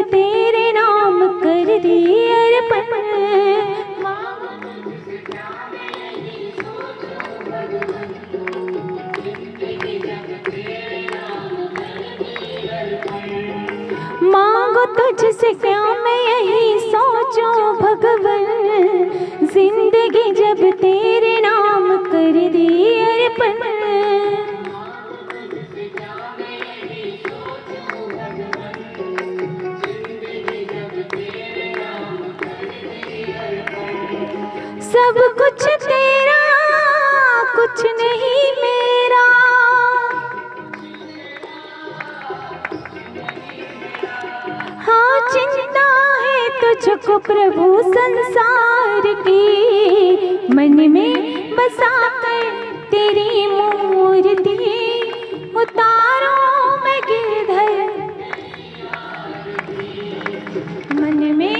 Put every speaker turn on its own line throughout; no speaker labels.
तेरे नाम कर दिए अर्पण। मांगो तुझसे क्या मैं यही सोचूं भगवन, जिंदगी जब तेरे नाम कर दिए अर्पण। सब कुछ तेरा कुछ नहीं मेरा, हाँ चिंता है तुझको प्रभु संसार की। मन में बसा कर तेरी मूर्ति उतारो मैं गिरधर। मन में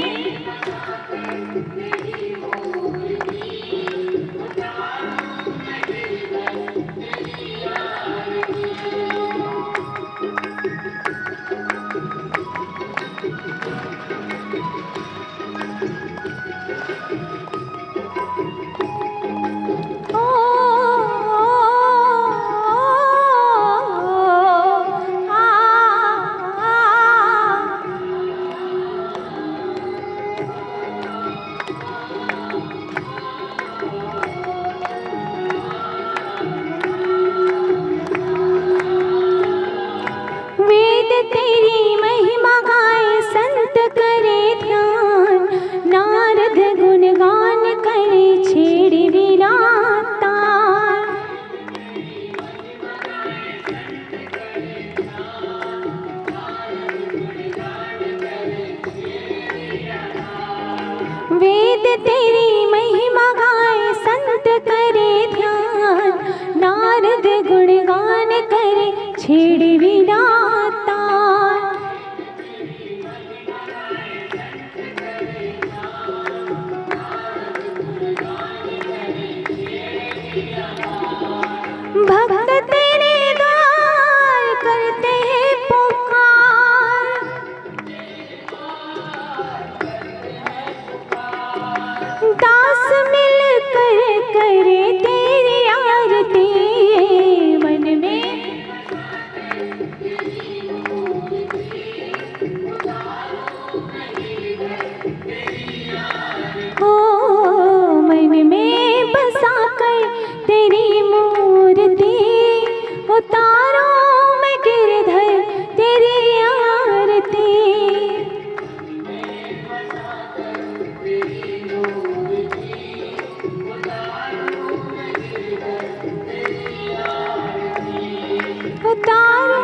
तेरी महिमा गाए संत करे ध्यान, नारद गुणगान करे छेड़ विराता। वेद तेरी महिमा गाए संत करे ध्यान, नारद गुणगान करे छेड़ विराता। भक्त तेरे द्वार करते हैं पुकार, दास मिल कर करे तेरी आरती। मन में ओ मन में बसा कर तेरी मूर्ति उतारो मैं गिरधर तेरी आरती। उतारो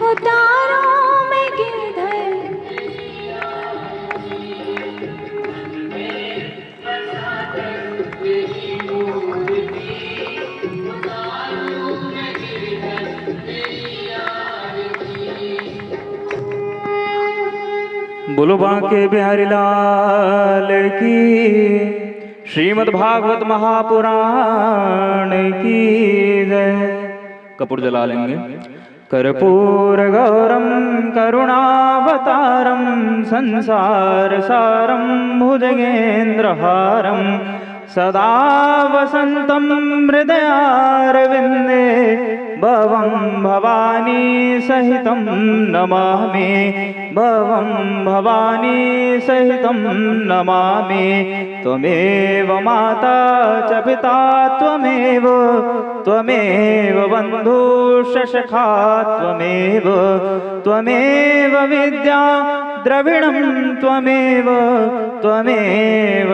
उतारो मैं गिरधर।
बोलो बांके बिहारी लाल की, श्रीमद् भागवत महापुराण की जय। कपूर जला लेंगे। कर्पूर गौरम करुणावतारम संसार सारम भुजगेन्द्रहारम सदा वसंतम हृदयारविंदे भवं भवानी सहितं नमामि। भवं भवानी सहितं नमामि। त्वमेव माता च पिता त्वमेव बन्धुश्च सखा त्वमेव विद्या द्रविणं त्वमेव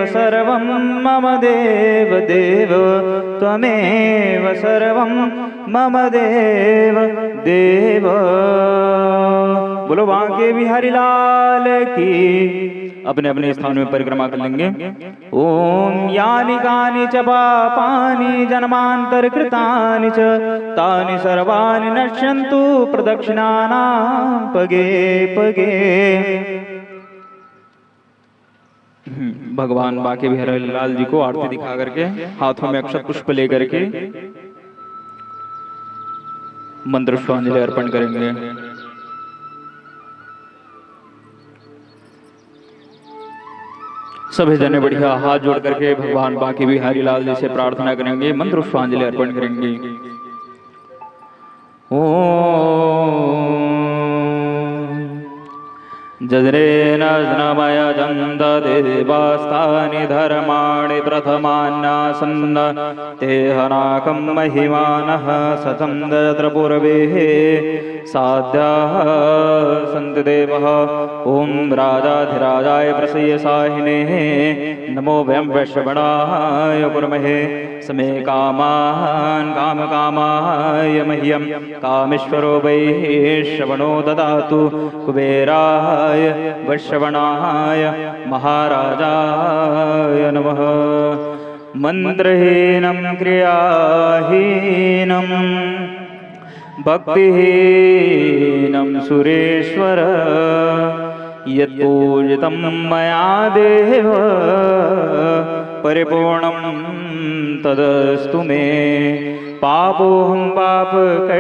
सर्वं मम देव त्वमेव सर्वं मम देव। बोलो बांके बिहारी लाल की। अपने अपने स्थान में परिक्रमा कर लेंगे। ओम यानि कानि च पापानि जन्मांतर कृतानि च तानि सर्वाणि नश्यन्तु प्रदक्षिणानां पगे पगे। भगवान बांके बिहारी लाल जी को आरती दिखा करके हाथों में अक्षत पुष्प लेकर के मंत्र पुष्पांजलि अर्पण करेंगे। सभी जने बढ़िया हाथ जोड़ करके भगवान बांके बिहारी लाल जी से प्रार्थना करेंगे, मंत्र पुष्पांजलि अर्पण करेंगे। जज्रेन ज्नमय जन्द देवास्तानि धर्माणि प्रथमान्यासन्न ते हनाकं महिमानः सचन्द यत्र पूर्वे साध्याः सन्ति देवः। ॐ राजाधिराजाय प्रसीय साहिने नमो वयं वैश्रवणाय कुर्महे समे कामान् कामकामाय मह्यं कामेश्वरो वैश्रवणो ददातु कुबेराय वैश्रवणाय महाराजाय नमः। मन्त्रहीनं क्रियाहीनं भक्तिहीनं सुरेश्वर यत्पूजितं मया देव परिपूर्णं तदस्तु मे। पापोऽहं पापकर्माहं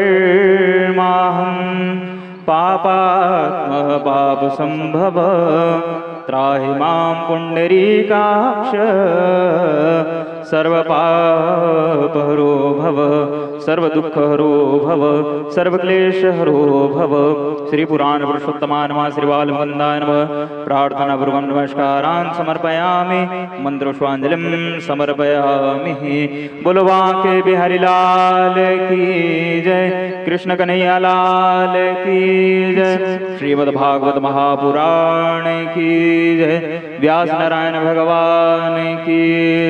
पापात्मः पापसम्भव त्राहि मां पुण्डरीकाक्ष सर्वपापहरो भव सर्वदुःखहरो भव सर्वक्लेशहरो भव। श्री पुराण पुरुषोत्तमानमः श्री बालवन्दाय नमः। प्रार्थना पूर्वक नमस्कारान् समर्पयामि, मंत्र पुष्पांजलिं समर्पयामि। बोलो बांके बिहारी लाल की जय, कृष्ण कन्हैया लाल की जय, श्रीमद् भागवत महापुराण की जय, व्यास नारायण भगवान की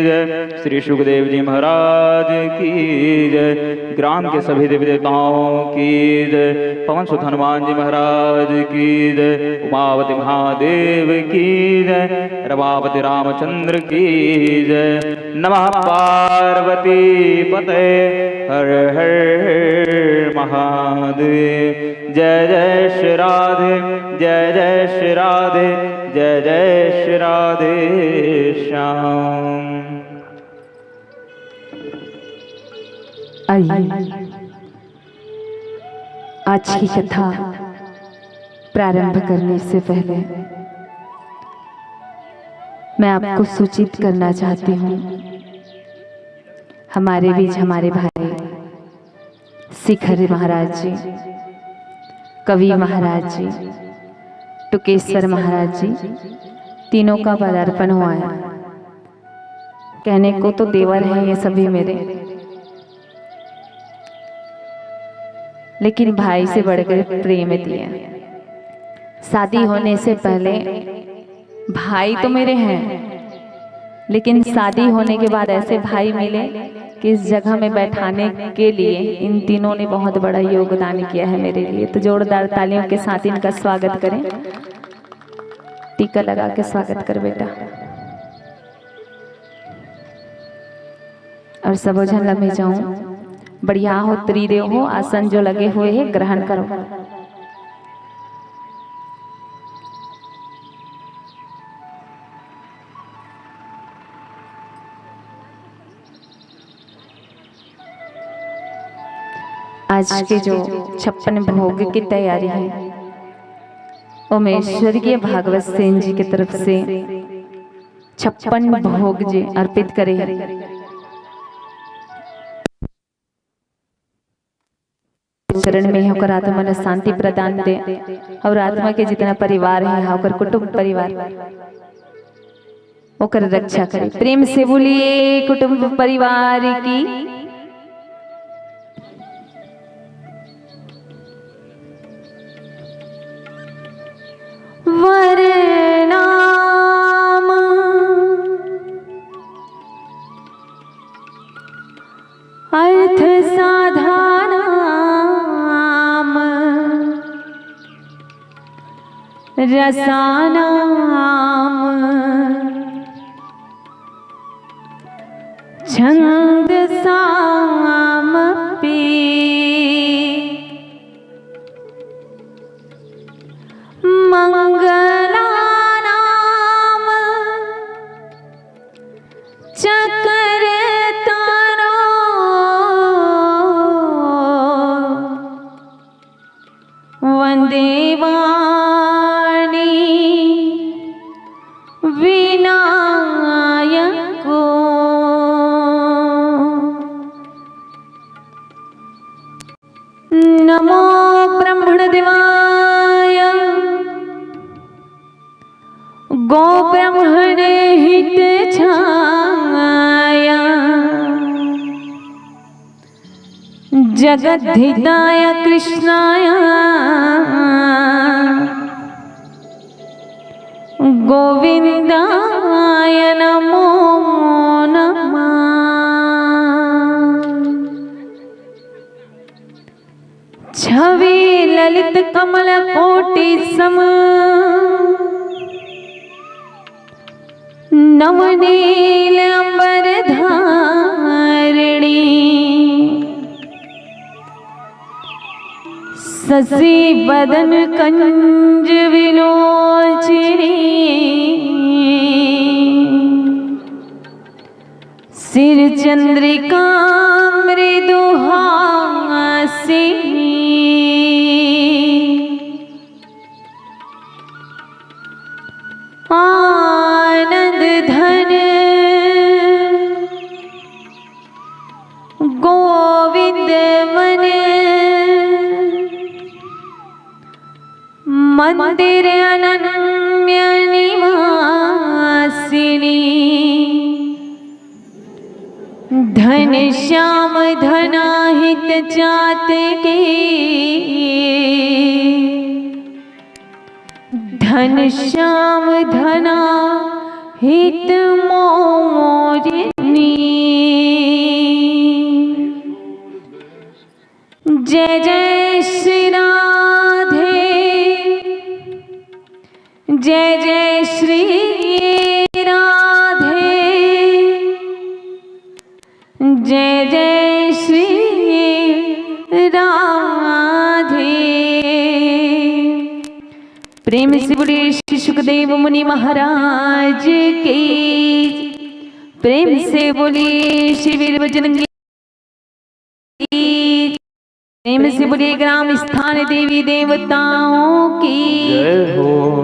जय, श्री सुखदेव जी महाराज की जय, ग्राम के सभी देवी देवताओं की जय, पवन सुत हनुमान जी महाराज की जय, उमावती महादेव की जय, रमापति रामचंद्र की जय। नमः पार्वती पते हर हर महादेव। जय जय श्री राधे, जय जय श्री राधे, जय जय श्री राधे श्याम।
आइए आज की कथा प्रारंभ करने से पहले मैं आपको सूचित करना चाहती हूँ, हमारे बीच हमारे भाई शिखर महाराज जी, कवि महाराज जी, टुकेश्वर महाराज जी, तीनों का पदार्पण हुआ है। कहने को तो देवर हैं ये सभी मेरे, लेकिन भाई से बढ़कर प्रेम दिए। शादी होने से पहले भाई तो मेरे हैं, लेकिन शादी होने के बाद ऐसे भाई मिले कि इस जगह में बैठाने के लिए इन तीनों ने बहुत बड़ा योगदान किया है मेरे लिए। तो जोरदार तालियों के साथ इनका स्वागत करें। टीका लगा के स्वागत कर बेटा। और सब जन लम्हे जाऊं, बढ़िया हो, त्रिदेव हो, आसन जो लगे हुए हैं ग्रहण करो। आज के जो 56 भोग की तैयारी है वो मैं स्वर्गीय भागवत सेन जी की तरफ से 56 भोग जी अर्पित करे। चरण में होकर आत्मा में शांति प्रदान दे और आत्मा के जितना परिवार है होकर कुटुंब परिवार होकर रक्षा करे। प्रेम से बोलिए कुटुंब परिवार की। वरनाम अर्थ साधानाम रसानाम छंद सामपि मंगलानाम चक्रतनो गो ब्रह्मण हित छाया जगत हिताय कृष्णाय गोविंदाय नमो नमः। छवि ललित कमल कोटि सम नवनील अंबर धारिणी शशि बदन कंज विलोचनी सिर चंद्रिका मृदुहासिनी आनंद धन गोविंद मन मंदिर अनन्य निवासिनी धन श्याम धनाहित जात के धन श्याम धना हित मोरिनी। जय जय श्री राधे जय जय श्री राधे जय जय श्री राधे। प्रेम से बोलिए श्री सुखदेव मुनि महाराज की। प्रेम से बोलिए श्री वीरभद्र की। प्रेम से बोलिए ग्राम स्थान देवी देवताओं की।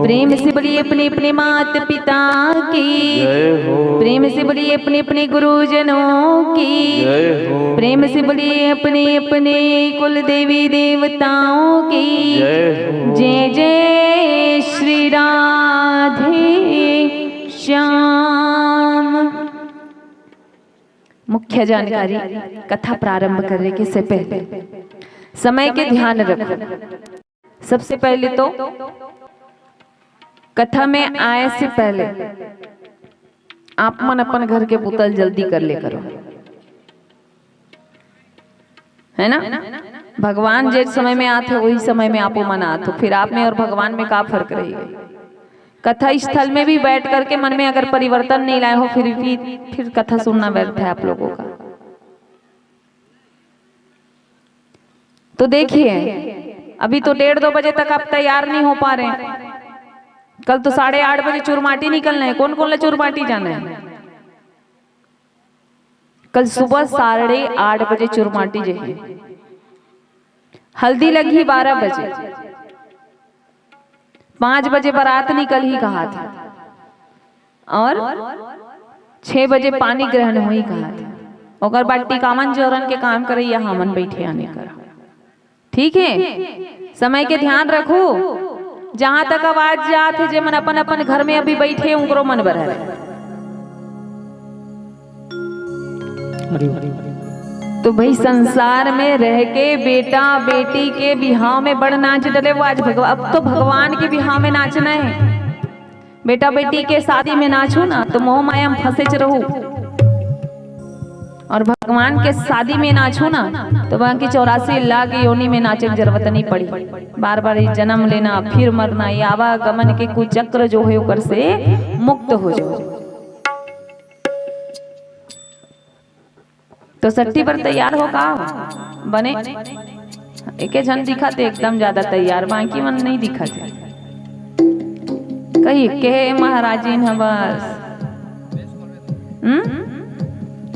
प्रेम से बोलिए अपने अपने माता पिता की। प्रेम से बोलिए अपने अपने गुरुजनों की। प्रेम से बोलिए अपने अपने कुल देवी देवताओं की। जय जय श्री राधे श्याम। मुख्य जानकारी कथा प्रारंभ करने के से पहले समय के ध्यान रखो। सबसे पहले तो कथा में आए से पहले आप मन अपन घर के पुतल जल्दी कर ले करो, है ना। भगवान जिस समय में आते वही समय में आपो मन आते, फिर आप में और भगवान में क्या फर्क रहेगा। कथा स्थल में भी बैठ करके मन में अगर परिवर्तन नहीं लाए हो फिर कथा सुनना व्यर्थ है आप लोगों का। तो देखिए अभी तो 1:30-2 बजे तक आप तैयार नहीं हो पा रहे हैं। कल तो 8:30 बजे चुरमाटी निकलना है। कौन कौन चुरमाटी जाना है? कल सुबह 8:30 बजे चुरमाटी जाइए। हल्दी लगी 12 बजे, 5 बजे बारात निकल ही कहा था और 6 बजे पानी ग्रहण हुई कहा था। और बाटी कामन जोरन के काम करे या हमन बैठे आने कर। ठीक है, समय के ध्यान रखो। जहां तक आवाज जात है जे मन अपन अपन घर में अभी बैठे उनको मन भर है। तो भाई संसार में रह के बेटा बेटी के बिहाव में बड़ नाच डले वो आज अब तो भगवान के बिहाव में नाचना है। बेटा बेटी के शादी में नाचो ना तो मोह माया में फंसे रहू, और भगवान के शादी में नाचो ना तो बाकी 84 लाख योनि में नाचे की जरूरत नहीं पड़ी। बार बार जन्म लेना फिर मरना, ये आवागमन के कुचक्र जो है ऊपर से मुक्त हो जाओ। तो सट्टी पर तैयार हो का बने एक जन दिखा थे एकदम ज्यादा तैयार, बाकी मन नहीं दिखा थे। कही के महाराजी न बस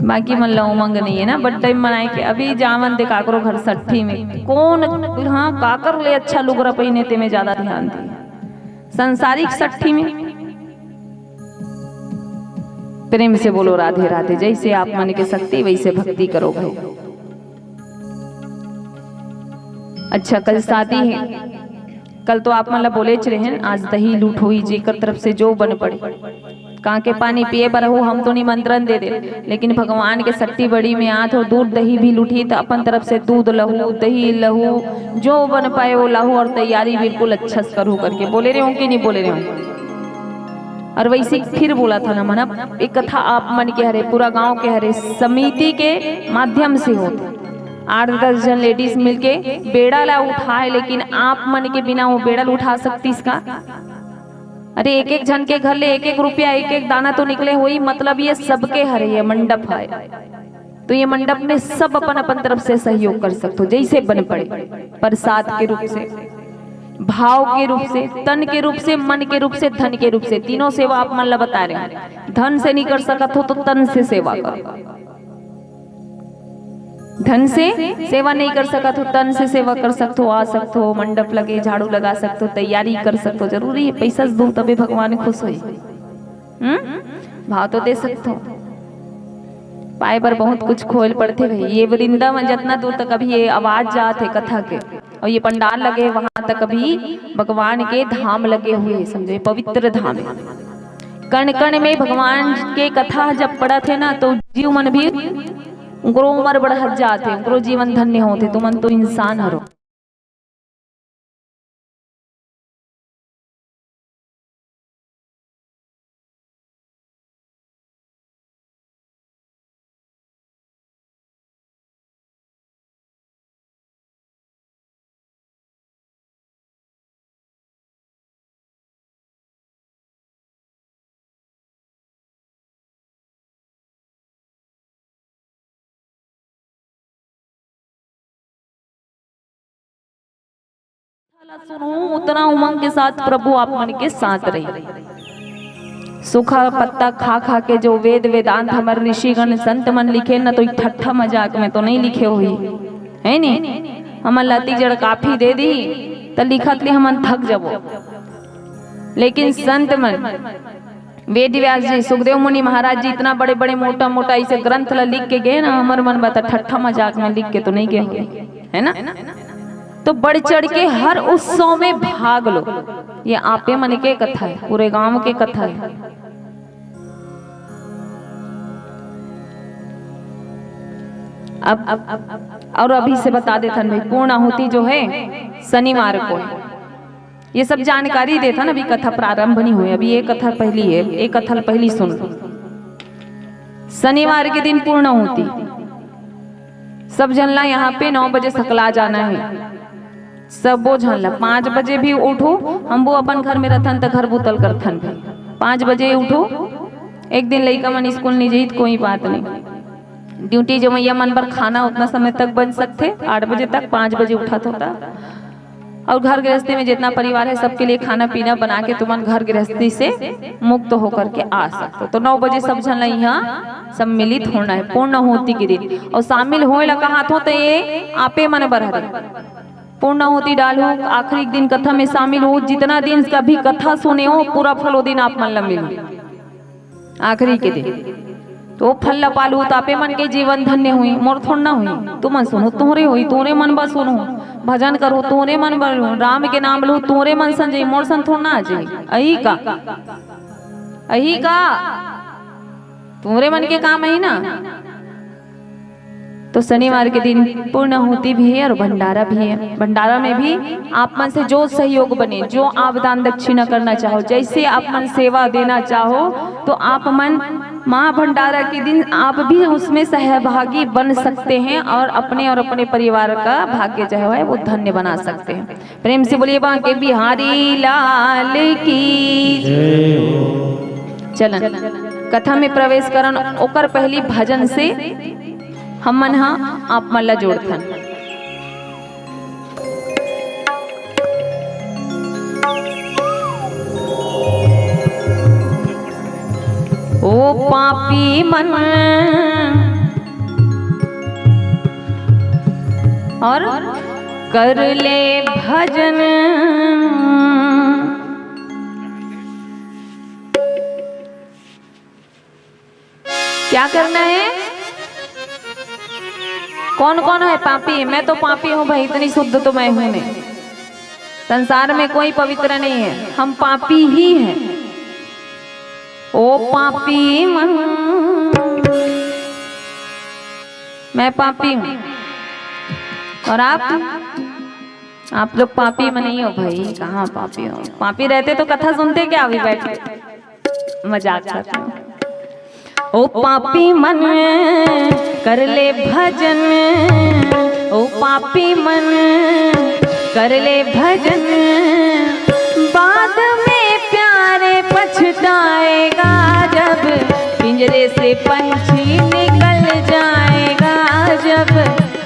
बाकी मन ला उमंग नहीं है ना। बट मनाए के अभी जावन दे काकरो घर सट्ठी में कौन हाँ काकर ले अच्छा लुगरा पहने ते में ज्यादा ध्यान दे। संसारिक सट्ठी में प्रेम से बोलो राधे राधे। जैसे आप मन के शक्ति वैसे भक्ति करो भाई। अच्छा कल शादी है कल तो आप मतलब बोले च रहे आज दही लूट हुई जेकर तरफ से जो बन पड़े, कहाँ के पानी पिए पर हो हम तो निमंत्रण दे दे, लेकिन भगवान के सट्टी बड़ी में आत हो दूध दही भी लूटी तो अपन तरफ से दूध लहू दही लहू जो बन पाए वो लहू, और तैयारी बिल्कुल अच्छा से करूँ करके बोले रहे हो कि नहीं बोले रहे हो। और वैसे फिर बोला था ना मना एक कथा आप मन के हरे पूरा गांव के हरे समिति के माध्यम से होते 8-10 जन लेडीज मिलके बेड़ा ला उठाए, लेकिन आप मन के बिना वो बेड़ा उठा सकती इसका। अरे एक एक जन के घर ले एक एक रुपया एक एक दाना तो निकले हुई, मतलब ये सबके हरे ये मंडप है, तो ये मंडप में सब अपन अपन तरफ से सहयोग कर सकते हो जैसे बन पड़े, प्रसाद के रूप से, भाव के रूप से, तन के रूप से, मन के रूप से, धन के रूप से, तीनों सेवा आप मन ला बता रहे हैं। धन से नहीं कर सकत हो तो तन से सेवा करो, धन से सेवा नहीं कर सकत हो तन से सेवा कर सकते हो, आ सकते हो मंडप लगे झाड़ू लगा सकते हो तैयारी कर सकते हो, जरूरी है पैसा दो तभी भगवान खुश होई, भाव तो दे सकते हो। पाए पर बहुत कुछ खोल पड़ते भाई, ये वृंदावन जितना दूर तक अभी ये आवाज जाते कथा के और ये पंडाल लगे वहां तक अभी भगवान के धाम लगे हुए, समझे पवित्र धाम है। कण कण में भगवान के कथा जब पढ़ा थे ना तो जीव मन भी उनको उम्र बढ़त जाते, उनको जीवन धन्य होते, तो मन तो इंसान हरो। सुनो उतना उमंग के साथ प्रभु आप मन के साथ रहे। सूखा पत्ता खा खा के जो वेद वेदांत हमारे ऋषिगण संत मन लिखे न तो ठट्ठा मजाक में तो नहीं लिखे हुई है नी, हम लती जड़ काफी दे दी तो लिखत ले हम थक जबो, लेकिन संत मन वेद व्यास जी सुखदेव मुनि महाराज जी इतना बड़े बड़े मोटा मोटा इसे ग्रंथ ला लिख के गए ना, हमार मन बता ठट्ठा मजाक में लिख के तो नहीं गए है ना, तो बढ़ चढ़ के हर उत्सव में भाग लो। ये आपे मन के कथा है, पूरे गांव के कथा है। अब और अभी से बता देता भाई पूर्णाहुति जो है शनिवार को है, ये सब जानकारी देता ना, अभी कथा प्रारंभ नहीं हुई, अभी ये कथा पहली है, एक कथा पहली सुन। शनिवार के दिन पूर्णाहुति सब जनला यहाँ पे 9 बजे सकला जाना है, सब वो झनला 5 बजे भी उठो, हम वो अपन घर में रहथन तो घर बुतल करथन भी 5 बजे उठो। एक दिन लड़का मन स्कूल नहीं जाई कोई बात नहीं, ड्यूटी जो मैया मन पर खाना उतना समय तक बन सकते 8 बजे तक, 5 बजे उठा होता, और घर गृहस्थी में जितना परिवार है सबके लिए खाना पीना बना के तुम घर गृहस्थी से मुक्त होकर के आ सकते हो। तो 9 बजे सब झन यहाँ सम्मिलित होना है पूर्णाहुति के दिन, और शामिल होए ला कहा तो ये आपे मन बरहरी पूर्णाहुति डालो, आखिरी दिन कथा में शामिल हो, जितना दिन का भी कथा सुने हो पूरा फल वो दिन आप मन ला मिलो आखिरी के दिन, तो फल ला पालू तापे मन के जीवन धन्य हुई, मोर थोड़ ना हुई, तुम मन सुनो तोरे हुई, तोरे मन बस सुनो, भजन करो तोरे मन बनो, राम के नाम लो तोरे मन संजय, मोर सन थोड़ ना आ जाए, अही का तोरे मन के काम है ना। तो शनिवार के दिन पूर्णाहुति भी है और भंडारा भी है। भंडारा में भी आप मन से जो सहयोग बने, जो आप दान दक्षिणा करना चाहो, जैसे आप मन सेवा देना चाहो, तो आप मन माँ भंडारा के दिन आप भी उसमें सहभागी बन सकते हैं और अपने परिवार का भाग्य जो है वो धन्य बना सकते हैं। प्रेम से बोलिए बांके बिहारी लाल की चलन। कथा में प्रवेश करन ओकर पहली भजन से हम मन आप मल्ला जोड़थन। ओ पापी मन और कर ले भजन, क्या करना है? कौन कौन है पापी? मैं तो पापी हूँ भाई, इतनी शुद्ध तो मैं हूं नहीं। संसार में कोई पवित्र नहीं है, हम पापी ही हैं। ओ पापी मन, मैं पापी हूँ और आप लोग पापी में नहीं हो भाई। कहाँ पापी हो? पापी रहते तो कथा सुनते क्या? अभी बैठे मजाक करते हो। ओ पापी मन कर ले भजन, ओ पापी मन कर ले भजन, बाद में प्यारे पछताएगा जब पिंजरे से पंछी निकल जाएगा, जब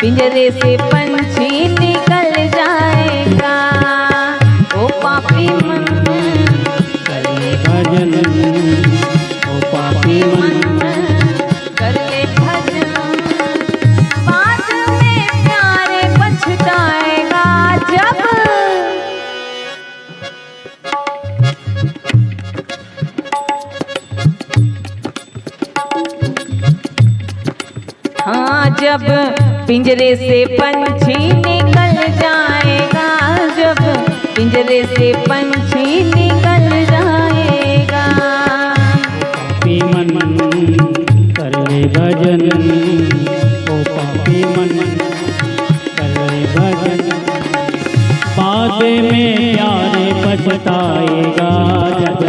पिंजरे से पंछी निकल जाएगा। ओ पापी मन
कर ले भजन, ओ पापी मन
कर ले भजन, बाद में प्यारे पछताएगा जब। हाँ, जब पिंजरे से पंछी निकल जाएगा, जब पिंजरे से पंछी निकल जाएगा।
पापी मन कर ले भजन, ओ पापी मन कर ले भजन, बाद में प्यारे पछताएगा जब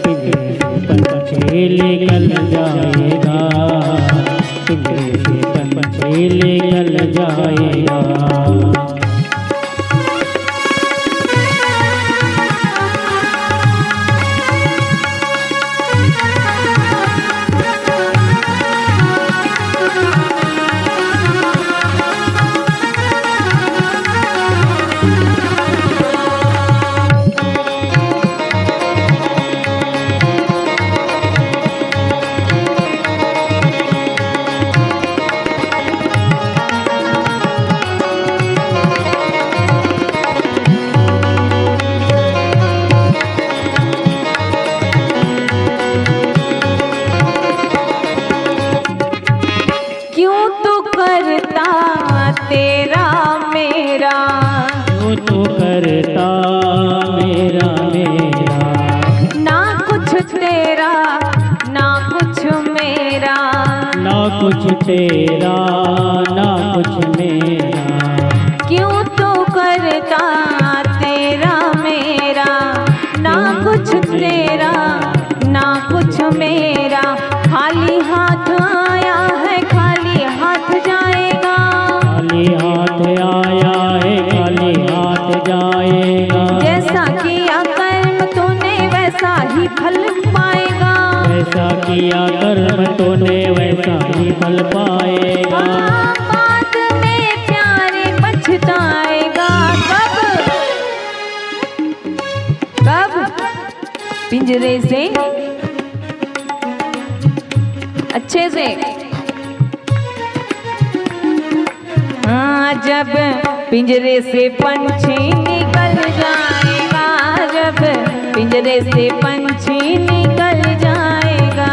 पिंजरे से पंछी निकल जाएगा, पिंजरे से पंछी निकल जाएगा।
तेरा मेरा,
जो तो करता मेरा मेरा,
ना कुछ तेरा ना कुछ मेरा,
ना कुछ तेरा ना कुछ मेरा,
क्यों तो करता तेरा मेरा, ना कुछ तेरा ना कुछ मेरा। खाली हाथ आया है खाली हाथ जाएगा,
खाली हाथ आया है खाली हाथ जाएगा,
जैसा किया कर्म तूने वैसा ही फल पाएगा,
जैसा किया कर्म तूने वैसा ही फल पाएगा।
बाद में प्यारे पछताएगा कब पिंजरे से अच्छे से। हाँ, जब पिंजरे से पंछी निकल जाएगा, जब पिंजरे से पंछी निकल जाएगा।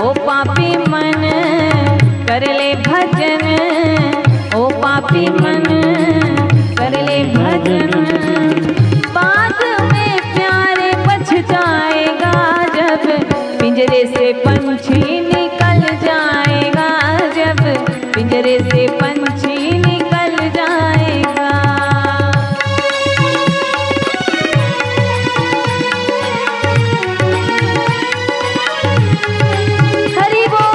ओ पापी मन कर ले भजन, ओ पापी मन कर ले भजन, बाद में प्यारे पछताएगा जब पिंजरे से पंछी निकल जाएगा, जब पिंजरे से पंछी निकल जाएगा। हरि बोल।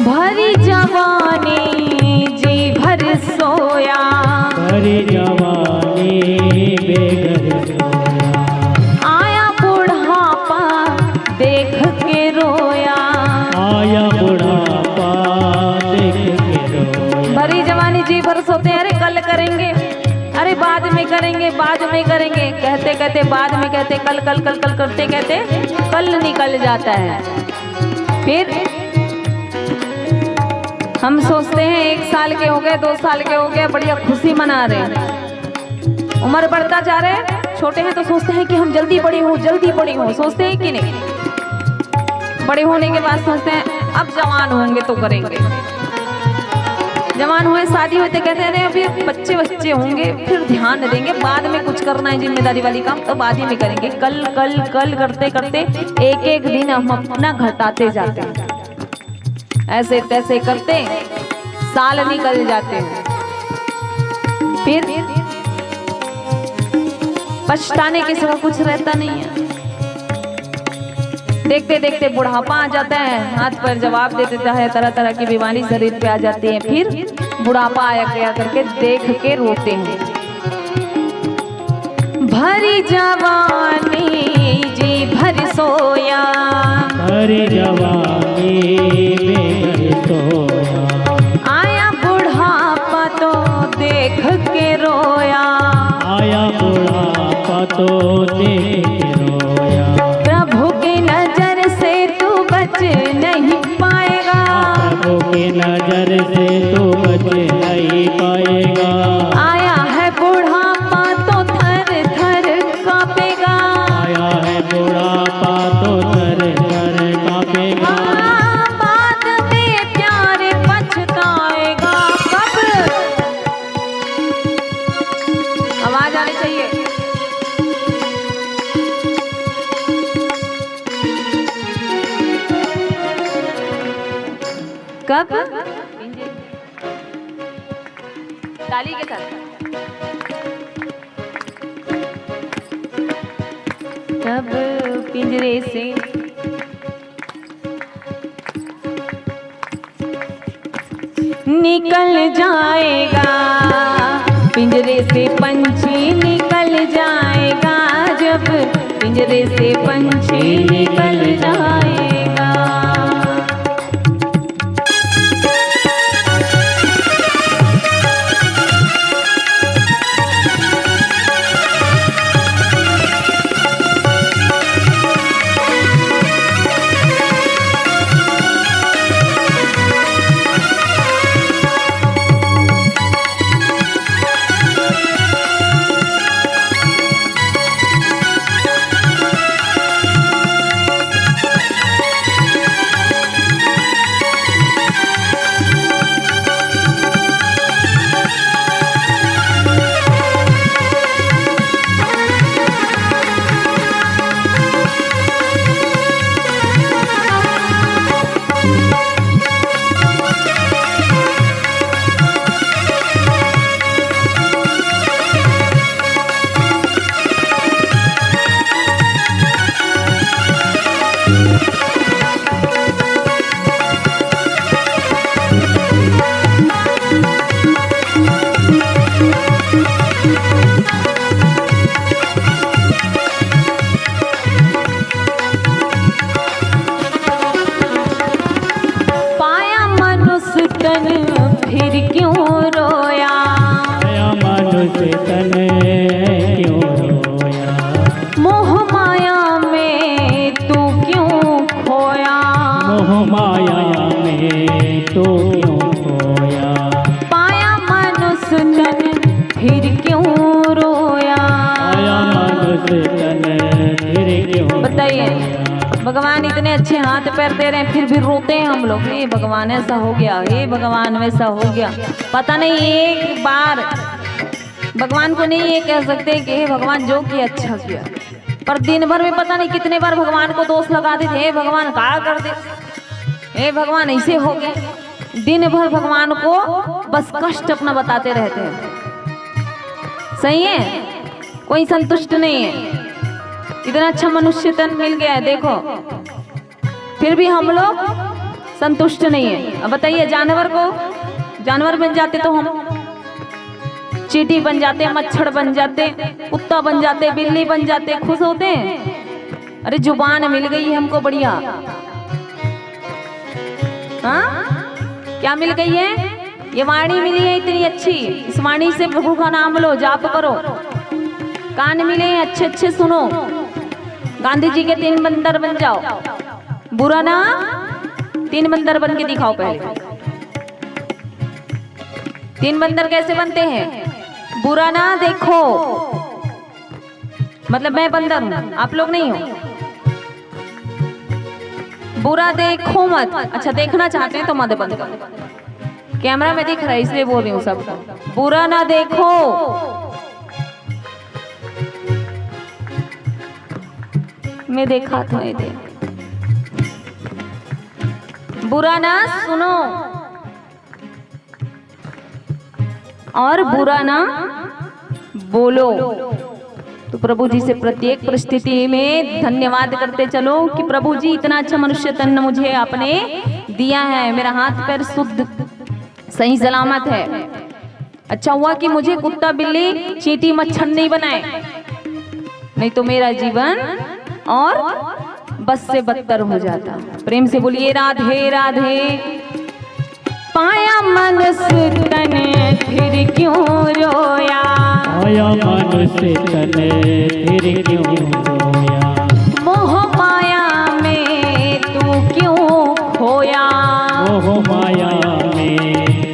भरी जवानी जी भर सोया,
भरी जवानी बेघर सोया,
आया बुढ़ापा देख के रोया,
आया बुढ़ापा देख के रोया,
बाद में करेंगे, बाद में करेंगे, कहते कहते बाद में कहते कल कल कल कल करते कहते कल निकल जाता है। फिर हम सोचते हैं 1 साल के हो गए, 2 साल के हो गए, बढ़िया खुशी मना रहे हैं। उम्र बढ़ता जा रहा है, छोटे हैं तो सोचते हैं कि हम जल्दी बड़े हो, जल्दी बड़े हो, सोचते हैं कि नहीं। बड़े होने के बाद सोचते हैं अब जवान होंगे तो करेंगे। जवान हुए, शादी होते कहते हैं अभी बच्चे बच्चे होंगे फिर ध्यान देंगे, बाद में कुछ करना है जिम्मेदारी वाली काम तो बाद ही में करेंगे। कल कल कल करते करते एक एक दिन हम अपना घटाते जाते हैं, ऐसे तैसे करते साल निकल जाते हैं। फिर पछताने के सिवा कुछ रहता नहीं है। देखते देखते बुढ़ापा आ जाता है, हाथ पर जवाब दे देता है, तरह तरह की बीमारी शरीर पे आ जाती है। फिर बुढ़ापा आया गया करके देख के रोते हैं। भरी जवानी जी भर सोया,
भरी जवानी में सोया,
आया बुढ़ापा तो देख के रोया,
आया बुढ़ापा तो देख के रोया।
प्रभु की नजर से तू बच नहीं पाएगा,
प्रभु की नजर से तू बच नहीं पाएगा।
आया है बुढ़ापा तो थर थर कांपेगा,
आया है बुढ़ापा तो थर थर कांपेगा।
बाद में प्यारे पछताएगा कब। आवाज आनी चाहिए। कब? ताली के साथ। तब पिंजरे से निकल जाएगा, पिंजरे से पंछी निकल जाएगा, जब पिंजरे से पंछी निकल जाएगा। फिर क्यों रोया,
आया मनुष्य तन क्यों रोया।
मोह माया में तू क्यों खोया,
मोह माया में तू क्यों खोया।
पाया मनुष्य तन फिर क्यों रोया।
आया मनुष्य तन फिर क्यों।
बताइए, भगवान इतने अच्छे हाथ पैर दे रहे हैं फिर भी रोते हैं हम लोग। हे भगवान ऐसा हो गया, हे भगवान वैसा हो गया। पता नहीं एक बार भगवान को नहीं ये कह सकते कि हे भगवान जो किया अच्छा किया, पर दिन भर में पता नहीं कितने बार भगवान को दोष लगा देते। हे भगवान क्या कर दे, हे भगवान ऐसे हो गए। दिन भर भगवान को बस कष्ट अपना बताते रहते हैं। सही है, कोई संतुष्ट नहीं है। इतना अच्छा मनुष्य तन मिल गया है देखो, फिर भी हम लोग संतुष्ट नहीं है। अब बताइए, जानवर बन जाते तो हम चींटी बन जाते, मच्छर बन जाते, कुत्ता बन जाते, बिल्ली बन जाते, खुश होते हैं। अरे जुबान मिल गई है हमको बढ़िया। हाँ, क्या मिल गई है? ये वाणी मिली है इतनी अच्छी, इस वाणी से प्रभु का नाम लो, जाप करो। कान मिले हैं अच्छे अच्छे, सुनो। गांधी जी के 3 बंदर बन जाओ। बुरा ना 3 बंदर बन के दिखाओ पहले। 3 बंदर कैसे बनते हैं? बुरा ना देखो, मतलब मैं बंदर हूं, आप लोग नहीं हो। बुरा देखो मत। अच्छा देखना चाहते हैं तो मत बंद करो। कैमरा में दिख रहा है इसलिए बोल रही हूँ सबको, बुरा ना देखो। मैं देखा था ये देख। बुरा ना सुनो और बुरा ना बोलो। तो प्रभु जी से प्रत्येक परिस्थिति में धन्यवाद करते चलो कि प्रभु जी इतना अच्छा मनुष्य तन मुझे आपने दिया है, मेरा हाथ पैर शुद्ध सही सलामत है। अच्छा हुआ कि मुझे कुत्ता बिल्ली चींटी मच्छर नहीं बनाए, नहीं तो मेरा जीवन और बस से बदतर हो जाता। प्रेम से बोलिए राधे राधे। पाया मनुष्य तन फिर क्यों रोया,
पाया मनुष्य तन फिर क्यों रोया,
मोह माया में तू क्यों खोया,
मोह माया में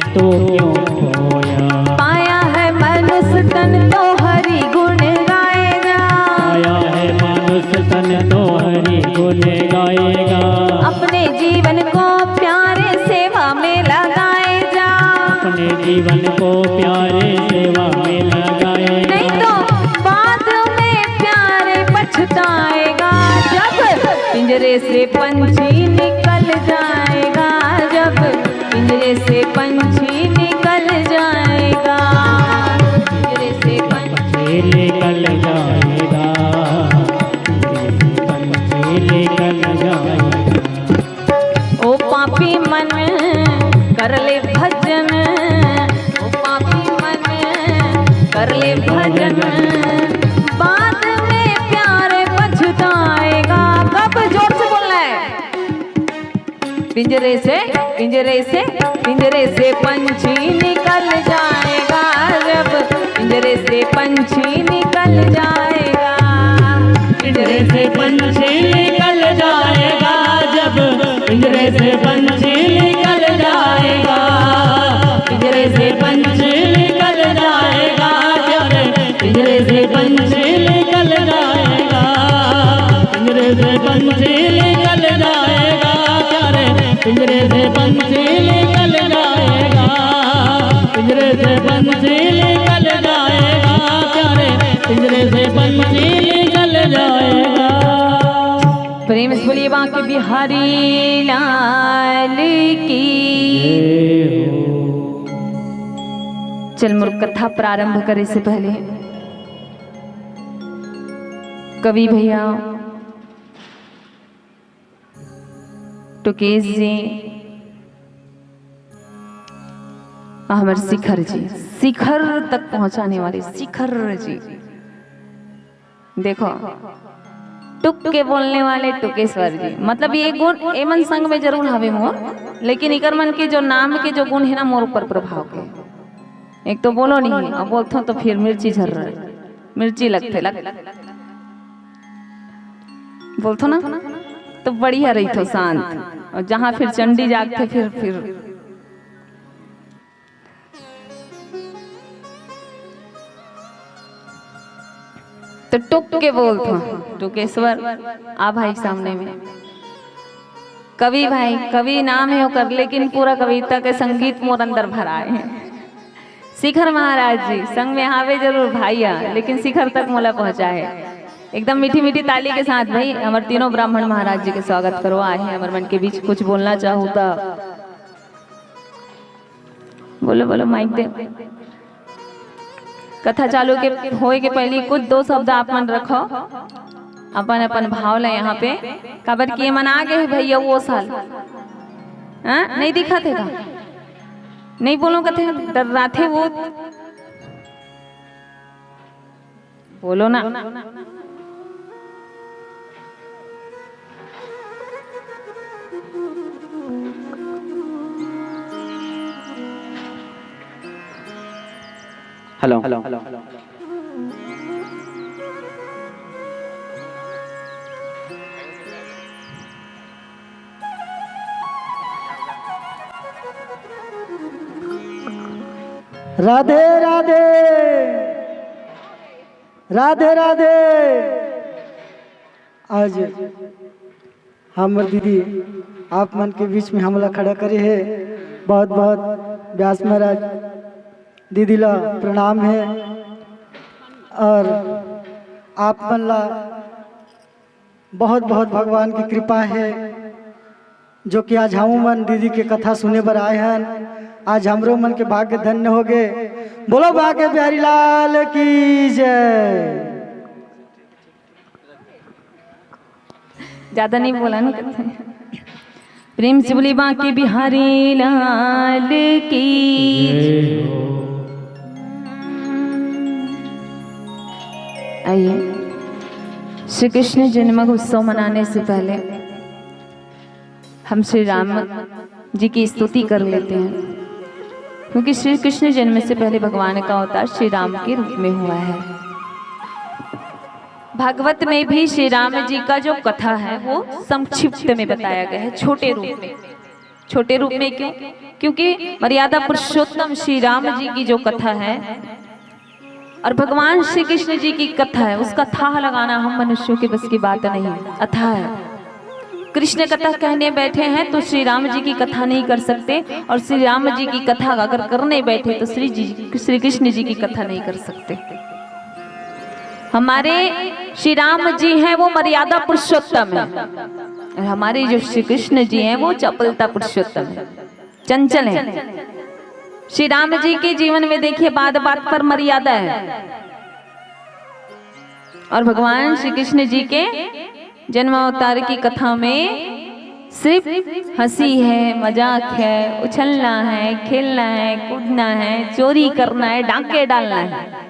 तू क्यों खोया।
पाया है मनुष्य तन तो हरि गुण गाएगा,
पाया है मनुष्य तन तो हरि गुण गाएगा,
अपने जीवन को प्यारे सेवा में लगाए जा,
अपने जीवन को प्यारे सेवा में लगाए।
नहीं तो बाद में प्यारे पछताएगा, जब पिंजरे से पंछी निकल जाएगा, जब पिंजरे से पंछी निकल जाएगा, पिंजरे से पंछी
निकल जाएगा, पंछी निकल जाएगा।
ओ पापी मन कर ले भजन, ओ पापी मन कर ले भजन, बाद में प्यारे पछताएगा। कब? जोर से बोलना है। पिंजरे से पिंजरे से पिंजरे से पंछी निकल जाएगा, जब पिंजरे से पंछी निकल जाएगा,
पिंजरे से पंछी निकल जाएगा, जब पिंजरे से पंछी निकल जाएगा, पिंजरे से पंछी निकल जाएगा, जब पिंजरे से पंछी निकल जाएगा, पिंजरे से पंछी निकल जाएगा, पिंजरे से पंछी निकल जाएगा, पिंजरे से पंछी निकल जाएगा, प्यारे पिंजरे से पंछी निकल जाएगा।
प्रेम से बोलिए बांके बिहारी लाल की। चल मुर कथा प्रारंभ करे से पहले कवि भैया टुकेश जी, हमारे शिखर जी, शिखर तक पहुंचाने वाले शिखर जी, देखो टुक के बोलने वाले टुकेश्वर जी, मतलब ये गुण एमन संग में जरूर हवे मोर, लेकिन इकर मन के जो नाम के जो गुण है ना मोर ऊपर प्रभाव के। एक तो बोलो नहीं है, अब बोलते तो फिर मिर्ची झर रहा, मिर्ची लगते लग बोलते ना तो बढ़िया रही थो शांत, और जहां फिर चंडी जागते फिर तो टुक के बोलते टुकेश्वर आ भाई सामने में। कवि भाई, कवि नाम है होकर, लेकिन पूरा कविता के संगीत मोर अंदर भराए हैं। शिखर महाराज जी संग में हावे जरूर भाइया, लेकिन शिखर तक मोला पहुंचा है। एकदम मीठी मीठी ताली के साथ भाई हमारे तीनों ब्राह्मण महाराज जी के स्वागत करो। आए हैं हमारे मन के बीच, कुछ बोलना चाहूँ तो बोलो बोलो, माइक दे। कथा चालू के होए के पहले कुछ 2 शब्द आप मन रखो, अपन अपन भाव ले यहाँ पे। कबर किए मन आ गए भैया वो साल, हाँ नहीं दिखा थे का, नहीं बोलो कथे डर रहा थे वो, बोलो ना।
हेलो
राधे राधे राधे राधे। आज हमर दीदी आप मन के बीच में हमला खड़ा करे है। बहुत बहुत व्यास महाराज दीदी ला प्रणाम है। और आप मन ला बहुत बहुत भगवान की कृपा है जो कि आज हम मन दीदी के कथा सुने बर आए हैं। आज हमरो मन के भाग्य धन्य हो गए। बोलो भाग्य बिहारी लाल की जय।
ज्यादा नहीं बोला ना। प्रेम से बोली बांके बिहारी लाल की। आइए, श्री कृष्ण जन्म उत्सव मनाने से पहले हम श्री राम जी की स्तुति कर लेते हैं, क्योंकि श्री कृष्ण जन्म से पहले भगवान का अवतार श्री राम के रूप में हुआ है। भागवत में भी श्री राम जी का जो कथा है वो संक्षिप्त में बताया गया है, छोटे रूप में। छोटे रूप में क्यों? क्योंकि मर्यादा पुरुषोत्तम श्री राम जी की जो कथा है और भगवान श्री कृष्ण जी की कथा है, उसका थाह लगाना हम मनुष्यों के बस की बात नहीं है, अथाह है। कृष्ण कथा कहने बैठे हैं तो श्री राम जी की कथा नहीं कर सकते, और श्री राम जी की कथा अगर करने बैठे तो श्री कृष्ण जी की कथा नहीं कर सकते। हमारे श्री राम जी हैं वो मर्यादा पुरुषोत्तम है, और हमारे जो श्री कृष्ण जी हैं वो चपलता पुरुषोत्तम है, चंचल है। श्री राम जी के जीवन में देखिए बात बात पर मर्यादा है, और भगवान श्री कृष्ण जी के जन्मावतार की कथा में सिर्फ हंसी है, मजाक है, उछलना है, खेलना है, कूदना है, चोरी करना है, डांके डालना है।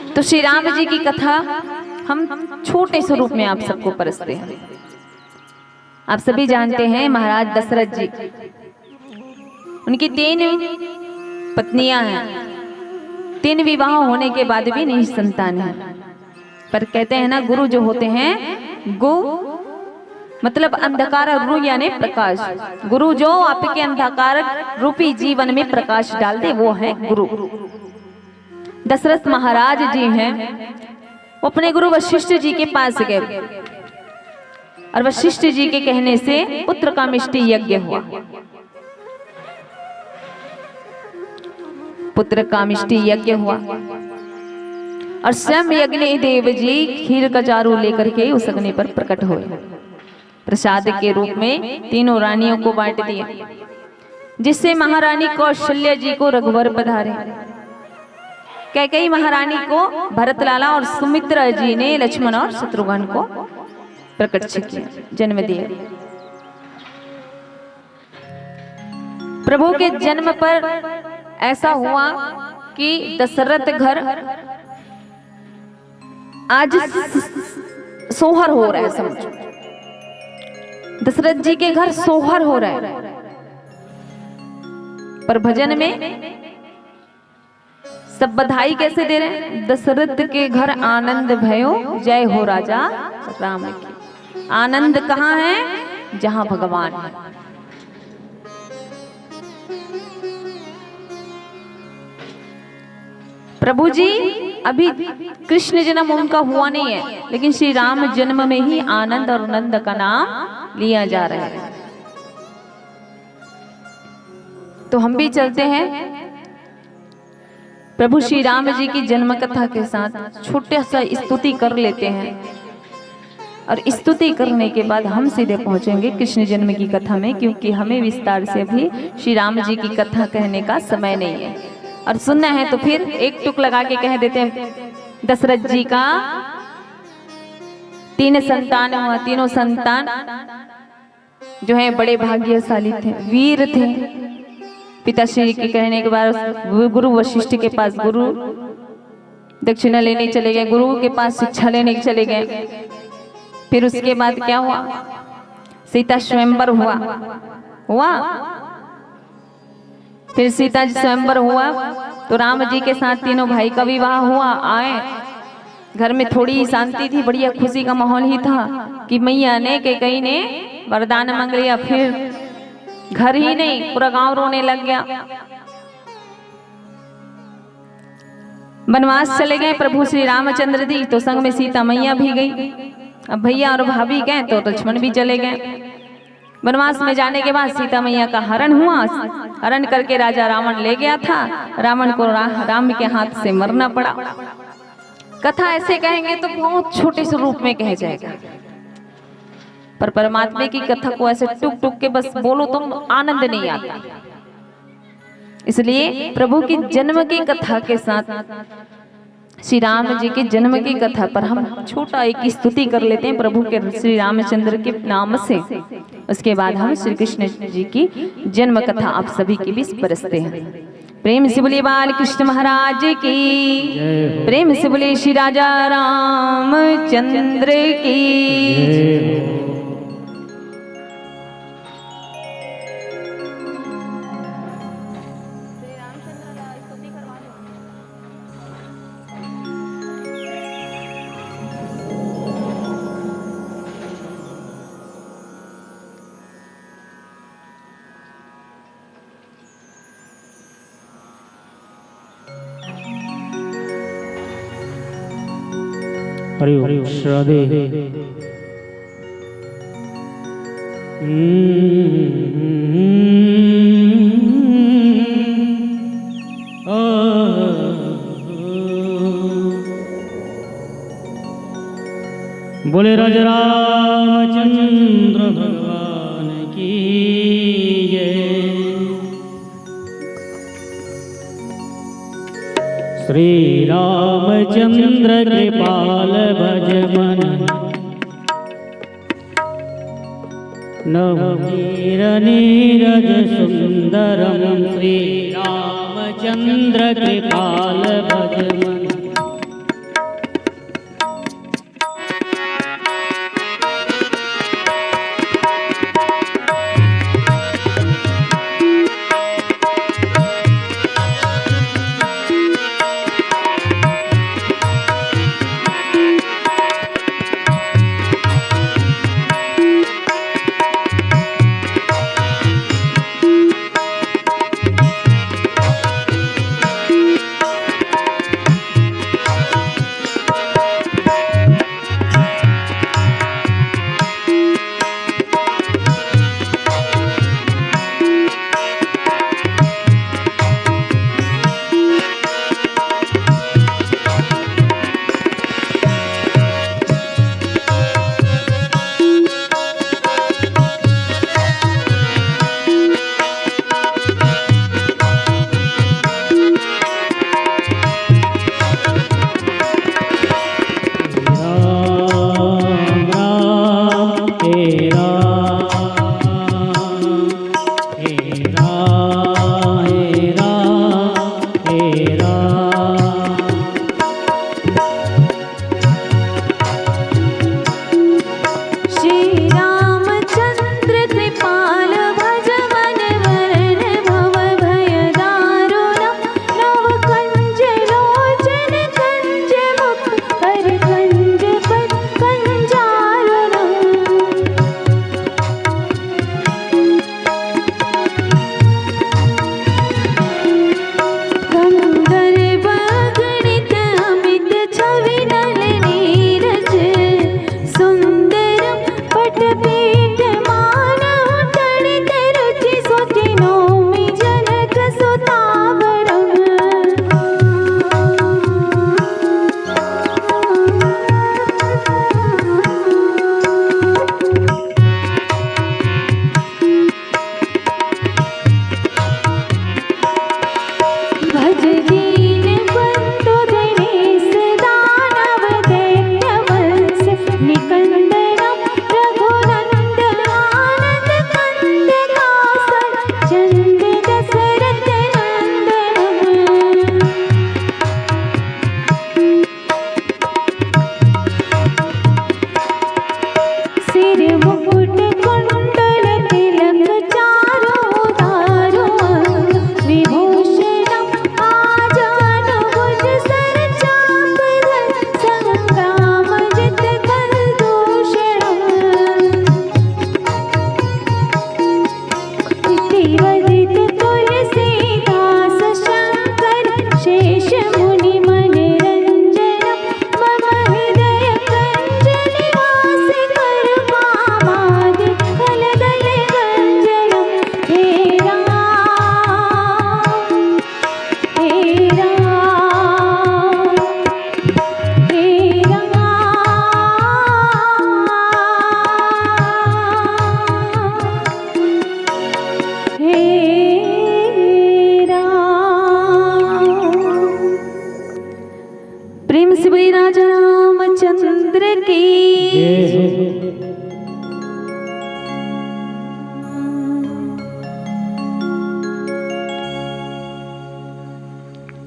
तो श्री राम जी की कथा हम छोटे स्वरूप में आप सबको परसते हैं। आप सभी जानते हैं महाराज दशरथ जी, उनकी 3 पत्नियां हैं, 3 विवाह होने के बाद भी नहीं संतान है। पर कहते हैं ना, गुरु जो होते हैं, गु मतलब अंधकार, रु यानी प्रकाश। गुरु जो आपके अंधकार रूपी जीवन में प्रकाश डाल दे वो है गुरु। दशरथ महाराज जी हैं, वो अपने गुरु वशिष्ठ जी के पास गए, और वशिष्ठ जी के कहने से पुत्र का मिष्टि यज्ञ हुआ। पुत्र का मिष्टि यज्ञ हुआ, और स्वयं यज्ञ देव जी खीर का चारू लेकर के उस अग्नि पर प्रकट हुए। प्रसाद के रूप में 3 रानियों को बांट दिया, जिससे महारानी कौशल्या जी को रघुवर पधारे, कैकेयी महारानी को भरत लाला, और सुमित्रा जी ने लक्ष्मण और शत्रुघ्न को प्रकट किया, जन्म दिया। प्रभु के जन्म पर ऐसा हुआ कि दशरथ घर आज सोहर हो रहा है, समझो। दशरथ जी के घर सोहर हो रहा है, पर भजन में सब बधाई कैसे दे रहे हैं? दशरथ के घर आनंद भयो, जय हो राजा राम की। आनंद कहाँ है? जहां भगवान है। प्रभु जी अभी कृष्ण जन्म उनका हुआ नहीं है, लेकिन श्री राम जन्म में ही आनंद और नंद का नाम लिया जा रहा है। तो हम भी चलते हैं प्रभु श्री राम जी की जन्म कथा के साथ, छोटा सा स्तुति कर लेते हैं, और स्तुति करने के बाद हम सीधे पहुंचेंगे कृष्ण जन्म की कथा में, क्योंकि हमें विस्तार से अभी श्री राम जी की कथा कहने का समय नहीं है। और सुनना है तो फिर एक टुक लगा के कह देते हैं। दशरथ जी का 3 संतान हुआ, तीनों संतान जो है बड़े भाग्यशाली थे, वीर थे। पिताश्री के कहने के बाद गुरु वशिष्ठ के पास गुरु दक्षिणा लेने चले गए, गुरु के पास शिक्षा लेने चले गए। फिर उसके बाद क्या हुआ? सीता स्वयंवर हुआ, हुआ। फिर सीता जी स्वयंवर हुआ तो राम जी के साथ तीनों भाई का विवाह हुआ। आए घर में थोड़ी ही शांति थी, बढ़िया खुशी का माहौल ही था कि मैया ने कैकेयी ने वरदान मांग लिया। फिर घर ही नहीं पूरा गांव रोने लग गया। वनवास चले गए प्रभु श्री रामचंद्र जी, तो संग में सीता मैया भी गई। अब भैया और भाभी गए तो लक्ष्मण भी चले गए। वनवास में जाने के बाद सीता मैया का हरण हुआ। हरण करके राजा रावण ले गया था। रावण को राम के हाथ से मरना पड़ा। कथा ऐसे कहेंगे तो बहुत छोटे से रूप में कह जाएगा, पर परमात्मा की कथा को ऐसे टुक टुक के बस बोलो तुम आनंद नहीं आता। इसलिए प्रभु की जन्म की कथा के साथ श्री राम जी के जन्म की कथा पर हम छोटा एक स्तुति कर लेते हैं प्रभु के श्री रामचंद्र के नाम से। उसके बाद हम श्री कृष्ण जी की जन्म कथा आप सभी के बीच बरसते हैं। प्रेम से बोलिए बाल कृष्ण महाराज की, प्रेम से बोलिए श्री राजा रामचंद्र की।
हरि ओम श्रद्धे। बोले राजा रामचंद्र भगवान की जय। श्री रामचंद्र कृपाल भज मन, नवनीर नीरज सुंदरम। श्री रामचंद्र कृपाल भज मन,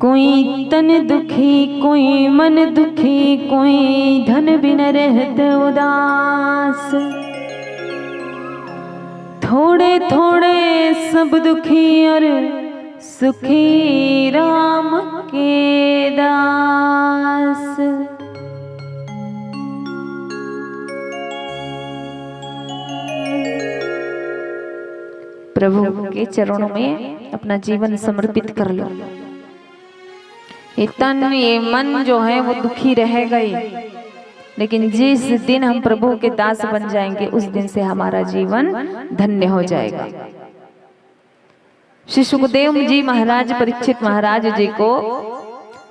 कोई तन दुखी, कोई मन दुखी, कोई धन बिन रहत उदास। थोड़े थोड़े सब दुखी और सुखी राम के दास। प्रभु के चरणों में अपना जीवन समर्पित कर लो। ये तन ये मन जो है वो दुखी रहेगा ही, लेकिन जिस दिन हम प्रभु के दास बन जाएंगे उस दिन से हमारा जीवन धन्य हो जाएगा। श्री सुखदेव जी महाराज परीक्षित महाराज जी को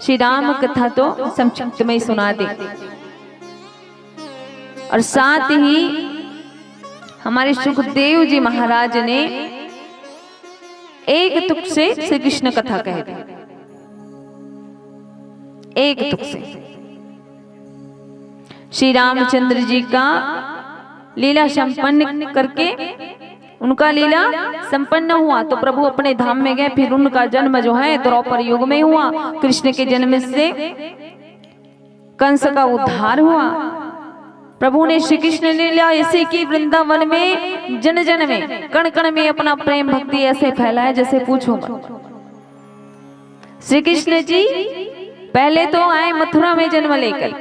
श्री राम कथा तो संक्षिप्त में सुना दी, और साथ ही हमारे सुखदेव जी महाराज ने एक तुक से श्री कृष्ण कथा कह दी। एक तुक से श्री रामचंद्र जी का लीला संपन्न करके उनका लीला संपन्न हुआ तो प्रभु अपने धाम में गए। फिर उनका जन्म जो है द्रौपद युग में हुआ। कृष्ण के जन्म से कंस का उद्धार हुआ। प्रभु ने श्री कृष्ण लीला ऐसे की वृंदावन में जन जन में कण कण में अपना प्रेम भक्ति ऐसे फैलाया जैसे पूछो मत। श्री कृष्ण जी पहले तो आए मथुरा में जन्म लेकर,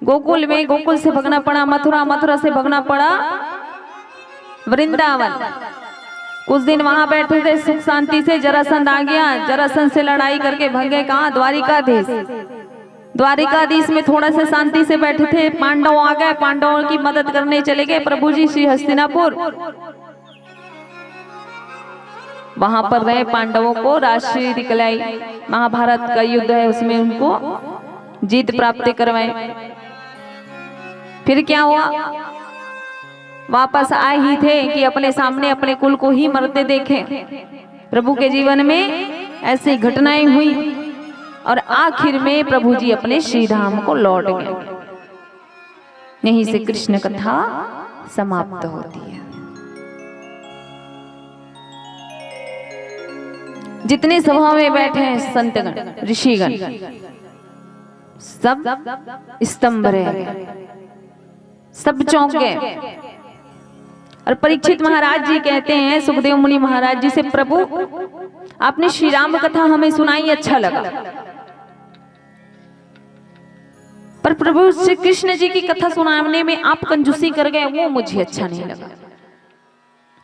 गोकुल में, गोकुल से भगना पड़ा मथुरा, मथुरा से भगना पड़ा वृंदावन। कुछ दिन वहां बैठे थे सुख शांति से। जरासंध आ गया, जरासंध से लड़ाई करके भगे कहाँ? द्वारिकाधीश। द्वारिकाधीश में थोड़ा से शांति से बैठे थे। पांडव आ गए, पांडवों की मदद करने चले गए प्रभु जी श्री हस्तिनापुर। वहां पर रहे, पांडवों को राशि दिखलाई। महाभारत का युद्ध है उसमें उनको जीत प्राप्त करवाए। फिर क्या हुआ? वापस आए ही थे कि अपने सामने अपने कुल को ही मरते देखें। प्रभु के जीवन में ऐसी घटनाएं हुई और आखिर में प्रभु जी अपने श्री धाम को लौट गए। यहीं से कृष्ण कथा समाप्त होती है। जितने सभा में बैठे हैं संतगण ऋषिगण सब स्तंभ रह गए, सब चौंक गए। और परीक्षित महाराज जी कहते हैं सुखदेव मुनि महाराज जी से, प्रभु आपने श्री राम कथा हमें सुनाई, अच्छा लगा, पर प्रभु श्री कृष्ण जी की कथा सुनाने में आप कंजूसी कर गए, वो मुझे अच्छा नहीं लगा,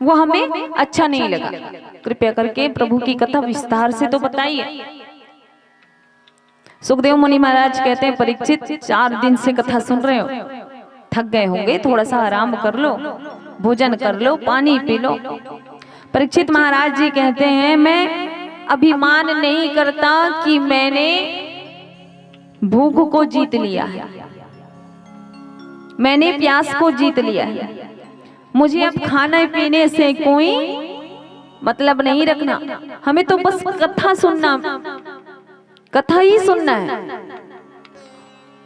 वो हमें अच्छा नहीं लगा। कृपया करके प्रभु की कथा विस्तार से तो बताइए। सुखदेव मुनि महाराज कहते हैं, परीक्षित 4 दिन से कथा सुन रहे हो, थक गए होंगे, थोड़ा सा आराम कर लो, भोजन कर लो, पानी पी लो। परीक्षित महाराज जी कहते हैं, मैं अभिमान नहीं करता कि मैंने भूख को जीत लिया है, मैंने प्यास को जीत लिया है, मुझे अब खाने पीने से कोई मतलब नहीं रखना, हमें तो बस कथा सुनना, कथा ही सुनना है।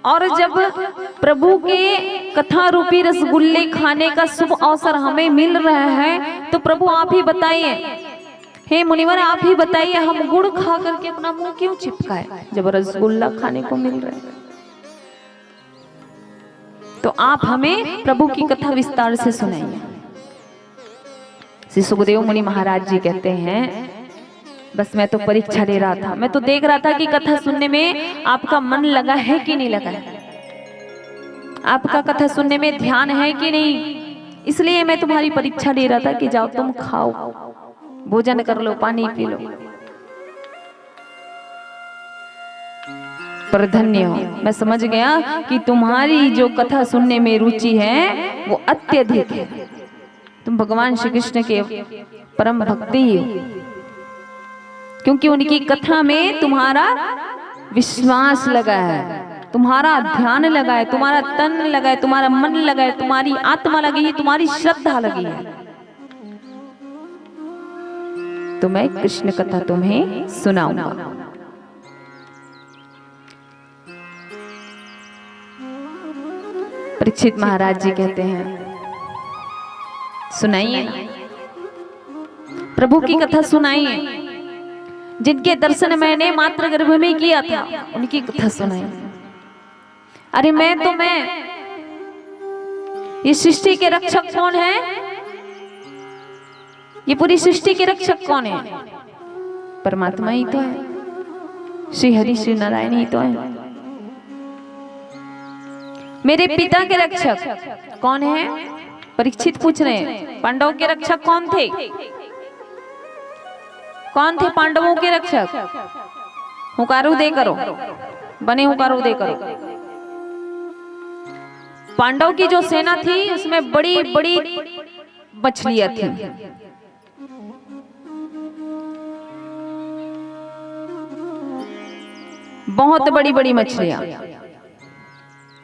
और जब प्रभु के कथा रूपी रसगुल्ले खाने का शुभ अवसर हमें मिल रहा है तो प्रभु आप ही बताइए, हे मुनिवर आप ही बताइए, हम गुड़ खा करके अपना मुंह क्यों चिपकाए जब रसगुल्ला खाने को मिल रहा है? तो आप हमें प्रभु की कथा विस्तार से सुनाइए। श्री सुखदेव मुनि महाराज जी कहते हैं, बस मैं तो परीक्षा ले रहा था, मैं तो देख रहा था कि कथा सुनने में आपका मन लगा है कि नहीं लगा है, आपका कथा सुनने में ध्यान है कि नहीं, इसलिए मैं तुम्हारी परीक्षा ले रहा था कि जाओ तुम खाओ, भोजन कर लो, पानी पी लो। पर धन्य हो, मैं समझ गया कि तुम्हारी जो कथा सुनने में रुचि है वो अत्यधिक है, तुम भगवान श्री कृष्ण के परम भक्ति ही हो, क्योंकि उनकी कथा में तुम्हारा विश्वास लगा है, तुम्हारा ध्यान लगा है, तुम्हारा तन लगा है, तुम्हारा मन लगा है, तुम्हारी आत्मा लगी है, तुम्हारी श्रद्धा लगी है। तो मैं कृष्ण कथा तुम्हें सुनाऊंगा। परीक्षित महाराज जी कहते हैं, सुनाइए ना, प्रभु की कथा सुनाइए। जिनके दर्शन मैंने मातृ गर्भ में किया था, उनकी कथा सुनाई। अरे मैं ये सृष्टि के रक्षक कौन है? ये पूरी सृष्टि के रक्षक कौन है? परमात्मा ही तो है, श्री हरि श्री नारायण ही तो है। मेरे पिता के रक्षक कौन है? परीक्षित पूछ रहे हैं। पांडवों के रक्षक कौन थे? कौन थे पांडवों के रक्षक? हुकारू दे करो, बने हुकारू दे करो। पांडव की जो सेना थी उसमें बड़ी बड़ी मछलियां थी। बहुत बड़ी बड़ी मछलियां।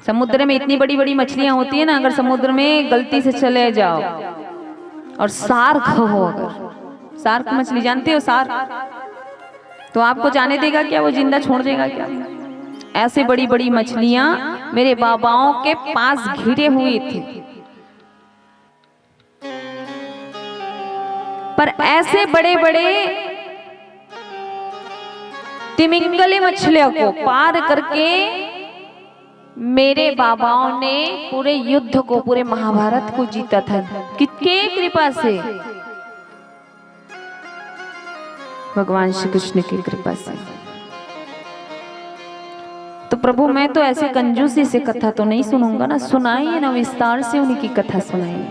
समुद्र में इतनी बड़ी बड़ी मछलियां होती है ना, अगर समुद्र में गलती से चले जाओ और सार्क हो, अगर सार्क मछली जानते हो, सार्क, तो आपको जाने देगा क्या? वो जिंदा छोड़ देगा क्या? ऐसे बड़ी बड़ी मछलियां मेरे बाबाओं के पास घिरे हुई थी। पर ऐसे बड़े बड़े तिमिंगली मछलियों को पार करके मेरे बाबाओं ने पूरे युद्ध को, पूरे महाभारत को जीता था। किसके कृपा से? भगवान श्री कृष्ण की कृपा से। तो प्रभु मैं तो ऐसे कंजूसी से कथा तो नहीं सुनूंगा ना, सुनाइए ना, विस्तार से उनकी कथा सुनाइए।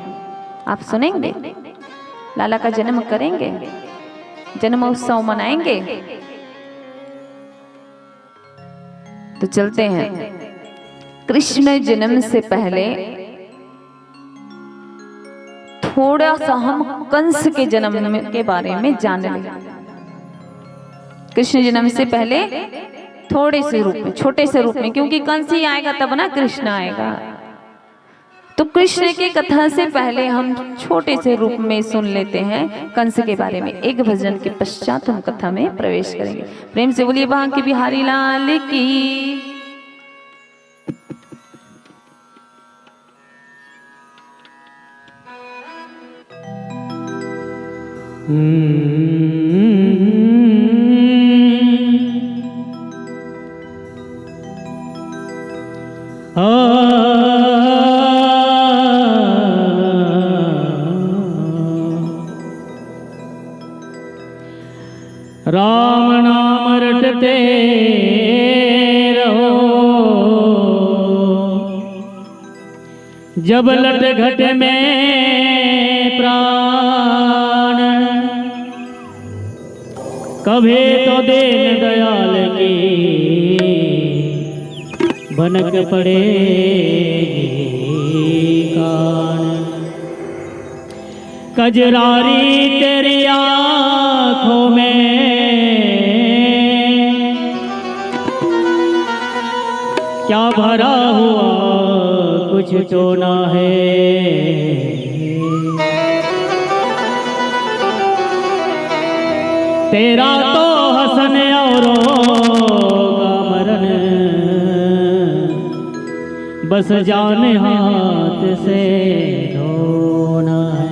आप सुनेंगे? लाला का जन्म करेंगे, जन्म उत्सव मनाएंगे। तो चलते हैं। कृष्ण जन्म से पहले थोड़ा सा हम कंस के जन्म के बारे में जान लें। कृष्ण जन्म से पहले थोड़े से रूप में, छोटे से रूप में, क्योंकि कंस ही आएगा तब ना कृष्ण आएगा। तो कृष्ण की कथा से पहले हम छोटे से रूप में सुन लेते हैं कंस के बारे में। एक भजन के पश्चात हम कथा में प्रवेश करेंगे। प्रेम से बोलिए बांके बिहारी लाल की।
राम नाम रटते रहो, जब लट घट में प्राण, कभी तो दीन दयाल की भनक पड़ेगी कान। कजरारी तेरी आँखों में क्या भरा हुआ कुछ तो ना है। तेरा तो हसन औरों का मरण, बस जान हाथ से धोना है।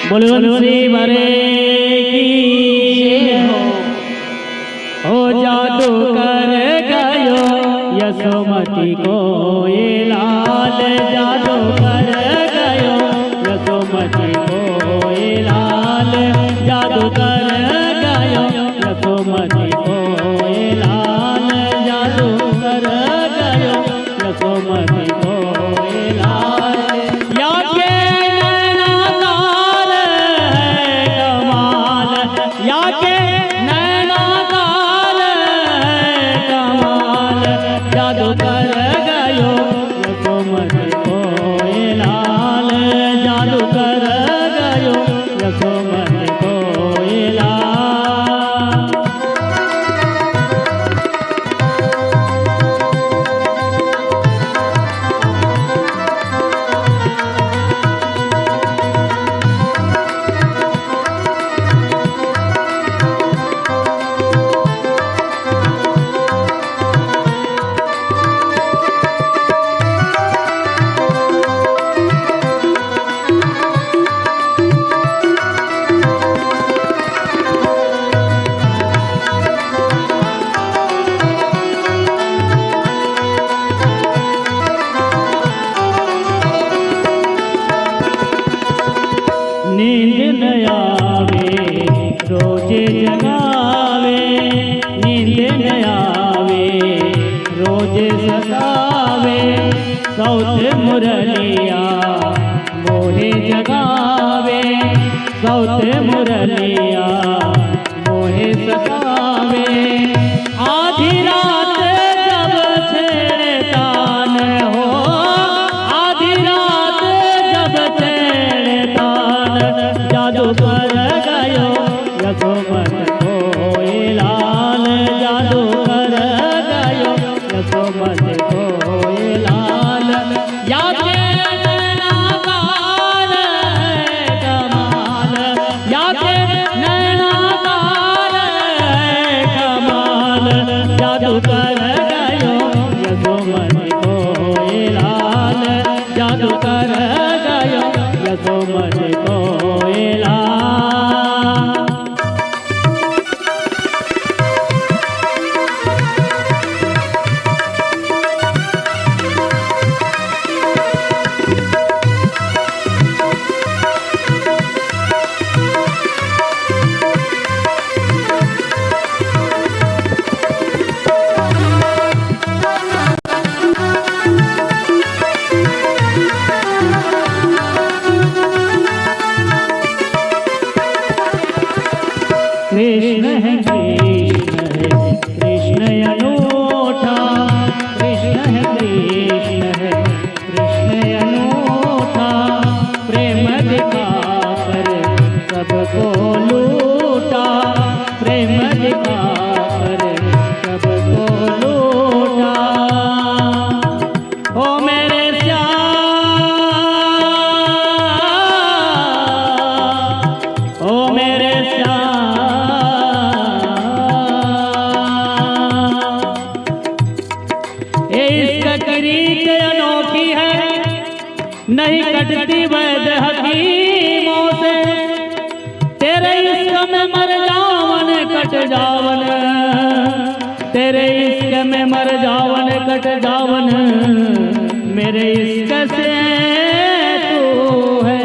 बुलबुल भरे की हो जादू कर गयो यशोमती को ये लाल, जादू कर गयो यशोमती को ये लाल, जादू कर गयो यशोमती को ये लाल, जादू कर गयो यशोमती को ये लाल। या के नैनाकार है कमाल, या के नैनाकार है कमाल, जादू कर गयो यशोमती को ये लाल। नींद न आवे रोजे जगावे, नींद न आवे रोजे सतावे, सौत मुरलिया मोहे जगावे, सौत मुरलिया मोहे सतावे। आधी रात जब छेड़ता न हो, आधी रात जब छेड़ता न, जादू कर गयो यशोमत कोई लाल, जादू कर गयो यशोमत कोई लाल। याके नैनाकार है कमाल, याके नैनाकार है कमाल, जादू कर गयो यशोमत कोई लाल, जादू कर गयो यशोमत कोई लाल। कृष्ण है कृष्ण अनूठा, कृष्ण है कृष्ण अनूठा, प्रेम दिखाकर सबको लूटा, प्रेम दिखाकर सबको लूटा। ओ मेरे श्याम, ओ मेरे श्याम, अनोखी है नहीं कटती वैद्य हकीमों से, तेरे इश्क में मर जावन कट जावन, तेरे इश्क में मर जावन कट जावन, मेरे इश्क से तू है।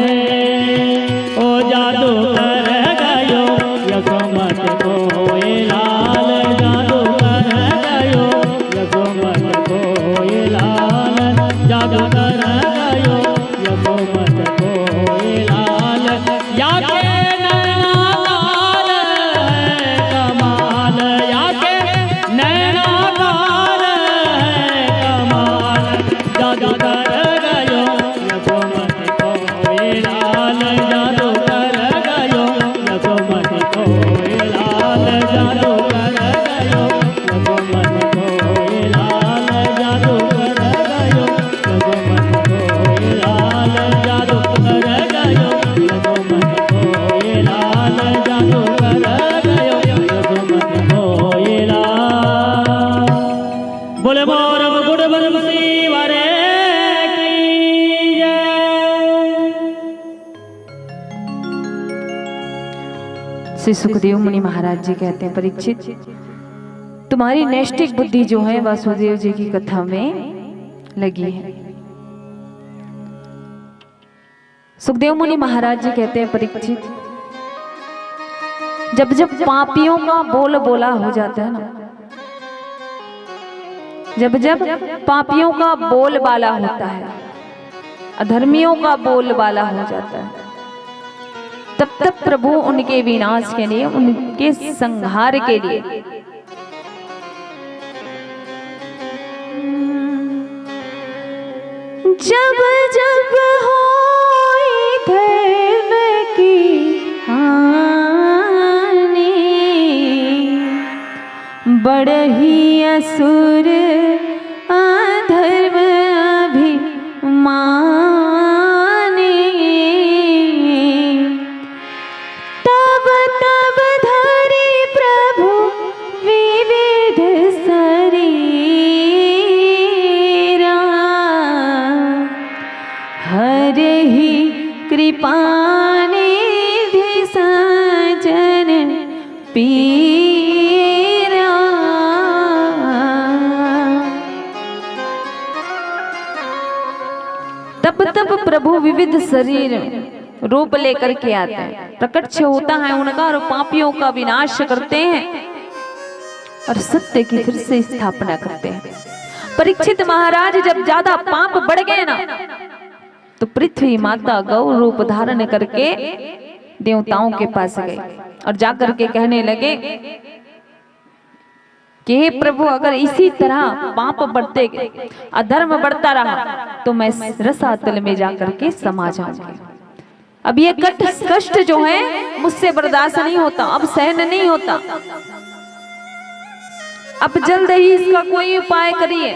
ओ जादू कर गयो यशोमत कोई लाल, जादू कर गयो यशोमत कोई लाल, जादू कर गयो यशोमत कोई लाल। याके नैनाकार है कमाल, याके नैनाकार है कमाल, जादू कर गयो यशोमत कोई लाल, जादू कर गयो यशोमत कोई लाल, जादू कर गयो यशोमत कोई लाल, जादू कर गयो यशोमत कोई लाल, जादू कर गयो यशोमत कोई लाल, जादू कर गयो यशोमत कोई लाल। बोले मोर मुकुट बंसी वारे की जय।
श्री सुखदेव मुनि महाराज जी कहते हैं, परीक्षित तुम्हारी नैष्टिक बुद्धि जो है वासुदेव जी की कथा में लगी है। सुखदेव मुनि महाराज जी कहते हैं, परीक्षित जब जब पापियों का बोल बोला हो जाता है ना, जब जब पापियों का बोल बाला होता है, अधर्मियों का बोल बाला हो जाता है, तब तब प्रभु उनके विनाश के लिए, उनके संहार के लिए जब जब होई धर्म की हानि, बढ़ही असुर अधर्म अभिमानी, तब तब धरि प्रभु विविध शरीरा, हरहि कृपा निधि सज्जन पीरा। तब तब प्रभु विविध शरीर रूप लेकर के आते हैं, प्रकट होता है उनका और पापियों का विनाश करते हैं और सत्य की फिर से स्थापना करते हैं। परीक्षित महाराज जब ज्यादा पाप बढ़ गए ना, तो पृथ्वी माता गौ रूप धारण करके देवताओं के पास गए और जाकर के कहने लगे कि हे प्रभु, अगर इसी तरह पाप बढ़ते गए, अधर्म बढ़ता रहा, तो मैं रसातल में जाकर के समा जाऊंगी। अब ये कष्ट जो है मुझसे बर्दाश्त नहीं होता, अब सहन नहीं होता, अब जल्द ही इसका कोई उपाय करिए,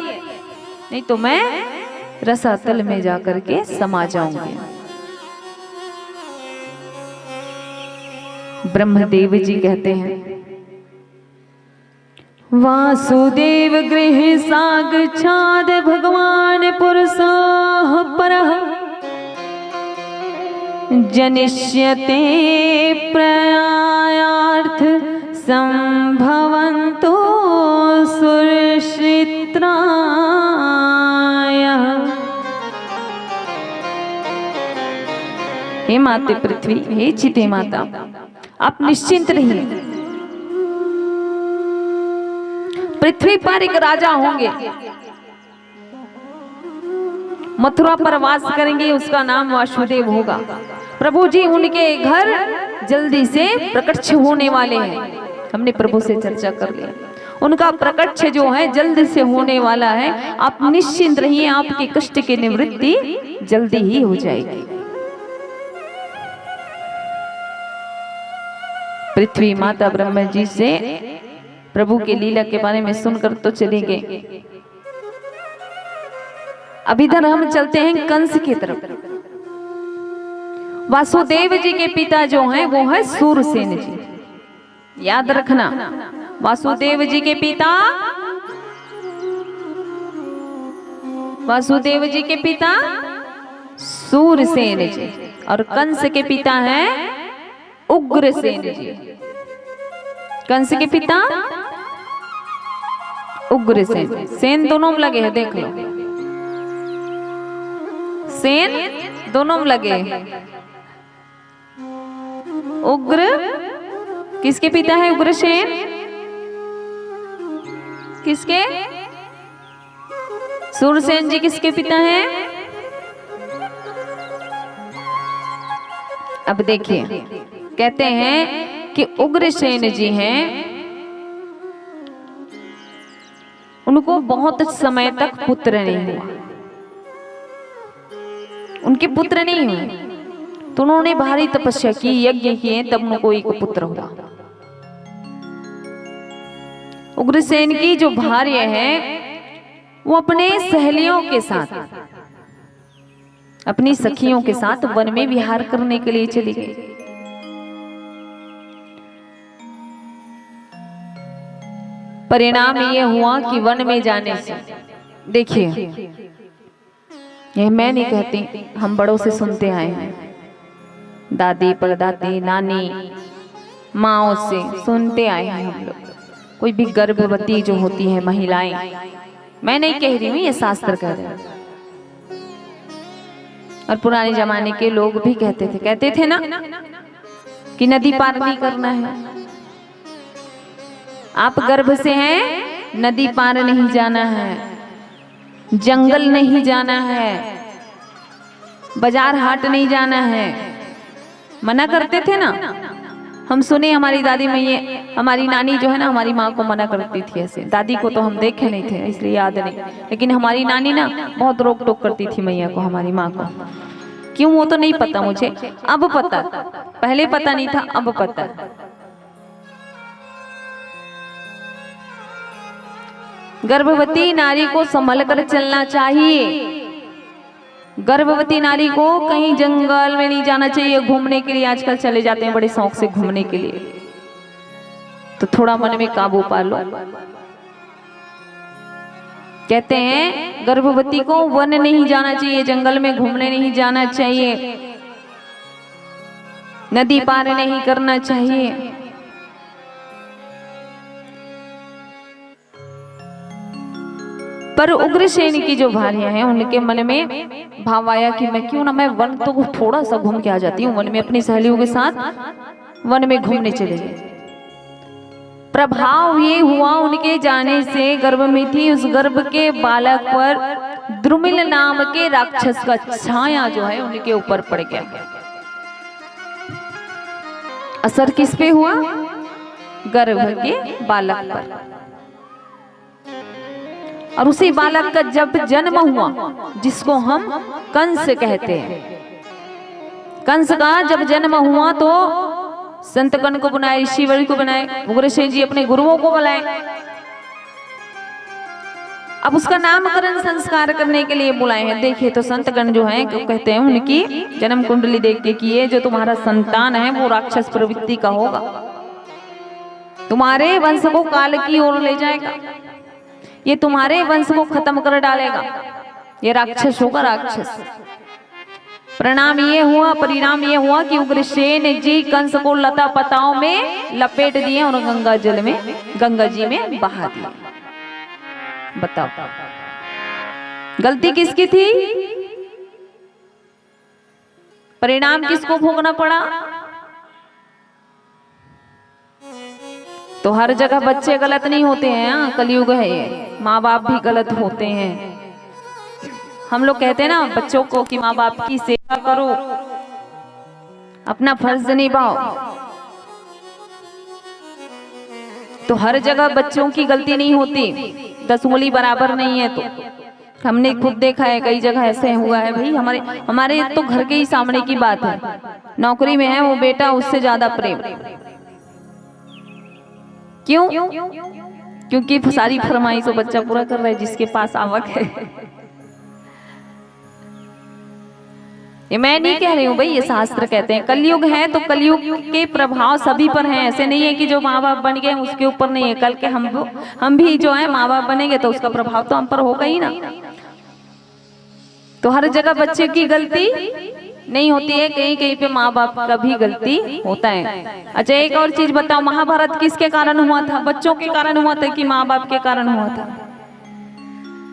नहीं तो मैं रसातल में जाकर के समा जाऊंगी। ब्रह्मदेव जी कहते हैं, वासुदेव गृह साक्षाद भगवान पुरुषः परः जनिष्यते प्रयायार्थ संभवन्तो सुरक्षित्राय। हे माते पृथ्वी, हे चिते माता, आप निश्चिंत रहिए। पृथ्वी पर एक राजा होंगे, मथुरा पर वास करेंगे, उसका नाम वासुदेव होगा। प्रभु जी उनके घर जल्दी से प्रकट होने वाले हैं, हमने प्रभु से चर्चा कर लिया। उनका प्रकट जो है जल्द से होने वाला है, आप निश्चिंत रहिए, आपके कष्ट की निवृत्ति जल्दी ही हो जाएगी। पृथ्वी माता ब्रह्मा जी से प्रभु के लीला के बारे में सुनकर तो चले गए। अब इधर हम चलते हैं कंस की तरफ। वासुदेव जी के पिता जो हैं वो है सूरसेन जी, याद रखना। वासुदेव जी के पिता, वासुदेव जी के पिता सूरसेन जी, और कंस के पिता हैं उग्रसेन जी। कंस के पिता उग्रसेन, सेन दोनों में लगे हैं, देख लो, सेन दोनों में लगे हैं। उग्र किसके पिता है? उग्रसेन किसके? सूरसेन जी किसके पिता हैं? अब देखिए, कहते हैं कि उग्रसेन जी हैं, उनको बहुत समय तक पुत्र नहीं हुआ, उनके पुत्र नहीं हुए, तो उन्होंने भारी तपस्या की, यज्ञ किए, तब उनको एक पुत्र हुआ। उग्रसेन की जो भार्य है वो अपने सहेलियों के साथ, अपनी सखियों के साथ वन में विहार करने के लिए चली गई। परिणाम ये हुआ कि वन में जाने से, देखिए यह मैं नहीं कहती, हम बड़ों से सुनते आए हैं, दादी परदादी नानी माओ से सुनते आए हैं हम लोग। कोई भी गर्भवती जो होती है महिलाएं, मैं नहीं कह रही हूँ, ये शास्त्र कह रहे हैं, और पुराने जमाने के लोग भी कहते थे ना कि नदी पार नहीं करना है, आप गर्भ से हैं, नदी पार नहीं जाना है, जंगल नहीं जाना है, बाजार हाट नहीं जाना है, मना करते थे ना। हम सुने हमारी दादी मैया, हमारी नानी जो है ना, हमारी माँ को मना करती थी ऐसे। दादी को तो हम देखे नहीं थे इसलिए याद नहीं, लेकिन हमारी नानी ना बहुत रोक टोक करती थी मैया को, हमारी माँ को। क्यों वो तो नहीं पता मुझे, अब पता, पहले पता नहीं था, अब पता। गर्भवती नारी को संभल कर चलना चाहिए। गर्भवती नारी को कहीं जंगल में नहीं जाना चाहिए घूमने के लिए। आजकल चले जाते हैं बड़े शौक से घूमने के लिए, तो थोड़ा मन में काबू पा लो। कहते हैं गर्भवती को वन नहीं जाना चाहिए, जंगल में घूमने नहीं जाना चाहिए, नदी पार नहीं करना चाहिए। पर उग्रसेन की जो भार्या हैं उनके मन में भाव आया कि मैं क्यों ना मैं वन तो थोड़ा सा घूम के आ जाती हूँ। वन में अपनी सहेलियों के साथ वन में घूमने चले गए। प्रभाव ये हुआ उनके जाने से, गर्भ में थी, उस गर्भ के बालक पर द्रुमिल नाम के राक्षस का छाया जो है उनके ऊपर पड़ गया। असर किस पे हुआ? गर्भ के बालक पर। और उसी बालक का जब जन्म हुआ, जिसको हम कंस कहते हैं, कंस का जब जन्म हुआ तो संतगण को बुलाए, ऋषिवर को बनाए, उग्रसेन जी अपने गुरुओं को बुलाए। अब उसका नामकरण संस्कार करने के लिए बुलाए हैं। देखिए तो संतगण जो हैं कहते हैं उनकी जन्म कुंडली देख के कि ये जो तुम्हारा संतान है वो राक्षस प्रवृत्ति का होगा, तुम्हारे वंश को काल की ओर ले जाएगा, ये तुम्हारे वंश को खत्म कर डालेगा, ये राक्षस होगा, राक्षस। परिणाम ये हुआ कि उग्रसेन जी कंस को लता पताओं में लपेट दिए और गंगा जी में बहा दिए। बताओ गलती किसकी थी? परिणाम किसको भोगना पड़ा? तो हर जगह बच्चे गलत नहीं होते हैं, कलयुग है ये, माँ बाप भी गलत होते हैं। हम लोग कहते हैं ना बच्चों को कि माँ बाप की सेवा करो, अपना फर्ज निभाओ। तो हर जगह बच्चों की गलती नहीं होती, 10 उंगली बराबर नहीं है। तो हमने खुद देखा है कई जगह ऐसे हुआ है भाई। हमारे तो घर के ही सामने की बात है, नौकरी में है वो बेटा, उससे ज्यादा प्रेम। क्यों? क्योंकि सारी फरमाइश वो बच्चा पूरा कर रहा है जिसके पास आवक है। ये मैं नहीं कह रही हूँ भाई, ये शास्त्र कहते हैं। कलयुग है तो कलयुग के प्रभाव सभी पर हैं। ऐसे नहीं है कि जो माँ बाप बन गए उसके ऊपर नहीं है। कल के हम भी जो है माँ बाप बनेंगे तो उसका प्रभाव तो हम पर होगा ही ना। तो हर जगह बच्चे की गलती नहीं होती है, कहीं कहीं पे माँ बाप का भी गलती होता है। अच्छा एक और चीज बताओ, महाभारत किसके कारण हुआ था? बच्चों के कारण हुआ था कि माँ बाप के कारण हुआ था?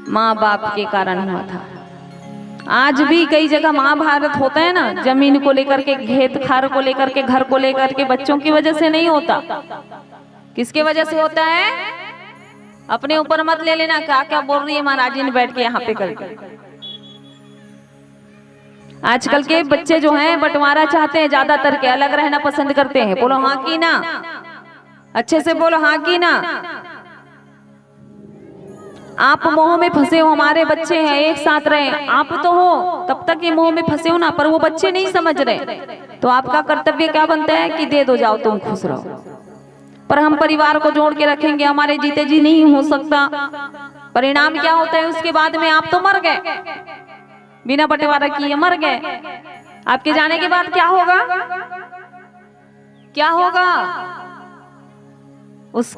माँ बाप के कारण हुआ था। आज भी कई जगह महाभारत होता है ना, जमीन को लेकर के, खेत खार को लेकर के, घर को लेकर के, बच्चों की वजह से नहीं होता। किसके वजह से होता है? अपने ऊपर मत ले लेना क्या क्या बोल रही है महाराज जी ने बैठ के यहाँ पे करके। आजकल के बच्चे जो हैं बंटवारा चाहते हैं, ज्यादातर के अलग रहना पसंद करते हैं। बोलो हाँ की ना, अच्छे से बोलो हाँ की ना। आप मोह में फंसे हो, हमारे बच्चे हैं एक साथ रहे, आप तो हो तब तक ये मोह में फंसे हो ना, पर वो बच्चे नहीं समझ रहे। तो आपका कर्तव्य क्या बनता है कि दे दो, जाओ तुम खुश रहो। पर हम परिवार को जोड़ के रखेंगे, हमारे जीते जी नहीं हो सकता। परिणाम क्या होता है उसके बाद में? आप तो मर गए, बिना बंटवारा किए मर गए। आपके जाने के बाद क्या होगा? क्या होगा? उस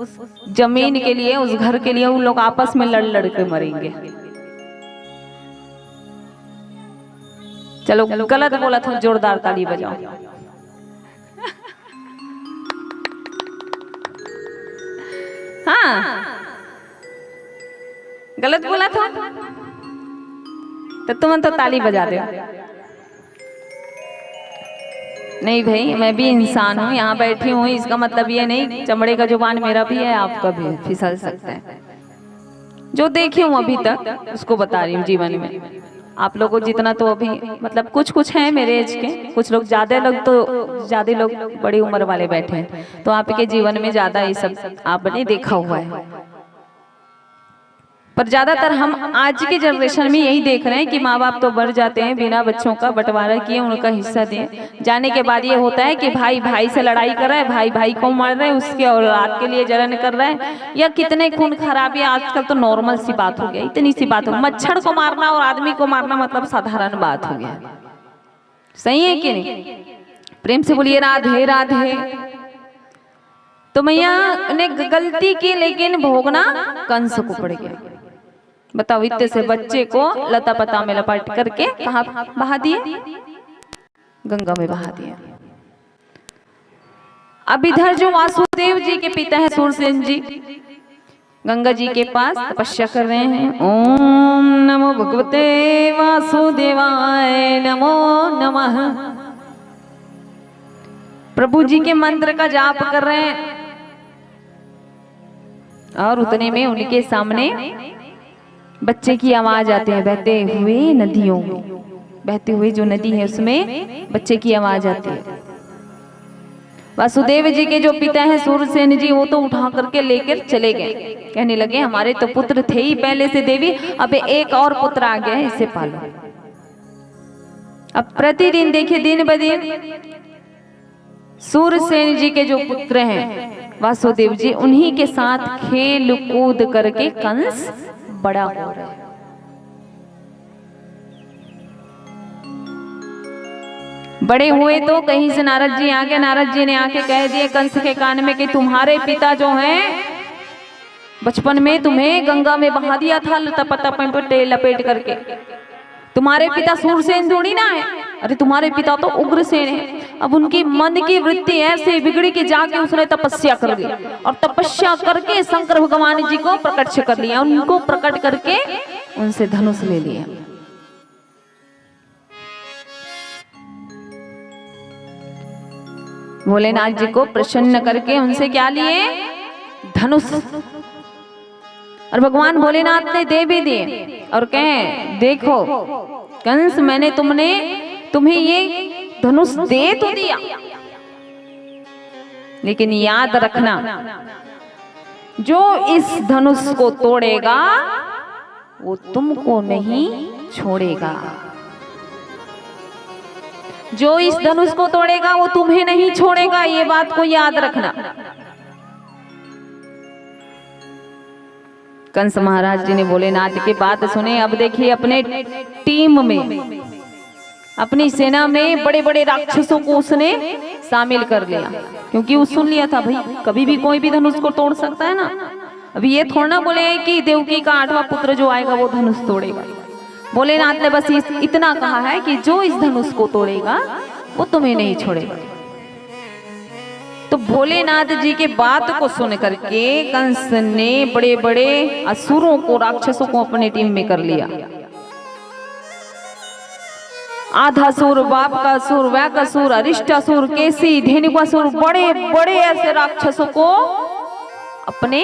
जमीन के लिए, उस घर के लिए उन लोग आपस में लड़ लड़ के मरेंगे। चलो गलत बोला था, जोरदार ताली बजाओ। हाँ गलत बोला था तो तुम तो ताली बजा दो। नहीं भाई, मैं भी इंसान हूँ, यहाँ बैठी हूँ, इसका मतलब ये नहीं चमड़े का जुबान मेरा भी है, आपका भी फिसल सकता है। जो देखी हूँ अभी तक उसको बता रही हूँ जीवन में। आप लोगों को जितना तो अभी मतलब कुछ हैं मेरे एज के, कुछ लोग ज्यादा लोग बड़ी उम्र वाले बैठे हैं, तो आपके जीवन में ज्यादा ये सब आपने देखा हुआ है। पर ज्यादातर हम आज के जनरेशन में यही देख रहे हैं कि माँ बाप तो बढ़ जाते हैं बिना बच्चों का बंटवारा किए, उनका हिस्सा दें। जाने के बाद ये होता है कि भाई भाई से लड़ाई कर रहा है, भाई भाई को मार रहे हैं, उसके औलाद के लिए जलन कर रहा है, या कितने खून खराबी आजकल तो नॉर्मल सी बात हो गई। इतनी सी बात हो, मच्छर को मारना और आदमी को मारना मतलब साधारण बात हो गया। सही है कि नहीं? प्रेम से बोलिए राधे राधे। तो मैया ने गलती की लेकिन भोगना कंस को पड़ गया। बताओ, इतने से बच्चे को लता पता में लपेट करके कहाँ बहा दिए? गंगा में बहा दिया। अब इधर जो वासुदेव जी के पिता है सूरसेन जी, गंगा जी के पास तपस्या कर रहे हैं। ओम नमो भगवते वासुदेवाय नमो नमः। प्रभु जी के मंत्र का जाप कर रहे हैं और उतने में उनके सामने बच्चे की आवाज आती है। बहते हुए नदियों में, बहते हुए जो नदी है उसमें बच्चे की आवाज आती है। वासुदेव जी के जो पिता हैं सूरसेन जी, वो तो उठा करके लेकर चले गए। कहने लगे हमारे तो पुत्र थे ही पहले से देवी, अब एक और पुत्र आ गया है, इसे पालो। अब प्रतिदिन देखिए, दिन ब दिन सूरसेन जी के जो पुत्र हैं वासुदेव जी, उन्हीं के साथ खेल कूद करके कंस बड़ा हो रहा है। बड़े हुए तो कहीं से नारद जी आ गए। नारद जी ने आके कह दिए कंस के कान में कि तुम्हारे पिता जो हैं बचपन में तुम्हें गंगा में बहा दिया था लपेट करके। तुम्हारे पिता सूरसेन थोड़ी ना है, अरे तुम्हारे पिता तो उग्रसेन है। अब उनकी मन की वृत्ति ऐसे बिगड़ी कि जाके उसने तपस्या कर ली और तपस्या करके शंकर भगवान जी को प्रकट कर लिया। उनको प्रकट करके उनसे धनुष ले लिया। भोलेनाथ जी को प्रसन्न करके उनसे क्या लिए? धनुष। और भगवान भोलेनाथ ने दे भी दिए और कहे देखो कंस, मैंने तुम्हें ये धनुष दे तो दिया, लेकिन याद रखना जो इस धनुष को तोड़ेगा वो तुमको नहीं छोड़ेगा। जो इस धनुष को तोड़ेगा वो तुम्हें नहीं छोड़ेगा, ये बात को याद रखना। कंस महाराज जी ने भोलेनाथ की बात सुने। अब देखिए अपने टीम में, अपनी सेना में बड़े बड़े राक्षसों को उसने शामिल कर लिया, क्योंकि वो सुन लिया था भाई कभी भी कोई भी धनुष को तोड़ सकता है ना। अभी ये थोड़ा ना बोले कि देवकी का 8वां पुत्र जो आएगा वो धनुष तोड़ेगा। भोलेनाथ ने बस इतना कहा है कि जो इस धनुष को तोड़ेगा वो तुम्हें नहीं छोड़ेगा। तो भोलेनाथ जी के बात को सुन करके कंस ने बड़े बड़े असुरों को, राक्षसों को अपने टीम में कर लिया। आधासुर, बाप का असुर, वैकासुर, अरिष्टासुर, केसी, धेनुकासुर, बड़े बड़े ऐसे राक्षसों को अपने।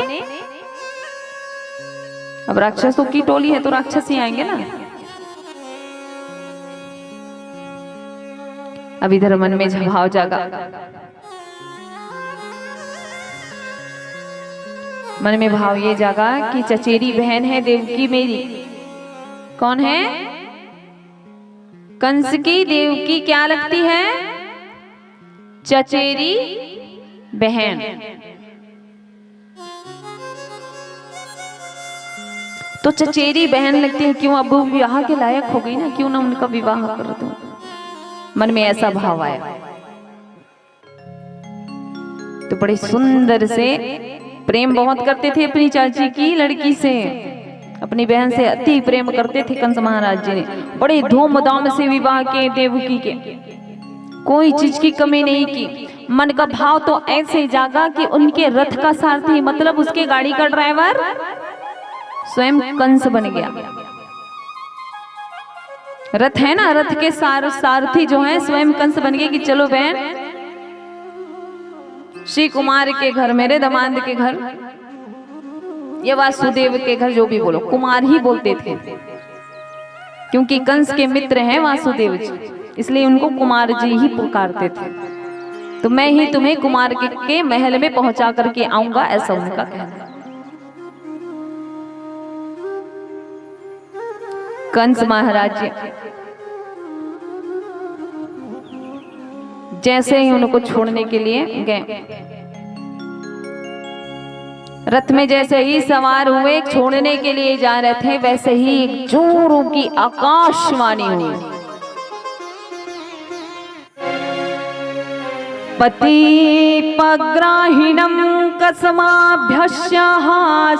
अब राक्षसों की टोली है तो राक्षस ही आएंगे ना। अब इधर मन में भाव जागा, मन में भाव ये जागा कि चचेरी बहन है देवकी मेरी। कौन है? कंस की देवकी क्या लगती है? चचेरी बहन। तो चचेरी बहन लगती है, क्यों अब विवाह के लायक हो गई ना, क्यों ना उनका विवाह कर दूं। मन में ऐसा भाव आया। तो बड़े सुंदर से प्रेम बहुत करते थे अपनी चाची की लड़की से, अपनी बहन से अति प्रेम करते थे कंस महाराज जी ने। बड़े धूमधाम से विवाह के देवकी के, कोई चीज की कमी नहीं की। मन का भाव तो ऐसे जागा कि उनके रथ का सारथी, मतलब उसके गाड़ी का ड्राइवर स्वयं कंस बन गया। रथ है ना, रथ के सारथी जो है स्वयं कंस बन गए कि चलो बहन श्री कुमार के घर, मेरे दामाद के घर, या वासुदेव के घर, जो भी बोलो, कुमार ही बोलते थे क्योंकि कंस के मित्र हैं वासुदेव जी, इसलिए उनको कुमार जी ही पुकारते थे। तो मैं ही तुम्हें कुमार के महल में पहुंचा करके आऊंगा, ऐसा उनका कहना। कंस महाराज जी जैसे ही उनको छोड़ने के लिए गए, रथ में जैसे ही सवार हुए छोड़ने के लिए जा रहे थे, वैसे ही एक जोरों की आकाशवाणी हुई। पति पग्राहिणम कसमाभ्यस्य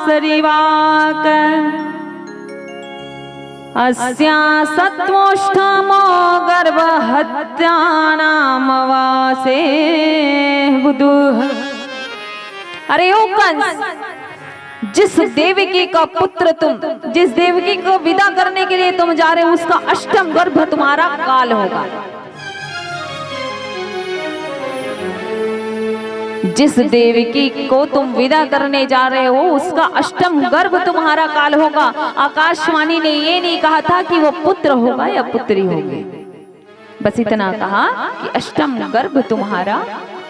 सरिवाक अस्या सत्वोष्ठमो गर्भहत्यानाम वासे बुधुः। अरे ओ कंस, जिस देवकी का पुत्र तुम, जिस देवकी को विदा करने के लिए तुम जा रहे हो, उसका अष्टम गर्भ तुम्हारा काल होगा। जिस देवकी को तुम विदा करने जा रहे हो उसका अष्टम गर्भ तुम्हारा काल होगा। आकाशवाणी ने ये नहीं कहा था कि वो पुत्र होगा या पुत्री होगी, बस इतना कहा कि अष्टम गर्भ तुम्हारा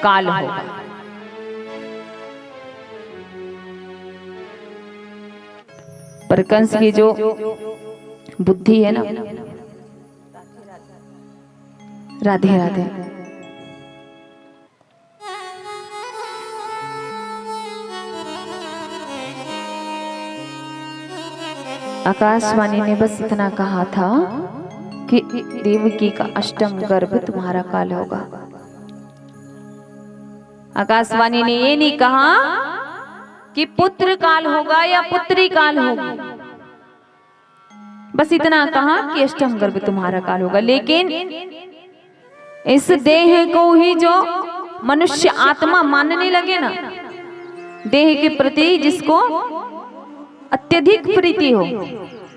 काल होगा। पर कंस की जो बुद्धि है ना, राधे राधे, आकाशवाणी ने बस इतना कहा था कि देवकी का अष्टम गर्भ तुम्हारा काल होगा। आकाशवाणी ने ये नहीं कहा कि पुत्र काल होगा या पुत्री काल होगी, बस इतना कहा कि अष्टम गर्भ तुम्हारा काल होगा। लेकिन इस देह को ही जो मनुष्य आत्मा मानने लगे ना, देह के प्रति जिसको अत्यधिक प्रीति हो,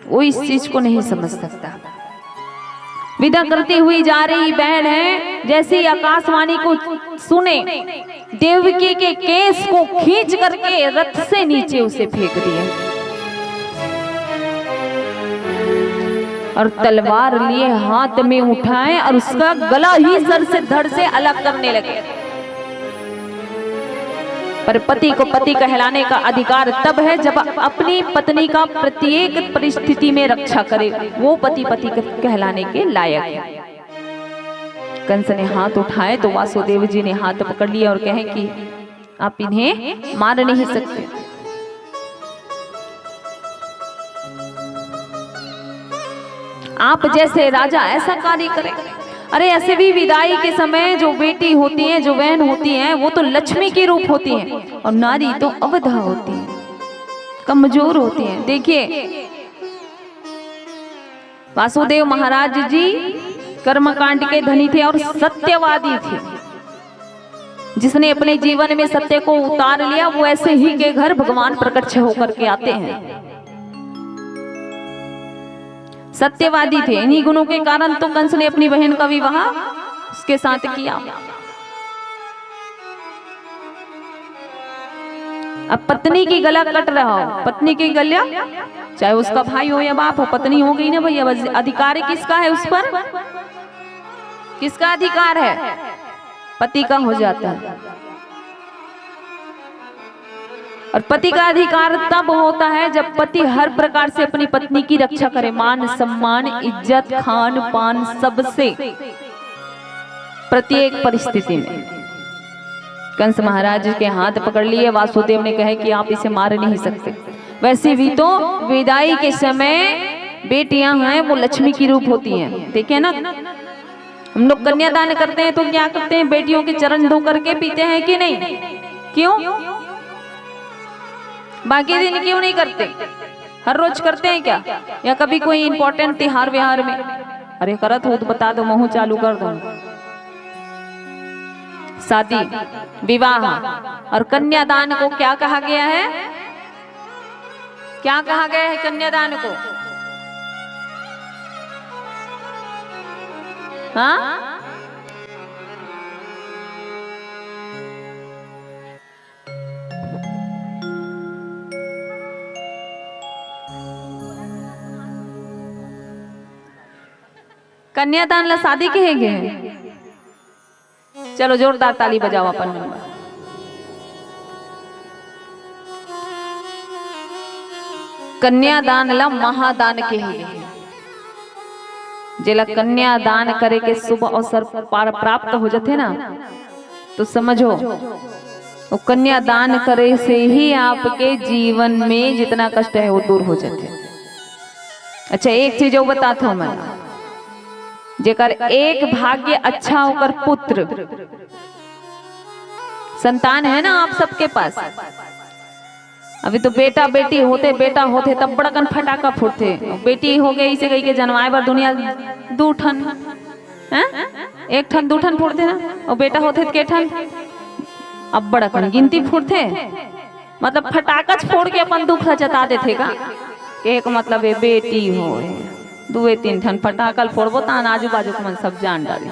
वो इस चीज को नहीं समझ सकता। विदा करती हुई जा रही बहन है, जैसे आकाशवाणी को सुने, देवकी के केस को खींच करके रथ से नीचे उसे फेंक दिया और तलवार लिए हाथ में उठाए और उसका गला ही सर से धड़ से अलग करने लगे। पर पति को पति कहलाने का अधिकार तब है जब अपनी पत्नी का प्रत्येक परिस्थिति में रक्षा करे, वो पति पति कहलाने के लायक है। कंस ने हाथ उठाए तो वासुदेव जी ने हाथ पकड़ लिया और कहे कि आप इन्हें मार नहीं सकते। आप जैसे राजा ऐसा कार्य करें। अरे ऐसे भी विदाई के समय जो बेटी होती है, जो बहन होती है, वो तो लक्ष्मी की रूप होती है और नारी तो अवधा होती है, कमजोर होती है। देखिए वासुदेव महाराज जी कर्मकांड के धनी थे और सत्यवादी थे। जिसने अपने जीवन में सत्य को उतार लिया वो ऐसे ही के घर भगवान प्रकट होकर के आते हैं। सत्यवादी थे। इन्हीं गुणों के कारण तो कंस ने अपनी बहन का विवाह उसके साथ किया। अब पत्नी की गला कट रहा हो, पत्नी की गला, चाहे उसका भाई हो या बाप हो, पत्नी हो गई ना भैया, अधिकार किसका है उस पर? किसका अधिकार है? पति का हो जाता है। और पति का अधिकार तब होता है जब पति हर प्रकार से अपनी पत्नी की रक्षा करे, मान सम्मान इज्जत खान पान सबसे, प्रत्येक परिस्थिति में। कंस महाराज के हाथ पकड़ लिए। वासुदेव ने कहे कि आप इसे मार नहीं सकते। वैसे भी तो विदाई के समय बेटियां हैं वो लक्ष्मी की रूप होती हैं। देखिए ना, हम लोग कन्यादान करते हैं तो क्या करते हैं? बेटियों के चरण धो करके पीते हैं कि नहीं? क्यों? बाकी दिन क्यों नहीं करते? हर रोज करते हैं क्या? या कभी कोई इंपॉर्टेंट त्योहार व्यवहार में? अरे करत हो तो बता दो, मुंह चालू कर दो। शादी, विवाह और कन्यादान को क्या कहा गया है? क्या कहा गया है कन्यादान को? हाँ? कन्यादान ला शादी कहेंगे। चलो जोरदार ताली बजाओ अपन। कन्यादान ला महादान कहेंगे। जेला कन्यादान करे के शुभ अवसर प्राप्त हो जाते ना, तो समझो वो कन्यादान करे से ही आपके जीवन में जितना कष्ट है वो दूर हो जाते। अच्छा एक चीज और बताता हूं मैं, जेकर एक भाग्य अच्छा होकर पुत्र संतान है ना आप सबके पास। अभी तो बेटा बेटी होते, बेटा होते तब बड़कन फटाका फूटते, बेटी हो गई इसे गई के जन्माए बार दुनिया दू ठन, एक ठन दू ठन फूटते ना, और बेटा होते के ठन, अब बड़कन गिनती फूटते। मतलब फटाका फोड़ के अपन दुख जता देते का। एक मतलब है बेटी हो दुए तीन ठन फटाकल फोड़बो तान आजू बाजू के मन सब जान डाले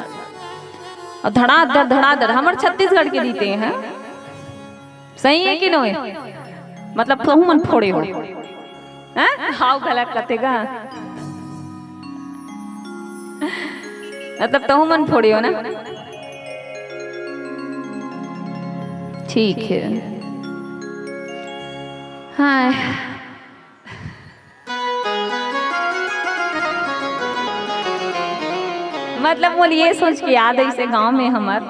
और धड़ाधड़ हमारे छत्तीसगढ़ के रीते हैं। सही है कि नहीं? मतलब कहूँ मन फोड़े हो हाउ गलत कतेगा मतलब तहु मन फोड़े हो ना। ठीक है। हाँ मतलब बोल ये सोच के याद है इसे गांव में हमार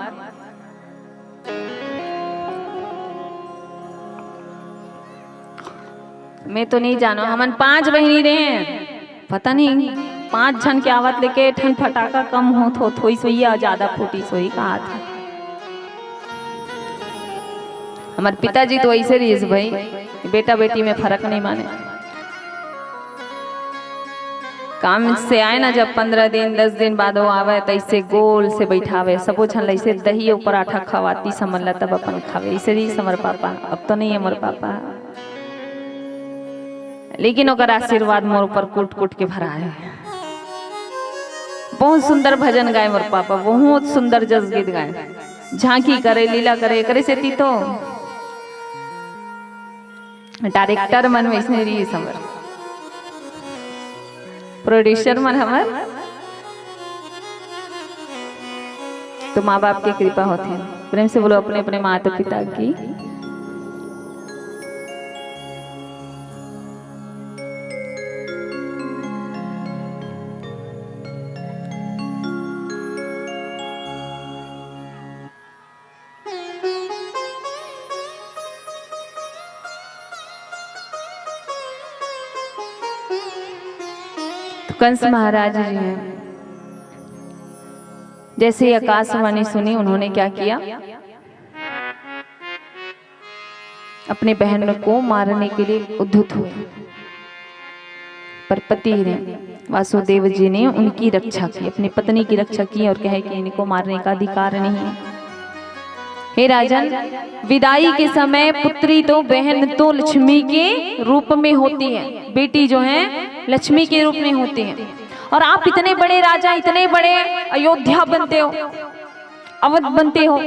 मैं तो नहीं जानो हमन 5 बहिनी रहे पता नहीं 5 जन के आवत लेके ठन फटाका कम हो तो थोड़ी सोई या ज्यादा फूटी सोई कहा था। हमारे पिताजी तो ऐसे रही भाई बेटा बेटी में फर्क नहीं माने। काम से आए ना जब 15 दिन 10 दिन बाद वो आवे तो ऐसे गोल से बैठावे सबो छन ऐसे दही और पराठा खवाती समझ तब अपन खावे ऐसे रही हमारे पापा। अब तो नहीं है हमारे पापा लेकिन ओकर आशीर्वाद मोर ऊपर कूट कूट के भरा है। बहुत सुंदर भजन गाए मोर पापा बहुत सुंदर जस गीत गाए झांकी करे लीला करे करे से ती तो डायरेक्टर मन में इसने रही समर प्रोड्यूसर मन हमार तो माँ बाप की कृपा होती है। प्रेम से बोलो अपने अपने माता पिता की। कंस महाराज जी हैं जैसे आकाशवाणी सुनी उन्होंने क्या किया अपने बहन को मारने के लिए उद्धत हुए पर पति ने वासुदेव जी ने उनकी रक्षा की अपनी पत्नी की रक्षा की और कहे कि इनको मारने का अधिकार नहीं है। हे राजन विदाई के समय पुत्री तो बहन तो लक्ष्मी के रूप में होती है बेटी जो है लक्ष्मी के रूप में होती है और आप इतने बड़े राजा इतने बड़े अयोध्या बनते हो अवध बनते हो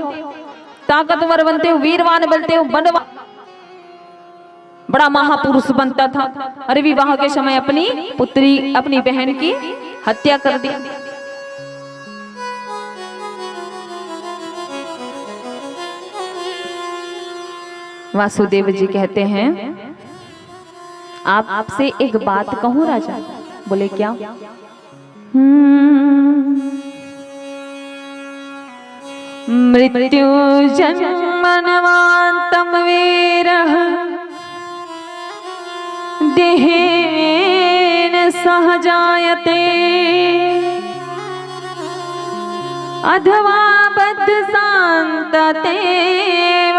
ताकतवर बनते हो वीरवान बनते हो बनवा बड़ा महापुरुष बनता था। अरे विवाह के समय अपनी पुत्री अपनी बहन की हत्या कर दी। वासुदेव जी कहते हैं आपसे एक बात कहूं राजा। बोले क्या? मृत्यु जन्मनवान्तम वीरः देहेन सहजायते अथवा बद्ध शान्ततेव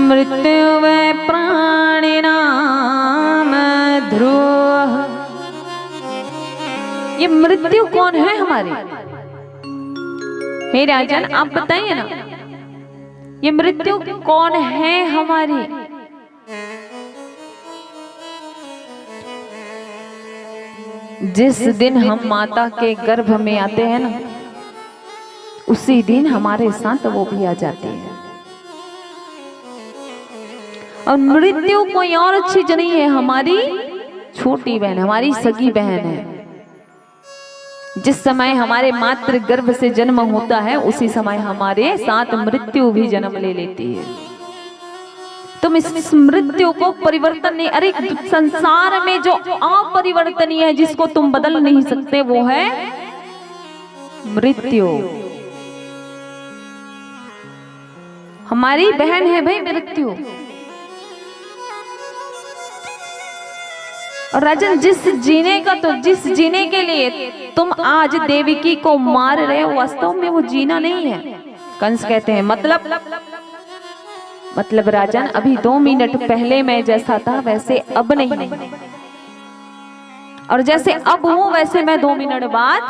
मृत्यु वे प्राणिनाम ध्रुव। ये मृत्यु कौन है हमारी? हे राजन आप बताइए ना ये मृत्यु कौन है हमारी? जिस दिन हम माता के गर्भ में आते हैं ना उसी दिन हमारे साथ वो भी आ जाती है। और मृत्यु कोई और चीज नहीं है हमारी छोटी बहन हमारी सगी बहन है। जिस समय हमारे मातृ गर्भ से जन्म होता है उसी समय हमारे साथ मृत्यु भी जन्म ले लेती है। तुम इस मृत्यु को परिवर्तन नहीं अरे संसार में जो अपरिवर्तनीय है जिसको तुम बदल नहीं सकते वो है मृत्यु। हमारी बहन है भाई मृत्यु। और राजन जिस जीने के लिए तुम आज देवकी को मार रहे हो वास्तव में वो जीना नहीं है। कंस कहते हैं मतलब राजन अभी 2 मिनट पहले मैं जैसा था वैसे अब नहीं और जैसे अब हूं वैसे मैं 2 मिनट बाद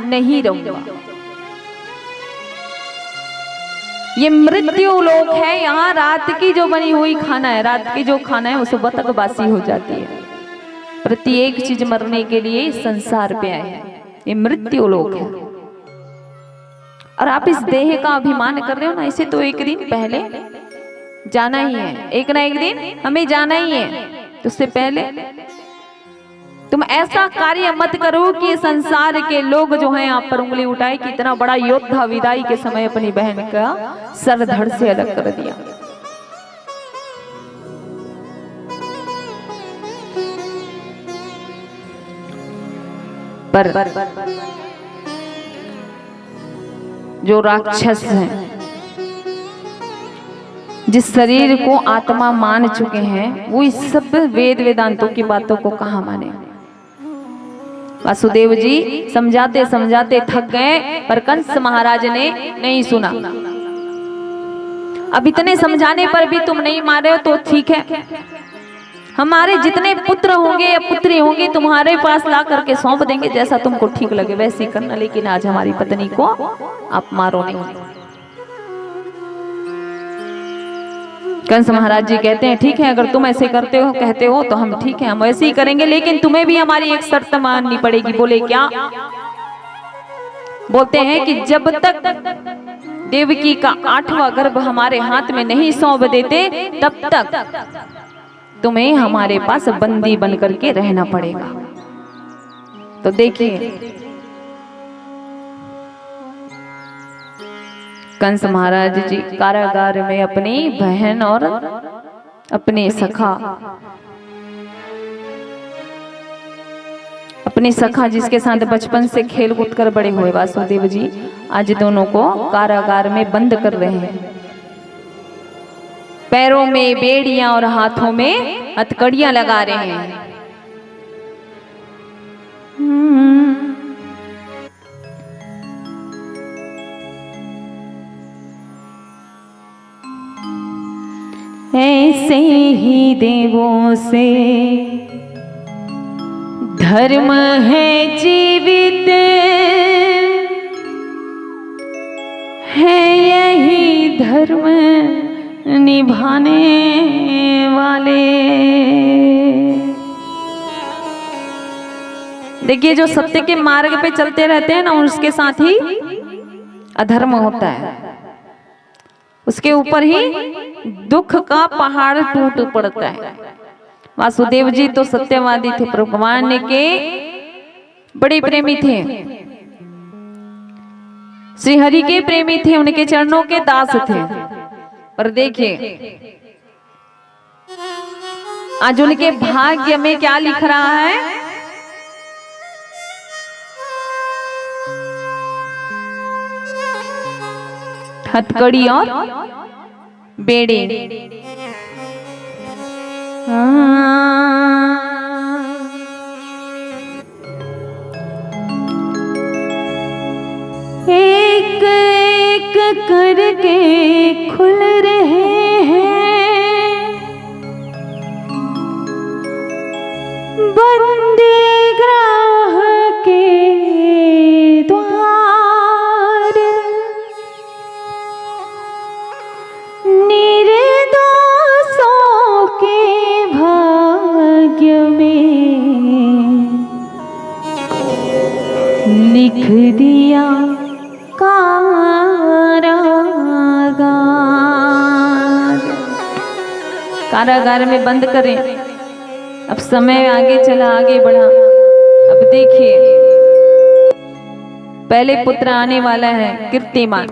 नहीं रहूंगा। ये मृत्यु लोक है। यहाँ रात की जो बनी हुई खाना है, रात की जो खाना है वो सुबह तक बासी हो जाती है। प्रत्येक चीज मरने के लिए संसार पे आए हैं। ये मृत्यु लोक है और आप इस देह का अभिमान कर रहे हो ना, इसे तो एक दिन पहले जाना ही है। एक ना एक दिन हमें जाना ही है। तो उससे पहले तुम ऐसा कार्य मत करो कि संसार के लोग जो हैं आप पर उंगली उठाए कि इतना बड़ा योद्धा विदाई के समय अपनी बहन का सर धड़ से अलग कर दिया। पर जो राक्षस हैं, जिस शरीर को आत्मा मान चुके हैं, वो इस सब वेद वेदांतों की बातों को कहाँ माने। वासुदेव जी समझाते समझाते थक गए, पर कंस महाराज ने नहीं सुना। अब इतने समझाने पर भी तुम नहीं मान रहे हो तो ठीक है, हमारे जितने पुत्र होंगे या पुत्री होंगी तुम्हारे पास ला करके सौंप देंगे, जैसा तुमको ठीक लगे वैसे ही करना, लेकिन आज हमारी पत्नी को आप मारो नहीं। कंस महाराज जी कहते हैं ठीक है, अगर तुम ऐसे करते हो कहते हो तो हम ठीक है, हम ऐसे ही करेंगे, लेकिन तुम्हें भी हमारी एक शर्त माननी पड़ेगी। बोले क्या? बोलते हैं कि जब तक देवकी का 8वां गर्भ हमारे हाथ में नहीं सौंप देते तब तक तुम्हें हमारे पास बंदी बन करके रहना पड़ेगा। तो देखिए कंस महाराज जी कारागार में अपनी बहन और अपने सखा जिसके साथ बचपन से खेल कूद कर बड़े हुए वासुदेव जी, आज दोनों को कारागार में बंद कर रहे हैं। पैरों में बेड़ियां और हाथों में हथकड़ियां लगा रहे हैं। ऐसे ही देवों से धर्म है जीवित, है यही धर्म निभाने वाले। देखिए जो सत्य के मार्ग पे चलते रहते हैं ना, उसके साथ ही अधर्म होता है, उसके ऊपर ही दुख का पहाड़ टूट पड़ता है। वासुदेव जी तो सत्यवादी थे, भगवान के बड़े प्रेमी थे, श्री हरि के प्रेमी थे, उनके चरणों के दास थे। पर देखिए आज उनके भाग्य में क्या लिख रहा है? हथकड़ी और बेड़े। एक एक करके खुल रहे हैं बंदी ग्राह के द्वार, निर्दोषों के भाग्य में लिख दिया कारागार में बंद करें। अब समय आगे चला, आगे बढ़ा। अब देखिए पहले पुत्र आने वाला है कीर्तिमान।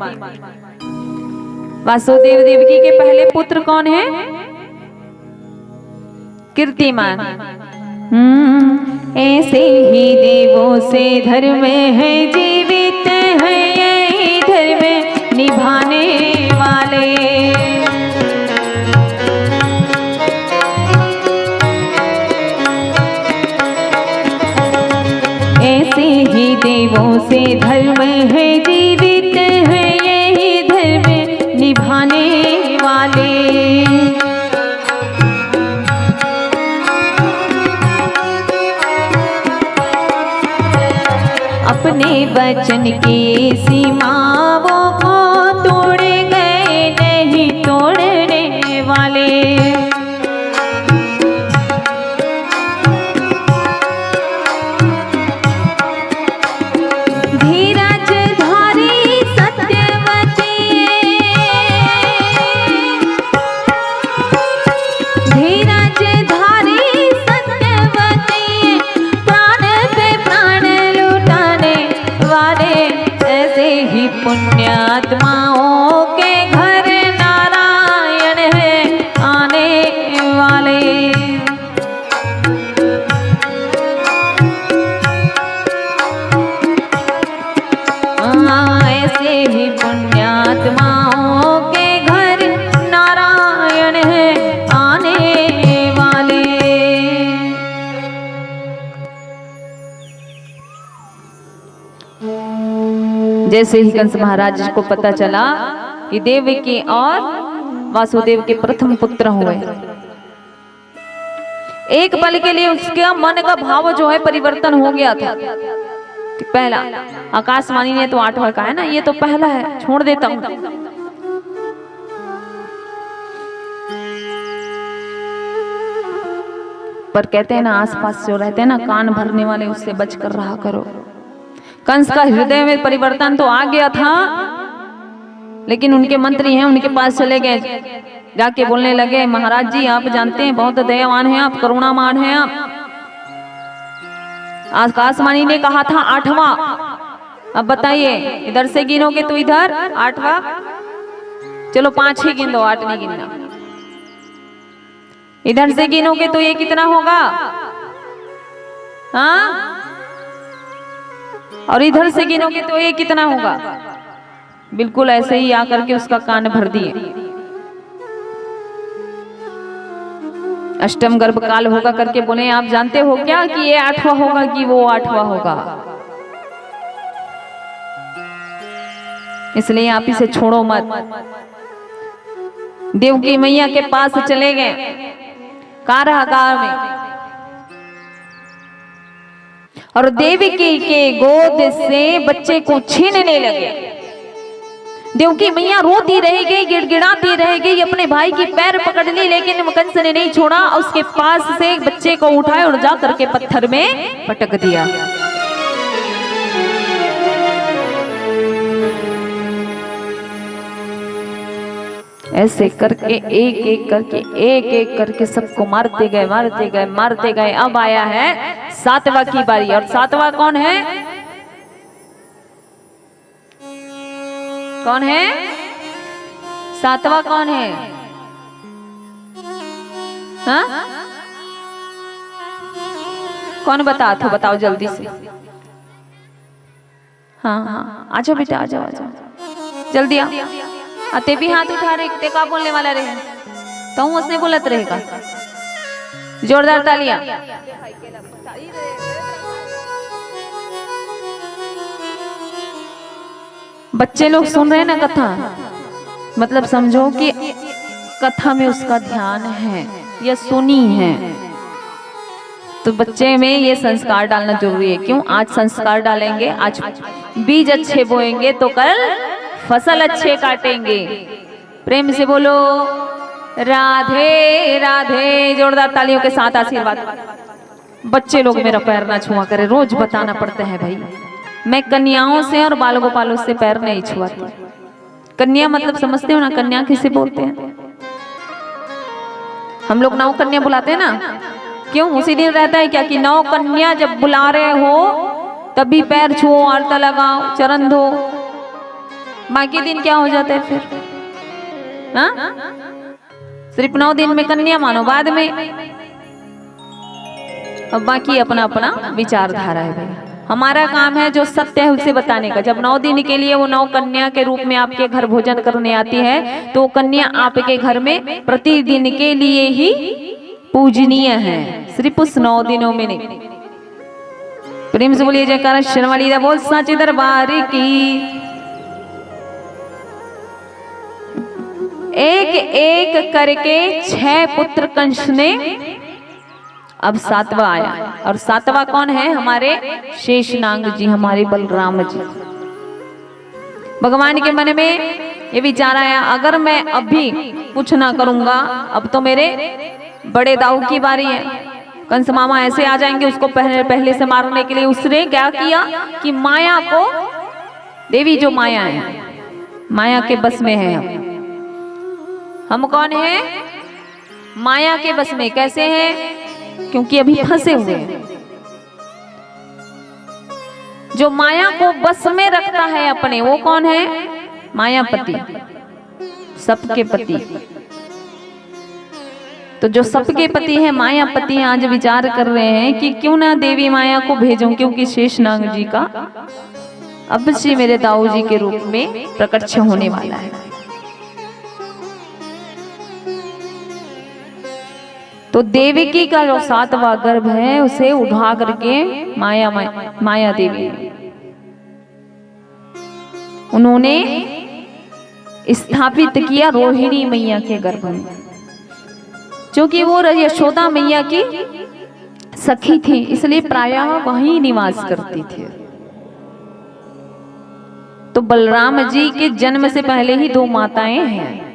वासुदेव देवकी के पहले पुत्र कौन है? कीर्तिमान। ऐसे ही देवों से धर्म है जीवित, है यही धर्म निभाने वाले। ऐसे ही देवों से धर्म है जीवित, है यही धर्म निभाने वाले। अपने वचन की सीमाओं को तोड़ गए वाले। धीरज धारी सत्यवती, धीरज धारी सत्यवती, प्राण पे प्राण लुटाने वाले, ऐसे ही पुण्यात्माओं के घर नारायण है आने वाले। ऐसे ही पुण्यात्माओं के घर नारायण है आने वाले। जैसे ही कंस महाराज को पता चला कि देवकी और वासुदेव के प्रथम पुत्र हुए, एक पल के लिए उसके मन का भाव जो है परिवर्तन हो गया था। कि पहला आकाशवाणी ने तो 8वां का है ना, ये तो पहला है, छोड़ देता हूं। पर कहते हैं ना, आसपास जो रहते हैं ना कान भरने वाले, उससे बचकर रहा करो। कंस का हृदय में परिवर्तन तो आ गया था, लेकिन उनके मंत्री हैं, उनके पास चले गए, जाके बोलने लगे, महाराज जी आप जानते हैं बहुत दयावान हैं आप, करुणामान हैं आप। आकाशवाणी ने कहा था 8वां, अब बताइए इधर से गिनोगे तो इधर 8वां, चलो 5 ही गिन दो, 8 नहीं गिनना। इधर से गिनोगे तो ये कितना होगा, हाँ, और इधर से गिनोगे तो ये कितना होगा। बिल्कुल ऐसे ही आकर के उसका कान भर दिए। अष्टम गर्भ काल होगा करके बोले, आप जानते हो क्या कि ये 8वां होगा कि वो 8वां होगा। इसलिए आप इसे छोड़ो मत। देवकी मैया के पास चले गए कारागार में, और देवकी के गोद से बच्चे को छीनने लगे। देवकी मैया रोती रह गई, गिड़गिड़ाती रह गई, अपने भाई की पैर पकड़ ली, लेकिन कंस ने नहीं छोड़ा। उसके पास से बच्चे को उठाया और जा करके पत्थर में पटक दिया। ऐसे करके एक एक करके सबको मारते गए, मारते गए, मारते गए। अब आया है 7वां की बारी, और 7वां कौन है? कौन है 7वां? कौन है? हाँ, कौन बता तो बताओ जल्दी से। हाँ हाँ, आ जाओ बेटा, आ जाओ, आ जाओ, जल्दी आओ। आते भी हाथ उठा रहे, ते का बोलने वाला रहे तो उसने बोलत रहेगा। जोरदार तालियां। बच्चे लोग सुन रहे हैं ना कथा, मतलब समझो कि कथा में उसका ध्यान है, या सुनी है। तो बच्चे में ये संस्कार डालना जरूरी है। क्यों? आज संस्कार डालेंगे, आज बीज अच्छे बोएंगे तो कल फसल अच्छे काटेंगे। प्रेम से बोलो राधे राधे। जोरदार तालियों के साथ आशीर्वाद। बच्चे लोग मेरा पैर ना छुआ करे, रोज बताना पड़ता है भाई। मैं कन्याओं से और बाल गोपालों से पैर नहीं छुआती। कन्या मतलब समझते हो ना, कन्या किसे बोलते हैं? हम लोग नौ कन्या बुलाते हैं ना, क्यों? उसी दिन रहता है क्या कि नौ कन्या जब बुला रहे हो तभी पैर छुओ, आरता लगाओ, चरण धो। बाकी दिन क्या हो जाता है फिर? हाँ, सिर्फ 9 दिन में कन्या मानो, बाद में अब बाकी अपना अपना विचारधारा है भाई। हमारा काम है जो सत्य है उसे बताने का। जब 9 दिन के लिए वो 9 कन्या के रूप में आपके घर भोजन करने आती है, तो कन्या आपके घर में प्रतिदिन के लिए ही पूजनीय है, सिर्फ उस 9 दिनों में नहीं। प्रेम से बोलिए जयकारा शर्माली दा बोल साचे दरबार की। एक एक करके 6 पुत्र कंस ने, अब 7वां आया। और 7वां कौन है? हमारे शेषनाग जी, हमारे बलराम जी। भगवान के मन में ये विचार आया, अगर मैं अभी कुछ ना करूंगा, अब तो मेरे बड़े दाऊ की बारी है। कंस मामा ऐसे आ जाएंगे उसको पहले से मारने के लिए। उसने क्या किया कि माया को, देवी जो माया है, माया के बस में है हम कौन है? माया के बस में। कैसे हैं? क्योंकि अभी फंसे हुए हैं। जो माया को बस में रखता है अपने, वो कौन है? मायापति, सबके पति। तो जो सबके पति है मायापति, आज विचार कर रहे हैं कि क्यों ना देवी माया को भेजूं, क्योंकि शेषनाग जी का अवश्य मेरे दाऊ जी के रूप में प्रकट होने वाला है। तो देवकी का जो 7वां गर्भ है उसे उठा करके माया देवी उन्होंने स्थापित किया रोहिणी मैया के गर्भ में, क्योंकि वो यशोदा मैया की सखी थी, इसलिए प्रायः वहीं निवास करती थी। तो बलराम जी के जन्म से पहले ही 2 माताएं हैं।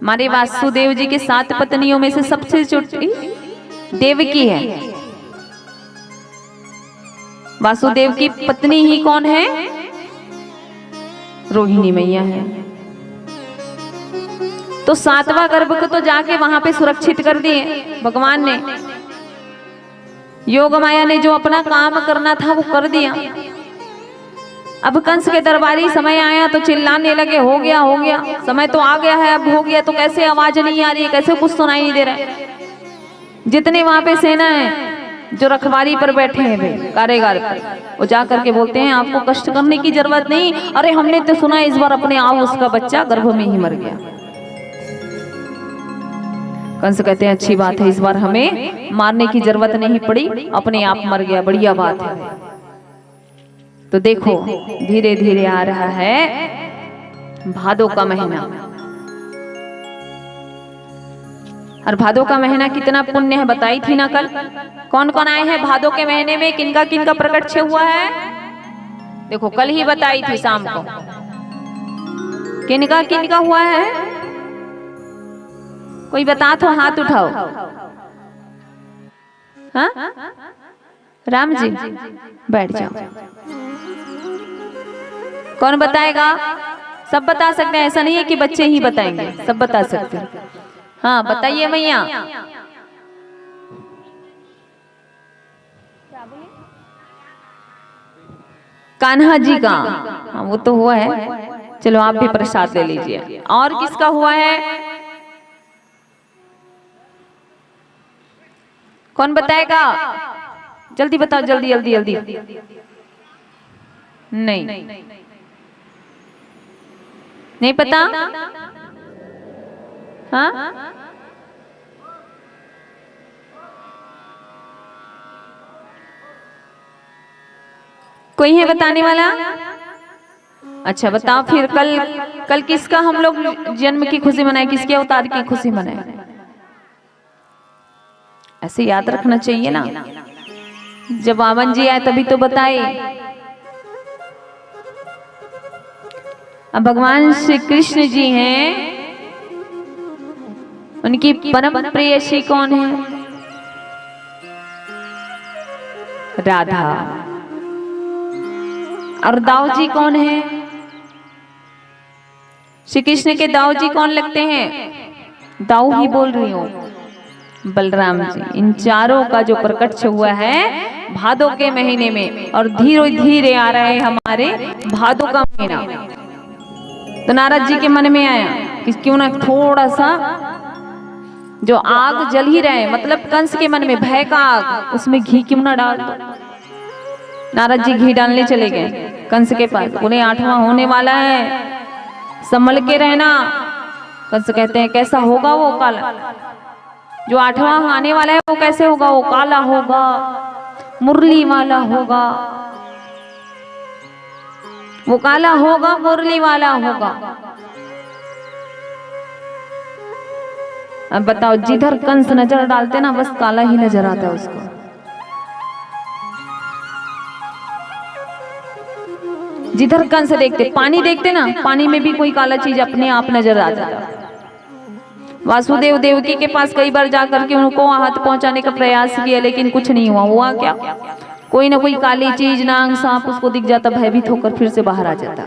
हमारे वासुदेव जी के 7 पत्नियों में से सबसे छोटी देवकी है। वासुदेव की पत्नी ही कौन है? रोहिणी मैया है। तो 7वां गर्भ को तो जाके वहां पे सुरक्षित कर दिए भगवान ने। योग माया ने जो अपना काम करना था वो कर दिया। अब कंस के दरबारी समय आया तो चिल्लाने लगे, हो गया हो गया, समय तो आ गया है, अब हो गया। तो कैसे आवाज नहीं आ रही है, कैसे कुछ सुनाई नहीं दे रहा है? जितने वहां पे सेना है जो रखवाली पर बैठे हैं वे कारागार पर, वो जा करके बोलते हैं आपको कष्ट करने की जरूरत नहीं। अरे हमने तो सुना इस बार अपने आप उसका बच्चा गर्भ में ही मर गया। कंस कहते हैं अच्छी बात है, इस बार हमें मारने की जरूरत नहीं पड़ी, अपने आप मर गया, बढ़िया बात है। तो देखो धीरे धीरे आ रहा है भादो का महीना, और भादो का महीना कितना पुण्य है बताई थी ना कल। कौन कौन आए हैं भादो के महीने में, किनका किनका प्रकट हुआ है? देखो कल ही बताई थी शाम को, किनका किनका हुआ है? कोई बता तो हाथ उठाओ। हाँ राम जी बैठ जाओ। कौन बताएगा? सब बता सकते हैं, ऐसा नहीं है कि बच्चे ही बताएंगे, सब बता सकते हैं। हाँ बताइए मैया। कान्हा जी का, हाँ वो तो हुआ है, चलो आप भी प्रसाद ले लीजिए। और किसका हुआ है? कौन बताएगा? जल्दी बताओ, जल्दी जल्दी जल्दी। नहीं पता? हाँ कोई है बताने वाला? अच्छा बताओ फिर। कल किसका हम लोग जन्म की खुशी मनाए, किसके अवतार की खुशी मनाए? ऐसे याद रखना चाहिए ना। जब वामन जी आए तभी तो बताए। अब भगवान श्री कृष्ण जी हैं, उनकी परम प्रेयसी कौन है? राधा। और दाऊ जी कौन है? श्री कृष्ण के दाऊ जी कौन लगते हैं? दाऊ ही बोल रही हूं, बलराम जी। इन चारों का जो प्रकट हुआ है भादो के महीने में, और धीरे धीरे आ रहा है हमारे भादो का महीना। तो नारद जी के मन में आया कि क्यों ना थोड़ा सा जो आग जल ही रहे, मतलब कंस के मन में भय का आग, उसमें घी क्यों ना डाल दो। नारद जी घी डालने चले गए कंस के पास, बोले 8वां होने वाला है, संभल के रहना। कंस कहते हैं कैसा होगा वो काला? जो 8वां आने वाला है वो कैसे होगा? वो काला होगा, मुरली वाला होगा, वो काला होगा, मुरली वाला होगा। अब बताओ, जिधर कंस नजर डालते ना बस काला ही नजर आता है उसको। जिधर कंस देखते, पानी देखते ना, पानी में भी कोई काला चीज अपने आप नजर आ जाता। वासुदेव देवकी के पास कई बार जा करके उनको हाथ पहुंचाने का प्रयास किया, लेकिन कुछ नहीं हुआ। हुआ क्या, कोई ना कोई काली चीज, नाग, सांप उसको दिख जाता, भयभीत होकर फिर से बाहर आ जाता।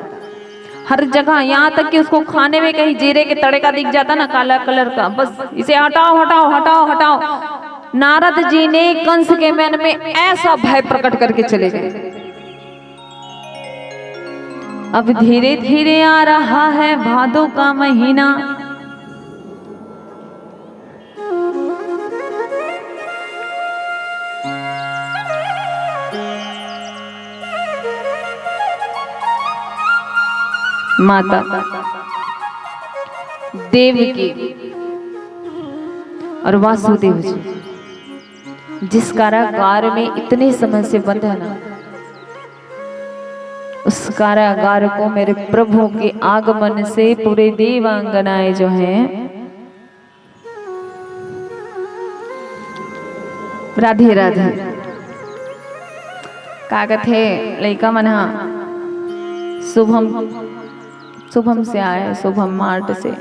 हर जगह, यहाँ तक कि उसको खाने में कहीं जीरे के तड़े का दिख जाता ना, काला कलर का, बस इसे हटाओ हटाओ हटाओ हटाओ। नारद जी ने कंस के मन में ऐसा भय प्रकट करके चले गए। अब धीरे धीरे आ रहा है भादों का महीना, माता देवकी और वासुदेव जी जिस कारागार में इतने समय से बंद है ना, उस कारागार को मेरे प्रभु के आगमन से पूरे देवांगनाएं जो हैं, राधे राधे कागत है लड़का मना शुभम से आए, शुभम मार्ट से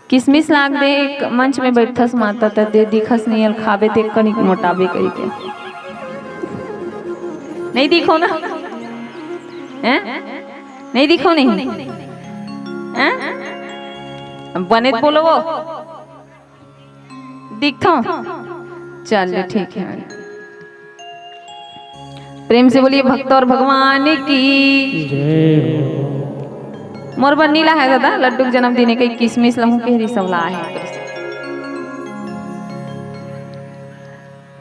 किसमिस लाग दे। एक मंच में बैठस माता त दे दिखस नहीं खाबे ते कनिक मोटाबे कही के नहीं दिखो ना, हैं नहीं दिखो नहीं, हैं बने बोलो वो दिखो। चल ठीक है, प्रेम से बोलिए भक्त और भगवान की
जय।
मोर बन नीला है दादा, लड्डू के जन्मदिन के किसमिस लहू के हरी सबला है।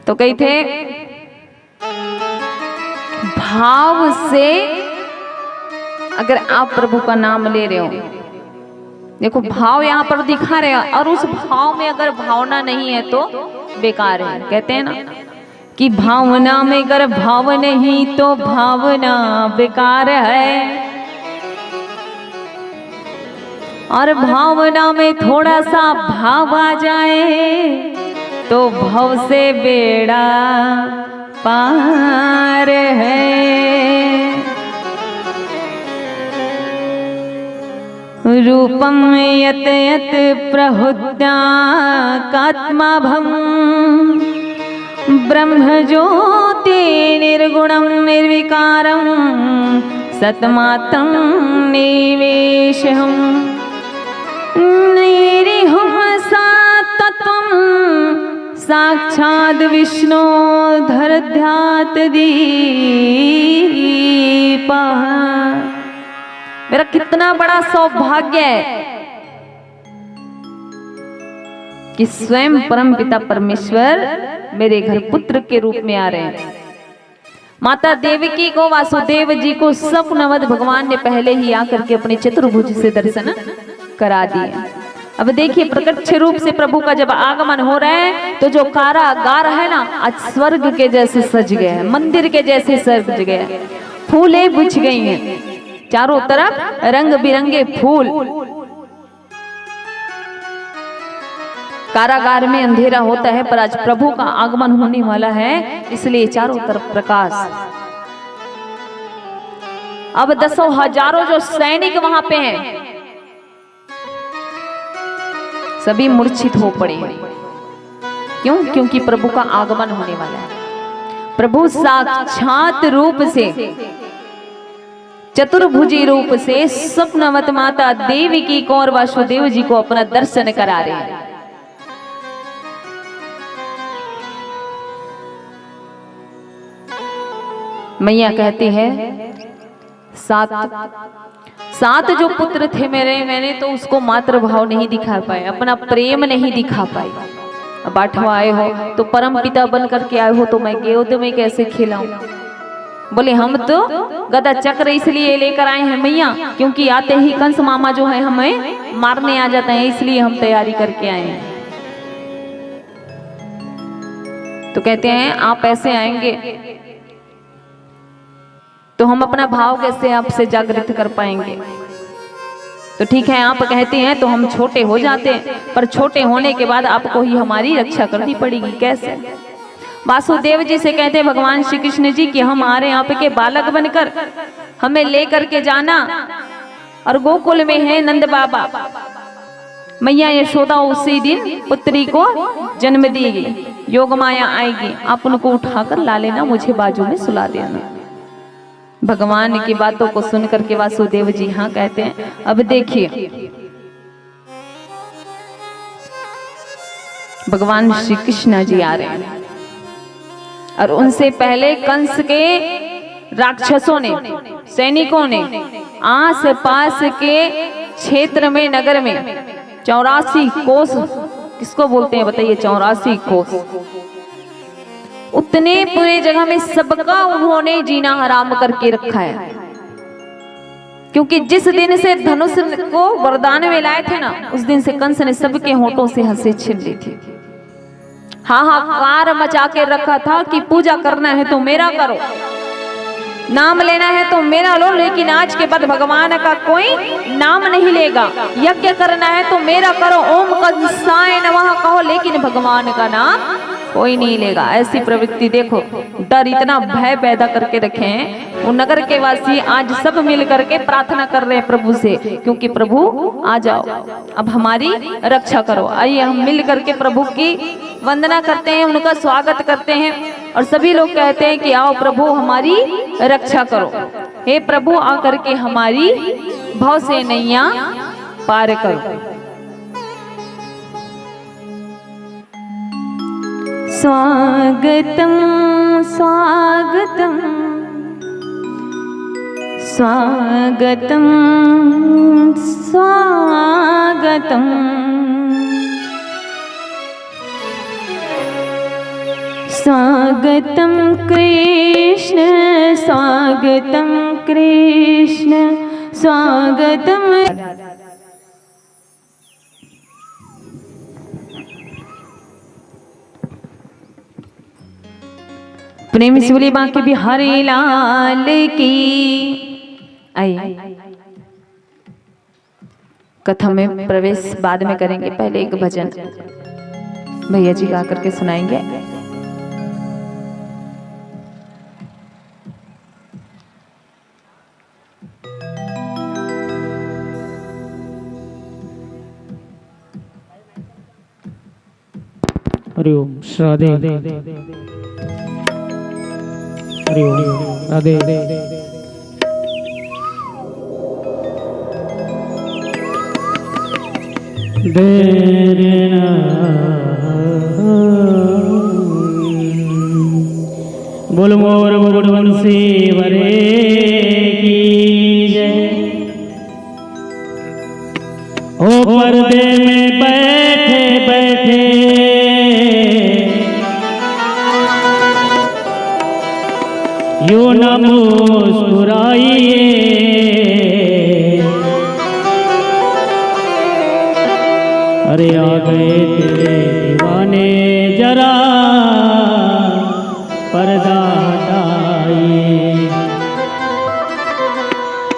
तो कही थे भाव से अगर आप प्रभु का नाम ले रहे हो, देखो भाव यहाँ पर दिखा रहे हैं, और उस भाव में अगर भावना नहीं है तो बेकार है। कहते हैं ना कि भावना में अगर भाव नहीं तो भावना बेकार है, और भावना में थोड़ा सा भाव आ जाए तो भव से बेड़ा पार है। रूपम यत यत प्रहुत्या कात्माभम ब्रह्म ज्योति निर्गुणं निर्विकारं सतमातं निवेशहं नैरिहं सात्वं साक्षात् विष्णु धरध्यात् दीपः। मेरा कितना बड़ा सौभाग्य है कि स्वयं परम पिता परमेश्वर मेरे घर पुत्र के रूप में आ रहे हैं। माता देवकी को, वासुदेव जी को स्वप्नवद भगवान ने पहले ही आकर के अपने चतुर्भुज से दर्शन करा दिए। अब देखिए प्रत्यक्ष रूप से प्रभु का जब आगमन हो रहा है तो जो कारागार है ना, आज स्वर्ग के जैसे सज गया है, मंदिर के जैसे सज गया है, फूलें बिछ गई हैं, चारों तरफ रंग बिरंगे फूल। कारागार में अंधेरा होता है, पर आज प्रभु का आगमन होने वाला है, इसलिए चारों तरफ प्रकाश। अब दसों हजारों जो सैनिक वहां पे हैं सभी मूर्छित हो पड़े हैं। क्यों? क्योंकि प्रभु का आगमन होने वाला है। प्रभु साक्षात रूप से, चतुर्भुजी रूप से स्वप्नवत माता देवकी को और वासुदेव जी को अपना दर्शन करा रहे हैं। मैया कहती है सात जो पुत्र थे मेरे, मैंने तो उसको मातृ भाव नहीं दिखा पाए, अपना प्रेम नहीं दिखा पाए। अब आठवां आए हो तो परम पिता बन करके आए हो, तो मैं गोद में कैसे खिलाऊं? बोले हम तो गदा चक्र इसलिए लेकर आए हैं मैया, क्योंकि आते ही कंस मामा जो है हमें मारने आ जाते हैं, इसलिए हम तैयारी करके आए हैं। तो कहते हैं आप ऐसे आएंगे तो हम अपना भाव कैसे आपसे जागृत कर पाएंगे? तो ठीक है आप कहते हैं तो हम छोटे हो जाते हैं, पर छोटे होने के बाद आपको ही हमारी रक्षा करनी पड़ेगी। कैसे? वासुदेव जी से कहते हैं भगवान श्री कृष्ण जी कि हम आ रहे हैं आपके बालक बनकर, हमें लेकर के जाना। और गोकुल में है नंद बाबा, मैया यशोदा उसी दिन पुत्री को जन्म देगी, योग माया आएगी, आप उनको उठाकर ला लेना, मुझे बाजू में सुला देना। भगवान की बातों को सुनकर के वासुदेव जी हाँ कहते हैं। अब देखिए भगवान श्री कृष्ण जी आ रहे हैं और उनसे पहले कंस के राक्षसों ने, सैनिकों ने आस पास के क्षेत्र में, नगर में 84 कोस, किसको बोलते हैं बताइए, 84 कोस, उतने पूरे जगह में सबका उन्होंने जीना हराम करके रखा है। क्योंकि जिस दिन से धनुष को वरदान में लाए थे ना, उस दिन से कंस ने सबके होठों से हंसी छीन ली थी। हाहाकार मचा के रखा था कि पूजा करना है तो मेरा करो, नाम लेना है तो मेरा लो, लेकिन आज के बाद भगवान का कोई नाम नहीं लेगा। यज्ञ करना है तो मेरा करो, ओम कंसाय नमः कहो, लेकिन भगवान का नाम कोई नहीं लेगा। ऐसी प्रवृत्ति देखो, डर इतना भय पैदा करके रखे हैं। वो नगर के वासी आज सब मिल करके प्रार्थना कर रहे हैं प्रभु से, क्योंकि प्रभु आ जाओ, अब हमारी रक्षा करो। आइए हम मिल करके प्रभु की वंदना करते हैं, उनका स्वागत करते हैं और सभी लोग कहते हैं कि आओ प्रभु हमारी रक्षा करो, हे प्रभु आकर के हमारी भव से नैया पार करो। स्वागतम स्वागतम स्वागतम स्वागतम स्वागतम कृष्ण स्वागतम कृष्ण स्वागतम। प्रेम से बोलिए बांके बिहारी लाल की। आइए कथा में प्रवेश बाद में करेंगे, पहले एक भजन भैया जी गा करके सुनाएंगे।
हरि ओम राधे, हरि ओम राधे। बोल मोर मुकुट बंसी वरे की जय। ओ पर्दे में बैठे बैठे यूं न मुस्कुराइए, अरे आ गए तेरे दीवाने जरा पर्दा हटाइए।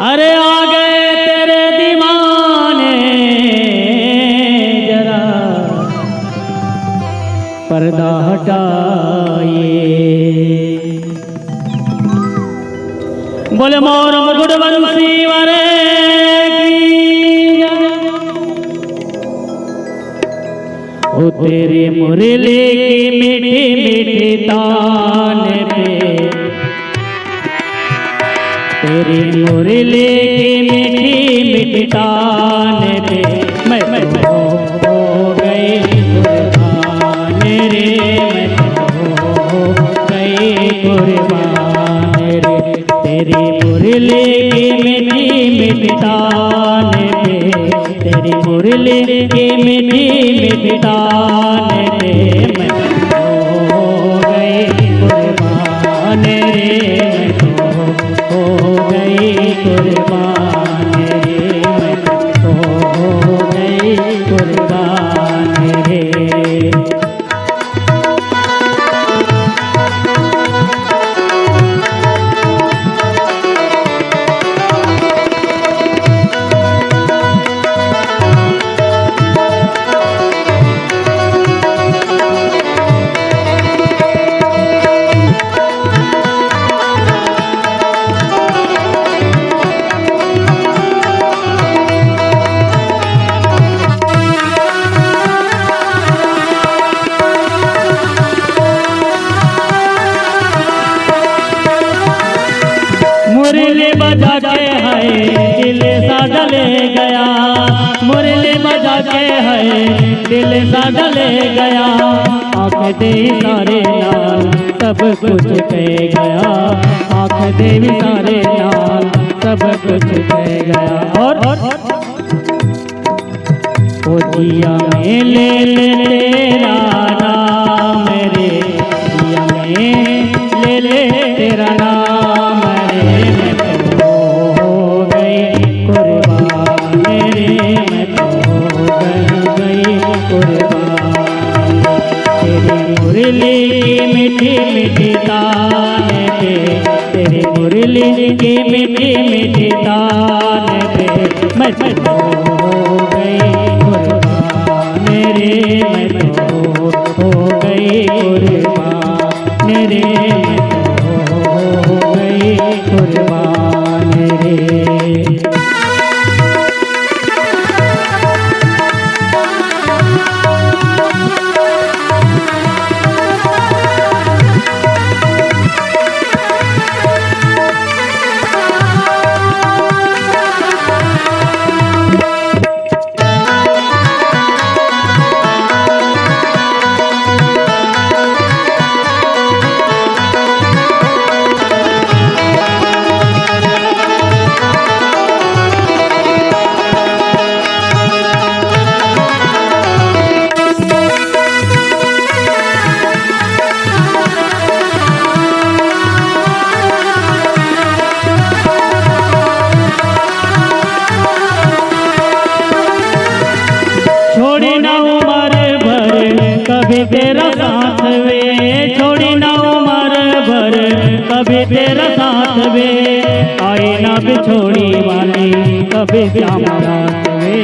अरे आ गए तेरे दीवाने जरा पर्दा हटाइए। बोले मोर मुकुट बंसी वाले की ओ तेरे मुरली की मीठी मीठी तान पे, तेरी मुरली की मीठी मीठी तान पे मैं हो गई कुर्बान रे, मैं हो गई कुर्बान रे। तेरी मुरली की मीठी मीठी तान पे, तेरी मुरली की मीठी मीठी तान पे मैं हो गई कुर्बान रे, मैं हो गई कुर्बान रे, मैं हो गई कुर्बान रे। जाके है दिल सा डले गया, आँख दे सारे नाल सब कुछ कह गया, आँख दे सारे नाल सब कुछ कह गया। और ओ जिया में ले तेरा नाम रे, जिया में ले तेरा नाम रे, मैं तो हो गई कुर्बान रे, मैं तो हो गई कुर्बान। तेरी मुरली की मीठी मीठी तान पे, तेरी मुरली की मीठी मीठी तान पे, मैं तो हो गई कुर्बान रे, मैं तो हो गई कुर्बान रे, मैं तो हो गई कुर्बान रे। छोड़ी ना उम्र भर कभी तेरा साथ वे, छोड़ी ना उम्र भर कभी तेरा साथ वे, आई ना बिछोड़ी वाली कभी श्याम रात वे,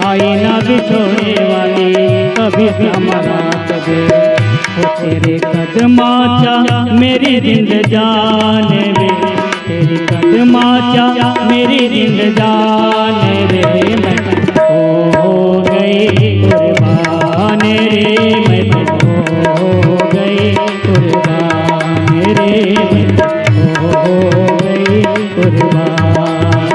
आई ना बिछोड़ी वाली कभी श्याम रात वे। ओ तेरे कदमा चा मेरी जिंद जान वे, तेरी कदमा चा मेरी जिंद जान वे, मैं हो गई कुर्बान रे, मैं तो हो गई कुर्बान रे, मैं तो हो गई कुर्बान।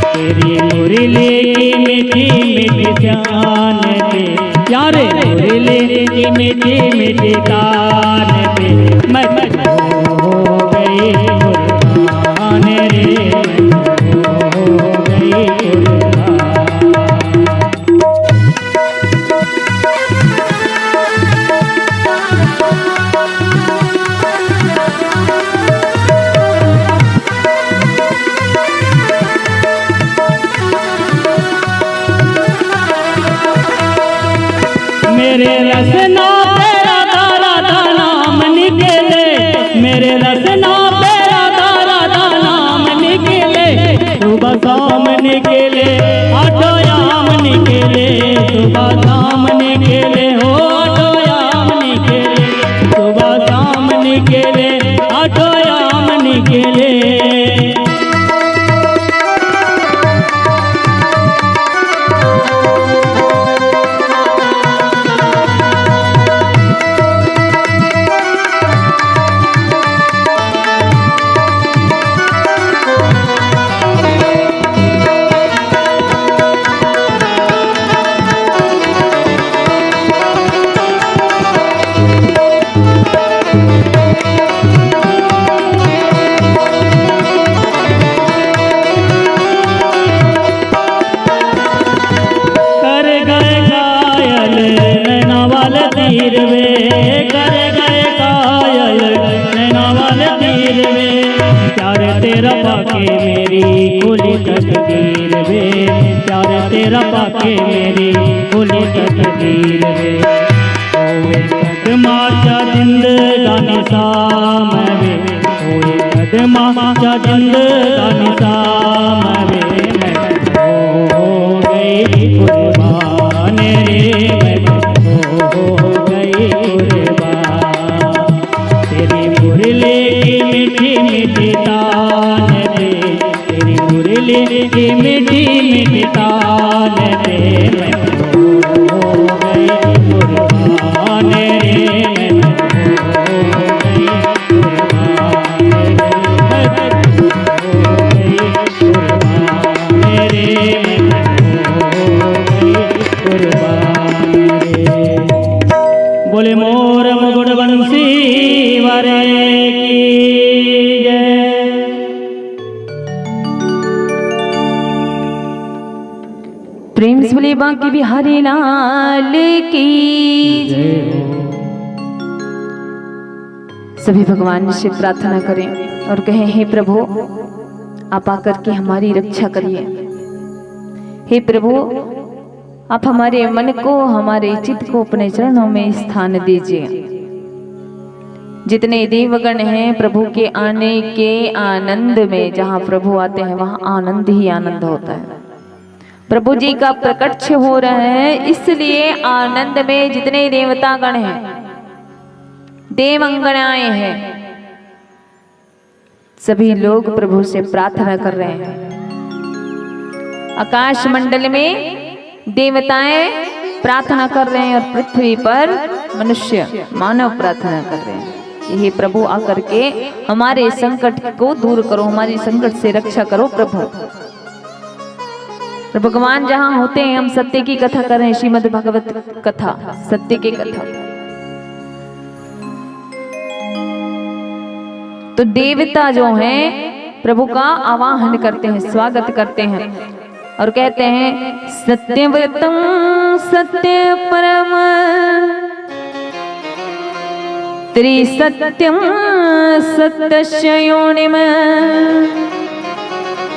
तेरी मुरली की मीठी मीठी जान पे, प्यारे मुरली की मीठी मीठी तान पे, मैं तो हो गई कुर्बान रे, मैं तो हो गई कुर्बान। मेरे रसना तेरा दारा नाम निकले, मेरे रसना तेरा दारा नाम निकले, सुबह शाम निकले आठो याम निकले, सुबह शाम निकले हो आठो याम निकले, सुबह शाम निकले आठो याम निकले। तीर वे कर गए कायल नैना वाले तीर वे, प्यार तेरा पाके मेरी खुली तकदीर वे, प्यार तेरा पाके मेरी खुली तकदीर वे। ओए कदमा चा जिंदगानी साम वे, ओए कदमा चा जिंदगानी साम वे, मैं हो गई कुर्बान रे, मैं हो गई कुर्बान। तेरी मुरली की मीठी मीठी तान पे, तेरी मुरली की मीठी मीठी तान पे, मैं हो गई कुर्बान रे, मैं हो गई कुर्बान रे, मैं हो गई कुर्बान रे, मैं हो गई कुर्बान।
प्रेम से बोले बांके बिहारी लाल की।
जय हो।
सभी भगवान से प्रार्थना करें और कहें, हे प्रभु आप आकर के हमारी रक्षा करिए। हे प्रभु आप हमारे मन को, हमारे चित्त को अपने चरणों में स्थान दीजिए। जितने देवगण हैं प्रभु के आने के आनंद में, जहाँ प्रभु आते हैं वहाँ आनंद ही आनंद होता है। प्रभु जी का प्रकट हो रहा है, इसलिए आनंद में जितने देवता गण हैं, देवंगनाएं हैं, सभी लोग प्रभु से प्रार्थना कर रहे हैं। आकाश मंडल में देवताएं प्रार्थना कर रहे हैं और पृथ्वी पर मनुष्य मानव प्रार्थना कर रहे हैं। हे प्रभु आकर के हमारे संकट को दूर करो, हमारी संकट से रक्षा करो प्रभु। तो भगवान जहां होते हैं हम सत्य की कथा कर रहे हैं, श्रीमद् भागवत कथा, सत्य की कथा। तो देवता जो हैं प्रभु का आवाहन करते हैं, स्वागत करते हैं और कहते हैं, सत्यव्रतम सत्य परम त्रिसत्यम सत्यस्य योनिम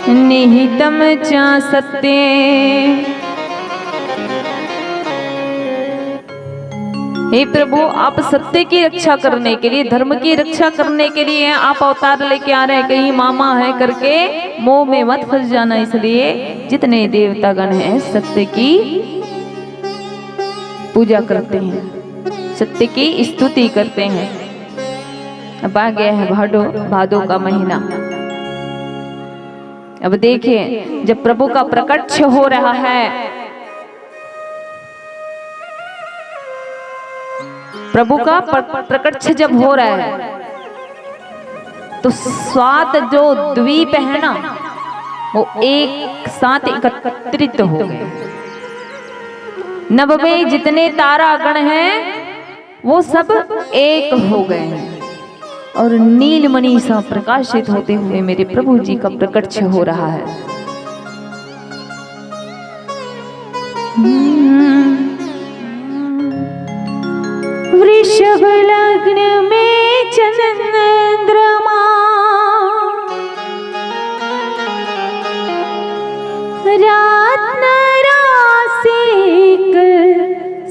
निहितम च सत्ये। हे प्रभु आप सत्य की रक्षा करने के लिए, धर्म की रक्षा करने के लिए आप अवतार लेके आ रहे हैं, कहीं मामा है करके मोह में मत फंस जाना। इसलिए जितने देवतागण हैं सत्य की पूजा करते हैं, सत्य की स्तुति करते हैं। अब आ गया है भादो का महीना। अब देखिए जब प्रभु का प्रकट हो रहा है, प्रभु का प्रकट जब हो रहा है तो 7 जो द्वीप है ना वो एक साथ एकत्रित हो गए। नभ में जितने तारागण हैं वो सब एक हो गए हैं और नीलमणि सा प्रकाशित होते हुए मेरे प्रभु जी का प्रकट हो रहा है। वृषभ लग्न में चंद्रमा रत्न राशि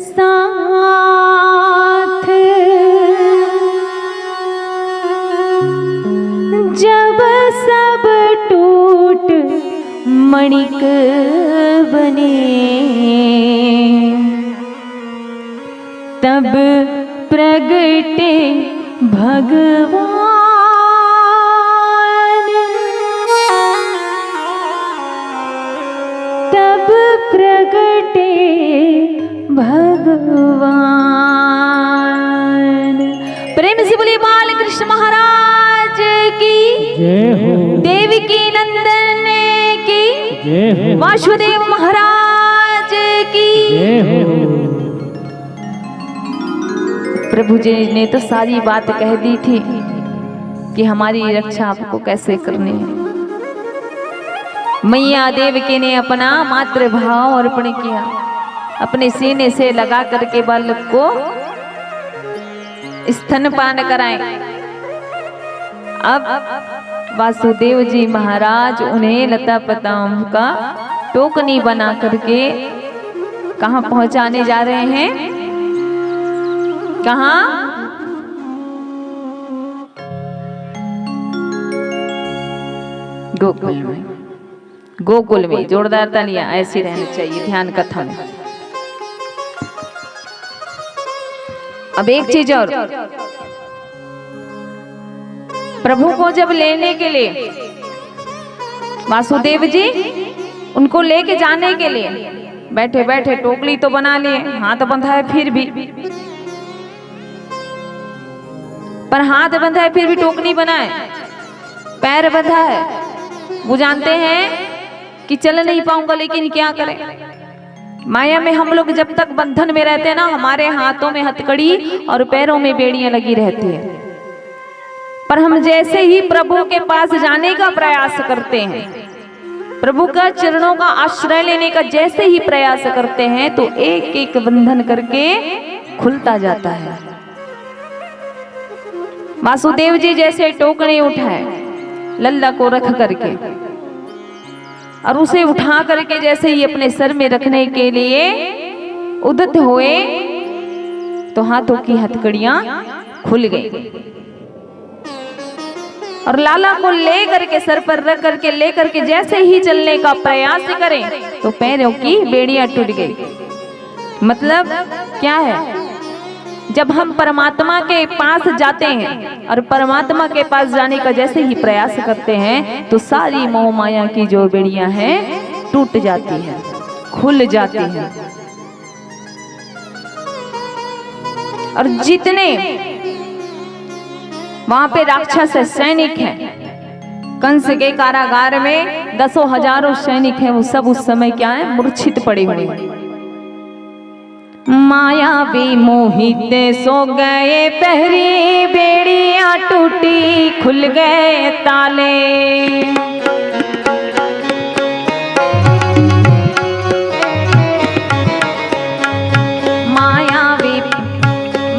साथ, जब सब टूट मणिक बने तब प्रगटे भगवान, तब प्रगटे भगवान। प्रेम से बोलिए बाल कृष्ण महाराज की
जय हो।
देवकी नंदन की
जय हो।
वासुदेव महाराज की
जय हो।
प्रभु जी ने तो सारी बात कह दी थी कि हमारी रक्षा आपको कैसे करनी है। मैया देवकी ने अपना मातृभाव अर्पण किया, अपने सीने से लगा करके बालक को स्तनपान कराए। अब वासुदेव जी महाराज उन्हें लता पताम का टोकनी बना करके कहाँ पहुंचाने जा रहे हैं? कहाँ? गोकुल में। गोकुल में जोरदार तालियां ऐसी रहनी चाहिए ध्यान कथा में। अब एक चीज और, प्रभु को जब लेने के लिए वासुदेव जी उनको लेके जाने के लिए बैठे बैठे टोकली तो बना लिए, हाथ बंधा है फिर भी, पर हाथ बंधा है फिर भी टोकनी बनाए, पैर बंधा है, वो जानते हैं कि चल नहीं पाऊंगा लेकिन क्या करें। माया में हम लोग जब तक बंधन में रहते हैं ना, हमारे हाथों में हथकड़ी और पैरों में बेड़ियां लगी रहती है, पर हम जैसे ही प्रभु के पास जाने का प्रयास करते हैं प्रभु का चरणों का आश्रय लेने का जैसे ही प्रयास करते हैं तो एक एक बंधन करके खुलता जाता है। वासुदेव जी जैसे टोकने उठाए लल्ला को रख करके और उसे उठा करके जैसे ही अपने सर में रखने के लिए उद्यत हुए तो हाथों की हथकड़ियां खुल गई और लाला को ले करके सर पर रख करके ले करके जैसे ही चलने का प्रयास करें तो पैरों की बेड़ियां टूट गई। मतलब क्या है, जब हम परमात्मा के पास जाते हैं और परमात्मा के पास जाने का जैसे ही प्रयास करते हैं तो सारी मोह माया की जो बेड़ियां हैं टूट जाती हैं, खुल जाती हैं। और जितने वहां पे राक्षस सैनिक हैं, कंस के कारागार में दसों हजारों सैनिक हैं, वो सब उस समय क्या है, मूर्छित पड़े हुए। माया भी मोहित सो गए, पहरी बेड़ियां टूटी, खुल गए ताले।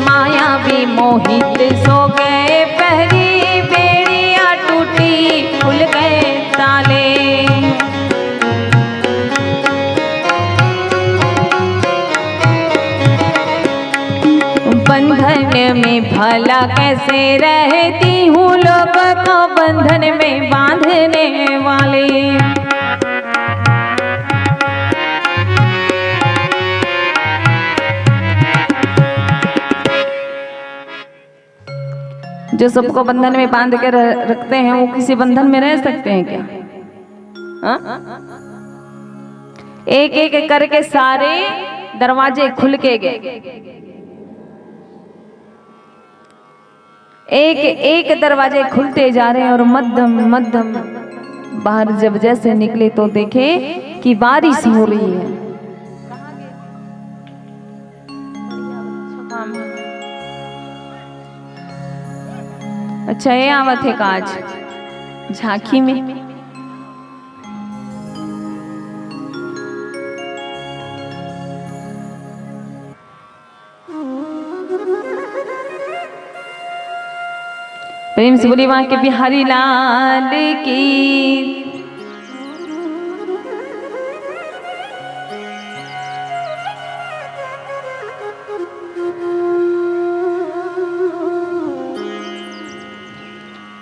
माया भी मोहित सो गए, पहरी बेड़ियां टूटी, खुल गए ताले। बंधन में भला कैसे रहती हूँ, लोग को बंधन में बांधने वाले। जो सबको बंधन में बांध के रखते हैं वो किसी बंधन में रह सकते हैं क्या? हा? एक एक करके सारे दरवाजे खुल के गए, एक एक दरवाजे खुलते जा रहे हैं और मध्यम मध्यम बाहर जब जैसे निकले तो देखे कि बारिश हो रही है। अच्छा ये आवत है काज झांकी में। प्रेम से बोली वहां के बिहारी लाल की।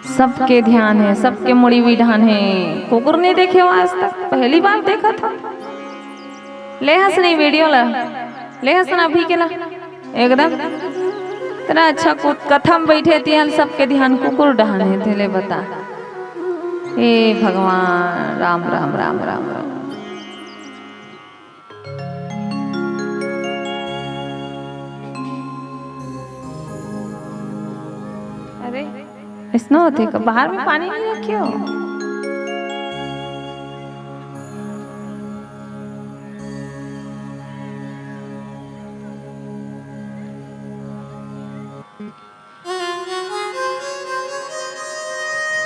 सबके ध्यान है, सबके मुड़ी हुई ढान है। कुकुर नहीं देखे हो आज तक, पहली बार देखा था। ले हंस नहीं वीडियो ला, ले हंसना अभी के ला एकदम इतना अच्छा कथम बैठे थे हम, सबके ध्यान कुकुर ढाने थे। ले बता, हे भगवान राम राम राम राम राम। अरे स्नो होते का बाहर में पानी नहीं रखे हो?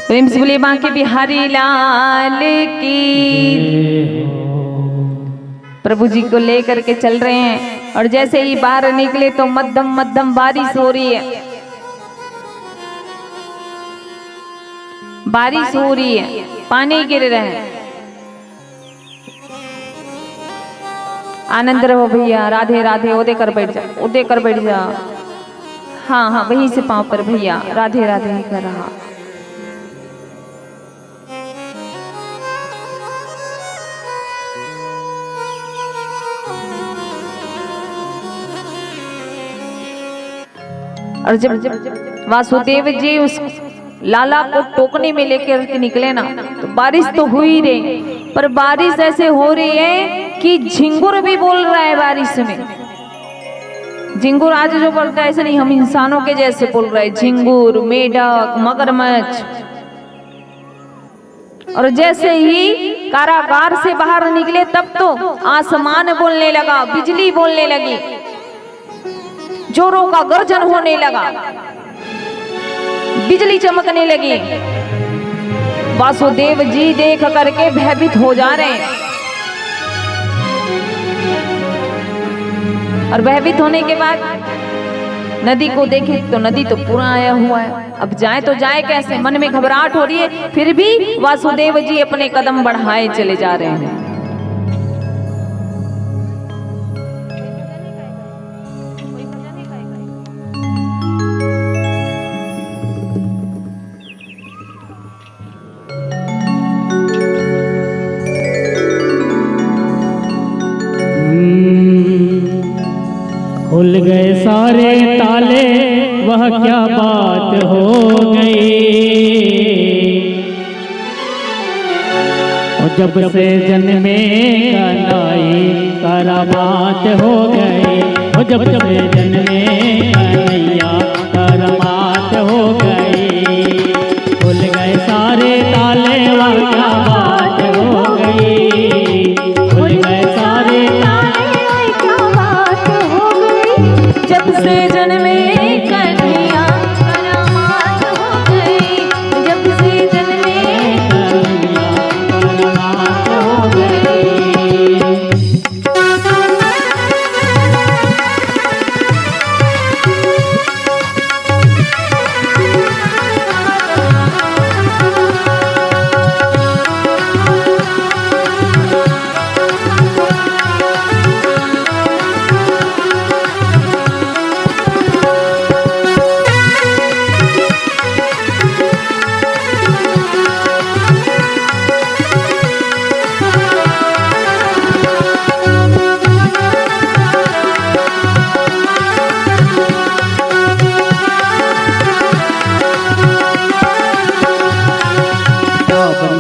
प्रेम से बोलिए बांके बिहारी लाल की। प्रभु जी को लेकर के चल रहे हैं और जैसे ही बाहर निकले तो मध्यम मध्यम बारिश हो रही है, बारिश हो रही है, पानी गिर रहे हैं। आनंद रहो भैया, राधे राधे। उदय कर बैठ जा, उदय कर बैठ जा। हाँ हाँ वहीं से पाँव पर भैया, राधे राधे ही कर रहा। और जब वासुदेव जी उस लाला को टोकने में लेकर के निकले ना तो बारिश तो हो ही रही, पर बारिश ऐसे हो रही है कि झिंगुर भी बोल रहा है बारिश में। झिंगुर आज जो बोलता है ऐसे नहीं, हम इंसानों के जैसे बोल रहे हैं। झिंगुर, मेढक, मगरमच्छ। और जैसे ही कारागार से बाहर निकले तब तो आसमान बोलने लगा, बिजली बोलने लगी, जोरों का गर्जन होने लगा, बिजली चमकने लगी, वासुदेव जी देख करके भयभीत हो जा रहे हैं। और भयभीत होने के बाद नदी को देखे तो नदी तो पूरा आया हुआ है, अब जाए तो जाए कैसे, मन में घबराहट हो रही है। फिर भी वासुदेव जी अपने कदम बढ़ाए चले जा रहे हैं।
खुल गए सारे ताले, वह क्या बात हो गई। और जब से जन्मे कन्हैया करामात हो गई। और जब से जन्मे कन्हैया करामात हो गई। खुल गए सारे ताले, वह क्या बात हो गई। खुल गए सारे
जब से जन्मे कन्हैया करामात हो गई। जब से जन्मे कन्हैया करामात हो गई।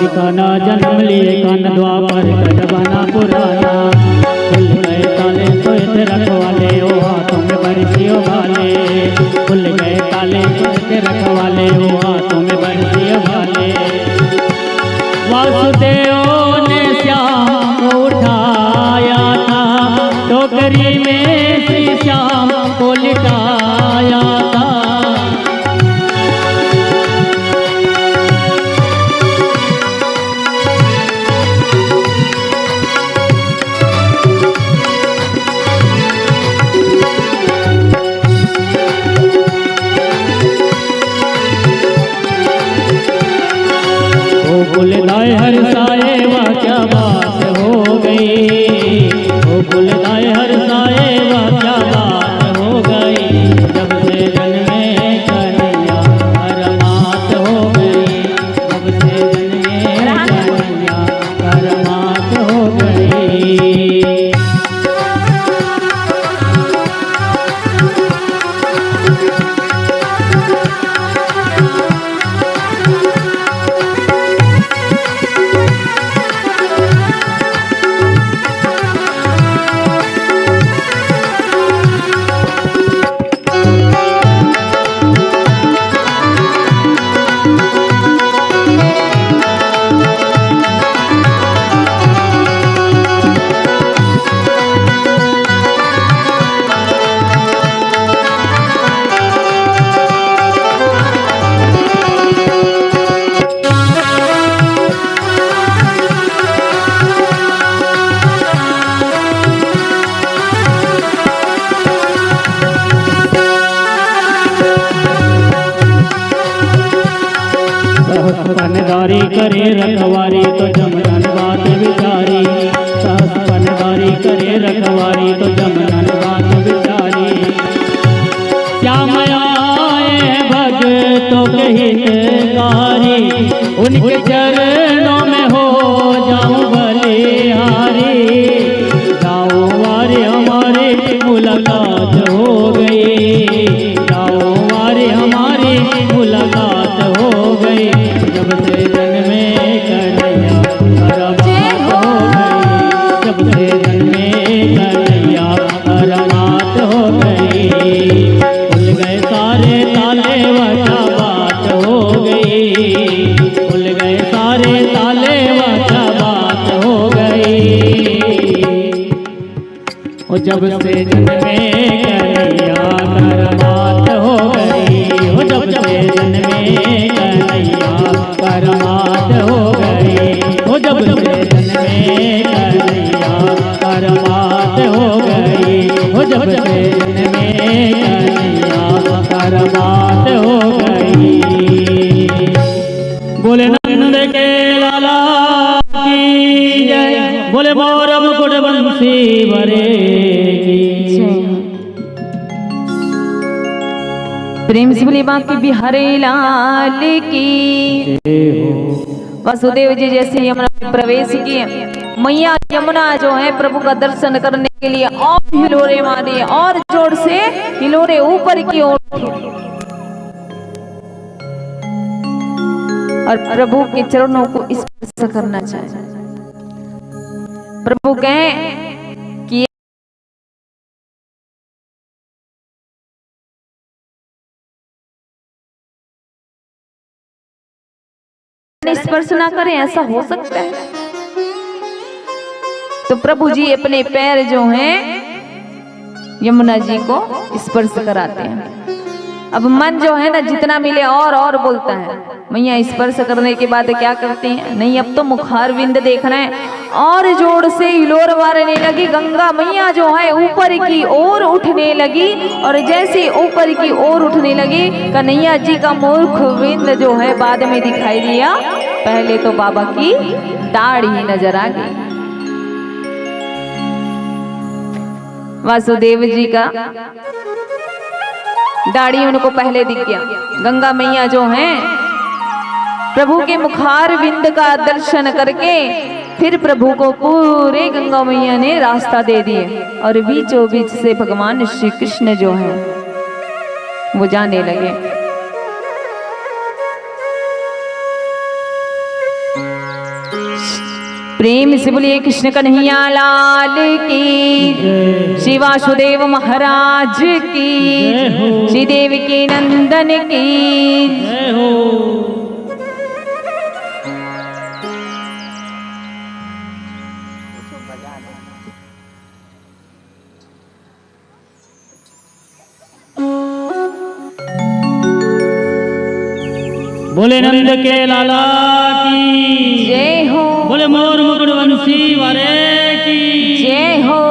खाना जन्म लिए कान द्वापर कदवाना पुराना। खुल गए ताले सोए रखवाले, ओ हाथों में बरसियों वाले। खुल गए ताले सोए रखवाले, ओ हाथों में बरसियों वाले। वासुदेव ने श्याम को उठाया था, टोकरी में श्री श्याम को लिटाया था। फुलदाय हर साए, वह क्या बात हो गई। ओ फुलदाय हर साए, वह क्या बात हो गई। जब से जन्मे कन्हैया करामात हो गई। जब से जन्मे कन्हैया करामात हो गई। पनदारी करे रखवारी तो जमनन बात विचारी। सहस पनदारी करे रखवारी तो जमनन बात विचारी। श्याम आए भक्तों के हितकारी, उनके चरणों में हो जाऊं बलिहारी। जाओ वारे हमारे मुलाकात हो गई। जाओ वारे हमारी मुलाकात हो गई। जब से जन्मे कन्हैया करामात हो गई। जब से जन्मे कन्हैया करामात हो गई। खुल गए सारे ताले, वह क्या बात हो गई। खुल गए सारे ताले, वह क्या बात हो गई। और जब से जन्मे कन्हैया करामात हो गई। जब से जन्मे कन्हैया करामात हो मुकुट बंसी वरे की।
प्रेम से बोलिए बांके बिहारी लाल की। वसुदेव जी जैसे यमुना में प्रवेश किए, मैया यमुना जो है प्रभु का दर्शन करने के लिए और हिलोरे मारे और जोर से हिलोरे ऊपर की ओर, और प्रभु के चरणों को स्पर्श करना चाहिए। प्रभु कहें कि स्पर्श ना करें, ऐसा हो सकता है? तो प्रभु जी अपने पैर जो हैं यमुना जी को स्पर्श कराते हैं। अब मन जो है ना जितना मिले और बोलता है। मैया स्पर्श करने के बाद क्या करती हैं? नहीं, अब तो मुखार विंद देखना है। और जोर से हिलोर मारने लगी। गंगा मैया जो है ऊपर की ओर उठने लगी, और जैसे ऊपर की ओर उठने लगी कन्हैया जी का मुख विंद जो है बाद में दिखाई दिया। पहले तो बाबा की दाढ़ी ही नजर आ गई। वासुदेव जी का दाढ़ी उनको पहले दिख गया। गंगा मैया जो हैं प्रभु के मुखार विंद का दर्शन करके फिर प्रभु को पूरे गंगा मैया ने रास्ता दे दिए, और बीचों बीच से भगवान श्री कृष्ण जो हैं वो जाने लगे। प्रेम से बोलिए कृष्ण कन्हैया लाल की। श्री वासुदेव महाराज की। श्री देवकी नंदन की।
जय हो। बोले नंद के लाला की
जय हो।
बोले मोर मुकुट बंसी वाले की
जय हो।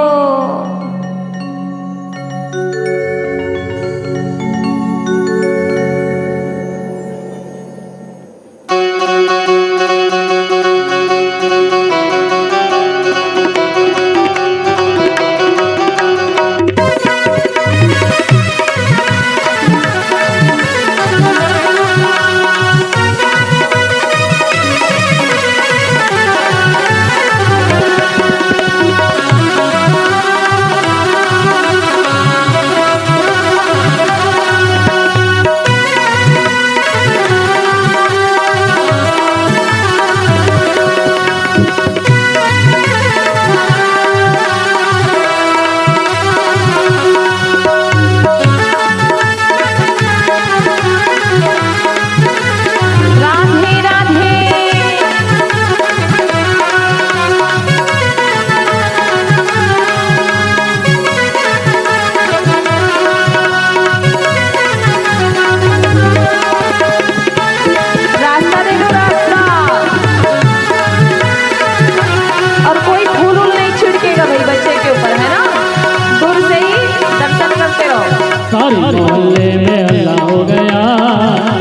सारे मोहल्ले में अल्लाह हो गया,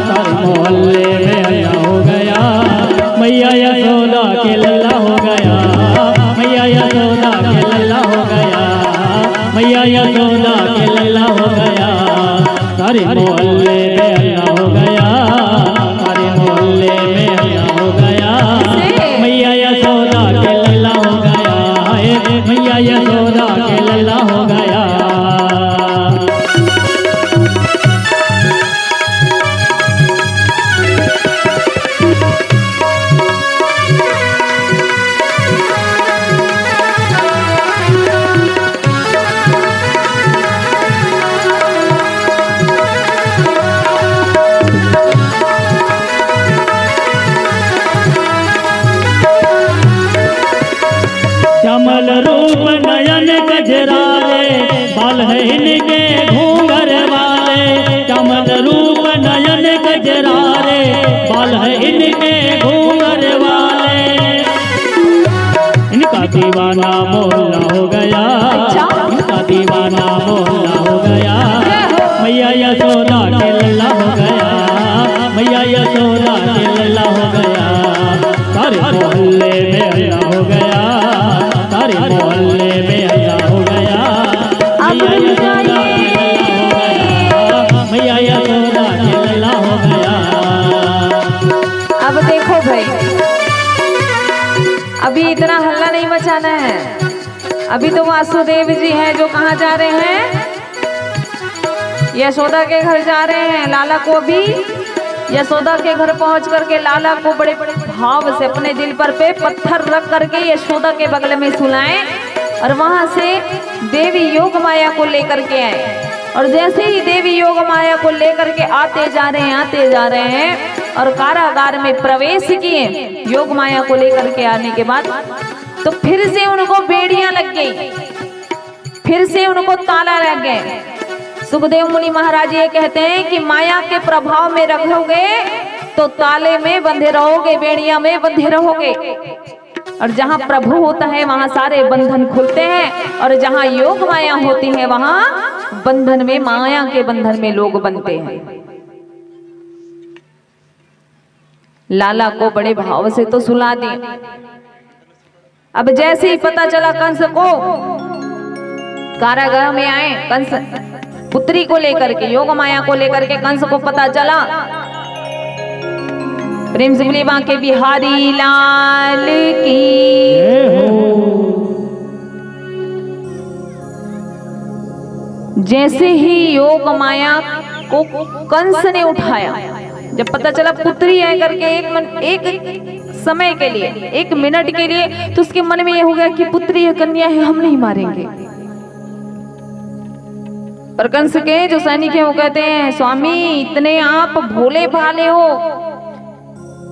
सारे मोहल्ले में अल्लाह हो गया। मैया यशोदा के लल्ला हो गया, मैया यशोदा के लल्ला हो गया, मैया यशोदा के लल्ला हो गया। सारे मोहल्ले में अल्लाह हो गया, सारे मोहल्ले में अल्लाह हो गया। मैया यशोदा के लल्ला हो गया, मैया यशोदा के लल्ला हो गया। श्यामल रूप नयन गजरारे, बाल है इनके घूंघर वाले। श्यामल रूप नयन गजरारे, बाल है इनके घूंघर वाले। इनका दीवाना मोहल्ला हो गया, इनका दीवाना मोहल्ला हो गया। मैया यशोदा के लल्ला हो गया, मैया यशोदा के लल्ला हो गया। सारे मोहल्ले में अल्लाह हो गया, सारे मोहल्ले
अभी तो वासुदेव जी हैं जो कहाँ जा रहे हैं, यशोदा के घर जा रहे हैं। लाला को भी यशोदा के घर पहुंच करके लाला को बड़े बड़े भाव से अपने दिल पर पे पत्थर रख करके यशोदा के बगल में सुलाए और वहां से देवी योग माया को लेकर के आए। और जैसे ही देवी योग माया को लेकर के आते जा रहे हैं और कारागार में प्रवेश किए योग माया को लेकर के आने के बाद, तो फिर से उनको बेड़ियां लग गई, फिर से उनको ताला लग गए। सुखदेव मुनि महाराज ये कहते हैं कि माया के प्रभाव में रखोगे तो ताले में बंधे रहोगे, बेड़िया में बंधे रहोगे। और जहाँ प्रभु होता है वहाँ सारे बंधन खुलते हैं, और जहाँ योग माया होती है वहाँ बंधन में, माया के बंधन में लोग बनते हैं। लाला को बड़े भाव से तो सुला दी। अब जैसे ही पता चला कंस को, कारागार में आए कंस पुत्री को लेकर के, योग माया को लेकर के कंस को पता चला। प्रेम से बोलिए बांके बिहारी लाल की। जैसे ही योग माया को कंस ने उठाया, जब पता चला पुत्री है करके, एक समय के लिए, एक मिनट के लिए, तो उसके मन में ये हो गया कि पुत्री है, कन्या है, हम नहीं मारेंगे। पर कंस के जो सैनिक है वो कहते हैं, स्वामी इतने आप भोले भाले हो,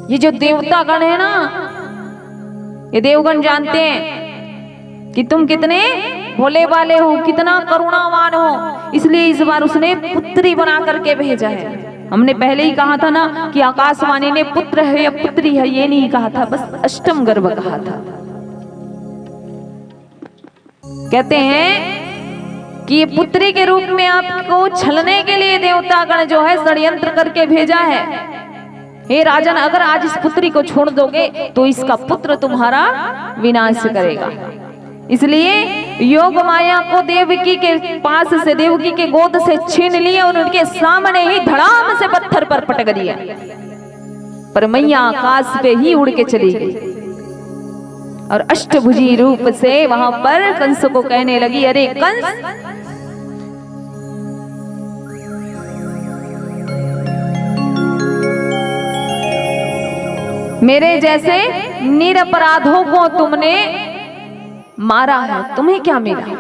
ये जो देवता गण है ना, ये देवगण जानते हैं कि तुम कितने भोले भाले हो, कितना करुणावान हो, इसलिए इस बार उसने पुत्री बना करके भेजा है। हमने पहले ही कहा था ना कि आकाशवाणी ने पुत्र है या पुत्री है ये नहीं कहा था, बस अष्टम गर्भ कहा था। कहते हैं कि ये पुत्री के रूप में आपको छलने के लिए देवतागण जो है षड्यंत्र करके भेजा है। हे राजन, अगर आज इस पुत्री को छोड़ दोगे तो इसका पुत्र तुम्हारा विनाश करेगा। इसलिए योग माया को देवकी के पास से, देवकी के गोद से छीन लिया और उनके सामने ही धड़ाम से पत्थर पर पटक दिया। पर मैया आकाश पे ही उड़ के चली गई और अष्टभुजी रूप से वहां पर कंस को कहने लगी, अरे कंस, मेरे जैसे निरपराधों को तुमने मारा है, तुम्हें क्या मिला?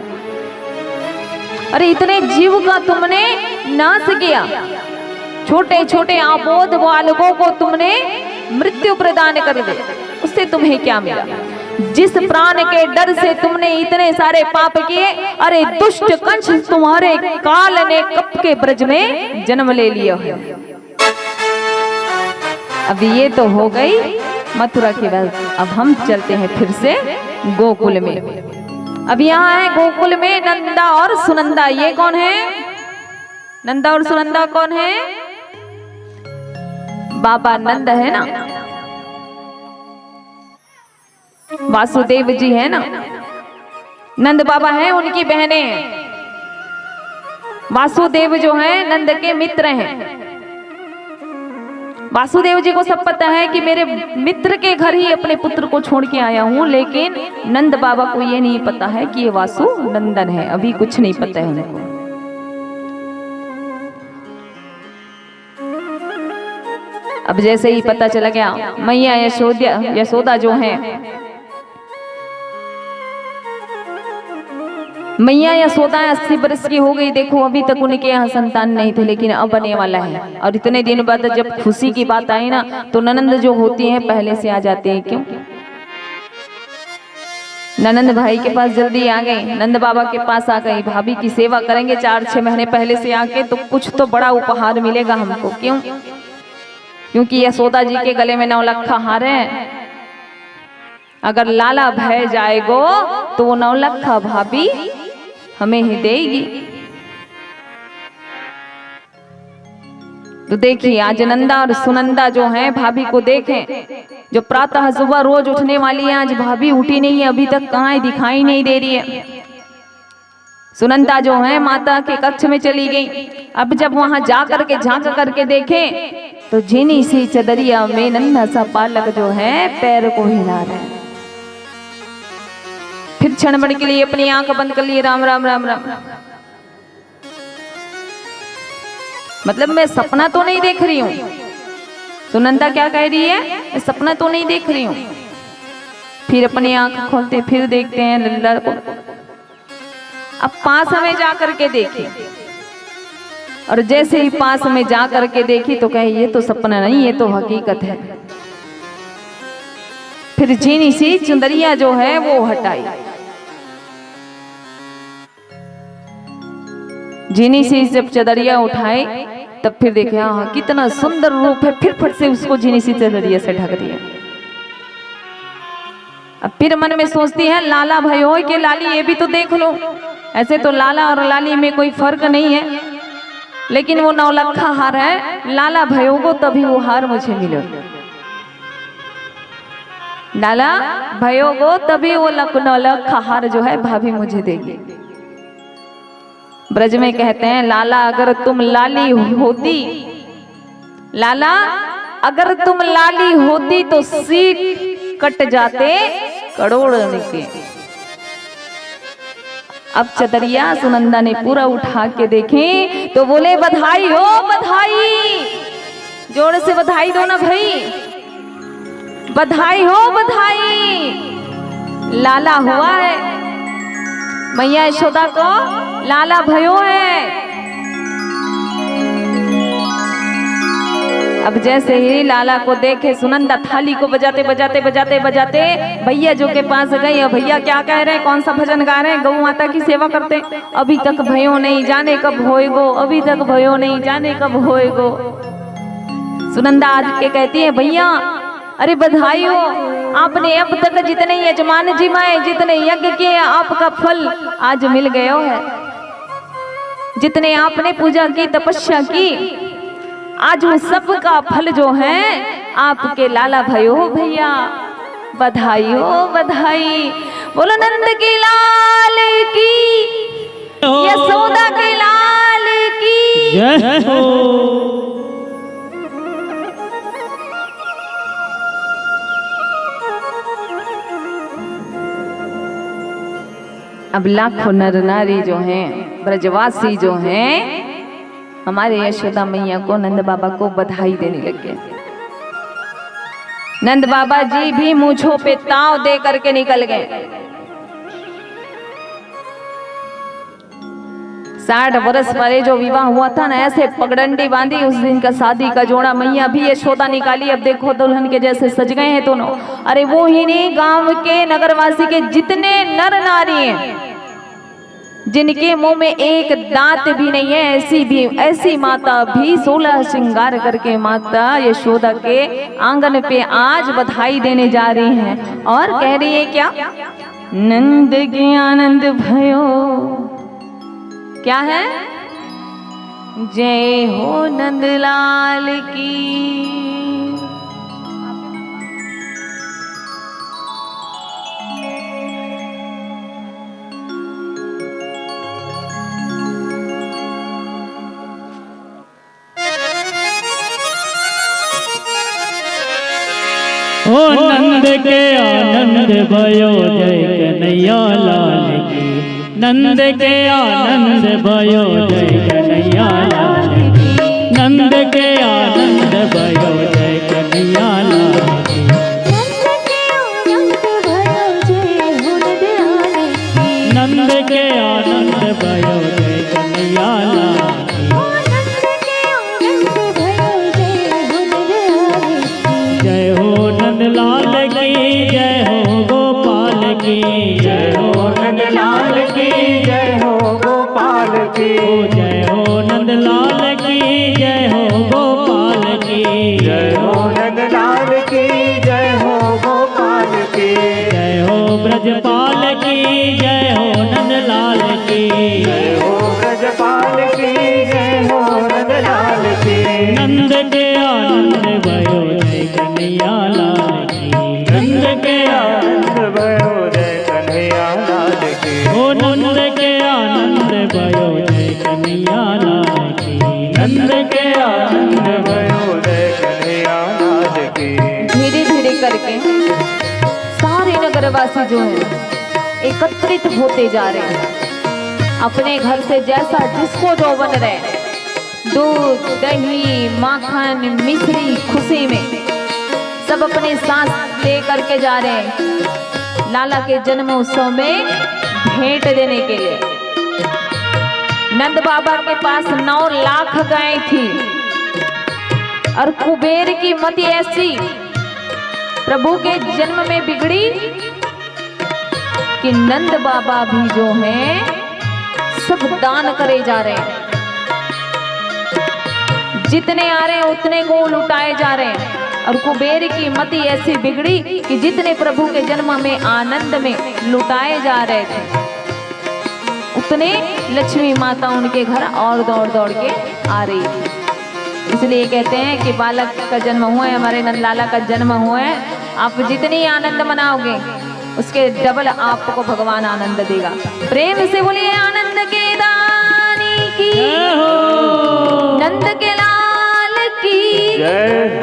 अरे इतने जीव का तुमने नाश किया, छोटे छोटे आबोध बालकों को तुमने मृत्यु प्रदान कर दी, उससे तुम्हें क्या मिला? जिस प्राण के डर से तुमने इतने सारे पाप किए, अरे दुष्ट कंस, तुम्हारे काल ने कब के ब्रज में जन्म ले लिया है। अब ये तो हो गई मथुरा की बात। अब हम चलते हैं फिर से गोकुल में। अब यहाँ है गोकुल में नंदा और सुनंदा। ये कौन है? नंदा और सुनंदा कौन है? बाबा नंद है ना, वासुदेव जी है ना, नंद बाबा हैं, उनकी बहनें हैं। वासुदेव जो हैं नंद के मित्र हैं। वासुदेव जी को सब पता है कि मेरे मित्र के घर ही अपने पुत्र को छोड़ के आया हूं, लेकिन नंद बाबा को ये नहीं पता है कि ये वासु नंदन है, अभी कुछ नहीं पता है उनको। अब जैसे ही पता चला गया, मैया यशोदा जो है, मैया यशोदा 80 वर्ष की हो गई। देखो अभी तक उनके यहाँ संतान नहीं थे, लेकिन अब बने वाला है। और इतने दिन बाद जब खुशी की बात आई ना, तो ननंद जो होती हैं पहले से आ जाते हैं। क्यों? ननंद भाई के पास जल्दी आ गई, नंद बाबा के पास आ गई, भाभी की सेवा करेंगे 4-6 महीने पहले से आके, तो कुछ तो बड़ा उपहार मिलेगा हमको। क्यों? क्योंकि यशोदा जी के गले में 9 लखा हार है। अगर लाला भय जाएगो तो वो 9 लखा भाभी हमें ही देगी। तो देखिए आज नंदा और सुनंदा जो हैं भाभी को देखें, जो प्रातः सुबह रोज उठने वाली है, आज भाभी उठी नहीं है, अभी तक कहाँ दिखाई नहीं दे रही है। सुनंदा जो है माता के कक्ष में चली गई। अब जब वहां जा करके झांक करके देखें तो झीनी सी चदरिया में नन्हा सा बालक जो है पैर को हिला रहा है। फिर क्षण भर के लिए अपनी आंख बंद कर लिए, राम राम राम राम। मतलब मैं सपना तो नहीं देख रही हूँ। सुनंदा क्या कह रही है, मैं सपना तो नहीं देख रही हूँ। फिर अपनी आंख खोलते, फिर देखते हैं लल्ला को। अब पास में जा करके देखी, और जैसे ही पास में जा करके देखी तो कहे ये तो सपना नहीं, ये तो हकीकत है। फिर झीनी सी चुंदरिया जो है वो हटाई, झीनी सी जब चदरिया उठाई तब फिर देखे हाँ कितना सुंदर रूप है। फिर फट से उसको झीनी सी चदरिया से ढक दिया। अब फिर मन में सोचती है लाला भाई हो के लाली ये भी तो देख लो। ऐसे तो लाला और लाली में कोई फर्क नहीं है, लेकिन वो नौलखा हार है। लाला भयो को तभी वो हार मुझे मिले, लाला भयो को तभी वो नौलखा हार जो है भाभी मुझे देगी। ब्रज में कहते हैं लाला अगर तुम लाली होती, लाला अगर तुम लाली होती तो सीट कट जाते करोड़ के। अब चदरिया सुनंदा ने पूरा उठा के देखी तो बोले बधाई हो बधाई, जोर से बधाई दो ना भाई, बधाई हो बधाई। लाला हुआ है, मैया यशोदा को लाला भयो है। अब जैसे ही लाला को देखे सुनंदा थाली को बजाते बजाते बजाते बजाते भैया जो के पास गई। और भैया क्या कह रहे हैं, कौन सा भजन गा रहे हैं, गौ माता की सेवा करते। अभी तक भयो नहीं जाने कब होएगो, अभी तक भयो नहीं जाने कब होएगो। सुनंदा आज के कहती है भैया अरे बधाई हो, आपने अब तक जितने यजमान जिमाए, जितने यज्ञ किए, आपका फल आज मिल गया है। जितने आपने पूजा की, तपस्या की, आज वो सब का फल जो है आपके लाला भयो भैया। बधाई हो बधाई। बोलो नंद के लाल की, यशोदा के लाल की
जय हो।
अब लाखों नर नारी जो हैं, ब्रजवासी जो हैं, हमारे यशोदा मैया को, नंद बाबा को बधाई देने लगे। नंद बाबा जी भी मूंछों पे ताव दे करके निकल गए। 60 वर्ष पहले जो विवाह हुआ था ना, ऐसे पगडंडी बांधी उस दिन का शादी का जोड़ा मैया भी यशोदा निकाली। अब देखो दुल्हन के जैसे सज गए हैं दोनों। अरे वो ही नहीं, गांव के नगरवासी के जितने नर नारी हैं जिनके मुंह में एक दांत भी नहीं है, ऐसी माता भी 16 श्रृंगार करके माता यशोदा के आंगन पे आज बधाई देने जा रही हैं। और कह रही है क्या, नंद के आनंद भयो, क्या है, जय हो नंदलाल की।
ओ नंद के आनंद भयो जय कन्हैया लाल की, नंद के आनंद भयो जय कन्हैया लाल की, नंद के आनंद भयो जय कन्हैया लाल की, नंद के आनंद भयो जय कन्हैया लाल की, जय हो नंदलाल की, जय हो गोपाल की,
जय हो नंदलाल की, जय हो गोपाल की,
जय हो नंदलाल की, जय हो गोपाल की,
जय हो नंदलाल की, जय हो गोपाल की,
जय हो ब्रजपाल की, जय हो नंदलाल की,
जय हो ब्रजपाल की, जय हो नंदलाल की,
नंद के आनंद भयो जय कन्हैया लाल की, नंद के
आनंद भयो जय कन्हैया लाल की,
ओ नंद के आनंद भयो जय कन्हैया लाल की, नंद के
आनंद भयो जय कन्हैया लाल की।
धीरे धीरे करके सारे नगरवासी जो है एकत्रित होते जा रहे हैं। अपने घर से जैसा जिसको जो बन रहे, दूध दही माखन मिश्री खुशी में सब अपने साथ ले करके जा रहे हैं लाला के जन्म उत्सव में भेंट देने के लिए। नंद बाबा के पास 9 लाख गाय थी और कुबेर की मति ऐसी प्रभु के जन्म में बिगड़ी कि नंद बाबा भी जो हैं सब दान करे जा रहे हैं। जितने आ रहे हैं उतने को लुटाए जा रहे हैं। और कुबेर की मति ऐसी बिगड़ी कि जितने प्रभु के जन्म में आनंद में लुटाए जा रहे थे, उतने लक्ष्मी माता उनके घर और दौड़ दौड़ के आ रही थी। इसलिए कहते हैं कि बालक का जन्म हुआ है, हमारे नंद लाला का जन्म हुआ है। आप जितनी आनंद मनाओगे उसके डबल आपको भगवान आनंद देगा। प्रेम से बोलिए आनंद के दानी की, नंद के लाल की
जय।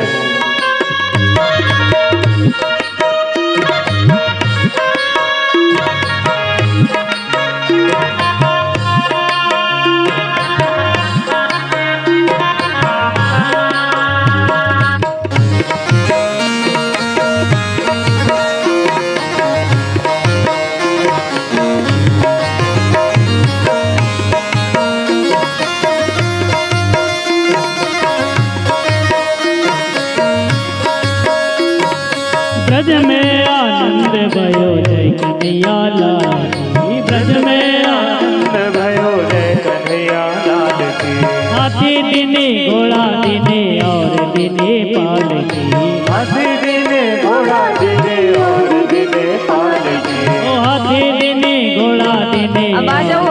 ब्रज में आनंद भयो जय कन्हैया लाल की, ब्रज में आनंद
भयो जय कन्हैया लाल की।
हाथी दिने घोड़ा दिने और दिने पाल की,
हाथी दिने घोड़ा दिने और दिने पाल की।
ओ हाथी दिने घोड़ा दिने
अब आ जाओ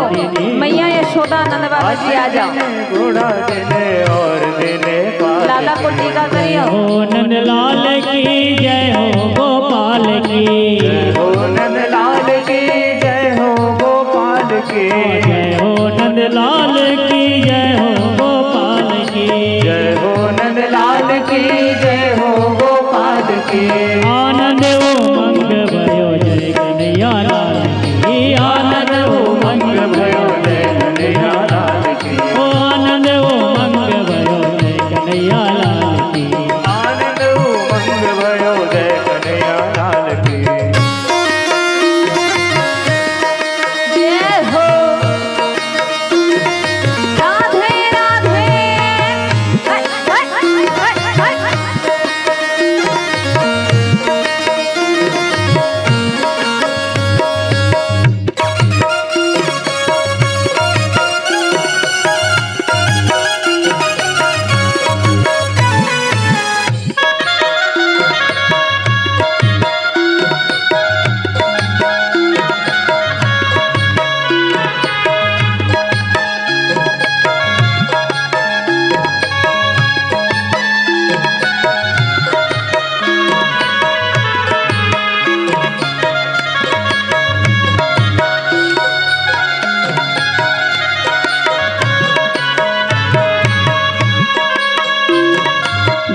मैया यशोदा नंद बाबा जी आ जाओ।
घोड़ा दिने और दिने पाल
लाला को टीका करियो।
हो नंद लाल की जय हो गोपाल की,
हो नंद लाल की जय हो गोपाल की।
जय हो नंद लाल की जय हो गोपाल की,
जय हो नंद लाल की जय हो गोपाल की।
आनंद उमंग भयो जय कन्हैया लाल की, आनंद उमंग भयो
जय कन्हैया लाल की।
ओ आनंद उमंग भयो जय कन्हैया लाल की।
आनंद उमंग भयो जय कन्हैया लाल की।
जय हो राधे राधे। हाय, हाय, हाय, हाय, हाय।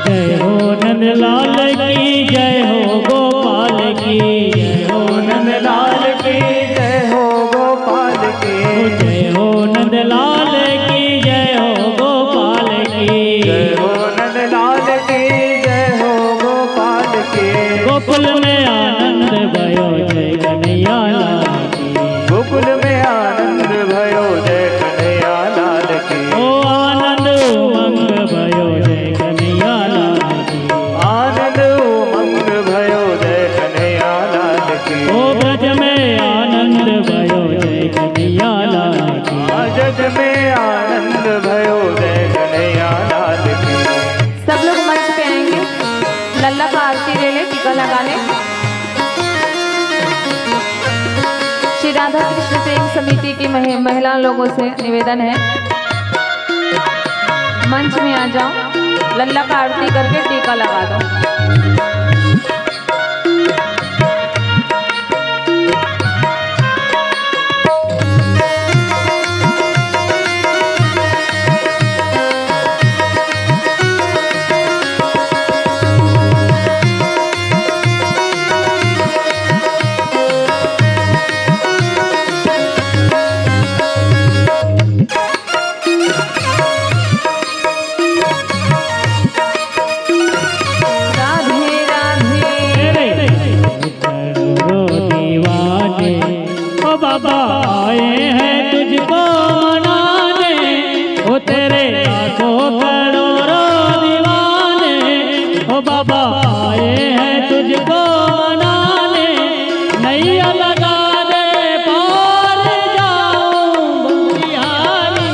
जय हो नंद लाल की जय हो गोपाल की, जय हो नंद लाल की
जय हो गोपाल की।
जय हो नंद लाल की जय हो गोपाल की।
जय हो नंद लाल की जय हो गोपाल की।
गोकुल में आनंद भयो जय कन्हैया लाल की,
गोकुल में आनंद भयो जय कन्हैया लाल की।
ओ आनंद उमंग भयो जय कन्हैया लाल की।
आनंद उमंग भयो जय कन्हैया लाल की।
ओ ब्रज में आनंद भयो जय कन्हैया लाल की।
जग में आनंद भयो जय कन्हैया लाल की।
सब लोग मंच पे आएंगे, लल्ला का आरती ले ले, टीका लगा ले। श्री राधा कृष्ण प्रेम समिति की महिला लोगों से निवेदन है, मंच में आ जाओ, लल्ला का आरती करके टीका लगा दो।
आए हैं तुझको मनाने, ओ तेरे लाखों करोड़ों दीवाने। ओ बाबा आए हैं तुझको मनाने, नैया लगा दे पार जाऊं बिहारी।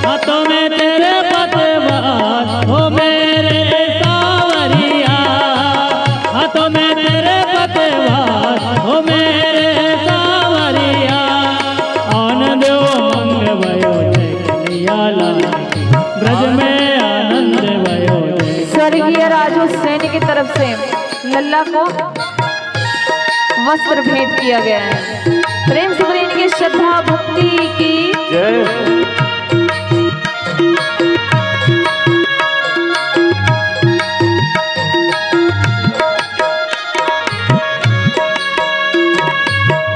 हाथों में तेरे पतवार हो मेरे सावरिया, हाथों में तेरे पतवार हो मेरे सावरिया। आनंद उमंग भयो जय कन्हैया लाल की, ब्रज में आनंद भयो जय।
स्वर्गीय राजू सैनी की तरफ से लल्ला को वस्त्र भेंट किया गया है। प्रेम से बोलिए इनकी श्रद्धा भक्ति की
जय।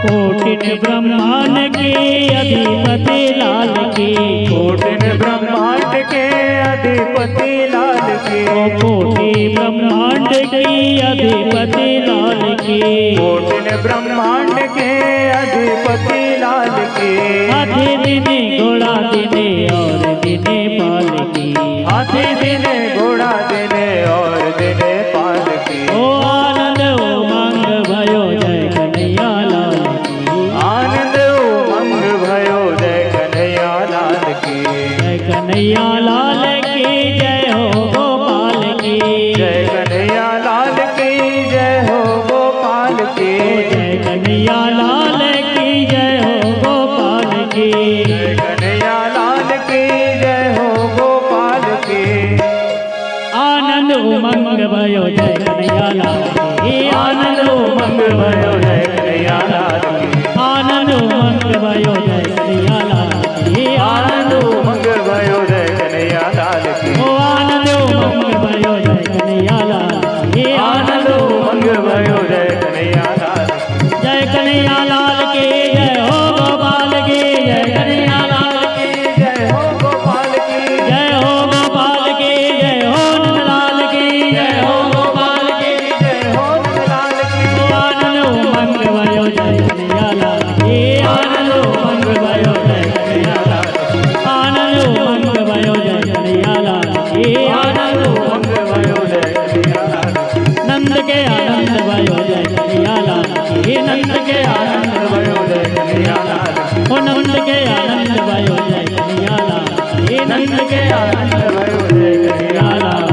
कोटिन ब्रह्मांड के अधिपति लाल की,
कोटिन ब्रह्मांड के अधिपति लाल की,
कोटि ब्रह्मांड की अधिपति लाल की,
कोटिन ब्रह्मांड के अधिपति लाल की।
हाथी दिने घोड़ा दिने और दिने पाल की,
हाथी दिने घोड़ा दिने और दिने पाल की।
ओ आनंद उमंग भयो जय कन्हैया लाल की,
आनंद उमंग भयो जय कन्हैया लाल की।
जय कन्हैया लाल की जय हो गोपाल की,
जय कन्हैया लाल की जय हो गोपाल की।
जय कन्हैया लाल की जय हो गोपाल की।
जय कन्हैया लाल की जय हो गोपाल की।
आनंद उमंग भयो जय कन्हैया लाल की,
आनंद उमंग भयो जय कन्हैया लाल की।
आनंद उमंग भयो जय कन्हैया लाल की,
आनंद उमंग भयो जय कन्हैया लाल की।
ओ आनंद उमंग भयो जय कन्हैया लाल की,
आनंद उमंग भयो जय कन्हैया लाल की।
जय कन्हैया लाल की जय हो गोपाल की, जय कन्हैया लाल की
जय हो गोपाल की।
जय हो गोपाल की, जय हो नंदलाल की, जय हो गोपाल की।
जय हो लाल की।
ओ आनंद उमंग भयो जय कन्हैया लाल की, आनंद उमंग भयो जय कन्हैया लाल की, आनंद उमंग भयो जय कन्हैया लाल की, आनंद
उमंग भयो जय कन्हैया लाल की।
नंद के आनंद भयो जय कन्हैया लाल की, नंद के आनंद
भयो जय कन्हैया लाल की।
ओ नंद के आनंद भयो जय कन्हैया लाल की, नंद के आनंद
भयो जय कन्हैया
लाल।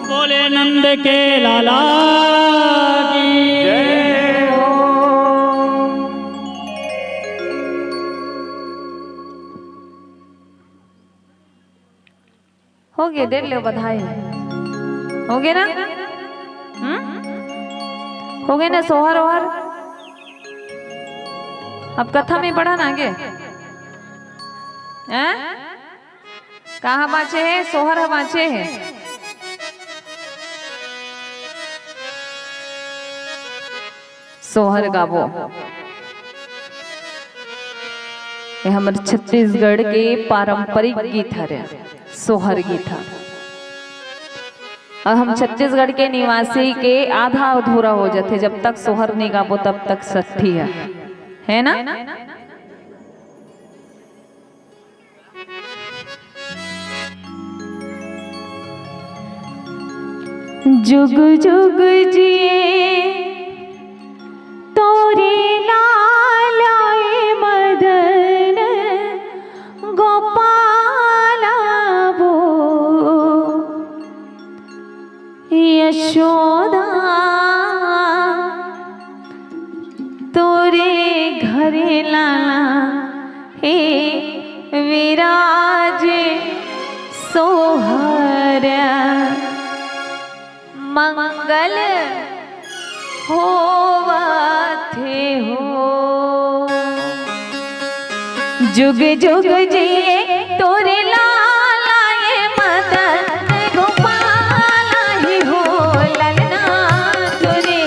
बोले नंद के लाला की
जय हो।
हो गए, दे लो बधाई। हो गए ना? हो गए ना सोहर ओहर? अब कथा में पढ़ा ना आगे? हैं? कहाँ बाँचे हैं? सोहर बाँचे हैं। सोहर गावो। ये हमारे छत्तीसगढ़ के पारंपरिक गीत है, सोहर गीत है। और हम छत्तीसगढ़ के निवासी के आधा अधूरा हो जाते जब तक सोहर नहीं गाबो तब तक सठी है ना? जुग जुग जिए तोरे लाल मदन गोपाल वो यशोदा तोरे घरे लाला हे विराज सोहर मंगल होवथे हो। जुग जुग जिए तोरे लाला ये मदन गोपाल ही हो। ललना तोरे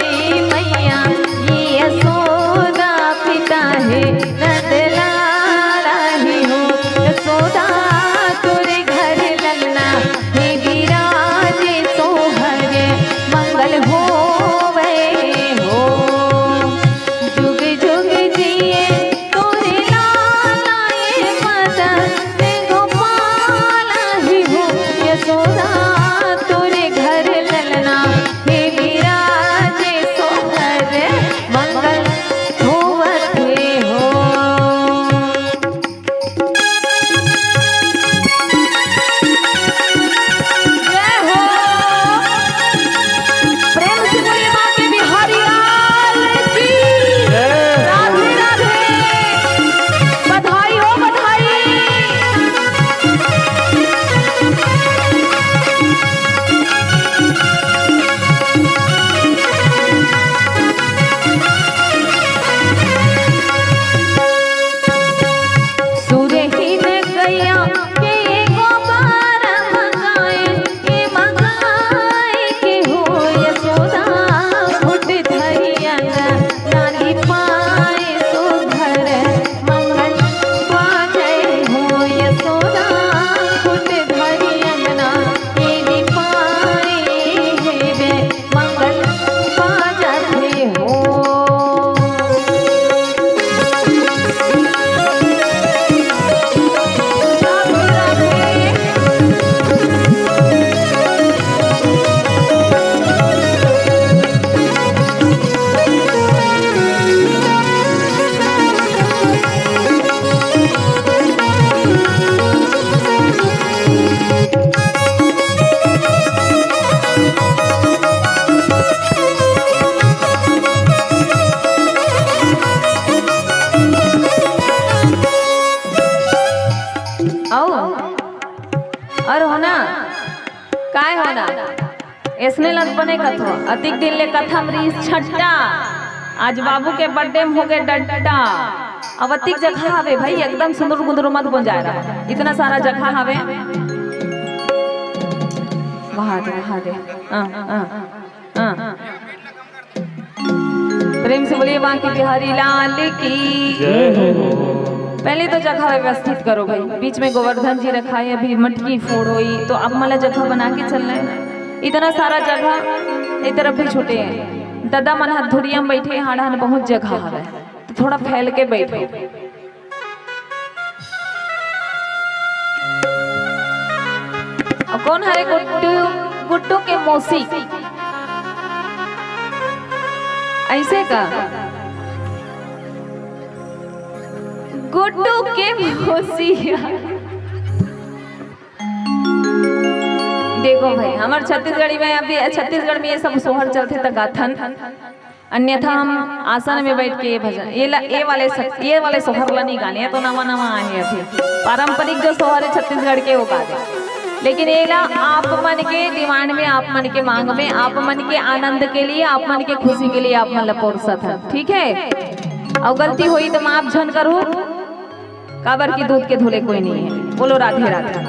मैया ये यशोदा पिता है नंद लाला ही हो। यशोदा तोरे घर ललना हे विराज सोहर मंगल होवे हो। ना इसने लग बने कथो अतिक दिन ले कथा मरीज छट्टा आज बाबू के बर्थडे में हो गए डड्डा अब अतिक जगह हवे भाई एकदम सुंदर गुंदर मत बन जाए रहा इतना सारा जगह हवे वहां दे प्रेम से बोलिए बांके बिहारी लाल की पहले तो जगह व्यवस्थित करो भाई बीच में गोवर्धन जी रखा है अभी मटकी फोड़ोई तो अब मला जगह बना के चल रहे हैं इतना सारा जगह एक तरफ भी छूटे हैं दादा मन हाथ धुरिया में बैठे हाड़ान बहुत जगह है तो थोड़ा फैल के बैठो और कौन हरे गुड्डू के मौसी ऐसे का गुड्डू के मौसिया देखो भाई हमारे छत्तीसगढ़ी में अभी छत्तीसगढ़ में ये सब सोहर चलते तक गाथन अन्यथा हम आसन में बैठ के ये भजन ये वाले सोहर ला नहीं गाने तो नवा नवा आए अभी पारंपरिक जो सोहर है छत्तीसगढ़ के वो गा दे लेकिन ये ला आप मन के डिमांड में आप मन के मांग में आप मन के आनंद के लिए आप मन के खुशी के लिए आप मन लपोरसत है ठीक है और गलती हुई तो माफ झन करूँ काबर की दूध के धुले कोई नहीं है बोलो राधे राधे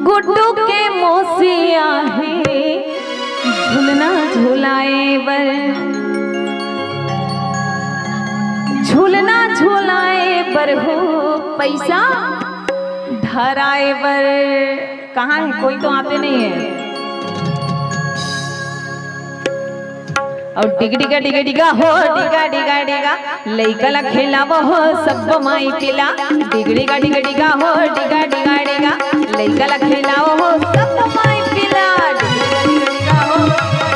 गुड्डू के मौसिया है झूलना झूलाए बर झूलना झूलाए बर हो पैसा धराए बर कहाँ है कोई तो आते नहीं है और डिगा डिगा डिगा हो डिगा डिगा डिगा लइका ला खेलाव हो सब माई पिला डिगडिगा डिगा डिगा हो डिगा डिगा डिगा लइका ला खेलाव हो सब माई पिला डिगडिगा डिगा हो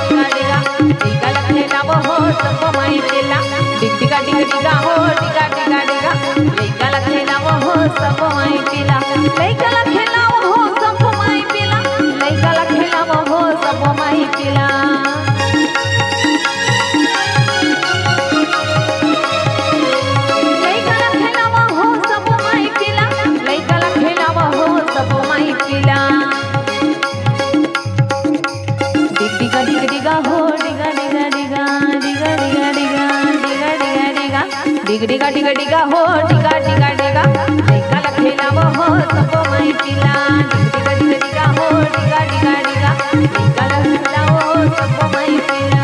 डिगा डिगा लइका ला खेलाव हो सब माई पिला डिगडिगा डिगा डिगा हो डिगा डिगा डिगा लइका ला खेलाव हो सब माई पिला लइका ला खेलाव हो सब माई पिला लइका ला खेलाव हो सब माई पिला डिगा डिगा डिगा हो डिगा डिगा डिगा लइका ला खेलाव हो सब माई पिला डिगा डिगा डिगा हो डिगा डिगा डिगा लइका ला खेलाव हो सब माई पिला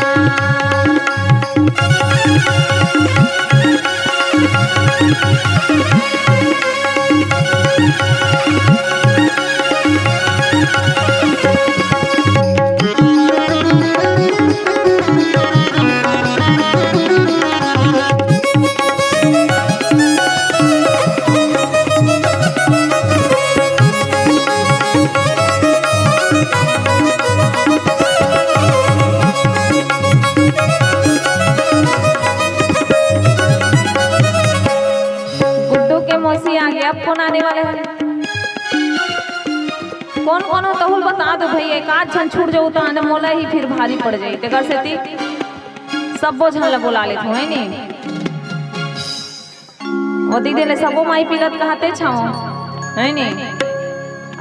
कौन आने वाले हैं कौन कौन हो तो बता दो भैया एक आध छन छूट जाऊ तो आने मोला ही फिर भारी पड़ जाई तेकर से ती सब बोझन ला बोला लेत हो है नी ओ दीदी ले सबो माई पिलत कहते छाओ है नी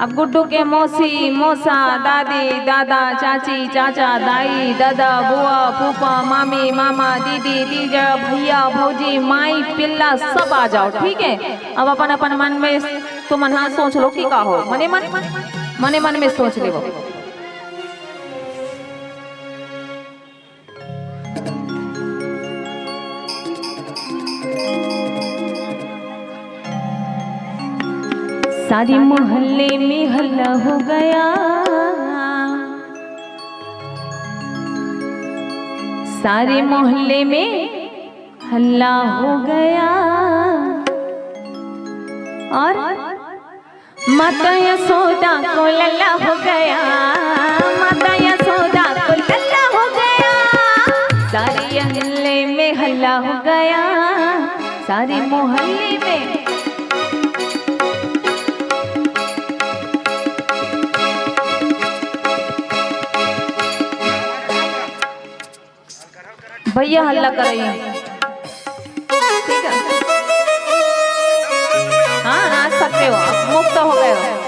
अब गुड्डू के मौसी मौसा दादी दादा चाची चाचा दाई दादा बुआ फूफा मामी मामा दीदी दीजा भैया भौजी माई पिल्ला सब आ जाओ ठीक है अब अपन अपन मन में तो मन हाँ सोच लो कि का हो मने मन में सोच ले वो सारी मोहल्ले में हल्ला हो गया सारे मोहल्ले में हल्ला हो गया और माता यशोदा को लल्ला हो गया माता यशोदा को लल्ला हो गया सारे मोहल्ले में हल्ला हो गया सारे मोहल्ले में भैया हल्ला कर रही है। ठीक है, हाँ नाच सकते हो, आप मुक्त हो गए हो।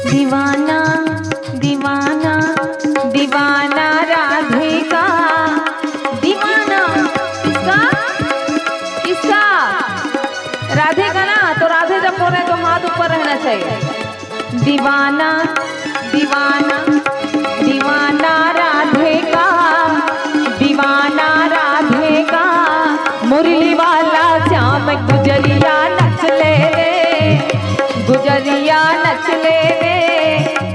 दीवाना दीवाना दीवाना राधे का दीवाना। किसका किसका? राधे का ना। तो राधे जब बोल रहे हैं तो हाथ ऊपर रहना चाहिए। दीवाना दीवाना दीवाना राधे का, दीवाना राधे का। मुरली वाला श्याम गुजरिया नच ले रे, गुजरिया नच ले रे।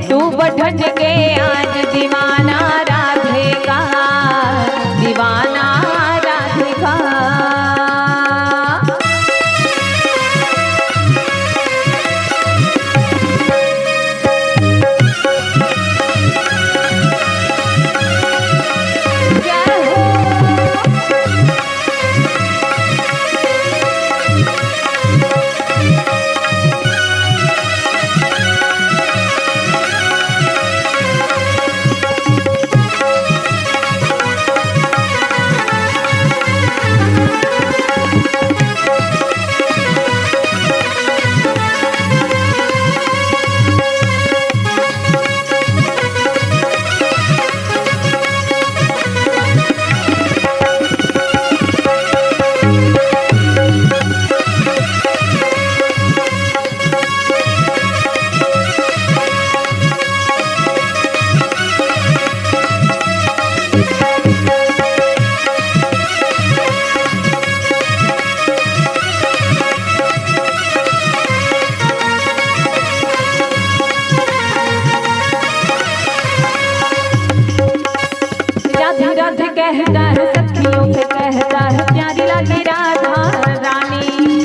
तू बढ़न के आज दीवाना राधे का, दीवाना राधे का। कहता है सखियों से कहता है प्यारी लगी राधा रानी।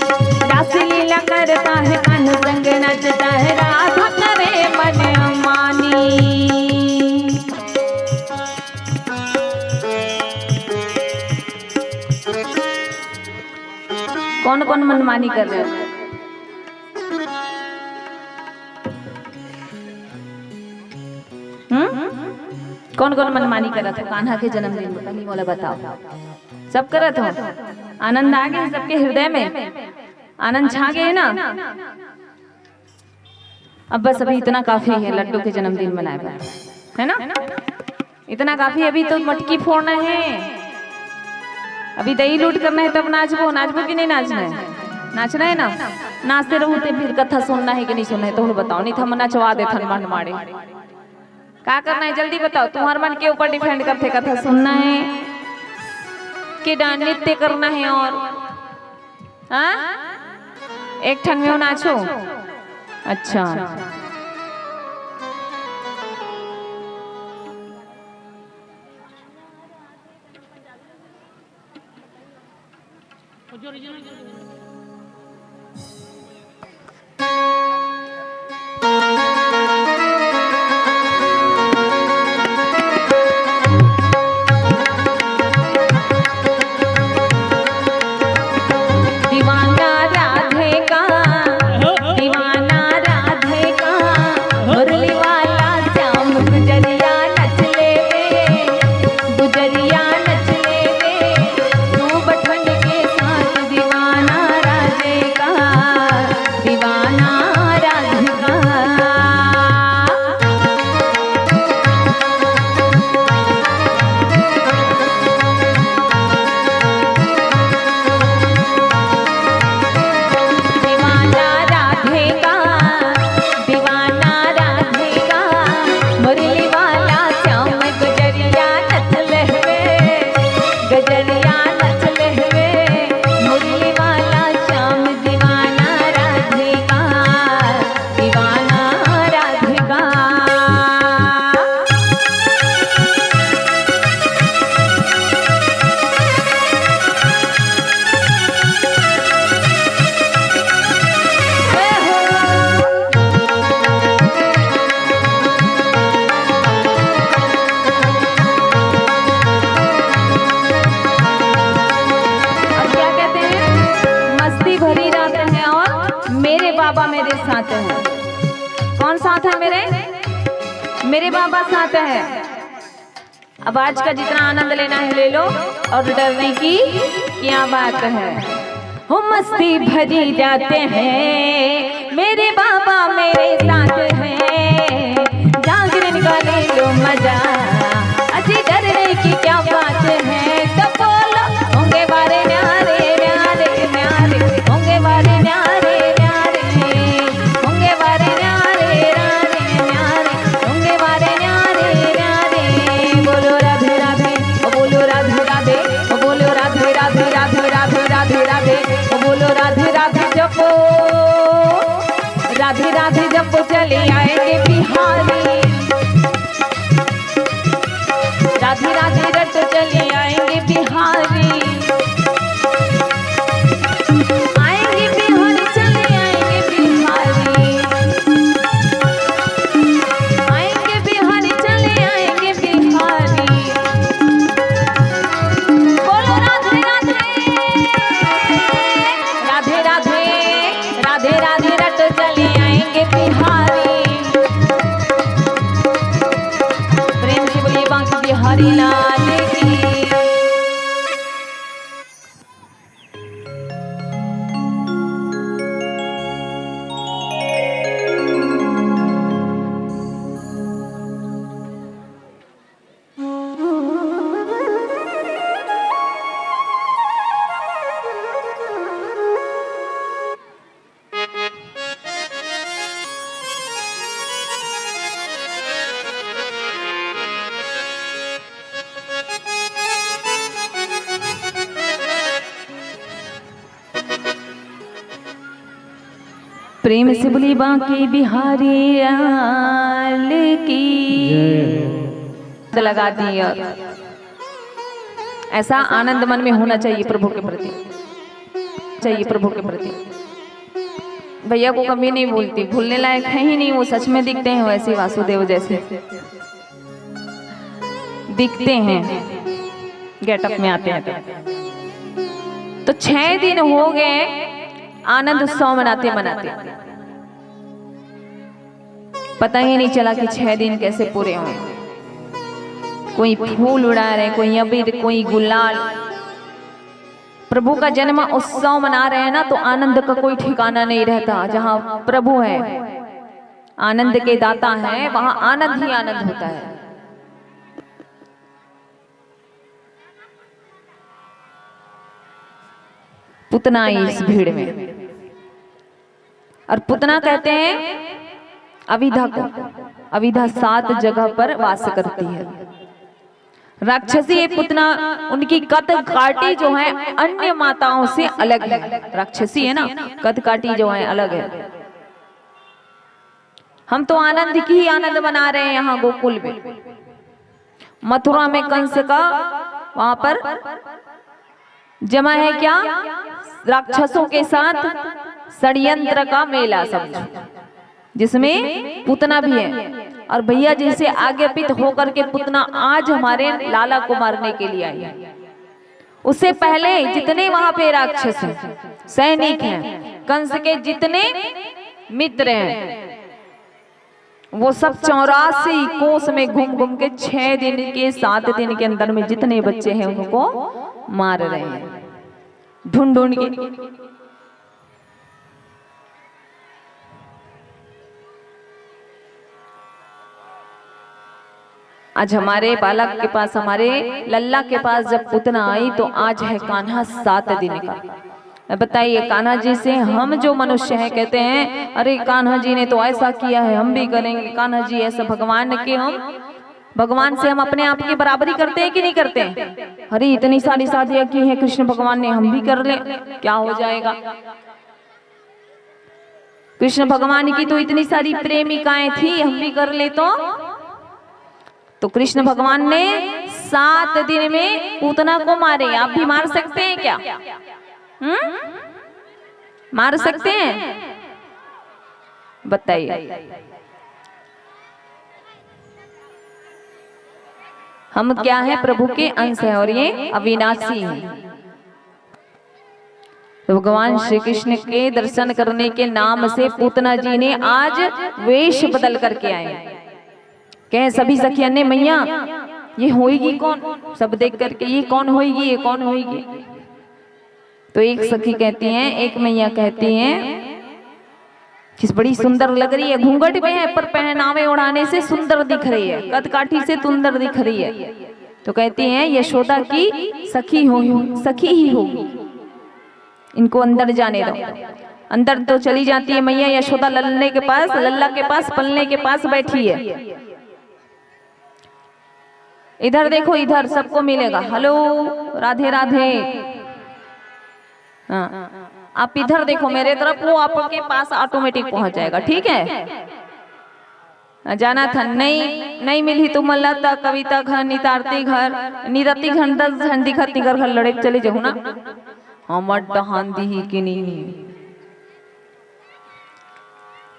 रास लीला करता है कान्हा संग नचता है, राधा करे मन मानी। कौन कौन मनमानी कर रहे हो? कौन कौन मनमानी करत हो कान्हा के जन्मदिन में? पहली बोला बताओ। सब करत हो? आनंद आ गया सबके हृदय में? आनंद छा गए ना? अब बस अभी इतना काफी है लड्डू के जन्मदिन मनाए, है ना? इतना काफी। अभी तो मटकी फोड़ना है, अभी दही लूट करना है, तब नाचबो। नाचबो कि नहीं नाचना है? नाचना है ना? नाचते रहो तो फिर कथा सुनना है कि नहीं सुनना है तो बताओ, नहीं तो हम नचवा देथन मन मारे। क्या करना है जल्दी बताओ। तुम्हारे मन के ऊपर डिपेंड करते, कथा सुनना है कि नृत्य करना है। और हाँ एक ठन में नाचो। अच्छा मुरली मेरे बाबा साथ है। अब आज का जितना आनंद लेना है ले लो और डरने की क्या बात है। हो मस्ती भरी जाते हैं, मेरे बाबा मेरे साथ हैं, जागरण का ले लो मजा, अजी डरने की क्या बात है। तो बोलो होंगे वारे न्यारे न्यारे न्यारे, होंगे वारे न्यारे न्यारे, होंगे वारे न्यारे न्यारे न्यारे, होंगे वारे न्यारे न्यारे। बोलो राधे राधे, ओ बोलो राधे राधे, ओ बोलो राधे राधे राधे राधे राधे राधे, ओ बोलो राधे राधे जपो, राधे राधे जपो चले आएंगे बिहारी, राधे राधे रट चले आएंगे बिहारी, आएंगे बिहारी चले आएंगे बिहारी, आएंगे बिहारी चले आएंगे बिहारी। बोलो राधे राधे, राधे राधे, राधे राधे रट चले आएंगे बिहारी। प्रेम से बोलिए बांके बिहारी लाल की। प्रेम से बोली बांके बिहारी लाल की। लगा दी और ऐसा आनंद मन में होना चाहिए प्रभु के प्रति, चाहिए प्रभु के प्रति। भैया को कभी नहीं भूलती, भूलने लायक है ही नहीं, वो सच में दिखते हैं वैसे वासुदेव जैसे दिखते हैं, गेटअप में आते हैं। तो 6 दिन हो गए आनंद उत्सव मनाते मनाते, पता ही नहीं चला कि 6 दिन कैसे पूरे हुए। कोई फूल उड़ा रहे, कोई अबीर, कोई गुलाल। प्रभु का जन्म उत्सव मना रहे हैं ना, तो आनंद का कोई ठिकाना नहीं रहता। जहां प्रभु है, आनंद के दाता है, वहां आनंद ही आनंद होता है। पुतना आई इस भीड़ में, और पुतना कहते हैं अविधा को। अविधा 7 जगह पर वास करती है। राक्षसी पुतना, उनकी कद काटी जो है अन्य माताओं से अलग है। राक्षसी है ना, कद काटी जो है अलग है। हम तो आनंद की ही आनंद मना रहे हैं यहाँ गोकुल में। मथुरा में कंस का वहां पर जमा है क्या, राक्षसों के साथ षड्यंत्र का मेला समझो, जिसमें पुतना भी है। और भैया जैसे आज्ञापित होकर के पुतना आज हमारे लाला को मारने के लिए आई है। उससे पहले जितने वहां पे राक्षस हैं, सैनिक हैं, कंस के जितने मित्र हैं, वो सब 84 कोस में घूम घूम के 6 दिन के 7 दिन के अंदर में जितने बच्चे हैं उनको मार रहे हैं, ढूंढ ढूंढ के। आज हमारे बालक के पास, हमारे लल्ला के पास जब पुतना आई, तो आज है कान्हा 7 दिन का। बताइए, कान्हा जी से हम जो मनुष्य हैं कहते हैं अरे कान्हा जी ने तो ऐसा किया है, हम भी करेंगे। कान्हा जी ऐसा, भगवान के हम, भगवान से हम अपने आप की बराबरी करते हैं कि नहीं करते हैं? अरे इतनी सारी शादियां की हैं कृष्ण भगवान ने, हम भी कर ले, क्या हो जाएगा? कृष्ण भगवान की तो इतनी सारी प्रेमिकाएं थी, हम भी कर ले तो कृष्ण भगवान ने 7 दिन में पूतना को मारे। आप भी मार सकते हैं क्या? मार सकते हैं? बताइए। हम क्या है? प्रभु के अंश है और ये अविनाशी है। तो भगवान श्री कृष्ण के दर्शन करने के नाम से पूतना जी ने आज वेश बदल करके आए। कहे सभी सखियां ने मैया ये होएगी कौन, सब देख करके ये कौन होएगी, ये कौन होएगी। तो एक सखी कहती हैं, एक मैया कहती हैं कि बड़ी सुंदर लग रही है, घूंघट में है पर पहनावे ओढ़ाने से सुंदर दिख रही है, कदकाठी से सुंदर दिख रही है। तो कहती हैं यशोदा की सखी ही होगी, इनको अंदर जाने दो। अंदर तो चली जाती है मैया यशोदा लल्ला के पास पलने के पास बैठी है। इधर देखो, इधर सबको मिलेगा, हेलो राधे राधे। हाँ, आप इधर देखो मेरे तरफ, वो आपके पास ऑटोमेटिक पहुंच जाएगा, ठीक है। जाना था नहीं मिली तुम लता कविता घर नितारती घर निरति घन 10 घन दिखती घर लड़े चले जाऊ ना हमर डहान दी कि नहीं।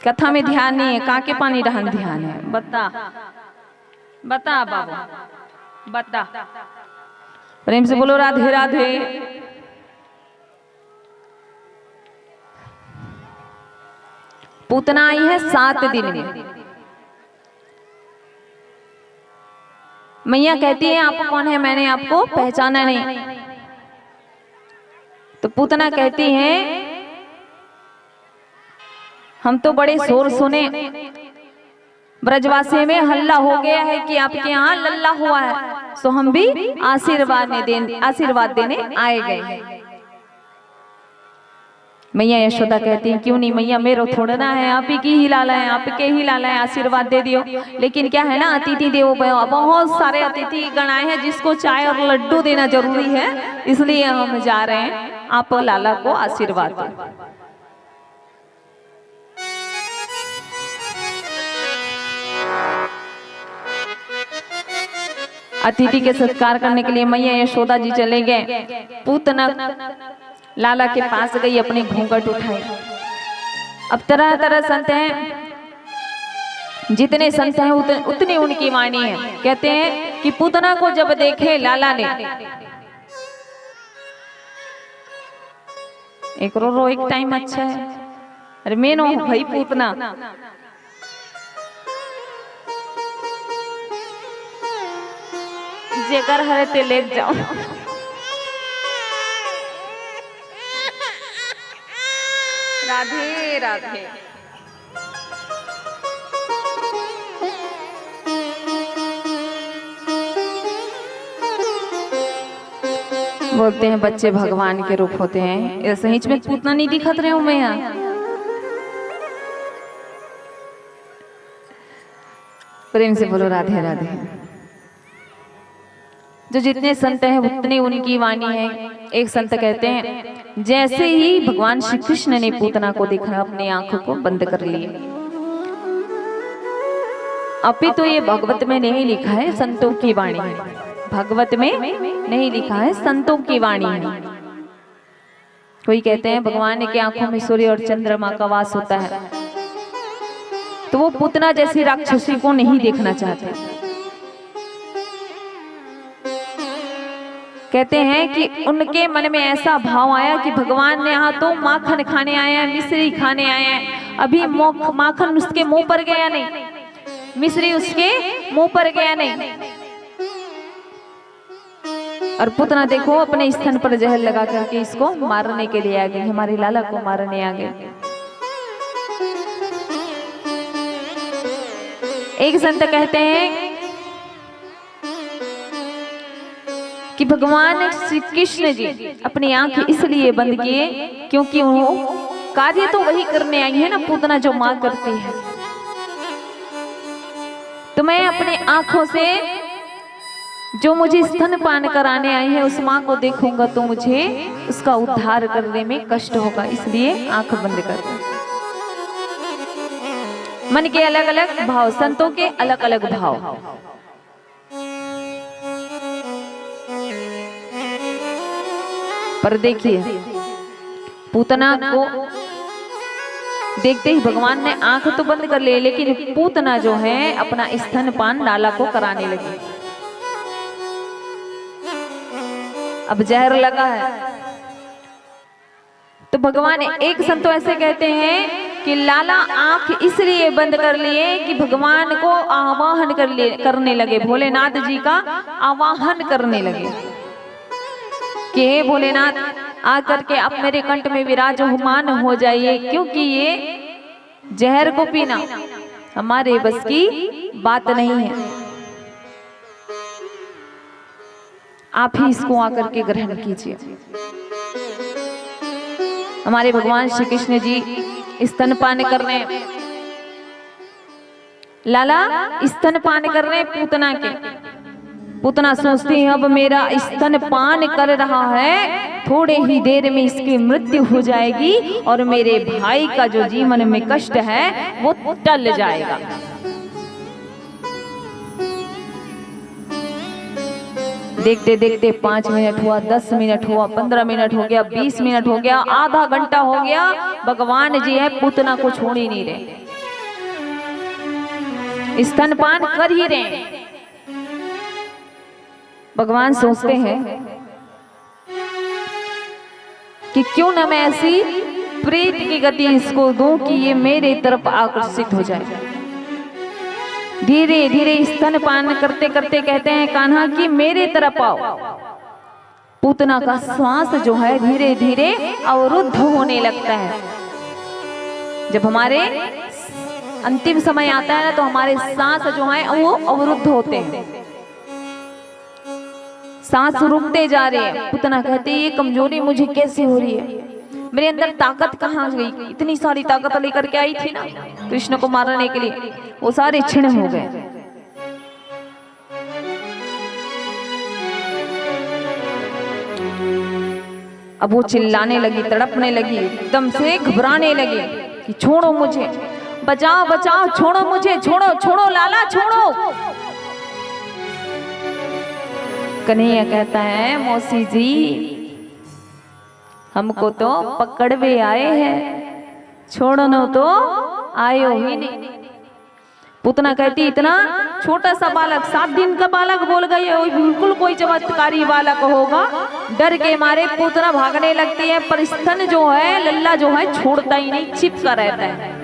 कथा में ध्यान नहीं है, काके पानी डहान ध्यान है, बता बाबू बता। प्रेम से बोलो राधे राधे। पूतना आई है 7 दिन में। मैया कहती है आप कौन है, मैंने आपको पहचाना नहीं। तो पूतना कहती है हम तो बड़े शोर सुने, ब्रजवासी में हल्ला हो गया है कि आपके यहाँ लल्ला हुआ है, सो हम भी आशीर्वाद देने आए गए। मैया यशोदा कहती है क्यों नहीं मैया, मेरे थोड़ा ना है, आप ही की ही लाला है, आपके ही लाला है, आशीर्वाद दे दियो। लेकिन क्या है ना, अतिथि देवो भव, बहुत सारे अतिथि गण आए हैं जिसको चाय और लड्डू देना जरूरी है, इसलिए हम जा रहे हैं, आप लाला को आशीर्वाद दो। अतिथि के सत्कार करने के लिए मैया यशोदा जी चले गए। पूतना लाला के पास गई, अपने घूंघट उठाए। अब तरह तरह संत हैं, जितने संत हैं उतनी उनकी वाणी है। कहते हैं कि पूतना को जब देखे लाला ने, एक रो एक टाइम अच्छा है, अरे मेनो भाई पूतना जेकर हरे ते ले जाओ। राधे राधे। बोलते हैं बच्चे भगवान के रूप होते हैं, ऐसे ही में पूतना नहीं दिखत रहे हूं मैं यहाँ। प्रेम से बोलो राधे राधे। जो जितने संत हैं उतनी उनकी वाणी है। एक संत कहते हैं जैसे ही भगवान श्री कृष्ण ने पूतना को देखा, अपनी आंखों को बंद कर लिए। अभी तो ये भगवत में नहीं लिखा है, संतों की वाणी है। भगवत में नहीं लिखा है, संतों की वाणी है। कोई कहते हैं भगवान के आंखों में सूर्य और चंद्रमा का वास होता है, तो वो पूतना जैसी राक्षसी को नहीं देखना चाहते। कहते हैं कि उनके मन में ऐसा भाव आया कि भगवान ने यहाँ तो माखन खाने आए हैं, मिश्री खाने आए हैं, अभी माखन उसके मुंह पर गया नहीं, मिश्री उसके मुंह पर गया नहीं। और पूतना देखो अपने स्तन पर जहर लगा करके इसको मारने के लिए आ गई, हमारे लाला को मारने आ गए। एक संत कहते हैं कि भगवान श्री कृष्ण जी अपनी आंखें इसलिए बंद किए क्योंकि वो कार्य तो वही करने आई है ना, पूतना जो मां करती है। तो मैं अपने आंखों से जो मुझे स्तनपान कराने आई है उस मां को देखूंगा तो मुझे उसका उद्धार करने में कष्ट होगा, इसलिए आंख बंद कर। मन के अलग अलग भाव, संतों के अलग अलग भाव। पर देखिए पूतना को देखते ही भगवान ने आंख तो बंद कर ले, लेकिन पूतना जो है अपना स्तनपान लाला को कराने लगी। अब जहर लगा है, तो भगवान एक संत तो ऐसे कहते हैं कि लाला आंख इसलिए बंद कर लिए कि भगवान को आवाहन करने लगे, भोलेनाथ जी का आवाहन करने लगे कि हे भोलेनाथ आकर के आप मेरे कंठ में विराजमान हो जाइए, क्योंकि ये जहर को पीना हमारे बस की बात नहीं है, आप ही इसको आकर के ग्रहण कीजिए। हमारे भगवान श्री कृष्ण जी स्तनपान कर रहे हैं, लाला स्तनपान कर रहे हैं पूतना के। पूतना सोचती है अब मेरा स्तनपान कर रहा है, थोड़े ही देर में इसकी मृत्यु हो जाएगी और मेरे भाई का जो जीवन में कष्ट है वो टल जाएगा। देखते देखते 5 मिनट हुआ, 10 मिनट हुआ, 15 मिनट हो गया, 20 मिनट हो गया, आधा घंटा हो गया, भगवान जी है पूतना को छोड़ ही नहीं रहे, स्तनपान कर ही रहे। भगवान सोचते हैं कि क्यों ना मैं ऐसी प्रेत की गति इसको दूं कि ये मेरे तरफ आकर्षित हो जाए। धीरे धीरे स्तनपान करते करते कहते हैं कान्हा कि मेरे तरफ आओ। पूतना का श्वास जो है धीरे धीरे अवरुद्ध होने लगता है। जब हमारे अंतिम समय आता है ना तो हमारे सांस जो है वो अवरुद्ध होते हैं, सांस रुकते जा रहे हैं। पूतना कहते हैं ये कमजोरी मुझे कैसे हो रही है, मेरे अंदर ताकत कहाँ गई, इतनी सारी ताकत लेकर के आई थी ना कृष्ण को मारने के लिए, वो सारे क्षीण हो गए। अब वो चिल्लाने लगी, तड़पने लगी, एकदम से घबराने लगी कि छोड़ो मुझे, बचाओ बचाओ, छोड़ो मुझे, छोड़ो छोड़ो लाला छोड़ो। कन्हैया कहता है मौसी जी हमको तो पकड़वे आए हैं, छोड़ो तो आयो ही नहीं। पूतना कहती इतना छोटा सा बालक, 7 दिन का बालक बोल गई है, बिल्कुल कोई चमत्कारी बालक होगा। डर के मारे पूतना भागने लगती है, पर स्तन जो है लल्ला जो है छोड़ता ही नहीं, चिपका रहता है।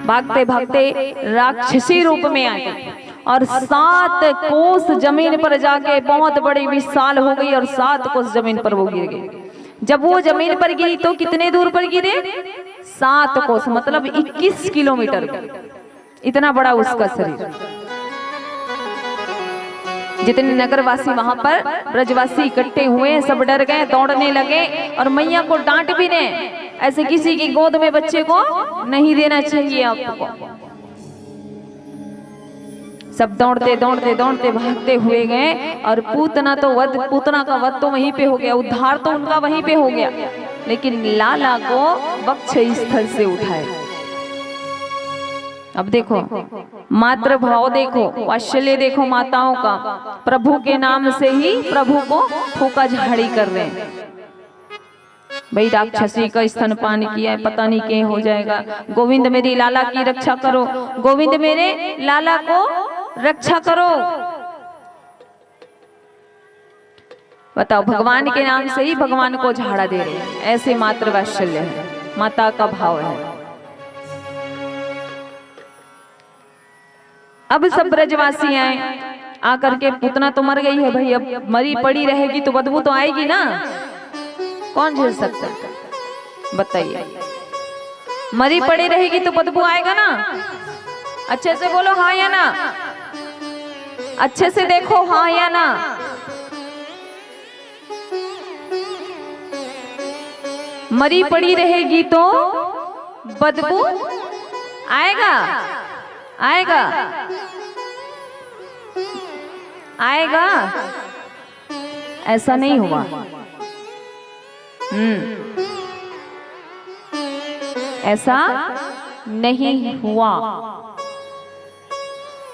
भागते भागते राक्षसी रूप में आ गई और 7 कोस जमीन पर जाके बहुत बड़ी विशाल हो गई और 7 कोस जमीन पर वो गिर गई। जब वो जमीन पर गिरी तो कितने दूर पर गिरे, 7 कोस मतलब 21 किलोमीटर, इतना बड़ा उसका शरीर। जितने नगरवासी वहां पर ब्रजवासी इकट्ठे हुए सब डर गए, दौड़ने लगे और मैया को डांट भी ने, ऐसे किसी की गोद में बच्चे को नहीं देना चाहिए आपको। सब दौड़ते दौड़ते दौड़ते भागते हुए गए और पूतना का वध तो वहीं पे हो गया, उद्धार तो उनका वहीं पे हो गया, लेकिन लाला को वक्ष स्थल से उठाए। अब देखो मातृ भाव देखो, वात्सल्य देखो माताओं का, प्रभु के नाम से ही प्रभु को फूका झाड़ी कर रहे हैं। भाई राक्षसी का स्तनपान किया है, पता नहीं क्या हो जाएगा, गोविंद मेरी लाला की रक्षा करो, गोविंद मेरे लाला को रक्षा करो। बताओ भगवान के नाम से ही भगवान को झाड़ा दे रहे हैं, ऐसे मातृ वात्सल्य है, माता का भाव है। अब सब ब्रजवासी आए, आकर के पूतना तो मर गई है भाई, अब मरी पड़ी रहेगी तो बदबू तो आएगी ना, कौन झेल सकता है बताइए। मरी पड़ी रहेगी तो बदबू आएगा ना। अच्छे से बोलो हाँ या ना, अच्छे से देखो हाँ या ना। मरी पड़ी रहेगी तो बदबू आएगा, आएगा, आएगा, ऐसा नहीं हुआ। ऐसा नहीं हुआ।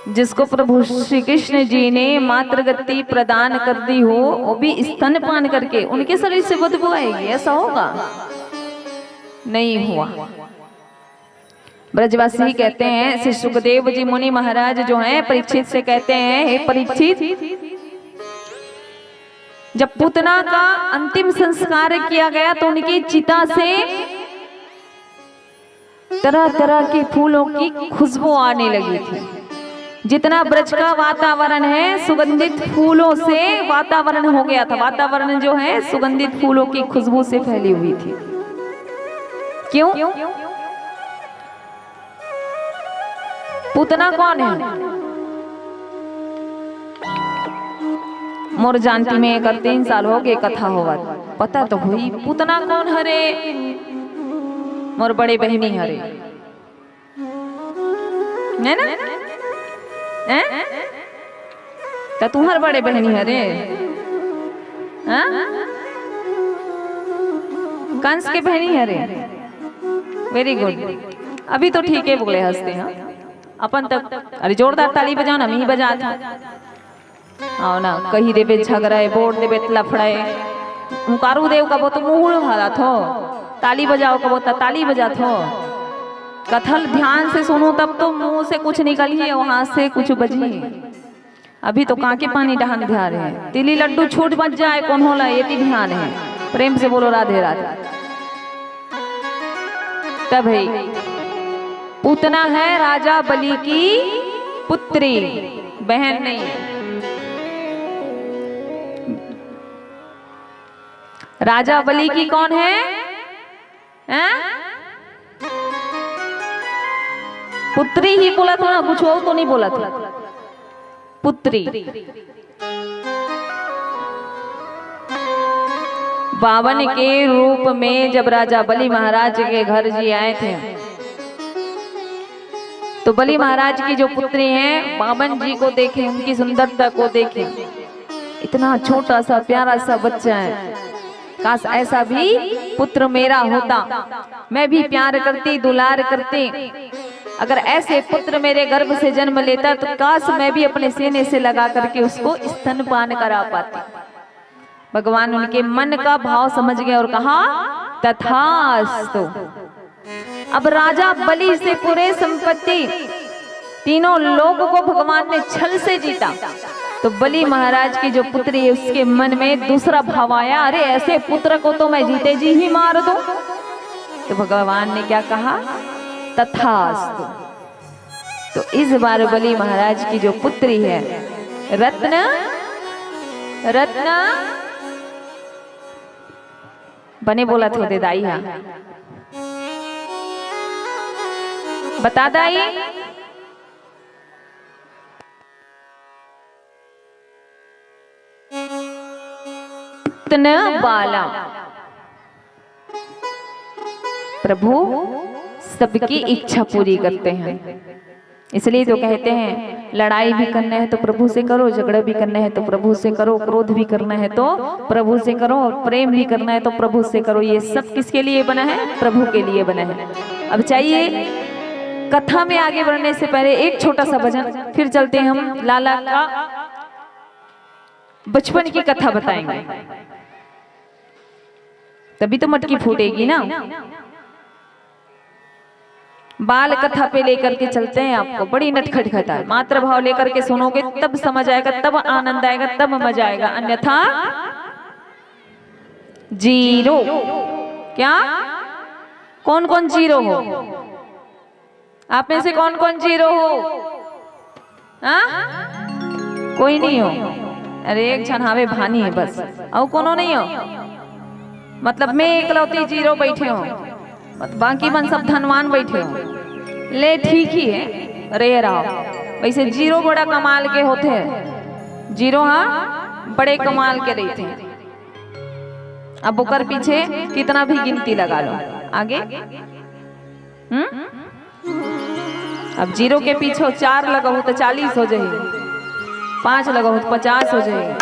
जिसको प्रभु श्री कृष्ण जी ने मातृगति प्रदान कर दी हो, वो भी स्तनपान करके उनके शरीर से बदबू आएगी, ऐसा होगा? नहीं हुआ। ब्रजवासी कहते हैं, श्री सुखदेव जी मुनि महाराज जो हैं परीक्षित से कहते हैं, हे परीक्षित जब पूतना का अंतिम संस्कार किया गया तो उनकी चिता से तरह तरह के फूलों की खुशबू आने लगी थी। जितना ब्रज का वातावरण है सुगंधित फूलों से वातावरण हो गया था। वातावरण जो है सुगंधित फूलों की खुशबू से फैली हुई थी। क्यों? पूतना कौन है? मोर जानती में कर 3 साल हो गए कथा होगा, पता तो हुई पूतना कौन हरे? मोर बड़े बहनी हरे है ना? तो तुम्हार बड़े बहनी हरे कंस के बहनी हरे। वेरी गुड, अभी तो ठीक है बोले हंसते हैं अपन तक। अरे जोरदार ताली बजाओ ना, मी बजा था आओ ना। कही देवे झगड़ाए बोर्ड देवे लफड़ाए मुकारू देव का वो तो मुंह हारा थो, ताली बजाओ का वो ताली बजा थो। कथल ध्यान से सुनो तब तो मुंह से कुछ निकलिए वहां से कुछ बजिए। अभी तो कांके पानी डहान ध्यान है। तिली लड्डू छूट बच जाए कौन होला ये ध्यान है। प्रेम से बोलो राधे राधे। तब भाई पूतना है राजा बलि की पुत्री, बहन नहीं है। राजा बलि की कौन है? पुत्री ही बोला था ना, कुछ और तो नहीं बोला था। पुत्री। बावन के रूप में जब राजा बलि महाराज के घर जी आए थे तो बलि महाराज की जो पुत्री हैं बावन जी को देखें, उनकी सुंदरता को देखें। इतना छोटा सा प्यारा सा बच्चा है, काश ऐसा भी पुत्र मेरा होता, मैं भी प्यार करती दुलार करती। अगर ऐसे पुत्र मेरे गर्भ से जन्म लेता तो काश मैं भी अपने सीने से लगा करके उसको स्तनपान करा पाती। भगवान उनके मन का भाव समझ गए और कहा तथास्तु। अब राजा बलि से पूरे संपत्ति तीनों लोगों को भगवान ने छल से जीता। तो बलि महाराज की जो पुत्री है उसके मन में दूसरा भाव आया, अरे ऐसे पुत्र को तो मैं जीते जी ही मार दूं। तो भगवान ने क्या कहा? तथास्तु। तो इस बार बलि महाराज की जो पुत्री है रत्न बने बोला थे दे दाई, हाँ बता दाई। बाला प्रभु सबकी इच्छा पूरी करते हैं, इसलिए तो कहते हैं लड़ाई भी करना है तो प्रभु से करो, झगड़ा भी करना है तो प्रभु से करो, क्रोध भी करना है तो प्रभु से करो, और प्रेम भी करना है तो प्रभु से करो। ये सब किसके लिए बना है? प्रभु के लिए बना है। अब चाहिए कथा में आगे बढ़ने से पहले एक छोटा सा भजन, फिर चलते हैं हम लाला का बचपन की कथा बताएंगे, तभी तो मटकी फूटेगी ना। बाल कथा पे लेकर के चलते हैं आपको, बड़ी नटखट कथा है। मात्र भाव लेकर के सुनोगे तब समझ आएगा, तब आनंद आएगा, तब मजा आएगा, अन्यथा जीरो। क्या? कौन कौन जीरो हो? आप में से कौन कौन जीरो हो? कोई नहीं हो? अरे एक क्षण हावे भानी है बस, और कोनो नहीं हो। मतलब मैं एकलौती जीरो बैठे हो, बाकी मन सब धनवान बैठे हो। ले ठीक ही है, रे रहो। वैसे जीरो बड़ा कमाल के होते हैं, जीरो हाँ बड़े कमाल के रहते हैं। अब ओकर पीछे कितना भी गिनती लगा लो आगे। अब जीरो के पीछे 4 लगाओ तो 40 हो जाए, 5 लगाओ तो 50 हो जाए।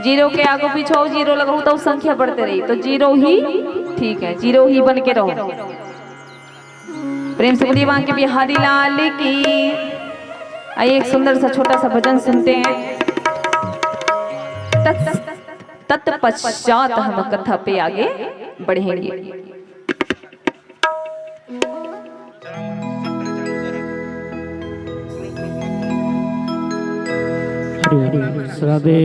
जीरो के आगे पीछे जीरो लगाओ तो संख्या बढ़ते रही, तो जीरो ही ठीक है, जीरो ही बन के रहो। प्रेम से बोलिए वहां के बिहारी लाल की। आइए एक सुंदर सा छोटा सा भजन सुनते हैं, तत्पश्चात हम कथा पे आगे बढ़ेंगे।
राधे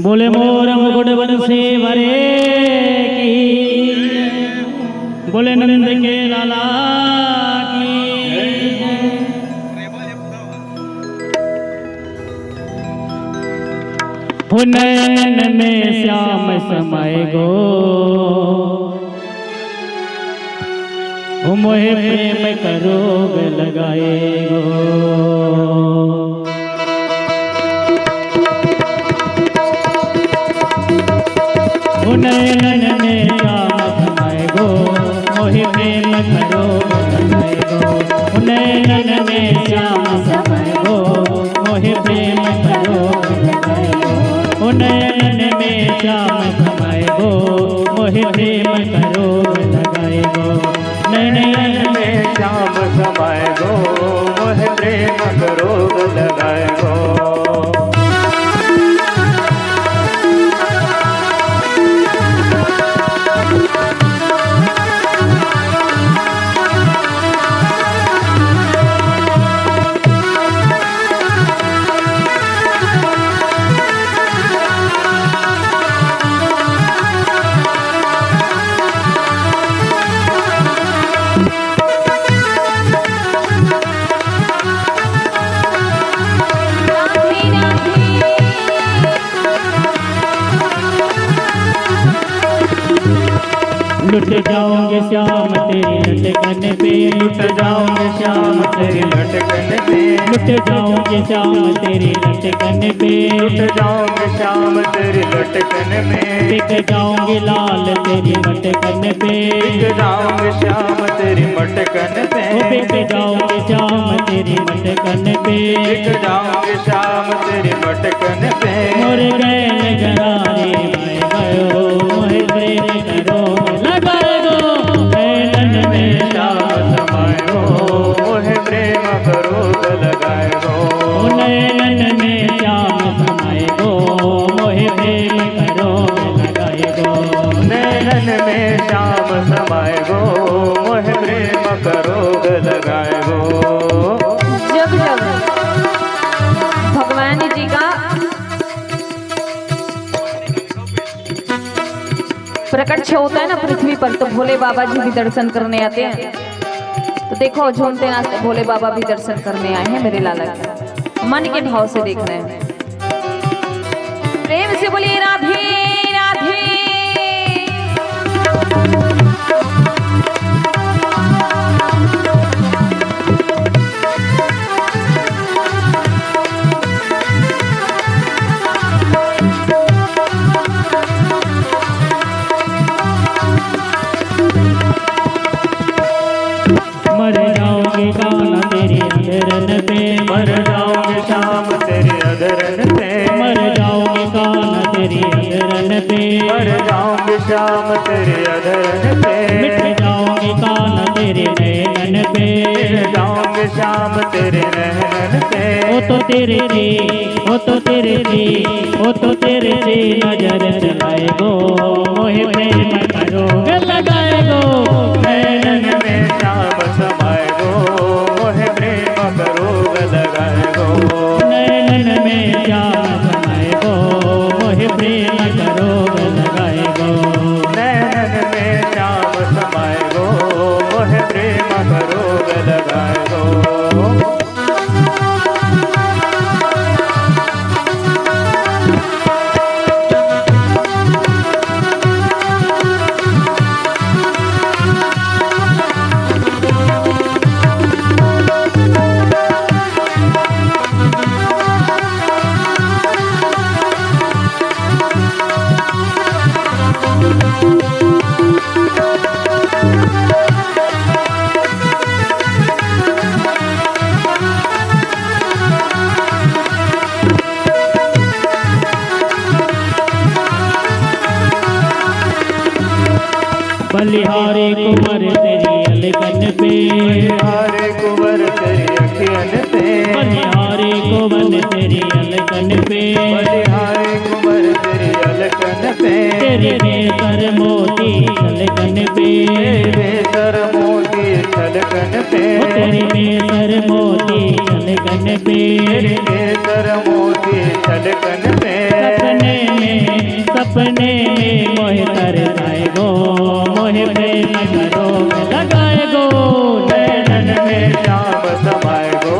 बोले मोर मुकुट बंसी भरे की, बोले नंद के लाला की। हो नयन में श्याम समय गो, हो मोहे प्रेम करोग लगाए गो। हो नयन में श्याम समय गो, मोहे प्रेम करोग लगाए गो। हो नयन में श्याम समय गो, मोहे प्रेम करोग लगाए गो। हो नयन में श्याम समय गो, मोहे प्रेम करोग लगाए गो। नयन
में श्याम समय गो, मोह प्रेम करोग लगाए गो।
लुट जाओगे श्याम तेरी लटकन पे,
लुट जाओगे श्याम तेरी लटकन पे,
लुट जाओगे श्याम तेरी लटकन पे,
लुट जाओगे श्याम तेरी लटकन में,
बिक जाओगे लाल तेरी मटकन पे,
बिक जाओगे श्याम तेरी मटकन पे,
ओ बिक जाओगे श्याम तेरी मटकन पे,
बिक जाओगे श्याम तेरी मटकन पे।
मोर गए गरारे मैं गयो, मोहे प्रेम करो लगाए गो। नयन में
श्याम समय गो, मोह प्रेम करोग लगाए गो।
नयन में श्याम समय गो, मोहे प्रेम करो लगाए गो।
नयन में श्याम समय गो, मोह प्रेम करोग लगाए गो।
जब जब भगवान जी का प्रकट होता है ना पृथ्वी पर, तो भोले बाबा जी भी दर्शन करने आते हैं। तो देखो झूमते नाचते भोले बाबा भी दर्शन करने आए हैं मेरे लाला के, मन के भाव से देख रहे हैं। प्रेम से बोलिए राधे राधे।
मर जाओगे काना तेरी अधरन पे,
मर जाओगे श्याम तेरी अधरन पे,
मर जाओगे काना तेरी अधरन पे,
मर जाओगे श्याम तेरी अधरन पे,
मिट जाओगे काना तेरे नैनन पे,
मिट जाओगे श्याम तेरे नैनन पे।
ओ तो तेरे थी, ओ तो तेरे थी, ओ तो तेरे थी नजर चलाए गो, मोहे प्रेम करो लगाए गो।
नैनन में श्याम समय गो, मोह प्रेम करोग लगाए गो।
नैनन में श्याम समय गो, मोहे प्रेम करो लगाए गो।
नैनन में श्याम समय गो, मोह प्रेम करोग लगाए गो।
बलिहारी कुंवर तेरी अलकन पे,
बलिहारी कुंवर तेरी अखियन पे,
बलिहारी कुंवर तेरी अलकन पे,
बलिहारी कुंवर तेरी अलकन पे,
तेरी बेसर मोती अलकन पे,
बेसर मोती छलकन छलकन पे,
तेरी केसर मोती छलकन पे,
तेरी केसर मोती छलकन पे,
सपने में मोहे तरसाए गो, मोहे प्रेम करो लगाए गो,
नैनन में श्याम समाए गो,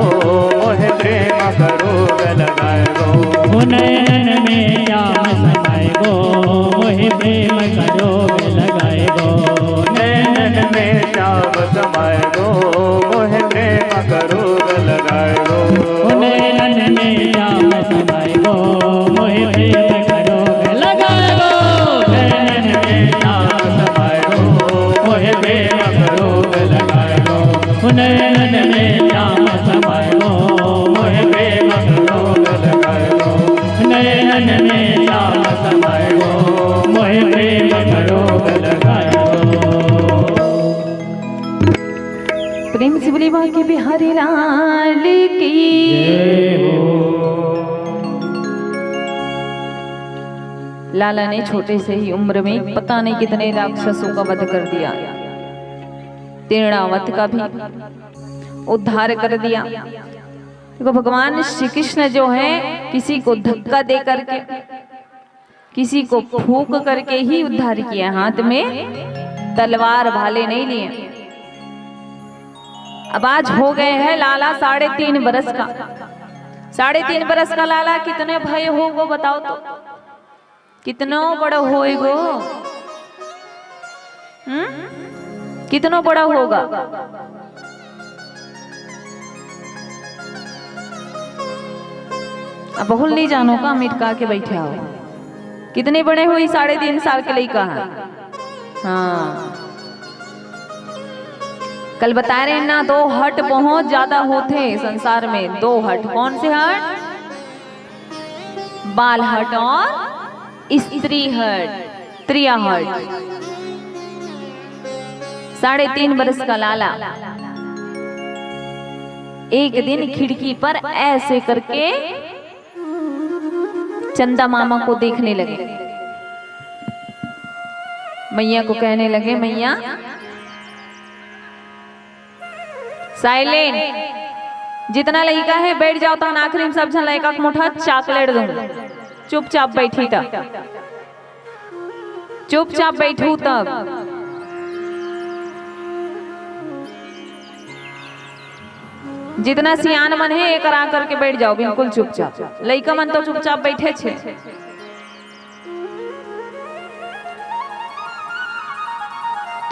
मोहे प्रेम करो लगाए गो,
नैनन में श्याम समाए गो, मोहे प्रेम करो लगाए गो,
नैनन में श्याम समाए गो, मोहे प्रेम करो लगाए गो,
नैनन में श्याम समाए गो, मोहे प्रेम करो लगाए गो,
नैनन में श्याम समाए गो, मोहे प्रेम करो लगाए गो,
नैनन में श्याम समाए गो,
मोहे प्रेम करो लगाए गो,
नैनन में श्याम समाए गो, मोहे प्रेम करो लगाए गो।
प्रेम से बोली बांके बिहारी लाल की। लाला ने छोटे से ही उम्र में पता नहीं कितने राक्षसों का वध कर दिया, तीर्णावत का भी उद्धार कर दिया। देखो भगवान श्री कृष्ण जो है किसी को धक्का दे करके, किसी को फूंक करके ही उद्धार किया, हाथ में तलवार भाले नहीं लिए। अब आज हो गए हैं लाला 3.5 बरस का। 3.5 बरस का लाला कितने भय होगो बताओ तो, कितना बड़ा होएगो, कितना बड़ा होगा। अब बहुल नहीं जानो का मिटका के बैठे हो, कितने बड़े हुई 3.5 साल के लड़का है। हाँ कल बता रहे हैं ना, 2 हट बहुत ज्यादा होते संसार में। 2 हट, कौन से हट? बाल हट और स्त्री हट, त्रिया हट। 3.5 बरस का लाला एक दिन खिड़की पर ऐसे करके चंदा मामा को देखने लगे। मैया को कहने लगे, मैया साइलेंट, जितना लड़का है बैठ जाओ, तो आखिरी में सब जन लड़का को मुठा चॉकलेट दूंगा, चुपचाप बैठी तब, चुपचाप बैठू तब। जितना सियान मन है एक करा करके बैठ जाओ, बिल्कुल चुपचाप। लड़का मन तो चुपचाप बैठे छे।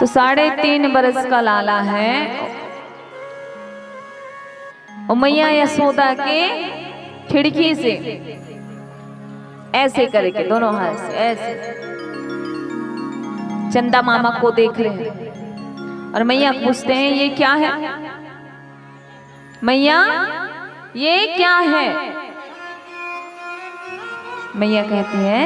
तो 3.5 बरस का लाला है, और मैया यशोदा के खिड़की से ऐसे करके दोनों हाथ से ऐसे चंदा मामा को देख रहे हैं। और मैया पूछते हैं, ये क्या है मैया, ये क्या है? मैया कहती है,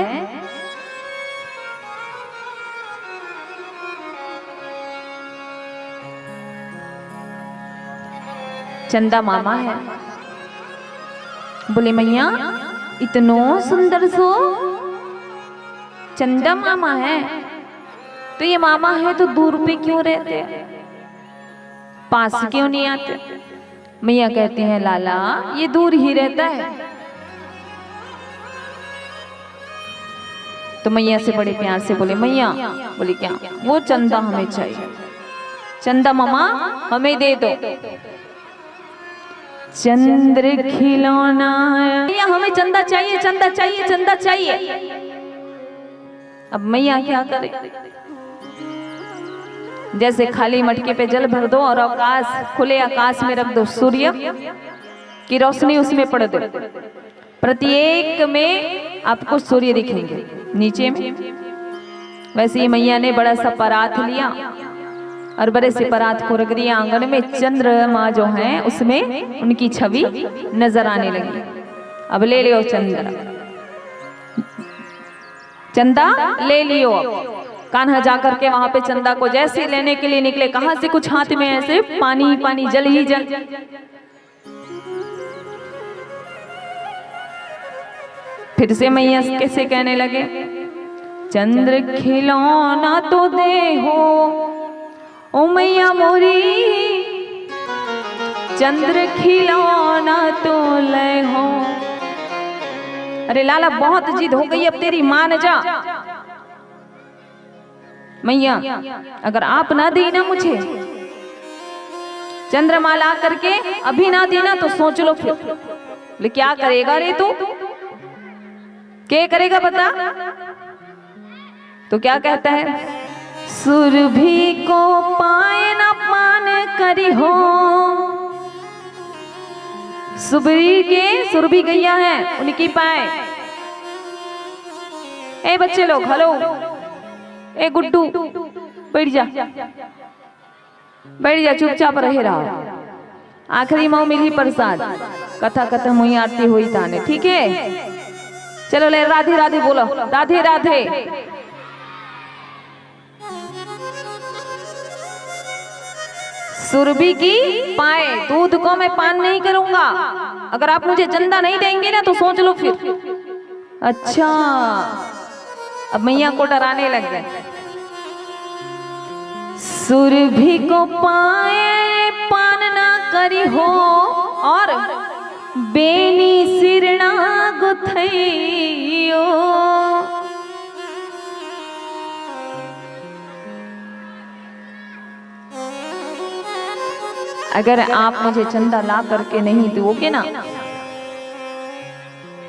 चंदा मामा है। बोले मैया इतनो सुंदर सो चंदा मामा है, तो ये मामा है तो दूर पे क्यों रहते, पास क्यों नहीं आते? मैया कहते हैं, लाला ये दूर ही रहता है। तो मैया से बड़े प्यार से बोले, मैया, बोले क्या? वो चंदा हमें चाहिए, चंदा मामा हमें दे दो। चंद्र खिलौना, मैया हमें चंदा चाहिए, चंदा चाहिए, चंदा चाहिए। अब मैया क्या करे? जैसे खाली मटके पे जल भर दो और आकाश, खुले आकाश में रख दो, सूर्य की रोशनी उसमें पड़ दो, प्रत्येक में आपको सूर्य दिखेंगे नीचे में। वैसे ही मैया ने बड़ा सा परात लिया और बड़े से परात को रख दिया आंगन में। चंद्रमा जो है उसमें उनकी छवि नजर आने लगी। अब ले लियो चंदा ले लियो। कान्हा जाकर के वहां पे चंदा को जैसे लेने के लिए निकले, कहां से कुछ हाथ में ऐसे पानी पानी, जल ही जल। फिर से मैया कैसे कहने लगे, चंद्र खिलौना तो दे हो ओ मैया मोरी, चंद्र खिलौना तो लय हो। अरे लाला बहुत जिद हो गई, अब तेरी मान जा। मैया अगर आप ना दी ना मुझे चंद्रमाला करके, अभी ना दी ना तो सोच लो फिर। बोले क्या करेगा रे तू, क्या करेगा बता। तो क्या कहता है, सुरभि को पाए न मान करी हो। सुरभि गैया है, उनकी पाए। ए बच्चे लोग हेलो, ए गुड्डू बैठ जा, बैठ जा, चुपचाप रहे रहा। आखिरी माँ मिली प्रसाद, कथा खत्म हुई, आरती हुई ताने, ठीक है। चलो ले राधे राधे बोलो, राधे राधे। सुरभि की पाए, दूध को मैं पान नहीं करूंगा। अगर आप मुझे चंदा नहीं देंगे ना तो सोच लो फिर। अच्छा अब मैया को डराने लग गए। सुरभि को पाए पान ना करी हो, और बेनी सिरना गुथैयो। अगर आप मुझे चंदा ला करके नहीं दोगे ना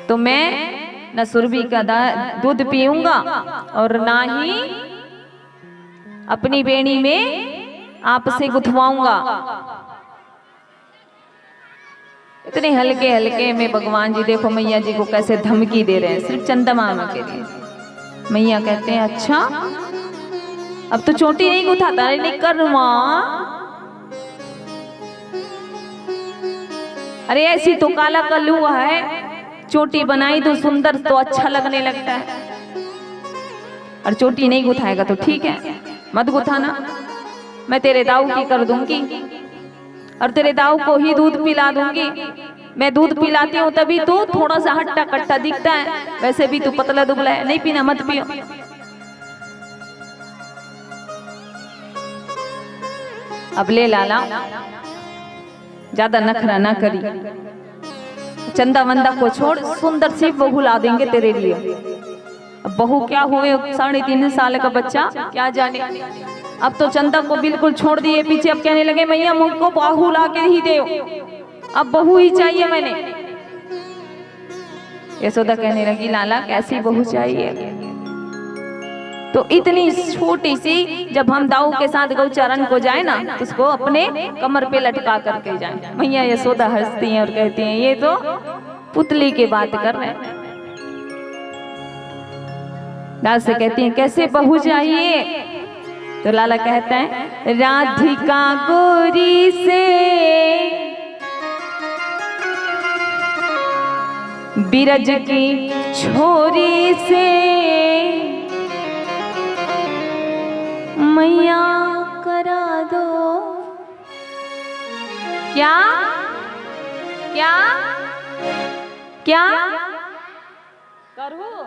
तो मैं न सुरभि का दूध पीऊंगा और ना ही अपनी बेणी में आपसे गुथवाऊंगा। इतने हल्के हल्के में भगवान जी देखो मैया जी को कैसे धमकी दे रहे हैं, सिर्फ चंदा मामा के लिए। मैया कहते हैं अच्छा अब तो चोटी नहीं गुथाता, नहीं कर मां। अरे ऐसी तो काला कलुआ है, चोटी बनाई तो सुंदर तो अच्छा लगने लगता है, और चोटी नहीं गुथाएगा तो ठीक है मत गुथाना, मैं तेरे दाऊ की कर दूंगी और तेरे दाऊ को ही दूध पिला दूंगी। मैं दूध पिलाती हूँ तभी तो थोड़ा सा हट्टा कट्टा दिखता है, वैसे भी तू पतला दुबला है, नहीं पीना मत पियो। अब ले लाला, ज्यादा नखरा ना करी, चंदा वंदा को छोड़, सुंदर सी बहू ला देंगे तेरे लिए। अब बहू क्या हुए, 3.5 साल का बच्चा क्या जाने। अब तो चंदा को बिल्कुल छोड़ दिए पीछे, अब कहने लगे मैया मुझको बहू ला के ही दे, अब बहू ही चाहिए मैंने। यशोदा कहने लगी लाला कैसी बहू चाहिए। तो इतनी छोटी सी, जब हम दाऊ के साथ गौचरण को जाए ना तो उसको अपने कमर पे लटका करके जाए। मैया यशोदा हंसती हैं और कहती हैं ये तो पुतली की बात कर रहे हैं। दास से कहती हैं कैसे बहू चाहिए, तो लाला कहता है राधिका गोरी से बिरज की छोरी से मैया करा दो। क्या क्या क्या करूं,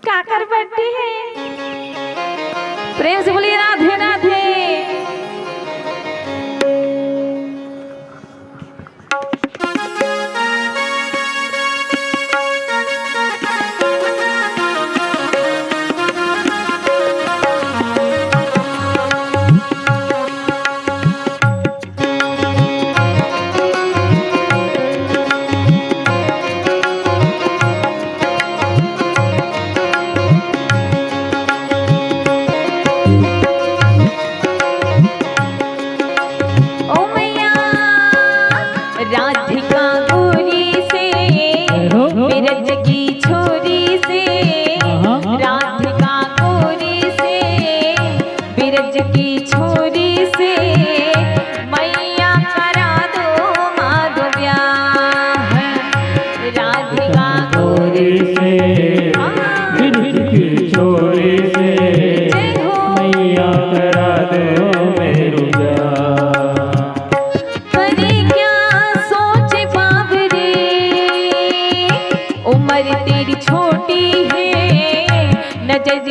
क्या कर बैठी है। प्रेम से बोलिए राधे राधे।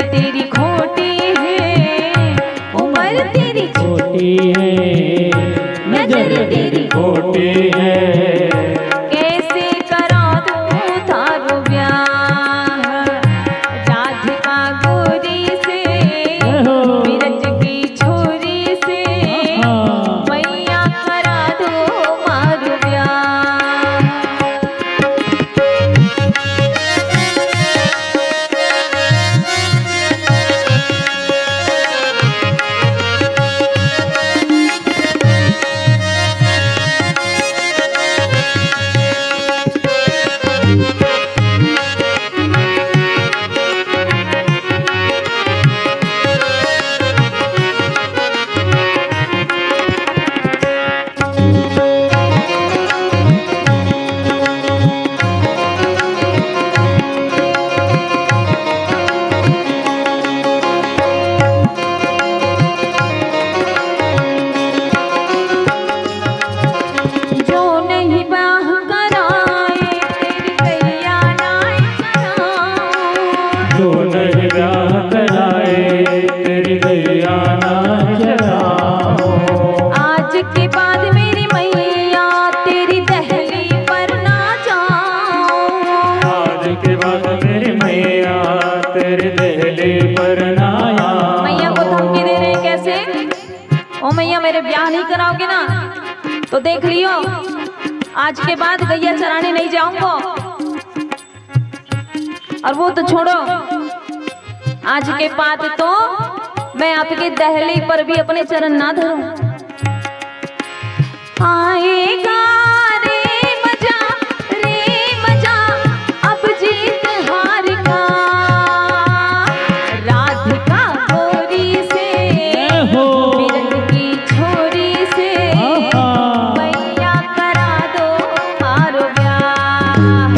तेरी खोटी है, उम्र तेरी
है, नजर तेरी खोटी है।
कैसे करा दूं थारो ब्याह राधिका गोरी से, बिरज की छोरी से, मैया करा दो मारो ब्याह। जो नहीं बाह कराए तेरी कैया नाय कराऊं।
जो नहीं ब्याह कराए तेरी गैया ना चराओ।
आज के बाद मेरी मैया तेरी दहली पर ना जाऊं।
आज के बाद मेरी मैया तेरे दहली पर ना आऊं।
मैया को धमकी दे रहे हैं कैसे? ओ मैया मेरे ब्याह नहीं कराओगे ना तो देख लियो, आज के बाद गैया चराने नहीं जाऊंगा। और वो तो छोड़ो, आज के बाद तो मैं आपकी दहली पर भी अपने चरण ना धरूं। आएगा रे मजा अब जीत हार का, राधिका गोरी से, बिरज की छोरी से, मैया करा दो मारो ब्याह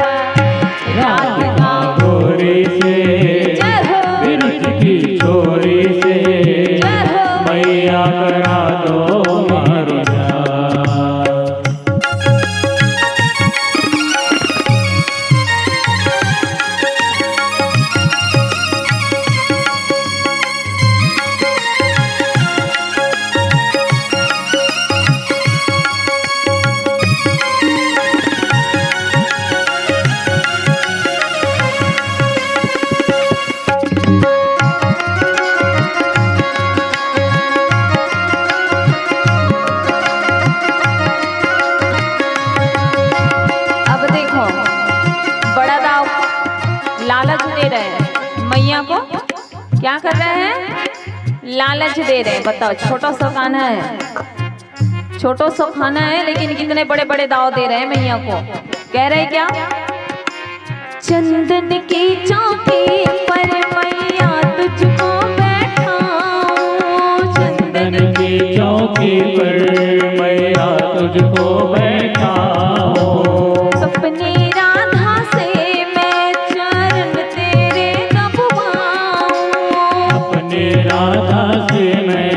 राधिका
गोरी से,
जय हो,
बिरज की छोरी से,
जय हो।
मैया करा दो मारो ब्याह।
अब देखो, बड़ा दाव लालच दे रहे हैं मैया को। क्या कर रहे हैं? लालच दे रहे हैं। बताओ, छोटा सा खाना है, छोटा सा खाना है, लेकिन कितने बड़े बड़े दाव दे रहे हैं मैया को। कह रहे क्या? चंदन की चौकी पर मैया तुझको बैठाऊं।
चंदन की चौकी पर मैया तुझको बैठाओ।
सपने राधा से मैं चरण तेरे दबवाऊं।
अपने राधा से मैं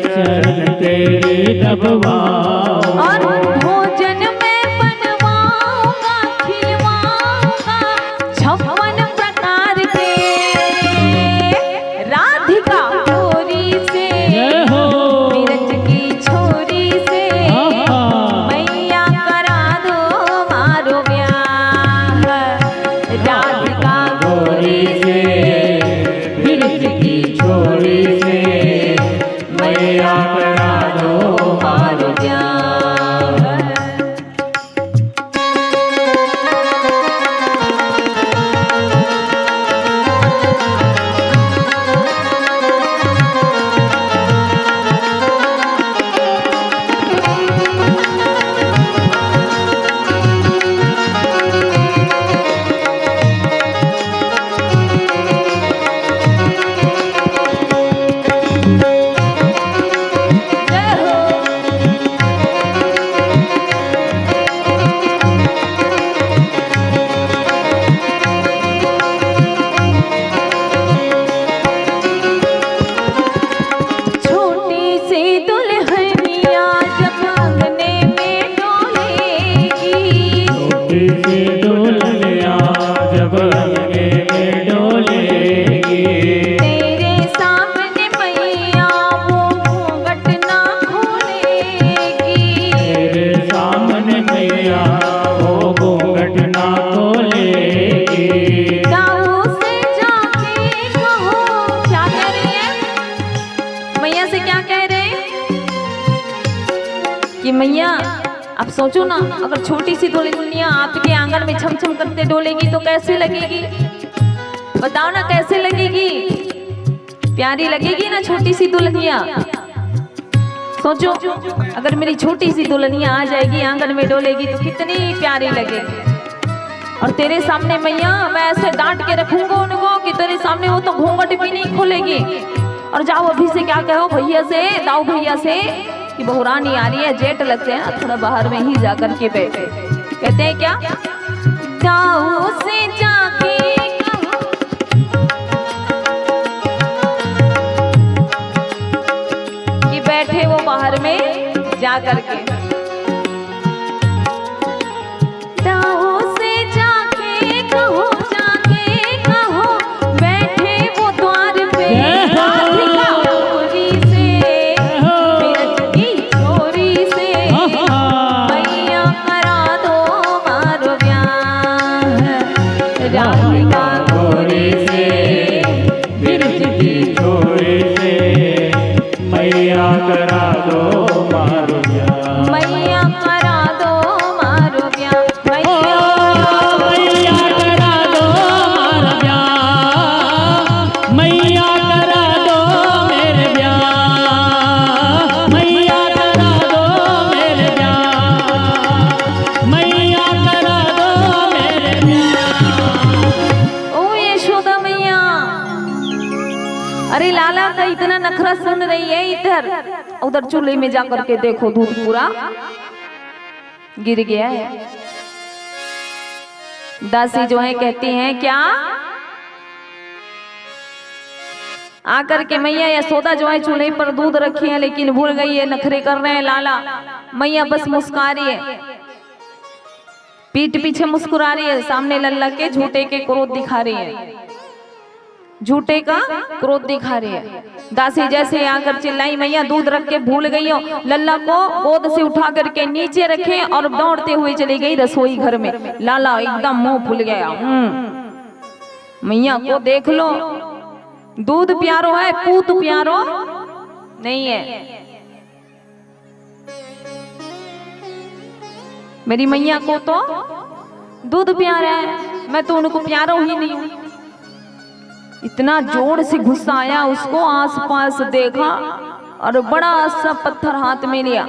चरण तेरे दबवाऊं।
और भोजन में बनवाऊंगा, खिलवाऊंगा 56 प्रकार के, राधिका गोरी से,
जय हो।
बिरज की छोरी से, मैया करा दो मारो ब्याह राधिका गोरी से,
बिरज की छोरी से, मैया करा दो
मारो ब्याह। सोचो ना, अगर छोटी सी दुल्हनिया आपके आंगन में छम छम करते डोलेगी तो कैसे लगेगी? बताओ ना कैसे लगेगी? प्यारी लगेगी ना छोटी सी दुल्हनिया? सोचो, अगर मेरी छोटी सी दुल्हनिया आ जाएगी आंगन में डोलेगी तो कितनी प्यारी लगेगी। और तेरे सामने मैया मैं ऐसे डांट के रखूंगा उनको कि तेरे सामने वो तो घूंघट भी नहीं खोलेगी। और जाओ अभी से क्या कहो भैया से, दाऊ भैया से कि बहुरानी आ रही है, जेठ लगते हैं ना, थोड़ा बाहर में ही जाकर के बैठे। कहते हैं क्या, दाऊ से जाके कि बैठे वो बाहर में जा करके, दाऊ से जाके कहो, जाके कहो बैठे वो द्वार पे चोरी से, बिरज की चोरी से मैया करा दो मारो ब्याह, राधिका
गोरी से बिरज की चोरी से मैया करा दो मारो ब्याह।
मैया करा दो मारो ब्याह,
मैया करा दो मारो ब्याह, मैया करा दो मेरे ब्याह, मैया करा दो मेरे ब्याह, मैया करा दो मेरे ब्याह।
ओ यशोदा मैया, अरे लाला का इतना नखरा सुन रही है, इधर उधर चूल्हे में जाकर के देखो दूध पूरा गिर गया है। दासी जो है कहती हैं क्या, आकर के मैया यशोदा जो है चूल्हे पर दूध रखी है लेकिन भूल गई है, नखरे कर रहे हैं लाला। मैया बस मुस्कुरा रही है, पीठ पीछे मुस्कुरा रही है, सामने लल्ला के झूठे के क्रोध दिखा रही है, झूठे का क्रोध दिखा रही है। दासी जैसे आकर चिल्लाई, मैया दूध रख के भूल गई हो, लल्ला को गोद से उठा करके नीचे रखे और दौड़ते हुए चली गई रसोई घर में। लाला एकदम मुंह फूल गया। मैया को देख लो, दूध प्यारो है, पूत प्यारो नहीं है। मेरी मैया को तो दूध प्यारा है, मैं तो उनको प्यारो ही नहीं हूं। इतना जोर से गुस्सा आया उसको, आसपास देखा और बड़ा सा पत्थर हाथ में लिया,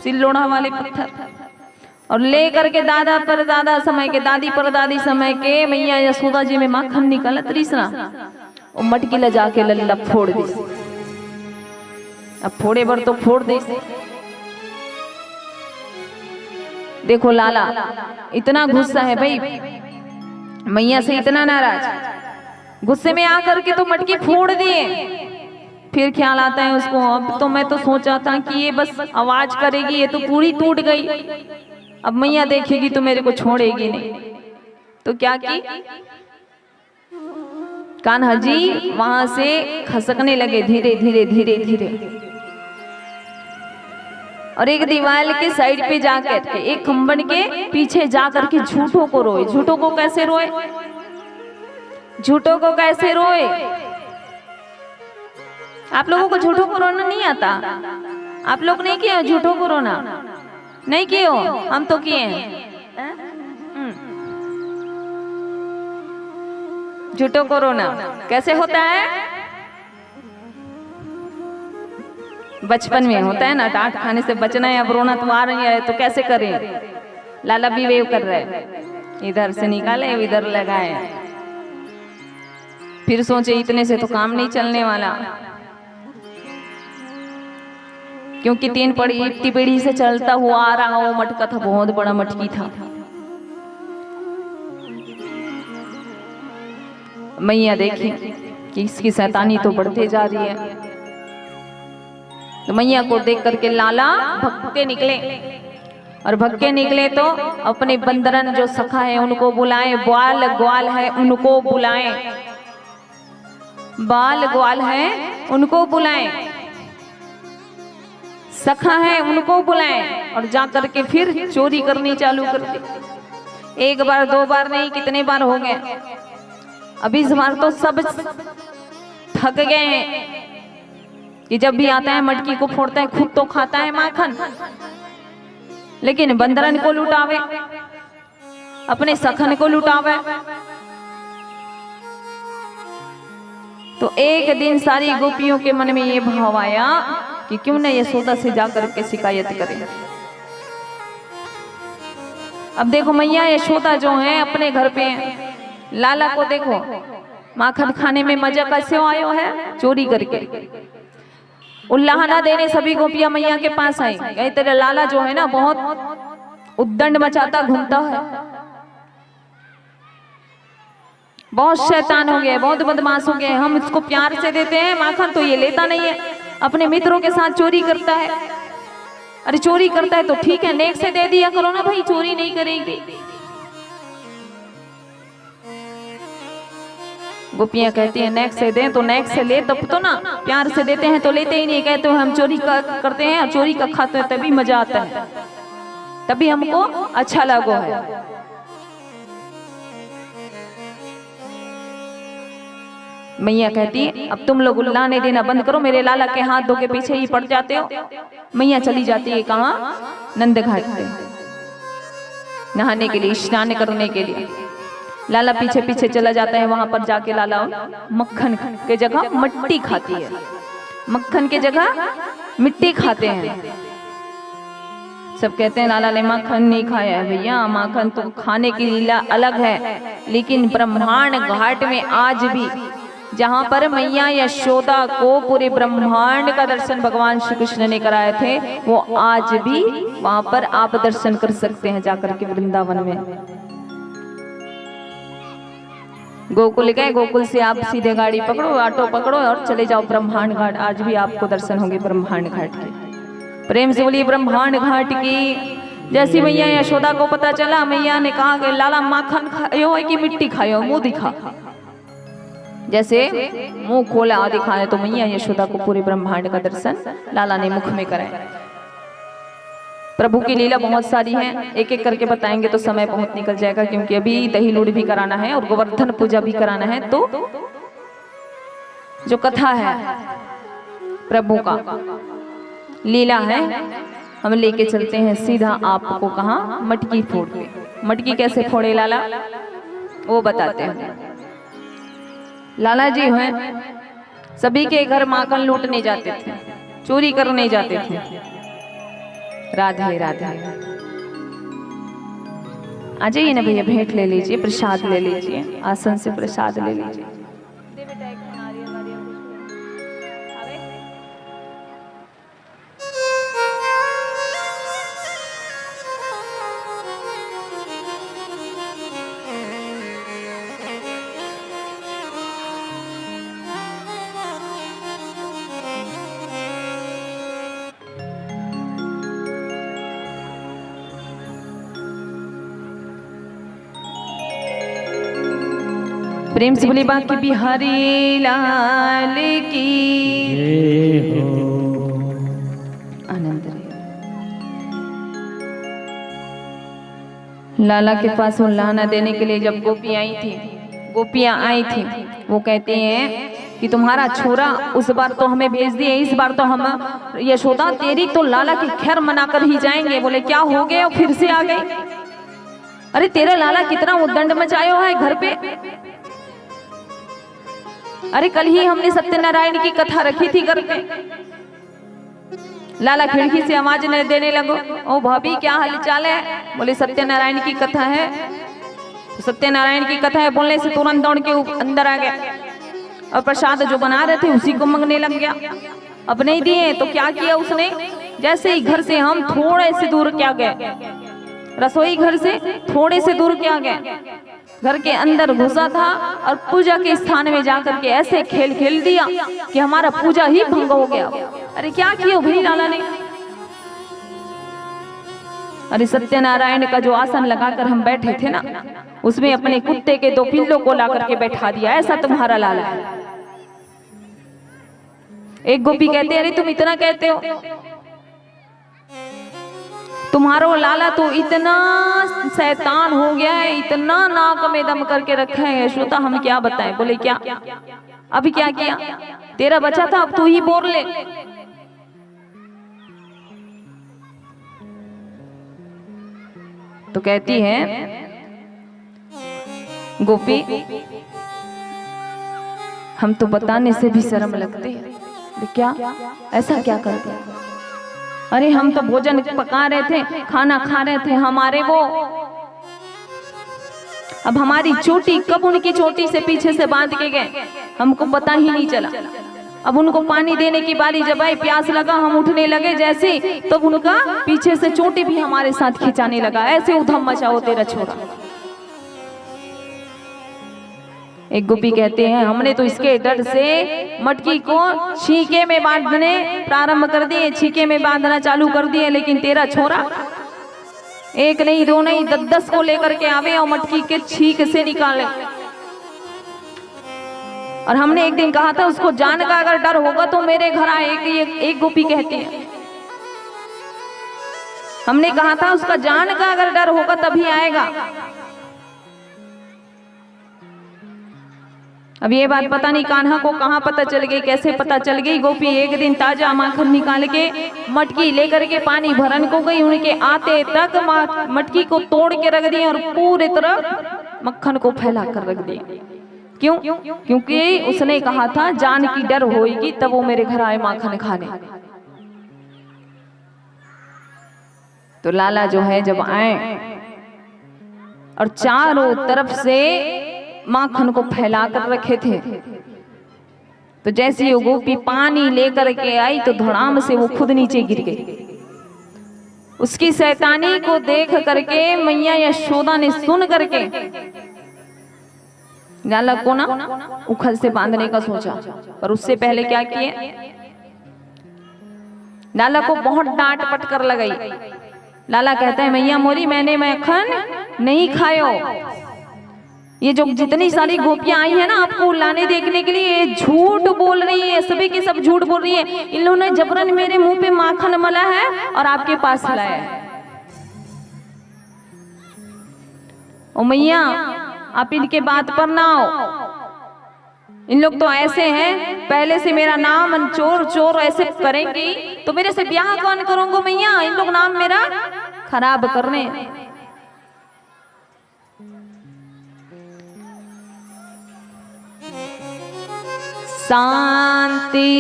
सिल्लोड़ा वाले पत्थर, और ले करके दादा पर दादा समय के, दादी पर दादी समय के मैया यशोदा जी में माखन निकला तरीसना, और मटकी ले जाके लल्ला फोड़ दी। अब फोड़े भर तो फोड़ दी। देखो लाला इतना गुस्सा है भाई, मैया से इतना नाराज, गुस्से में आकर के तो मटकी फोड़ दिए। फिर ख्याल आता है उसको, अब तो मैं तो सोचा था कि ये बस आवाज करेगी, ये तो पूरी टूट गई, अब मैया देखेगी तो मेरे को छोड़ेगी नहीं। तो क्या की, कान्हा जी वहां से खसकने लगे धीरे धीरे धीरे धीरे, और एक दीवार के साइड पे जाकर के, एक खंबन के पीछे जाकर के झूठों को रोए। झूठों को कैसे रोए, झूठों को कैसे रोए? आप लोगों को झूठों को रोना नहीं आता? आप लोग नहीं किए झूठों को रोना? नहीं किए हो? हम तो किए हैं। झूठों को रोना कैसे होता है? बचपन में होता है ना, डांट खाने से बचना है, अब रोना तो आ रही है तो कैसे करें? लाला भी वेव कर रहे हैं, इधर से निकाले इधर लगाए, फिर सोचे इतने से तो काम नहीं चलने वाला, क्योंकि 3 पीढ़ी से चलता हुआ आ रहा वो मटका था, बहुत बड़ा मटकी था। मैया देखी कि इसकी शैतानी तो बढ़ते जा रही है, तो मैया को देख करके लाला भक्के निकले, और भक्के निकले तो अपने बंदरन जो सखा है उनको बुलाए, ग्वाल ग्वाल है उनको बुलाए, बाल ग्वाल है उनको बुलाएं, सखा है उनको बुलाएं, और जाकर के फिर चोरी करनी चालू कर दी। 1 बार 2 बार नहीं, कितने बार हो गए। अभी इस बार तो सब थक गए हैं कि जब भी आता है मटकी को फोड़ता है, खुद तो खाता है माखन, लेकिन बंदरन को लुटावे, अपने सखन को लुटावे। तो एक दिन सारी गोपियों के मन में ये भाव आया कि क्यों न यशोदा से जाकर के शिकायत करें। अब देखो मैया यशोदा जो है अपने घर पे है, लाला को देखो माखन खाने में मजा कैसे आयो है, चोरी करके। उल्लाहना देने सभी गोपियां मैया के पास आई, कहीं तेरा लाला जो है ना बहुत उद्दंड मचाता घूमता है, बहुत शैतान हो गया, बहुत बदमाश हो गया, हम इसको प्यार से देते हैं माखन तो ये लेता नहीं है, अपने मित्रों के साथ चोरी करता है। अरे चोरी करता है तो ठीक है, नेक से दे दिया करो ना भाई, चोरी नहीं करेगी। गोपियां कहती है नेक से दें तो नेक से ले तब तो ना, प्यार से देते हैं तो लेते ही नहीं, कहते हम चोरी करते हैं और चोरी का खाते हैं तभी मजा आता है, तभी हमको अच्छा लगो है। मैया कहती है अब तुम लोग उल्लाने देना बंद करो, मेरे लाला के हाथ धो के पीछे ही पड़ जाते हो। मैया चली जाती है कहाँ, नंद घाट पे नहाने के लिए, स्नान करने के लिए। लाला पीछे पीछे चला जाता है, वहां पर जाके लाला मक्खन के जगह मिट्टी खाती है, मक्खन के जगह मिट्टी खाते हैं। सब कहते हैं लाला ने माखन नहीं खाया है। भैया माखन तो खाने की लीला अलग है, लेकिन ब्रह्मांड घाट में आज भी जहां पर मैया यशोदा को पूरे ब्रह्मांड का दर्शन भगवान श्री कृष्ण ने कराए थे, वो आज भी वहां पर आप दर्शन कर सकते हैं जाकर के वृंदावन में। गोकुल गए, गोकुल से आप सीधे गाड़ी पकड़ो, ऑटो पकड़ो और चले जाओ ब्रह्मांड घाट, आज भी आपको दर्शन होंगे ब्रह्मांड घाट के। प्रेम से बोलिए ब्रह्मांड घाट की। जैसी मैया यशोदा को पता चला, मैया ने कहा कि लाला माखन खायो है कि मिट्टी खायो, मुंह दिखा। जैसे मुंह खोला दिखाए तो मैया यशोदा को पूरे ब्रह्मांड का दर्शन लाला ने मुख में कराया। प्रभु की लीला बहुत सारी है, एक एक करके बताएंगे तो समय बहुत निकल जाएगा, क्योंकि अभी दही लूट भी कराना है और गोवर्धन पूजा भी कराना है। तो जो कथा है प्रभु का लीला है, हम लेके चलते हैं सीधा आपको कहाँ, मटकी फोड़ के। मटकी कैसे फोड़े लाला वो बताते हैं। लाला जी हैं सभी के घर माखन लूटने जाते थे, चोरी करने जाते थे। राधे राधे। आ जाइए ना भैया, भेंट ले लीजिए, प्रसाद ले लीजिए, आसन से प्रसाद ले लीजिए। प्रेम से बोली बाकी बिहारी लाल की आनंद रहे। लाला के पास उल्लाना देने के लिए जब गोपियां आई थी, वो कहते हैं कि तुम्हारा छोरा उस बार तो हमें भेज दिए, इस बार तो हम यशोदा तेरी तो लाला की खैर मनाकर ही जाएंगे। बोले क्या हो गए और फिर से आ गए? अरे तेरा लाला कितना उद्दंड मचायो है घर पे। अरे कल ही हमने सत्यनारायण की कथा रखी थी घर पे। लाला खिड़की से आवाज देने लगो, ओ भाभी क्या हालचाल है? बोले सत्यनारायण की कथा है। तो सत्यनारायण की कथा है बोलने से तुरंत दौड़ के अंदर आ गया और प्रसाद जो बना रहे थे उसी को मांगने लग गया। अब नहीं दिए तो क्या किया उसने, जैसे ही घर से हम थोड़े से दूर क्या गए, रसोई घर से थोड़े से दूर क्या गए, घर के अंदर घुसा था और पूजा के स्थान में जाकर के ऐसे खेल खेल दिया कि हमारा पूजा ही भंग हो गया। अरे क्या किया भाई लाला ने? अरे सत्यनारायण का जो आसन लगाकर हम बैठे थे ना, उसमें अपने कुत्ते के 2 पिल्लों को ला करके बैठा दिया। ऐसा तुम्हारा लाला है। एक गोपी कहते अरे तुम इतना कहते हो, तुम्हारो लाला तो इतना शैतान हो गया है, इतना नाक में दम करके रखा है यशोदा, हम क्या बताएं। बोले क्या? अभी क्या किया? तेरा बच्चा था, अब तू ही बोल ले। तो कहती है गोपी, हम तो बताने से भी शर्म लगती है। क्या ऐसा क्या कर दिया? अरे हम तो भोजन पका रहे थे, खाना खा रहे थे, हमारे वो अब हमारी चोटी कब उनकी चोटी से पीछे से बांध के गए, हमको पता ही नहीं चला। अब उनको पानी देने की बारी जब आई, प्यास लगा, हम उठने लगे जैसे, तब उनका पीछे से चोटी भी हमारे साथ खिंचाने लगा। ऐसे उधम मचाओ तेरा छोरा। एक गोपी कहते हैं हमने तो इसके डर से मटकी को छीके में बांधने प्रारंभ कर दिए, छीके में बांधना चालू कर दिए, लेकिन तेरा छोरा एक नहीं दो नहीं 10 को लेकर के आवे और मटकी के छीक से निकाले। और हमने एक दिन कहा था उसको जान का अगर डर होगा तो मेरे घर आए। एक गोपी कहते हैं हमने कहा था उसका जान का अगर डर होगा तभी आएगा। अब ये बात पता नहीं कान्हा को कहाँ पता चल गई, कैसे पता चल गई। गोपी एक दिन ताजा माखन निकाल के मटकी लेकर के पानी भरन को गई, उनके आते तक मटकी को तोड़ के रख दी और पूरी तरह मक्खन को फैला कर रख दी। क्यों? क्योंकि उसने कहा था जान की डर होगी तब वो मेरे घर आए माखन खाने। तो लाला जो है जब आए और चारों तरफ से माखन को फैला कर रखे थे, तो जैसे वो गोपी पानी लेकर के आई तो धड़ाम से वो खुद नीचे गिर गई। उसकी शैतानी को देख करके मैया यशोदा ने सुन करके लाला को ना उखल से बांधने का सोचा, पर उससे पहले क्या किए, लाला को बहुत डांट पटकर लगाई। लाला कहता है मैया मोरी मैंने माखन नहीं खायो। ये जो जितनी सारी गोपियां आई है ना आपको लाने देखने के लिए, झूठ बोल रही है, सभी की सब झूठ बोल रही है। इन लोगों ने जबरन मेरे मुंह पे माखन मला है और आपके पास लाया है। ओ मैया आप इनके बात पर ना आओ, इन लोग तो ऐसे हैं, पहले से मेरा नाम चोर चोर ऐसे करेंगी तो मेरे से ब्याह कौन करूंगा मैया, इन लोग नाम मेरा खराब करने। शांति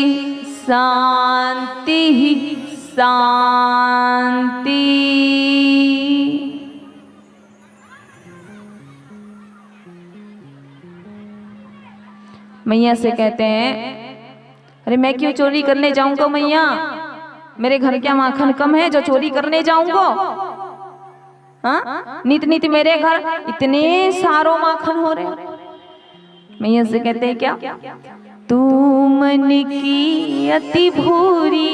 शांति शांति। मैया से कहते हैं अरे मैं क्यों चोरी करने जाऊंगा मैया, मेरे घर क्या माखन कम है जो चोरी करने जाऊंगा? हाँ नित नित मेरे घर इतने सारों माखन हो रहे। मैया से कहते हैं क्या तू मन की अति भूरी,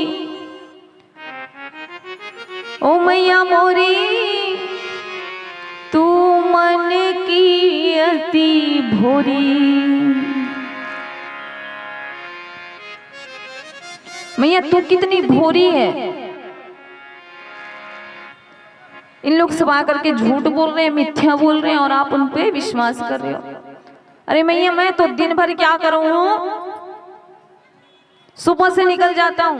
ओ मैया मोरी तू मन की अति भूरी। मैया तू कितनी भोरी है। इन लोग सब आकर के झूठ बोल रहे हैं, मिथ्या बोल रहे हैं और आप उन पे विश्वास कर रहे हो। अरे मैया मैं तो दिन भर क्या करूं, सुबह से निकल जाता हूं,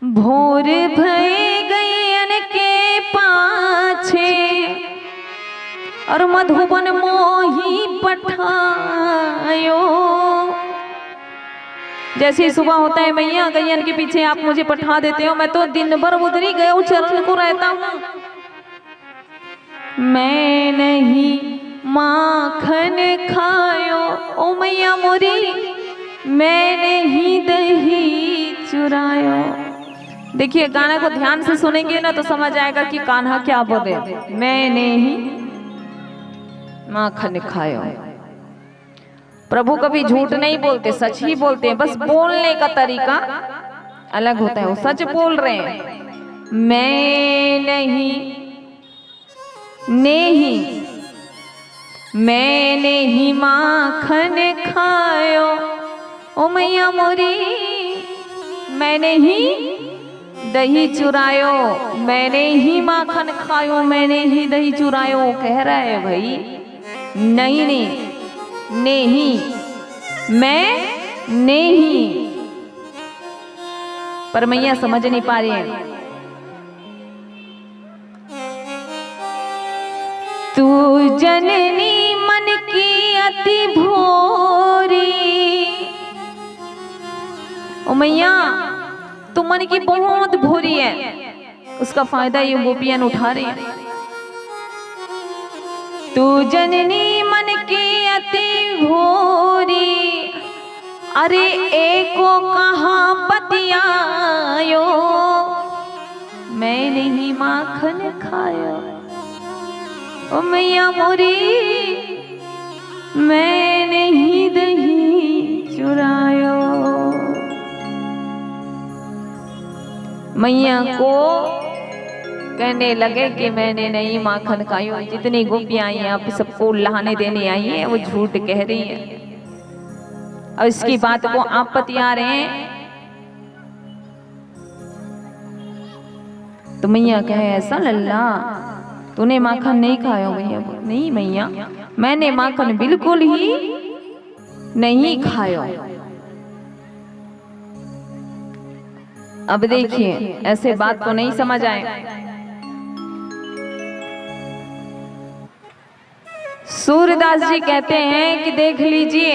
भोर भय गयन के पाछे और मधुबन मोही पठायो। जैसे ही सुबह होता है मैया गैयन के पीछे आप मुझे पठा देते हो, मैं तो दिन भर उधरी गए चरण को रहता हूँ। मैं नहीं माखन खायो ओ मैया मोरी, मैं नहीं दही चुरायो। देखिए गाना को ध्यान से सुनेंगे ना तो समझ आएगा कि कान्हा क्या बोले, मैं नहीं माखन खायो। प्रभु कभी झूठ नहीं बोलते, सच ही बोलते हैं, बस बोलने का तरीका अलग होता है। वो सच बोल रहे हैं, मैं नहीं माखन खायो ओ मैया मोरी, मैं नहीं दही चुरायो, मैंने ही माखन खायो, मैंने ही दही चुरायो। कह रहा है भाई नहीं मैं नहीं, पर मैया समझ नहीं पा रही है। जननी मन की अति भोरी। ओ मैया तू मन की बहुत भोरी है, उसका फायदा ये गोपियां उठा रही हैं। तू जननी मन की अति भोरी, अरे एको कहाँ पतियायो, मैं नहीं माखन खायो। ओ मैया मोरी मैं नहीं दही चुरायो। मैया को कहने लगे कि मैंने नहीं माखन खायो। जितनी गोपियां आई हैं आप सबको लहाने देने आई हैं, वो झूठ कह रही है और इसकी बात को आप पतिया रहे हैं। तो मैया कहे ऐसा लल्ला तूने माखन नहीं खाया? भैया नहीं मैया मैंने माखन बिल्कुल ही नहीं खाया। अब देखिए ऐसे बात तो नहीं समझ आए। सूरदास जी कहते हैं कि देख लीजिए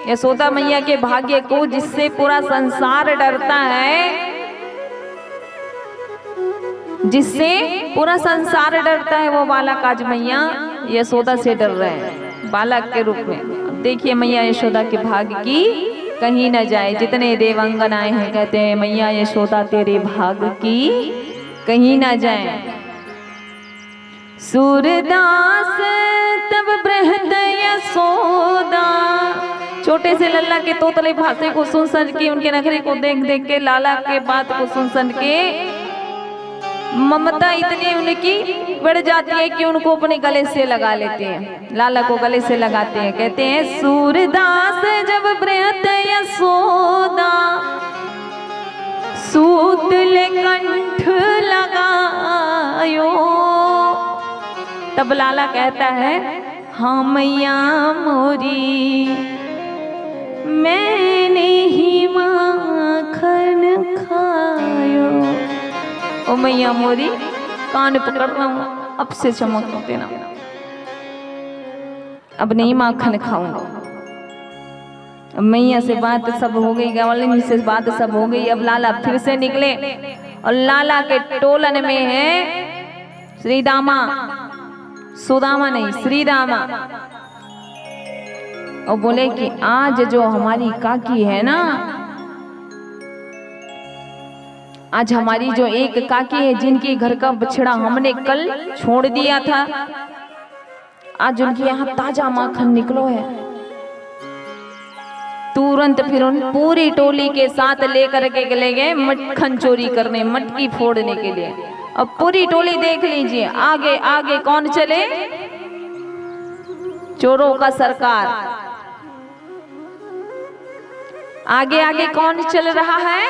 यशोदा मैया के भाग्य को, जिससे पूरा संसार डरता है, जिससे पूरा संसार डरता है, वो बालक आज मैया यशोदा से डर रहे हैं बालक के रूप में। अब देखिए मैया यशोदा के भाग्य की कहीं न जाए। जितने देवांगन आए हैं कहते हैं मैया यशोदा तेरे भाग्य की कहीं न जाए। सूरदास तब बृहद यशोदा, छोटे से लल्ला के तोतले भाषे को सुन के, उनके नखरे को देख देख के, लाला के बात को सुन के ममता इतनी उनकी बढ़ जाती है कि उनको अपने गले से लगा लेते हैं, लाला को गले से लगाते हैं। कहते हैं सूरदास जब बृहद यशोदा सूतले कंठ लगायो, तब लाला कहता है हाँ मैया मोरी मैंने ही माखन खायो। ओ मैया मोरी कान पकड़ रहा हूँ, अब से चमक देना, अब नहीं माखन खाऊंगा। अब मैया से बात सब हो गई, गवालिनी से बात सब हो गई। अब लाला फिर से निकले और लाला के टोलन में है श्रीदामा, सुदामा नहीं श्रीदामा, और बोले कि आज जो हमारी काकी है ना, आज हमारी जो एक काकी है जिनके घर का बछड़ा हमने कल छोड़ दिया था, आज उनके यहाँ ताजा माखन निकलो है। तुरंत फिर उन पूरी टोली के साथ लेकर के ले गए मक्खन चोरी करने, मटकी फोड़ने के लिए। अब पूरी टोली देख लीजिए, आगे आगे कौन चले? चोरों का सरकार। आगे आगे कौन चल रहा है?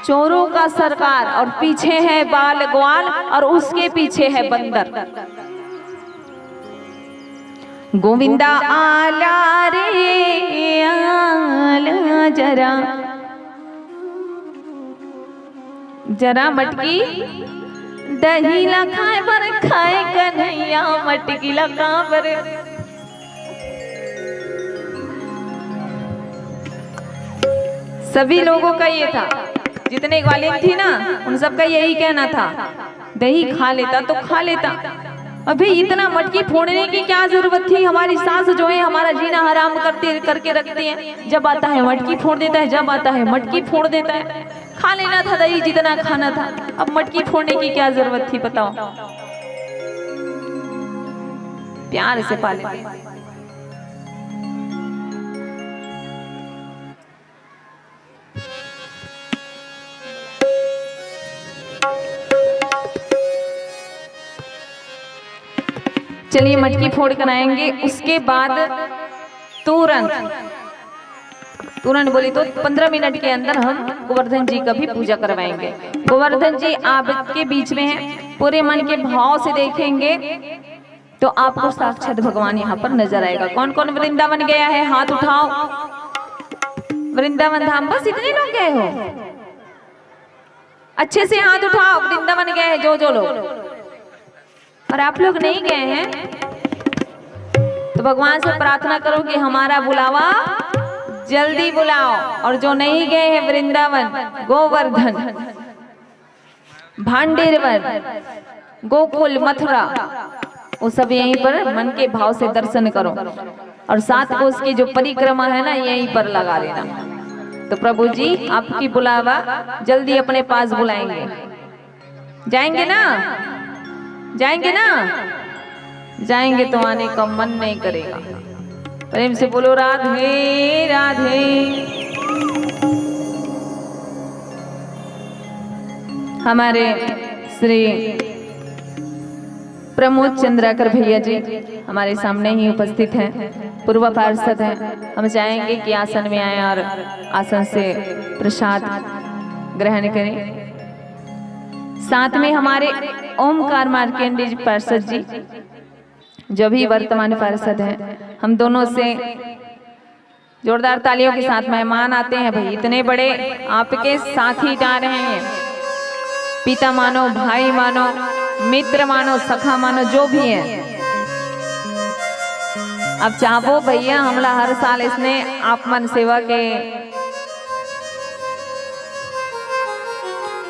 चोरों का सरकार। और पीछे है बाल ग्वाल और उसके पीछे है बंदर। गोविंदा आला रे आला, जरा जरा मटकी दही ला खाए पर खाए कन्हैया, मटकी ला कहाँ पर। सभी लोगों का ये था, जितने ग्वालियर थी ना उन सबका यही कहना था, दही खा लेता तो खा लेता। अभी इतना मटकी फोड़ने की क्या जरूरत थी? हमारी सास जो है हमारा जीना हराम करके रखती है। जब आता है मटकी फोड़ देता है, जब आता है मटकी फोड़ देता है। खा लेना था दही जितना खाना था, अब मटकी फोड़ने की क्या जरूरत थी बताओ? प्यार से पाले। चलिए मटकी फोड़ कर आएंगे। उसके बाद तुरंत बोली तो 15 मिनट के अंदर हम गोवर्धन जी का भी पूजा करवाएंगे। गोवर्धन जी आपके बीच में हैं, पूरे मन के भाव से देखेंगे तो आपको साक्षात भगवान यहाँ पर नजर आएगा। कौन कौन वृंदावन गया है हाथ उठाओ। वृंदावन धाम बस इतने लोग गए हो? अच्छे से हाथ उठाओ। वृंदावन गए हैं जो लोग। और आप लोग नहीं गए हैं तो भगवान से प्रार्थना करो कि हमारा बुलावा जल्दी बुलाओ। और जो नहीं गए हैं वृंदावन, गोवर्धन, भांडेरवन, गोकुल, मथुरा, वो सब यहीं पर मन के भाव से दर्शन करो। और 7 कोस की जो परिक्रमा है ना, यहीं पर लगा लेना। तो प्रभु जी आपकी बुलावा जल्दी अपने पास बुलाएंगे। जाएंगे ना? जाएंगे ना? जाएंगे तो आने का मन नहीं करेगा। प्रेम से बोलो राधे राधे। हमारे श्री प्रमोद चंद्राकर भैया जी हमारे सामने ही उपस्थित हैं, पूर्व पार्षद हैं। हम चाहेंगे कि आसन में आए और आसन से प्रसाद ग्रहण करें। साथ में हमारे ओमकार मार्केंडी जी पार्षद जी, जो भी वर्तमान पार्षद हैं, हम दोनों से जोरदार तालियों के साथ मेहमान आते हैं। भाई इतने बड़े आपके साथी जा रहे हैं, पिता मानो, भाई मानो, मित्र मानो, सखा मानो, जो भी है। अब चाहो भैया हमला हर साल इसने आप मन सेवा के,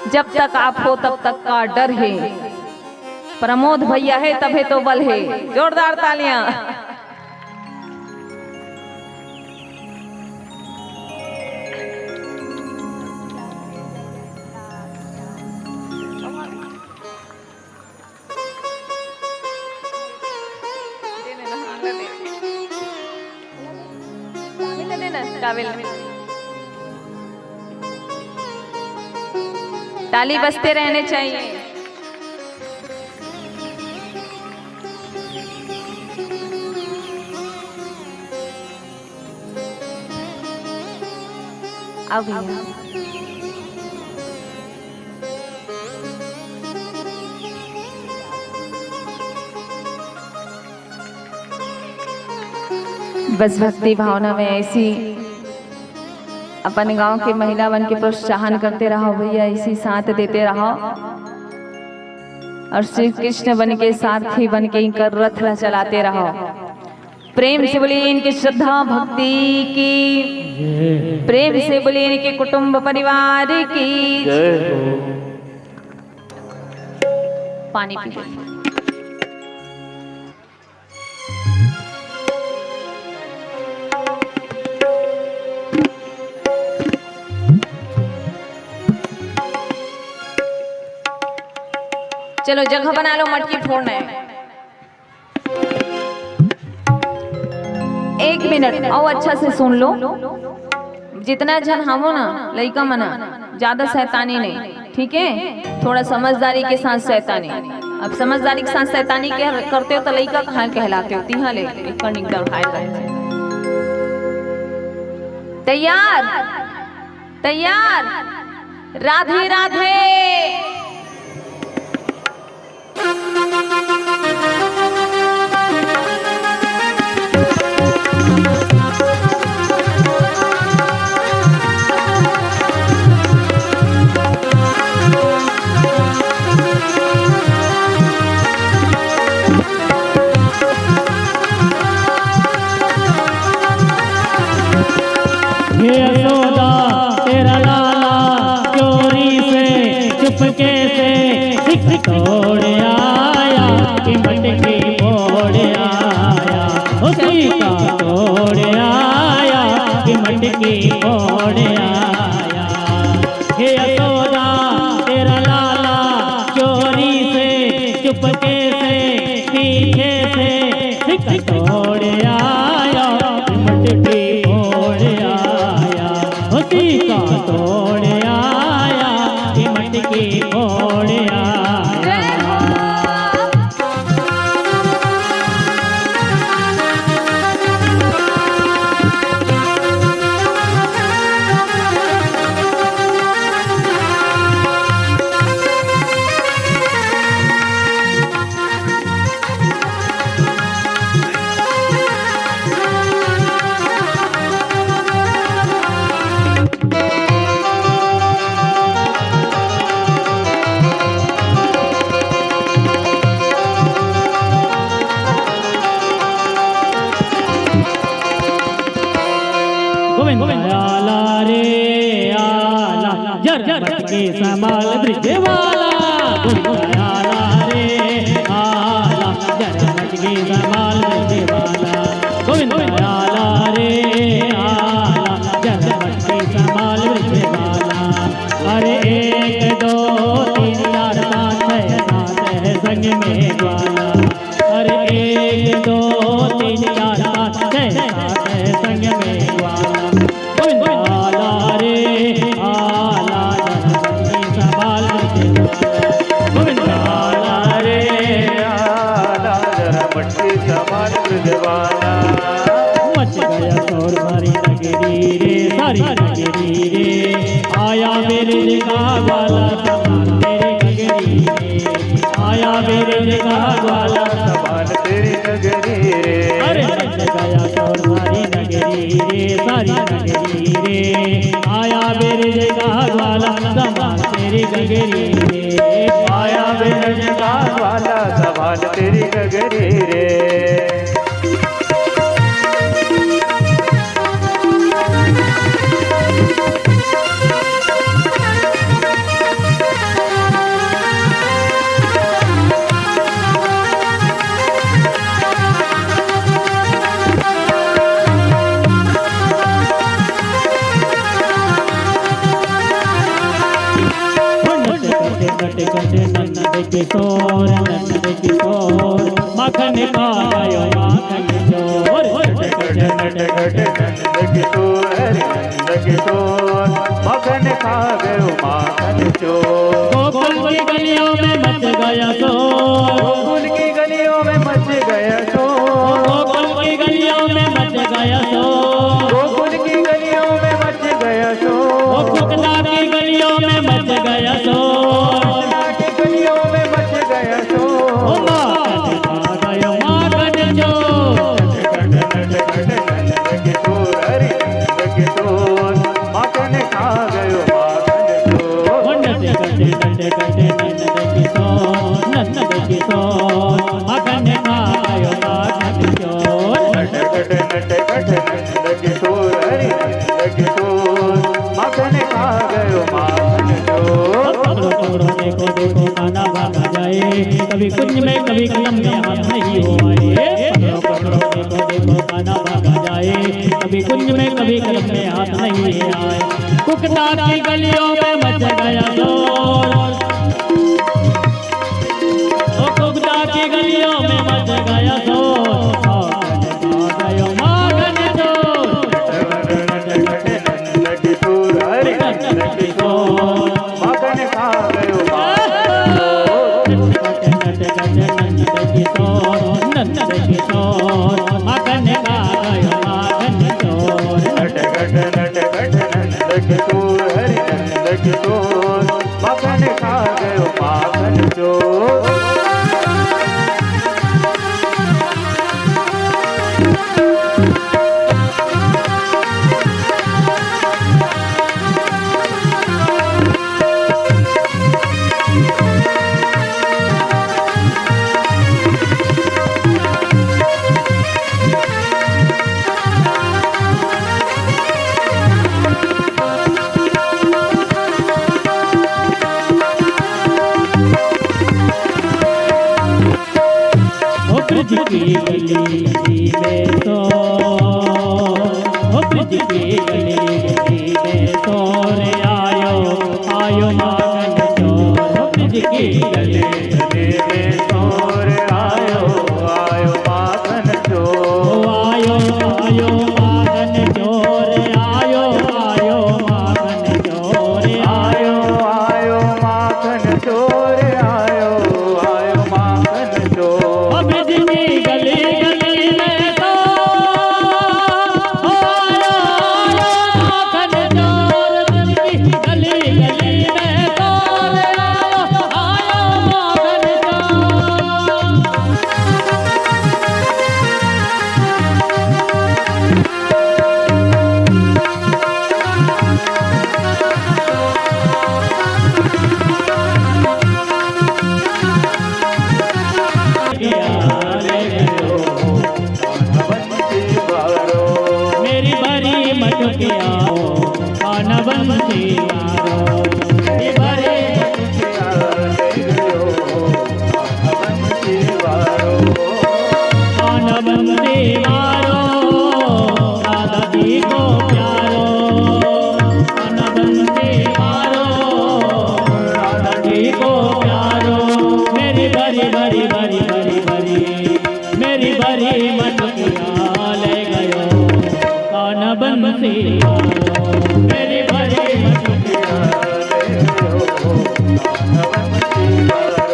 जब तक आप हो तब तक का डर है। प्रमोद भैया है तभी तो बल है। जोरदार तालियां। ताली बजते रहने चाहिए। अब बस भक्ति भावना में ऐसी अपन गांव के महिला बन के प्रोत्साहन करते रहो भैया, इसी साथ देते रहो। और श्री कृष्ण बन के सारथी बन के इनका रथ चलाते रहो। प्रेम से बोलिए इनकी श्रद्धा भक्ति की, प्रेम से बोलिए इनके कुटुंब परिवार की। पानी पी। चलो जगह बना लो, मटकी फोड़ना है। 1 मिनट और अच्छा से सुन लो। जितना जन हम हो ना लइका मना, ज्यादा शैतानी नहीं, ठीक है? थोड़ा समझदारी के साथ शैतानी। अब समझदारी के साथ शैतानी करते हो तो लइका कहाँ कहलाते हो? तिहा ले तैयार तैयार। राधे राधे।
हे यशोदा तेरा लाला चोरी से चुपके से सिख तोड़ आया, कि मटकी फोड़ आया, उसी का तोड़ आया, कि मटकी फोड़ आया। हे यशोदा तेरा लाला चोरी से चुपके से पीछे से सिख तोड़ आया, कि मटकी फोड़ आया, उसी का तोड़ आया, कि मटकी फोड़ आया। आला रे आला जरमट के समाल ब्रिज वाला गोविंद आला रे आला जरमट के समाल ब्रिज वाला गोविंद आला रे आला जरमट के समाल ब्रिज वाला अरे 1 2 3 4 5 6 7 है संग में ग्वाला अरे 1 2 3 4 5 6 7 है संग में ग्वाला गोविंद आला रे आला संभाल गोविंद आला रे
आला जरा मटकी समाल ब्रजवाला
मच गया शोर सारी नगरी रे सारी नगरी रे आया मेरे जगह वाला संभाल तेरे नगरी रे आया मेरे जगह वाला
समाल तेरी नगरी रे
अरे मच गया शोर सारी नगरी रे सारी नगरी रे आया मेरे जगह वाला संभाल तेरी नगरी रे
आया मेरे जगह वाला समाल तेरी नगरी रे
किशोर नंद किशोर मखन खायो माखन चोर
नंद किशोर मखन खा गयो माखन चोर
गोकुल की गलियों में मच गया शोर
गोकुल की गलियों में मच गया शोर
गोकुल की गलियों में मच गया शोर
गोकुल की गलियों में मच गया शोर
गोकुला की गलियों में मच गया शोर
गलियों में मच गया शोर
माखन खा गयो माखन चोर
किशोर हरि किशोर मखन खा गयो माखन चोर
नंद किशोर मखन खायो माखन चोर
नंद किशोर हरि किशोर मखन खा गयो माखन चोर
पकड़ो पकड़ो देखो देखो खाना भागा जाए कभी कुंज में कभी कलम में हाथ नहीं हो आए पकड़ो पकड़ो देखो देखो खाना भागा जाए कभी कुंज में कभी कलम में हाथ नहीं आए कुकता की गलियों में मच गया शोर ओ कुकता की गलियों में मच गया शोर माखन चोर
नंद किशोर हरि किशोर मखन खा गयो
नंद किशोर मखन खा गयो माखन चोर
नंद किशोर हरि किशोर मखन खा गयो माखन चोर
ब्रिज की गली में तो ब्रिज की गली में तो रे आयो आयो माखन चोर ब्रिज की गली
में चोर आयो आयो माखन चोर
आयो आयो माखन चोर आयो आयो माखन चोर
आयो आयो माखन चोर आयो आयो माखन चोर
ब्रिज की गली गली बंसी वारो मेरी भरी कान बंसी वारो राधा जी को प्यारो कान बंसी वारो राधा जी को प्यारो मेरी भरी भरी भरी भरी भरी मेरी भरी मटकिया ले गयो कान बंसी वारो मेरी भरी मटकिया ले गयो कान बंसी वारो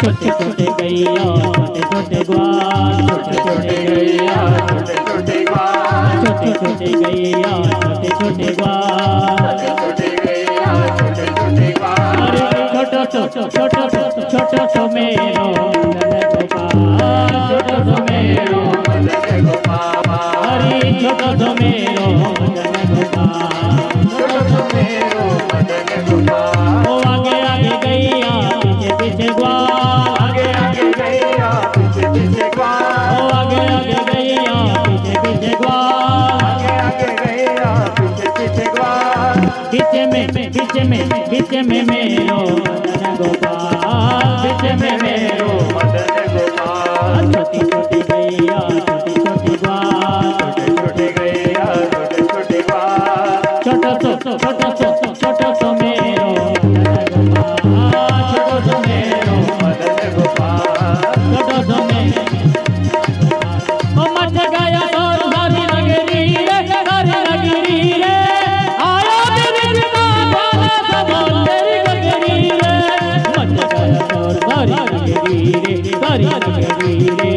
छोटे छोटे गैया छोटे छोटे ग्वाल छोटे छोटे गैया छोटे छोटे ग्वाल छोटे छोटे गैया छोटे छोटे ग्वाल छोटे गैया छोटे छोटे ग्वाल अरे छोटो छोटो मेरो नंद गोपाल छोटो मेरो नंद गोपाल अरे छोटो मेरो नंद गोपाल छोटो मेरो नंद गोपाल ओ आगे आगे गैया पीछे पीछे ग्वाल बीच में मेरो मदन गोपाल बीच में मेरो मदन गोपाल छोटी छोटी गैया छोटी छोटी ग्वाल छोटे छोटे गैया छोटे छोटे ग्वाल छोटो सो मेरो मदन गोपाल छोटो सो मेरो मदन गोपाल छोटो सो मेरो ओ मच गया और सारी नगरी रे सारी नगरी रे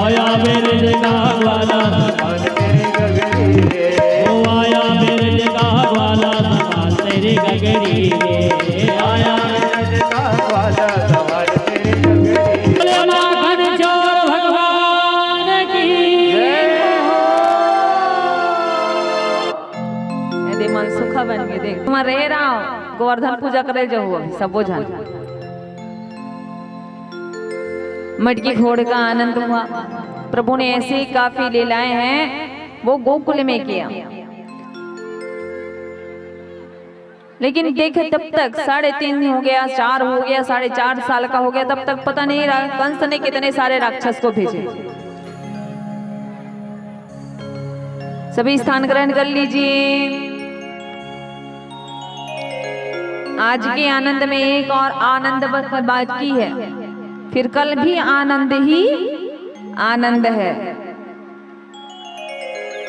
आया मेरे आया मेरे जगह वाला सामान तेरे गगरी रे ओ आया मेरे जगह वाला सामान तेरे गगरी रे आया मेरे जगह वाला सामान तेरे गगरी रे माखन चोर भगवान की
यदि मन सुखा बन के देख तुम रह रहा हो गोवर्धन पूजा करे जो हुआ सब वो जान मटकी घोड़ का आनंद हुआ। प्रभु ने ऐसी काफी लीलाएं हैं वो गोकुल में किया, लेकिन देखे तब तक 3.5 हो गया, 4 हो गया, 4.5 साल का हो गया, तब तक पता नहीं कंस ने कितने सारे राक्षस को भेजे। सभी स्थान ग्रहण कर लीजिए। आज के आनंद में एक और आनंद बात की है, फिर कल भी आनंद ही आनंद है।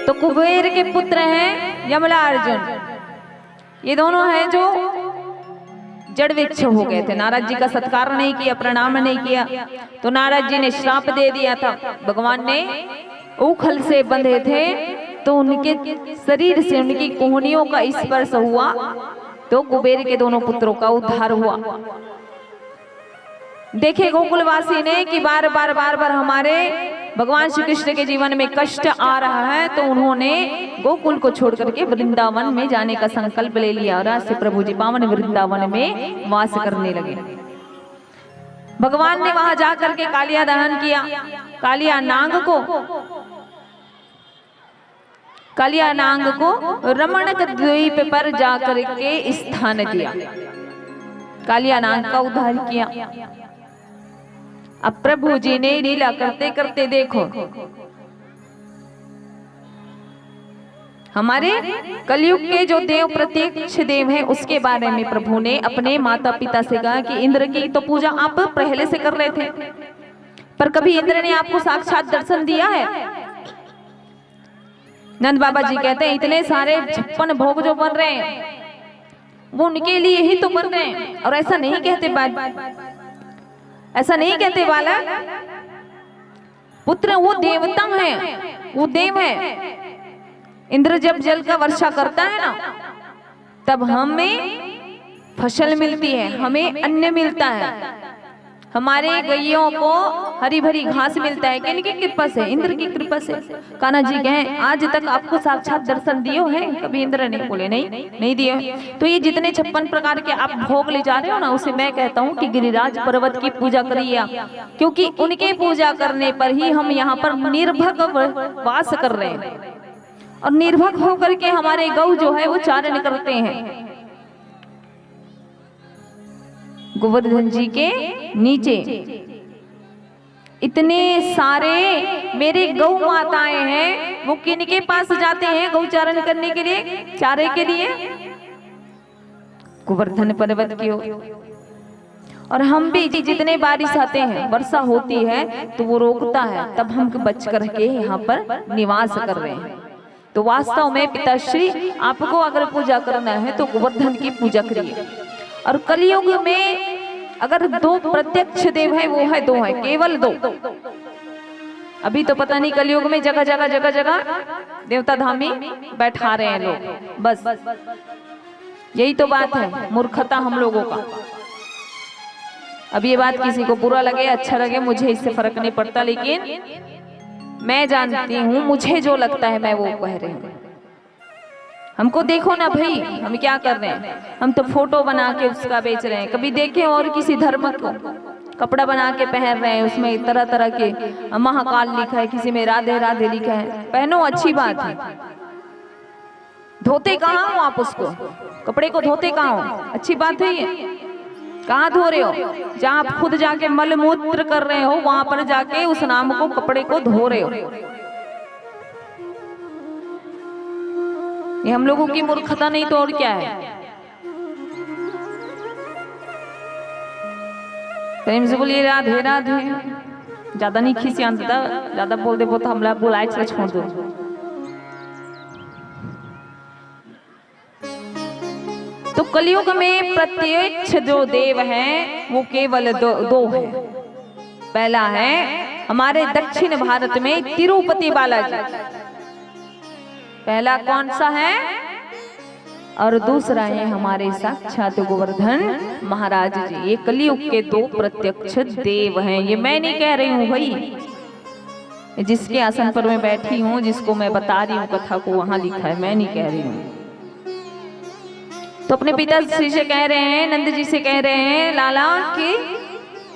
तो कुबेर के पुत्र हैं यमलार्जुन, ये दोनों हैं जो जड़ वृक्ष हो गए थे। नारद जी का सत्कार नहीं किया, प्रणाम नहीं किया, तो नारद जी ने श्राप दे दिया था। भगवान ने ऊखल से बंधे थे तो उनके शरीर से उनकी कोहनियों का स्पर्श हुआ तो कुबेर के दोनों पुत्रों का उद्धार हुआ। देखे गोकुलवासी ने कि बार बार हमारे भगवान श्री कृष्ण के जीवन में कष्ट आ रहा है, तो उन्होंने गोकुल को छोड़ करके वृंदावन में जाने का संकल्प ले लिया और आज से प्रभु जी पावन वृंदावन में वास करने लगे। भगवान ने वहां जाकर के कालिया दहन किया। कालिया नांग को रमणक द्वीप पर जाकर के स्थान दिया, कालिया नांग का उद्धार किया। अब प्रभु जी ने लीला करते करते देखो, हमारे कलयुग के जो देव प्रत्यक्ष देव हैं उसके बारे में प्रभु ने अपने माता पिता से कहा कि इंद्र की तो पूजा आप पहले से कर रहे थे, पर कभी इंद्र ने आपको साक्षात दर्शन दिया है? नंद बाबा जी कहते हैं इतने सारे 56 भोग जो बन रहे हैं वो उनके लिए ही तो बन रहे हैं, और ऐसा नहीं कहते ऐसा नहीं कहते बालक। पुत्र वो देवता है, वो देव है। इंद्र जब जल का वर्षा करता है ना, तब हमें फसल मिलती है, हमें अन्न मिलता है, हमारे गैयों को हरी भरी घास मिलता है। किनकी कृपा से? इंद्र की कृपा से। कान्हा जी कहें आज तक आपको साक्षात दर्शन दियो है? कभी इंद्र ने बोले नहीं दिए। तो ये जितने 56 प्रकार के आप भोग ले जा रहे हो ना, उसे मैं कहता हूँ कि गिरिराज पर्वत की पूजा करिए आप, क्योंकि उनके पूजा करने पर ही हम यहाँ पर निर्भग वास कर रहे हैं। और निर्भग होकर के हमारे गौ जो है वो चारण करते हैं गोवर्धन जी के नीचे। इतने सारे मेरे गौ माताएं हैं, वो किनके पास जाते हैं गौचारण करने के लिए, चारे के लिए? गोवर्धन पर्वत की ओर। और हम भी जितने बारिश आते हैं, वर्षा होती है तो वो रोकता है, तब हम बच करके यहाँ पर निवास कर रहे हैं। तो वास्तव में पिताश्री आपको अगर पूजा करना है तो गोवर्धन की पूजा करिए। और कलयुग में अगर 2 प्रत्यक्ष देव है, वो है 2 है, केवल 2। अभी तो पता नहीं कलयुग में जगह जगह देवता धामी बैठा रहे हैं लोग। बस यही तो बात है, मूर्खता हम लोगों का। अब ये बात किसी को बुरा लगे अच्छा लगे, मुझे इससे फर्क नहीं पड़ता, लेकिन मैं जानती हूँ मुझे जो लगता है मैं वो कह रही हूँ। हमको देखो ना भाई, हम क्या कर रहे हैं? हम तो फोटो बना के उसका बेच रहे हैं। कभी देखे और किसी धर्म को कपड़ा बना के पहन रहे हैं, उसमें तरह तरह के महाकाल लिखा है, किसी में राधे राधे लिखा है। पहनो, अच्छी बात है। धोते कहाँ हो आप उसको? कपड़े को धोते कहाँ हो? अच्छी बात है ये। कहाँ धो रहे हो? जहाँ आप खुद जाके मल मूत्र कर रहे हो, वहां पर जाके उस नाम को, कपड़े को धो रहे हो। ये हम लोगों की मूर्खता नहीं तो और क्या है? प्रेम से बोलिए राधे राधे। ज्यादा नहीं खिसियान था, ज्यादा बोल दे तो हमला बुलाए छोड़ दो। तो कलयुग में प्रत्यक्ष जो देव हैं वो केवल 2 है। पहला है हमारे दक्षिण भारत में तिरुपति बालाजी, पहला कौन सा है? और दूसरा है हमारे साक्षात गोवर्धन महाराज जी। ये कलयुग के 2 प्रत्यक्ष देव हैं। ये मैं नहीं कह रही हूँ भाई, जिसके आसन पर मैं बैठी हूँ, जिसको मैं बता रही हूँ कथा को, वहां लिखा है, मैं नहीं कह रही हूँ। तो अपने पिताश्री से कह रहे हैं, नंद जी से कह रहे हैं, लाला की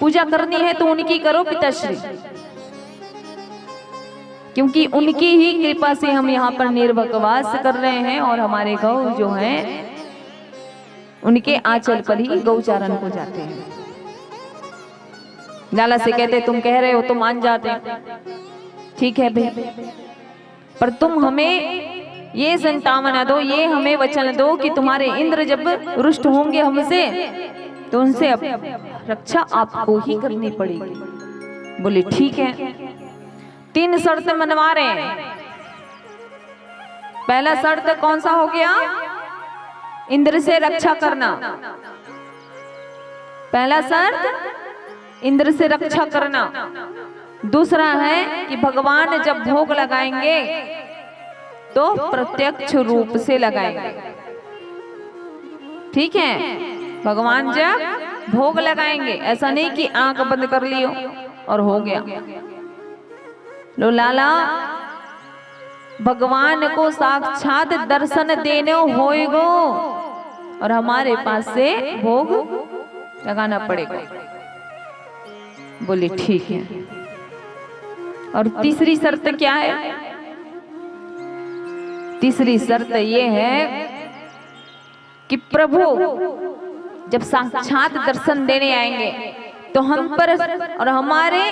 पूजा करनी है तो उनकी करो पिताश्री, क्योंकि उनकी ही कृपा से हम यहाँ पर निर्भगवास कर रहे हैं। और हमारे गौ जो हैं उनके आंचल पर ही गौचारण को जाते हैं। लाला से कहते तुम कह रहे हो तो मान जाते हैं, ठीक है भाई, पर तुम हमें ये संतावना दो, ये हमें वचन दो कि तुम्हारे इंद्र जब रुष्ट होंगे हमसे तो उनसे अब रक्षा आपको ही करनी पड़ेगी। बोले ठीक है। 3 शर्त मनवा रहे हैं। पहला शर्त कौन सा हो गया? इंद्र से रक्षा करना। पहला शर्त इंद्र से रक्षा करना। दूसरा है कि भगवान जब भोग लगाएंगे तो प्रत्यक्ष रूप से लगाएंगे। ठीक है, भगवान जब भोग लगाएंगे, ऐसा नहीं कि आंख बंद कर लियो और हो गया। लो लाला, भगवान को साक्षात दर्शन देने होएगो और हमारे पास से भोग लगाना पड़ेगा। बोले ठीक है। और तीसरी शर्त क्या है? तीसरी शर्त ये है कि प्रभु जब साक्षात दर्शन देने आएंगे तो हम पर और हमारे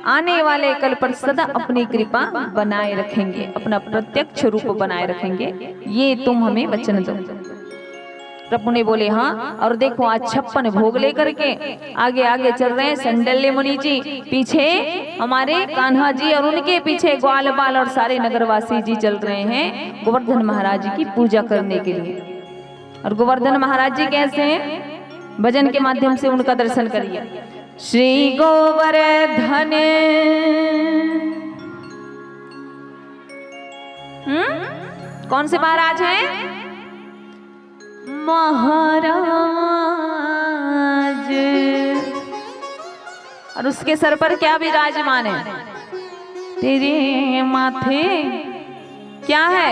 आने वाले कल पर सदा अपनी कृपा बनाए रखेंगे, अपना प्रत्यक्ष रूप बनाए रखेंगे। ये तुम हमें वचन दो। प्रभु ने बोले हाँ। और देखो आज 56 भोग लेकर के आगे आगे चल रहे हैं संडल्य मुनि जी, पीछे हमारे कान्हा जी और उनके पीछे ग्वाल बाल और सारे नगरवासी जी चल रहे हैं गोवर्धन महाराज की पूजा करने के लिए। और गोवर्धन महाराज जी कैसे हैं? भजन के माध्यम से उनका दर्शन करिए। श्री गोवर्धन कौन से महाराज हैं? महाराज। और उसके सर पर क्या विराजमान है? तेरे माथे क्या है?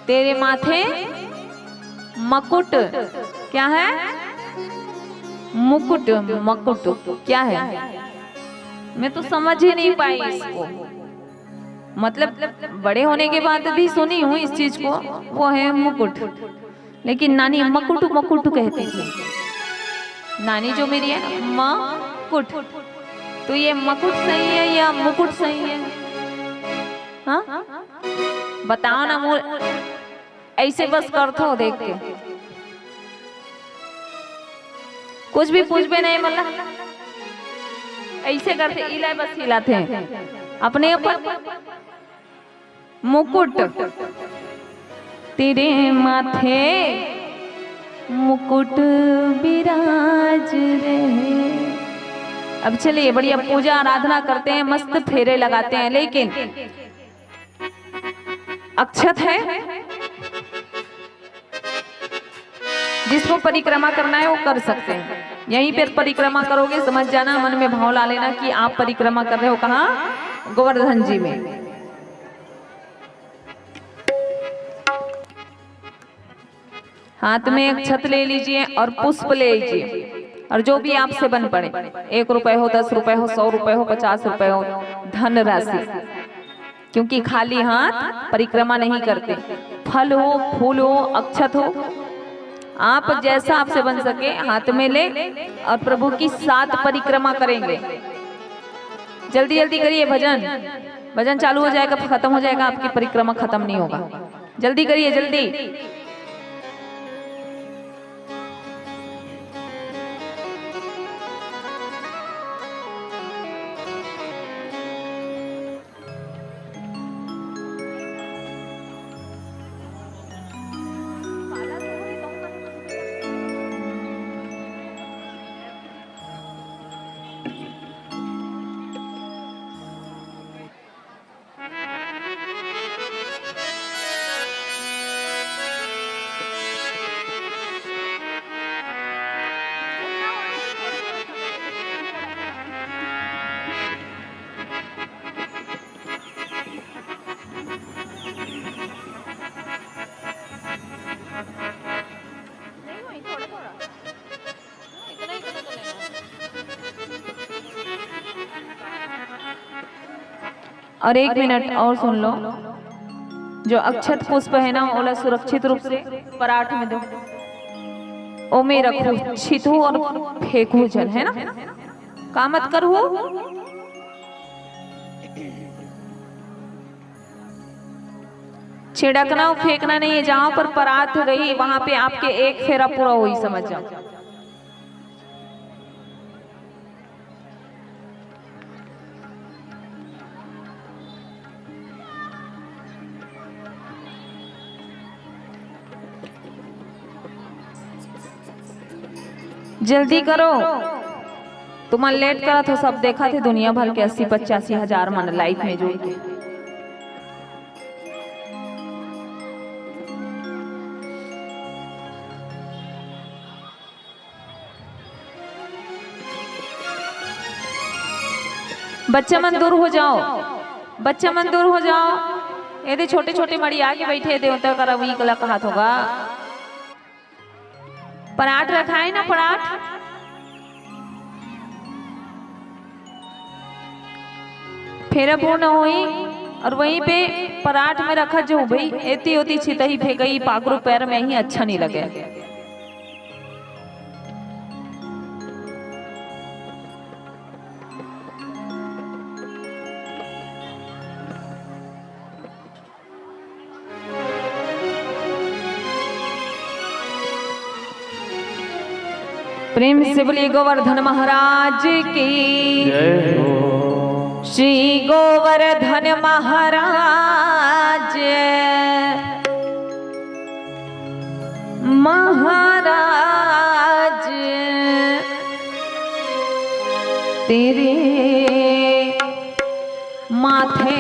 तेरे माथे मकुट क्या है? मुकुट मकुट क्या है? मैं तो समझ ही नहीं पाई इसको। मतलब बड़े होने के बाद भी सुनी हूँ इस चीज को, वो है मुकुट। लेकिन नानी मकुट मकुट कहती थी, नानी जो मेरी है मकुट। तो ये मकुट सही है या मुकुट सही है? हाँ बताओ ना। ऐसे बस करते हो देख के, कुछ भी पूछ भी नहीं, मतलब ऐसे करते इला बस हिलाते हैं अपने ऊपर। मुकुट तेरे माथे मुकुट विराज रहे। अब चलिए बढ़िया पूजा आराधना करते हैं, मस्त फेरे लगाते हैं। लेकिन अक्षत है, जिसको परिक्रमा करना है वो कर सकते हैं। यहीं पर परिक्रमा करोगे, समझ जाना, मन में भाव ला लेना कि आप परिक्रमा कर रहे हो कहाँ? गोवर्धन जी में। हाथ में एक छत ले लीजिए और पुष्प ले लीजिए, और जो भी आपसे बन पड़े, 1 रुपए हो, 10 रुपए हो, 100 रुपए हो, 50 रुपए हो, धन राशि। क्योंकि खाली हाथ परिक्रमा नहीं करते। फल हो, फूल हो, अक्षत हो, आप जैसा आपसे बन सके हाथ में ले और प्रभु की 7 परिक्रमा करेंगे। जल्दी जल्दी करिए, भजन चालू हो जाएगा, खत्म हो जाएगा, आपकी परिक्रमा खत्म नहीं होगा। जल्दी करिए, जल्दी। और 1 मिनट और सुन लो, जो अक्षत पुष्प है ना, ओला सुरक्षित रूप से पराठ में दो, ओ में रखो, छितो और फेंको जल, है ना, का मत करो। छिड़कना और फेंकना नहीं है। जहां पर परात रही वहां पे आपके 1 फेरा पूरा हुई, समझ जाओ। जल्दी करो, तुम्हारा लेट करा तो सब देखा थे दुनिया भर के 80-85 हजार मन लाइफ में जुड़ के। बच्चा मन दूर हो जाओ, बच्चा मन दूर हो जाओ। यदि छोटे छोटे मड़ी आगे बैठे देवता का रवि कला का हाथ होगा। पराठ रखा है ना, पराठ फेरा पूर्ण हुई और वहीं पे पराठ में रखा जो भाई एती होती छितही फेंकई पागरू पैर में ही अच्छा नहीं लगे। प्रेम से बोलिए गोवर्धन महाराज की
जय हो।
श्री गोवर्धन महाराज महाराज तेरे माथे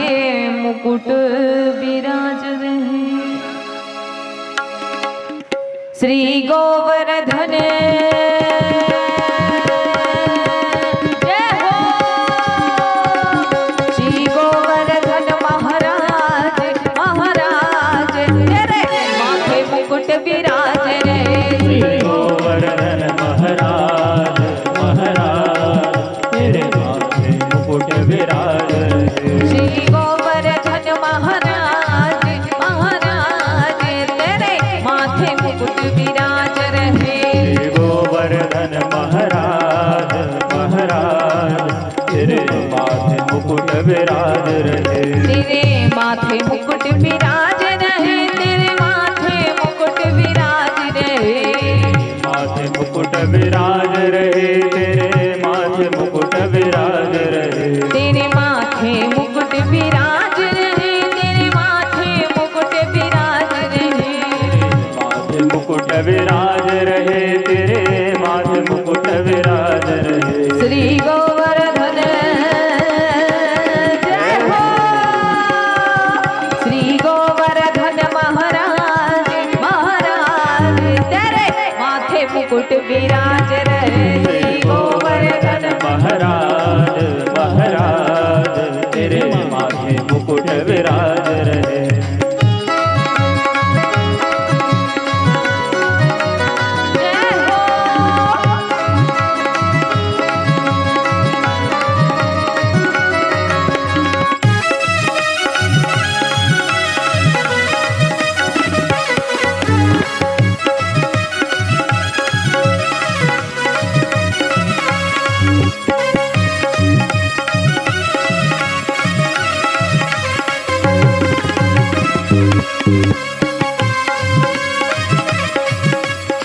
मुकुट विराज रहे। श्री गोवर्धन जय हो। श्री गोवर्धन महाराज महाराज तेरे माथे मुकुट विराज रहे।
श्री गोवर्धन महाराज महाराज तेरे माथे मुकुट विराज रहे।
श्री गोवर्धन महाराज महाराज तेरे माथे मुकुट विराज रहे।
श्री गोवर्धन महाराज महाराज तेरे माथे मुकुट विराज रहे।
तेरे माथे मुकुट विराज रहे। तेरे माथे मुकुट विराज रहे।
माथे मुकुट विराज रहे। तेरे माथे मुकुट विराज रहे।
तेरे माथे मुकुट विराज रहे। तेरे माथे मुकुट विराज रहे।
माथे मुकुट विराज रहे। तेरे माथे मुकुट विराज रहे।
श्री गोवर्धन जय हो। श्री गोवर्धन महाराज महाराज तेरे माथे मुकुट विराज रहे। श्री गोवर्धन
महाराज महाराज तेरे माथे मुकुट विराज रहे।
जय हो।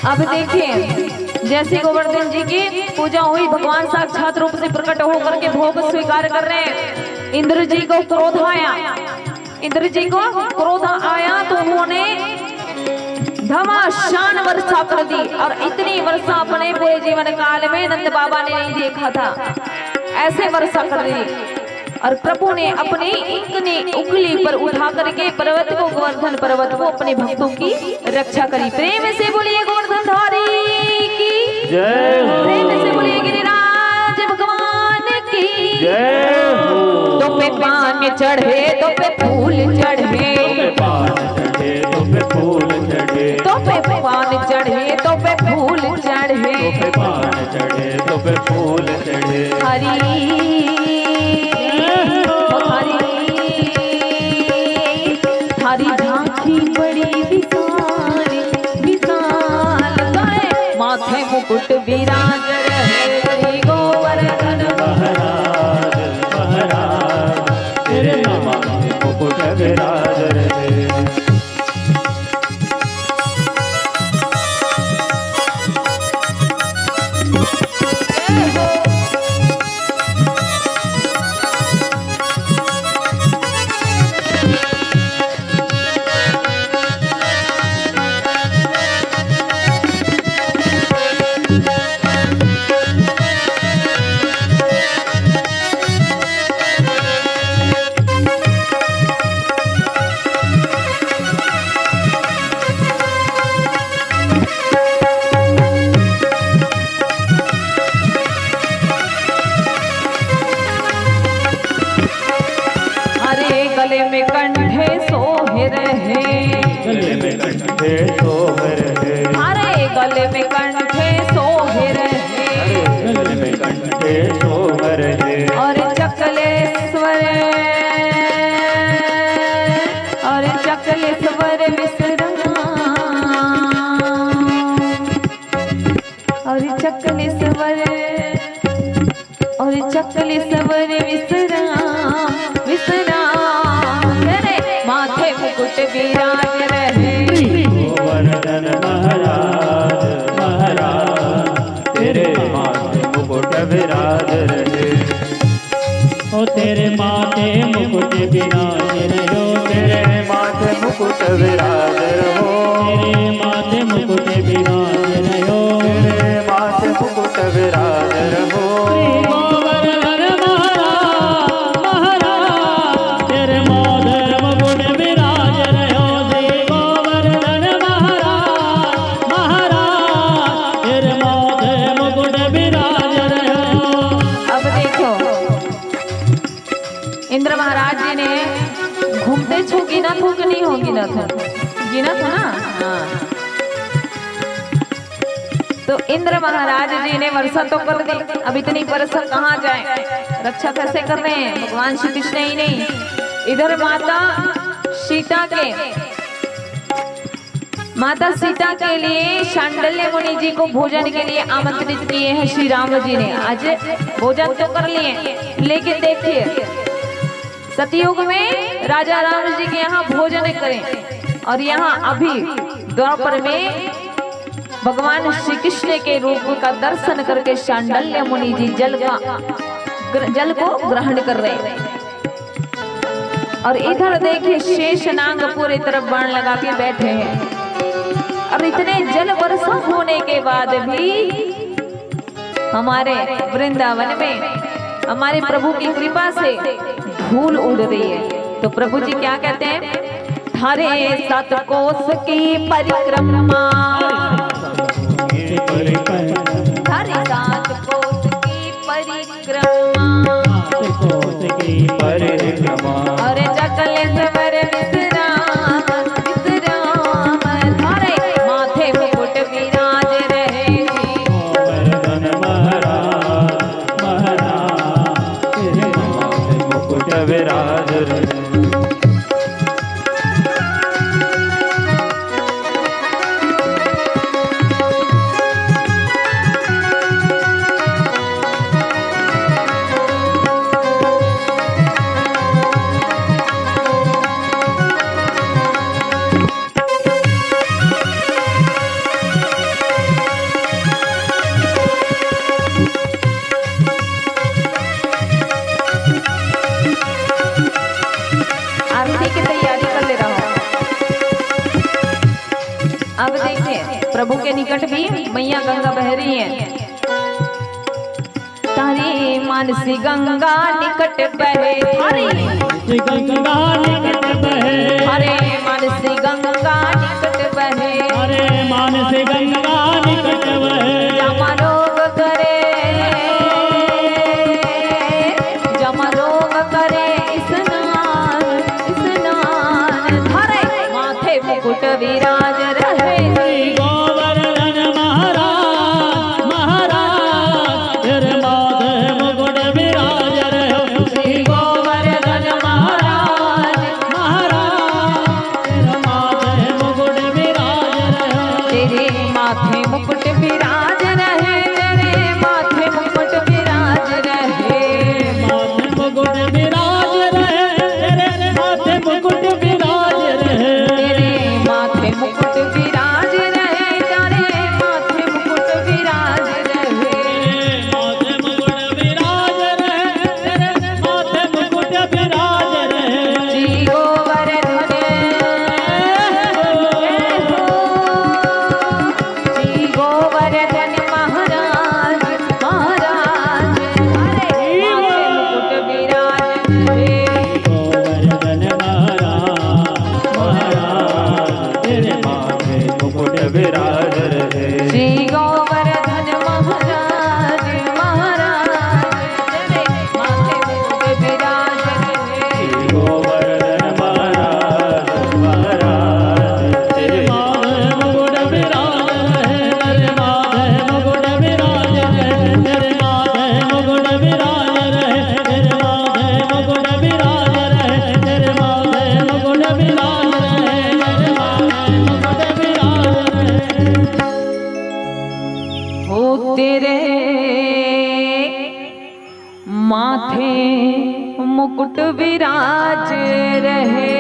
अब देखिए, जैसे गोवर्धन जी की पूजा हुई, भगवान साक्षात रूप से प्रकट होकर के भोग स्वीकार कर रहे हैं। इंद्र जी को क्रोध आया। इंद्र जी को क्रोध आया तो उन्होंने घमासान वर्षा कर दी। और इतनी वर्षा अपने पूरे जीवन काल में नंद बाबा ने नहीं देखा था। ऐसे वर्षा कर दी। और प्रभु ने अपनी इतनी उंगली पर उठा करके पर्वत को, गोवर्धन पर्वत को, अपने भक्तों की रक्षा करी। प्रेम से बोलिए गोवर्धन धारी की
जय हो।
प्रेम से बोलिए गिरिराज भगवान की
जय हो।
तो पे पान चढ़े तो पे फूल चढ़े।
तो पे पान चढ़े तो पे फूल चढ़े।
तो पे पान चढ़े तो पे फूल चढ़े।
तो पे पान चढ़े तो पे फूल चढ़े।
हरी हरी झांकी बड़ी विशाल विशाल गाए माथे मुकुट विराज रहे। श्री गोवर्धन
महाराज महाराज तेरे माथे मुकुट विराज रहे।
गले में कंठे सोहे रहे।
गले में कंठे सोहे रहे।
हरे गले में कंठे सोहे रहे।
गले में कंठे सोहे रहे।
और चकलेश्वर विश्राम। और चकलेश्वर विश्राम विश्राम तेरे माथे मुकुट विराज रहे।
गोवर्धन महाराज महाराज तेरे माथे मुकुट विराज रहे।
ओ तेरे माथे मुकुट विराज रहो।
तेरे माथे मुकुट विराज रहो।
तेरे माथे मुकुट विराज रहो।
तेरे माथे मुकुट विराज रहो।
गोवर्धन
इंद्र महाराज जी ने घूमते छू गिना था कि नहीं हो गिना था? गिना था ना? हाँ। तो इंद्र महाराज जी ने वर्षा तो कर दी, अब इतनी वर्षा कहाँ जाए, रक्षा कैसे कर रहे हैं भगवान श्री कृष्ण ही नहीं, इधर माता सीता के लिए शांडल्य मुनि जी को भोजन के लिए आमंत्रित किए हैं श्री राम जी ने। आज भोजन तो कर लिए, लेकिन देखिए सतयुग में राजा राम जी के यहाँ भोजन करें और यहाँ अभी द्वापर में भगवान श्री कृष्ण के रूप का दर्शन करके शांडल्य मुनि जी जल को ग्रहण कर रहे हैं। और इधर देखिए शेषनाग पूरी तरफ बाण लगा के बैठे हैं। और इतने जल वर्षा होने के बाद भी हमारे वृंदावन में हमारे प्रभु की कृपा से धूल उड़ रही है। तो प्रभु जी क्या कहते हैं, थारे 7 कोस की परिक्रमा, थारे 7 कोस की परिक्रमा, अरे सकल सवर विश्राम विश्राम, थारे माथे मुकुट विराज रहे
गोवर्धन महाराज महाराज, तेरे माथे मुकुट विराज रहे।
अब देखिए प्रभु के निकट भी मैया गंगा बह रही है। तारी मानसी गंगा निकट बहे,
गंगा निकट बहे,
हरे मानसी गंगा निकट बहे,
अरे मानस गंगा निकट बहे,
जमा रोग करे, जमा रोग करे स्नान स्नान, हरे माथे मुकुट विराज रहे
गोवर्धन महाराज महाराज, तेरे माथे मुकुट विराज रहे,
श्री गोवर्धन महाराज
महाराज, तेरे माथे मुकुट विराज रहे,
तेरे माथे मुकुट विराज रहे, तेरे माथे मुकुट विराज रहे,
माथे मुकुट विराज रहे, तेरे माथे मुकुट विराज रहे,
तेरे माथे मुकुट विराज रहे, तेरे माथे मुकुट विराज रहे,
माथे मुकुट विराज रहे, तेरे माथे मुकुट विराज रहे,
श्री गोवर्धन श्री गोवर्धन महाराज महाराज, हरे माथे मुकुट विराज रहे,
गोवर्धन महाराज महाराज, तेरे माथे
मुकुट विराज रहे।
श्री गोवर्धन महाराज महाराज, तेरे माथे मुकुट विराज रहे,
गोवर्धन महाराज महाराज, तेरे
माथे मुकुट विराज रहे, तेरे माथे मुकुट विराज रहे, तेरे माथे मुकुट विराज रहे, तेरे माथे मुकुट विराज रहे, तेरे माथे मुकुट विराज रहे, तेरे माथे मुकुट विराज रहे,
हो तेरे माथे मुकुट विराज रहे।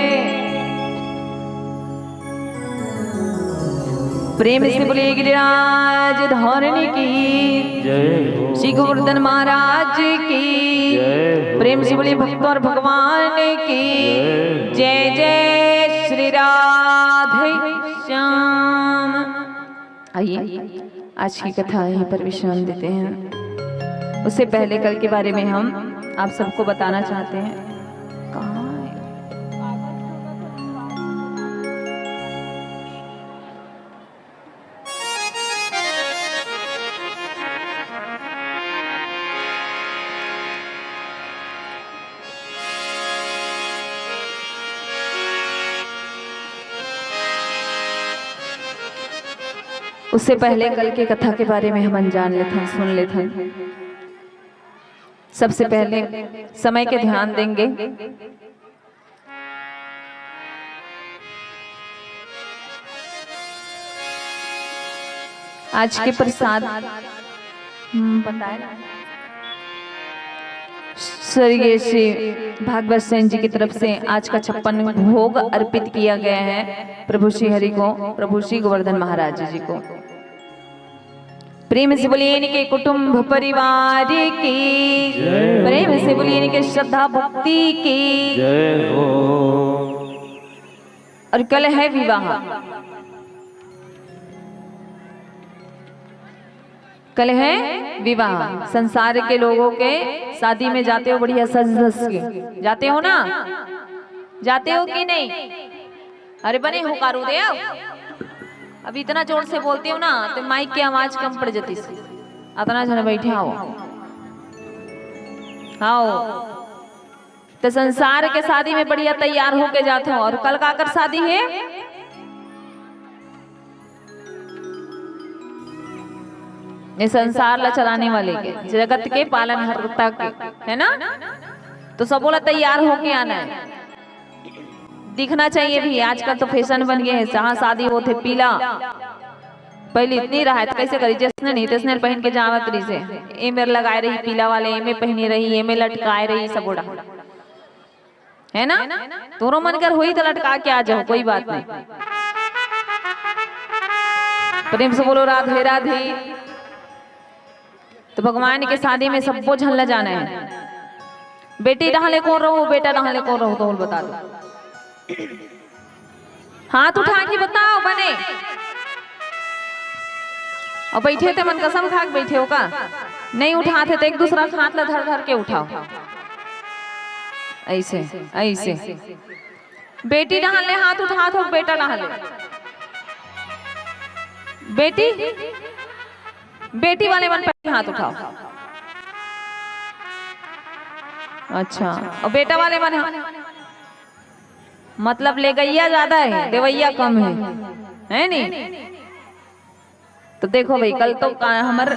प्रेम से बोलिए गिरिराज धारणी की
जय हो,
श्री गोवर्धन महाराज की
जय हो,
प्रेम से बोलिए भक्त और भगवान की जय जय श्री राधे श्याम। आइए आज की कथा यहीं पर विश्राम देते हैं। उससे पहले कल के बारे में हम आप सबको बताना चाहते हैं। कहाँ है? उससे पहले कल के कथा के बारे में हम जान लेते, सुन लेते। सबसे पहले समय के ध्यान देंगे। आज के प्रसाद बताए स्वर्गीय श्री भागवत सेन जी की तरफ से आज का 56 भोग अर्पित किया गया है प्रभु श्री हरि को, प्रभु श्री गोवर्धन महाराज जी को। प्रेम से बोलिए इनके कुटुंब परिवार की, प्रेम से बोलिए इनके श्रद्धा भक्ति की जय हो। और कल है विवाह, कल है विवाह। संसार के लोगों के शादी में जाते हो बढ़िया सज धज के जाते हो ना, जाते हो कि नहीं? अरे बने हो कारू दे, अभी इतना जोर से बोलते हो ना तो माइक की आवाज कम पड़ जाती है। इतना जन बैठे आओ आओ तो संसार के शादी में बढ़िया तैयार होके जाते हो। और कल का कर शादी है, ये संसार ला चलाने वाले के, जगत के पालनहर्ता के, है ना? तो सब बोला तैयार होके आना है, दिखना चाहिए भी। आजकल तो फैशन बन गए है, जहाँ शादी होते पीला, पहले इतनी रहा तो कैसे करी, जिसने नहीं तिसने पहन के जावत रही से एमे लगाए रही पीला वाले, एमे पहनी रही, एमे लटकाए रही, सब उड़ा है ना? तोरो मन कर हुई तो लटका के आ जाओ, कोई बात नहीं। प्रेम से बोलो राधे राधे। तो भगवान के शादी में सबको झलना जाना है। बेटी रहले कौन रहो, बेटा रहले कौन रहो, तो बोल बता दो। हाथ उठा के बताओ बने। और बैठे थे मन कसम खा के बैठे हो का? नहीं उठाते तो एक दूसरा हाथ ला धर धर के उठाओ, ऐसे ऐसे। बेटी रहले हाथ उठा दो, बेटा रहले बेटी, बेटी वाले मन पे हाथ उठाओ। अच्छा, और बेटा वाले मन मतलब ले गैया ज्यादा है, देवैया कम है नहीं? तो देखो भाई, कल तो हमार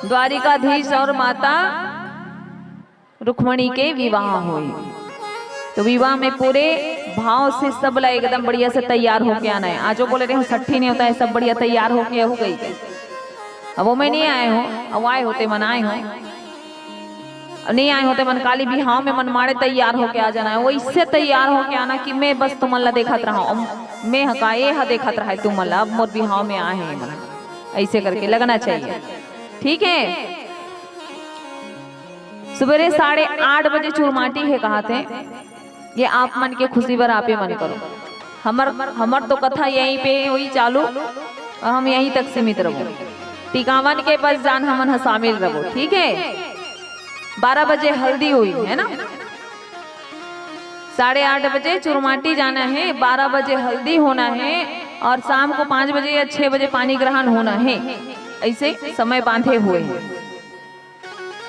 द्वारिकाधीश और माता रुक्मणी के विवाह हुई। तो विवाह में पूरे भाव से सब ला एकदम बढ़िया से तैयार होके आना है। आज वो बोले रहे छठी नहीं होता है, सब बढ़िया तैयार होके हो गई। अब वो मैं नहीं आए हो, अब आए होते मन आए हो, नहीं आए होते मन काली बिहाव में मन मारे तैयार होके आ जाना है। वो इससे तैयार होके आना कि मैं बस तुम ला देखत रहा, मैं हका ये हा देखत रहा तुम ला, अब मोर बिहाव में आए हैं मन, ऐसे करके लगना चाहिए। ठीक है, सवेरे 8:30 बजे चूरमाटी है कहा थे, ये आप मन के खुशी भर आपे मन करो। हमर तो कथा यहीं पे हुई चालू, और हम यहीं तक सीमित रहो। टिकावन के बस जान हमन शामिल रहो। ठीक है, 12 बजे हल्दी हुई है ना, 8:30 बजे चूरमाटी जाना है, 12 बजे हल्दी होना है, और शाम को 5 बजे या 6 बजे पानी ग्रहण होना है। ऐसे समय बांधे हुए हैं।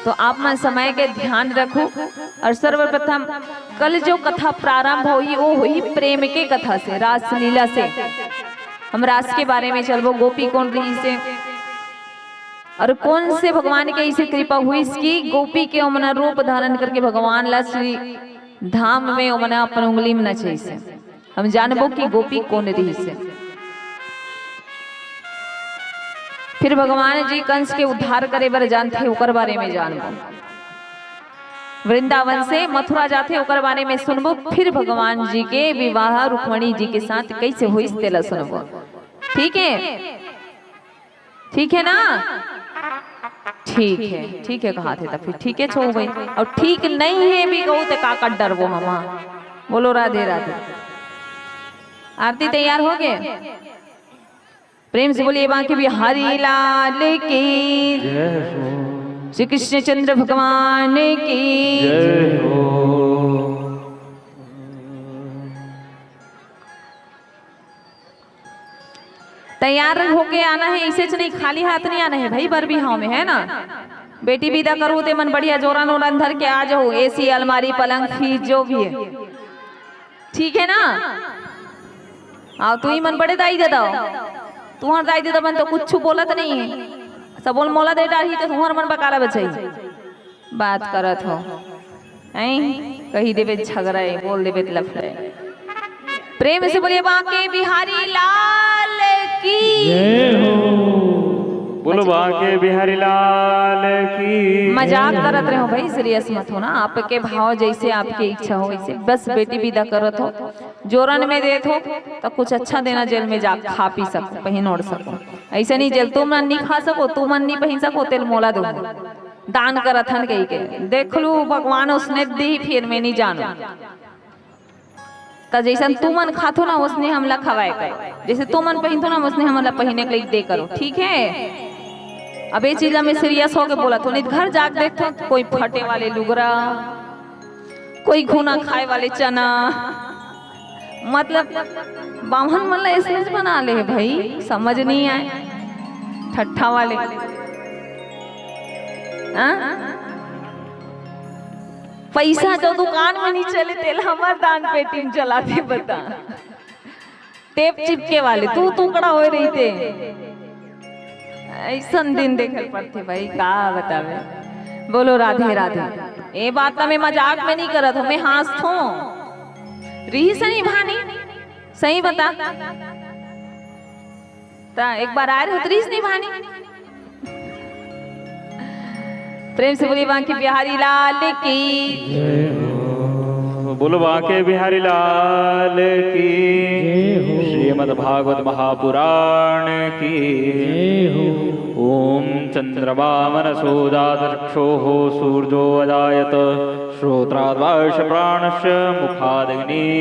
तो आप मन समय के ध्यान रखो। और सर्वप्रथम कल जो कथा प्रारंभ हुई वो हुई प्रेम के कथा से, रास लीला से। हम रास के बारे में चलबो, गोपी कौन रही से और कौन से भगवान के इसे कृपा हुई इसकी, गोपी के ओमना रूप धारण करके भगवान ला श्री धाम में ओमना अपन उंगली में नचे से हम जानबो कि गोपी कौन रही से। फिर भगवान जी कंस के उद्धार करे बर जानते ओकर बारे में जानबो, वृंदावन से मथुरा जाते ओकर बारे में सुनबो। फिर भगवान जी के विवाह रुक्मणी जी के साथ कैसे हुई तेला सुनबो। ठीक है, ठीक है ना? ठीक है कहा थे तब फिर ठीक है छो भाई। और ठीक नहीं है भी कहूँ तो काका डर वो हम। बोलो राधे राधे। आरती तैयार हो गए? प्रेम से बोलिए बाकी भी हरि लाल की, श्री कृष्ण चंद्र भगवान की जय हो। तैयार होके आना है, इसे नहीं खाली हाथ नहीं आना है भाई। बर बिहाव में है ना, बेटी विदा करो ते मन बढ़िया जोरा नोरन धर के आ जाओ। एसी अलमारी पलंग फ्रिज जो भी है, ठीक है ना? आओ तू ही मन बड़े दाई दे दो। तुम्हार दाई दी तो कुछ बोलत नहीं है, सब बोल मोला दे डाली तो तुम्हार मन बकाला बचाई बात करत हो कही देवे झगड़ा बोल देवे लफड़े। प्रेम से बोलिए बांके बिहारी लाल की
जय हो।
बोलो बांके बिहारी लाल की।
मजाक करत रहे हो भाई, सीरियस मत हो ना। आपके भाव जैसे आपकी इच्छा हो वैसे बस बेटी विदा करत हो, जोरन में देत हो तो कुछ अच्छा देना, जेल में जा खा पी सको, पहन ओढ़ सको। ऐसे नहीं जेल तुम नहीं खा सको, तुम नहीं पहन सको, तेल मोला दो दान करत हन कही के देख लू भगवान उसने दी फिर मैं नहीं जानो। तो जैसा तू मन खातो ना उसने हमला खवाए कर, जैसे तू मन पहनतो ना उसने हमला पहने के लिए दे करो, ठीक है। अब ये चीज में सीरियस होके बोला तो नहीं, घर जाके देखो कोई फटे वाले लुगरा, कोई घुना खाए वाले चना, मतलब बामन मन ऐसे बना ले भाई, समझ नहीं आए ठट्ठा वाले। पैसा जो दुकान में नहीं चले तेल हमार दान पेटी में चलाते बता, टेप चिपके वाले तू टुकड़ा हो रही थे। ऐसा दिन देखे पड़ते भाई, का बतावे। बोलो राधे राधे। ये बात तो मैं मजाक में नहीं करत हूँ, मैं हंसत हूँ। रही सही भानी सही बता ता एक बार आए हो रीस नहीं भानी। प्रेम से बोलिए बांके बिहारी लाल की।
बोलो बांके बिहारी लाल की। श्रीमद् भागवत महापुराण की। ओम चंद्रमा मनसो जातचक्षुः सूर्यो अजायत श्रोत्राद्वाश प्राणश्च मुखादग्निर्जायत।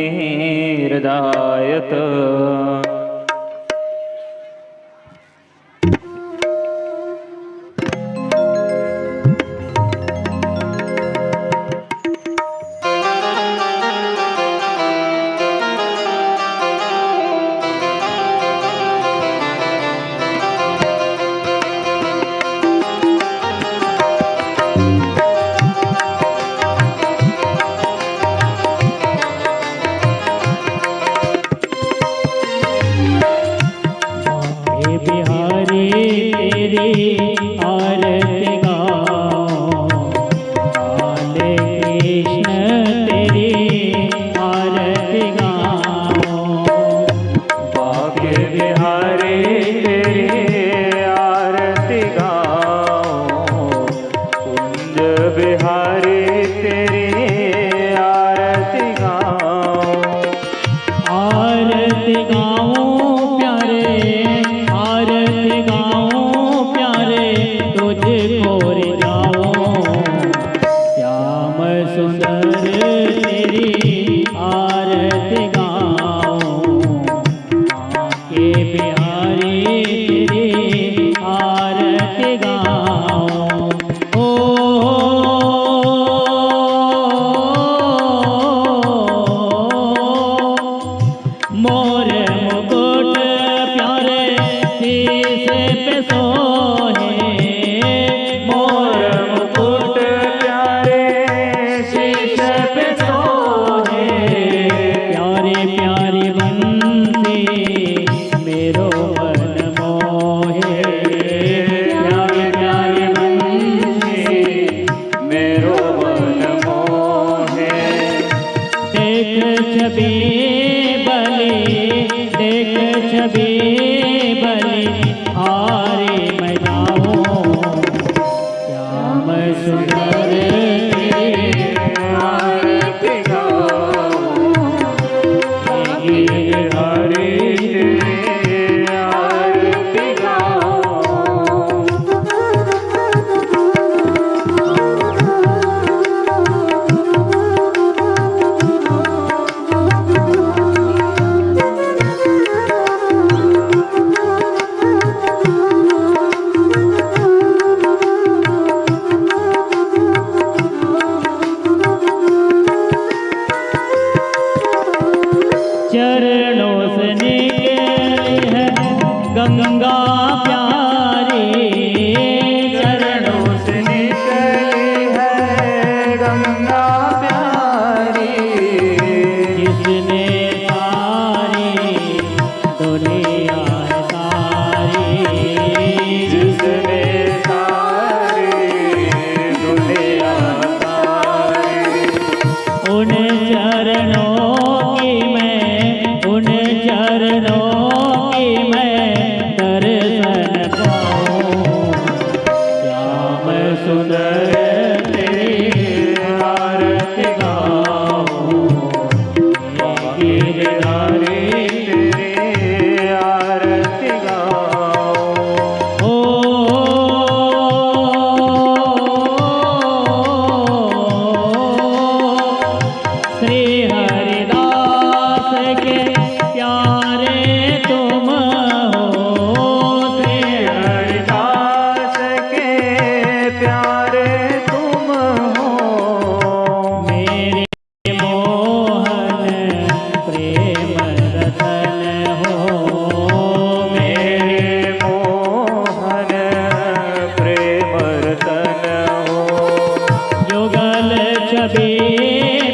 छवि